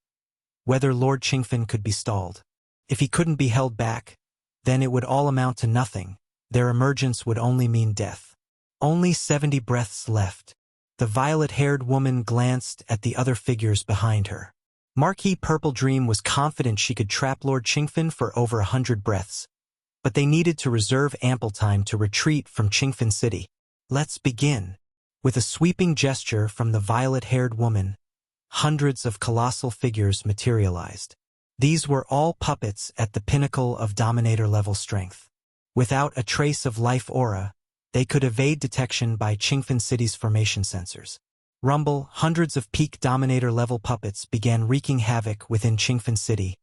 whether Lord Qingfen could be stalled. If he couldn't be held back, then it would all amount to nothing. Their emergence would only mean death. Only 70 breaths left. The violet-haired woman glanced at the other figures behind her. Marquis Purple Dream was confident she could trap Lord Qingfen for over 100 breaths, but they needed to reserve ample time to retreat from Qingfen City. Let's begin. With a sweeping gesture from the violet-haired woman, hundreds of colossal figures materialized. These were all puppets at the pinnacle of Dominator-level strength. Without a trace of life aura, they could evade detection by Qingfen City's formation sensors. Rumble, hundreds of peak Dominator-level puppets began wreaking havoc within Qingfen City,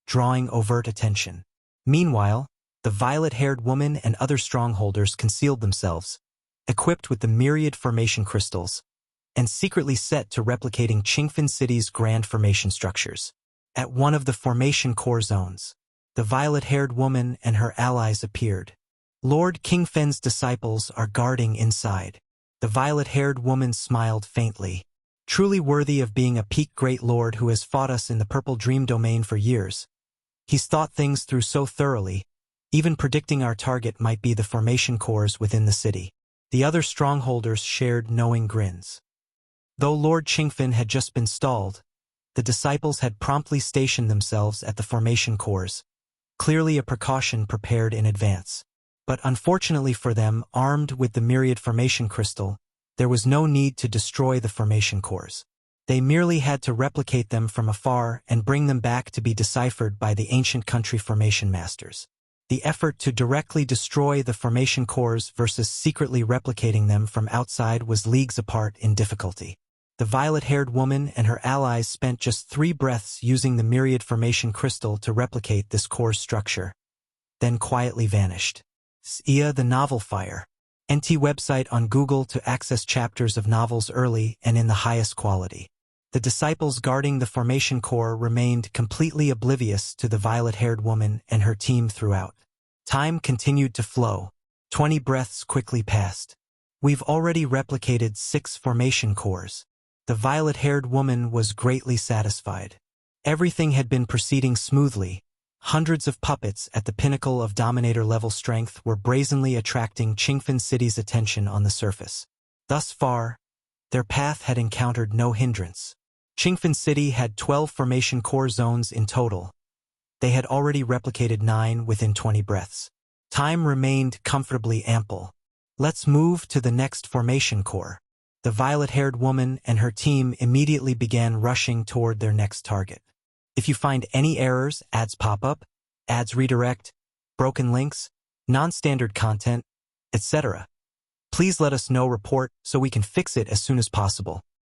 drawing overt attention. Meanwhile, the violet-haired woman and other strongholders concealed themselves, equipped with the myriad formation crystals, and secretly set to replicating Qingfen City's grand formation structures. At one of the formation core zones, the violet-haired woman and her allies appeared. Lord Qingfen's disciples are guarding inside. The violet-haired woman smiled faintly. Truly worthy of being a peak great lord who has fought us in the Purple Dream domain for years. He's thought things through so thoroughly, even predicting our target might be the formation cores within the city. The other strongholders shared knowing grins. Though Lord Qingfen had just been stalled, the disciples had promptly stationed themselves at the formation cores, clearly a precaution prepared in advance. But unfortunately for them, armed with the myriad formation crystal, there was no need to destroy the formation cores. They merely had to replicate them from afar and bring them back to be deciphered by the ancient country formation masters. The effort to directly destroy the formation cores versus secretly replicating them from outside was leagues apart in difficulty. The violet-haired woman and her allies spent just 3 breaths using the myriad formation crystal to replicate this core's structure, then quietly vanished. Wuxia the Novel Fire. NT website on Google to access chapters of novels early and in the highest quality. The disciples guarding the formation core remained completely oblivious to the violet-haired woman and her team throughout. Time continued to flow. 20 breaths quickly passed. We've already replicated 6 formation cores. The violet-haired woman was greatly satisfied. Everything had been proceeding smoothly. Hundreds of puppets at the pinnacle of Dominator-level strength were brazenly attracting Qingfen City's attention on the surface. Thus far, their path had encountered no hindrance. Qingfen City had 12 formation core zones in total. They had already replicated 9 within 20 breaths. Time remained comfortably ample. Let's move to the next formation core. The violet-haired woman and her team immediately began rushing toward their next target. If you find any errors, ads pop up, ads redirect, broken links, non-standard content, etc., please let us know. Report so we can fix it as soon as possible.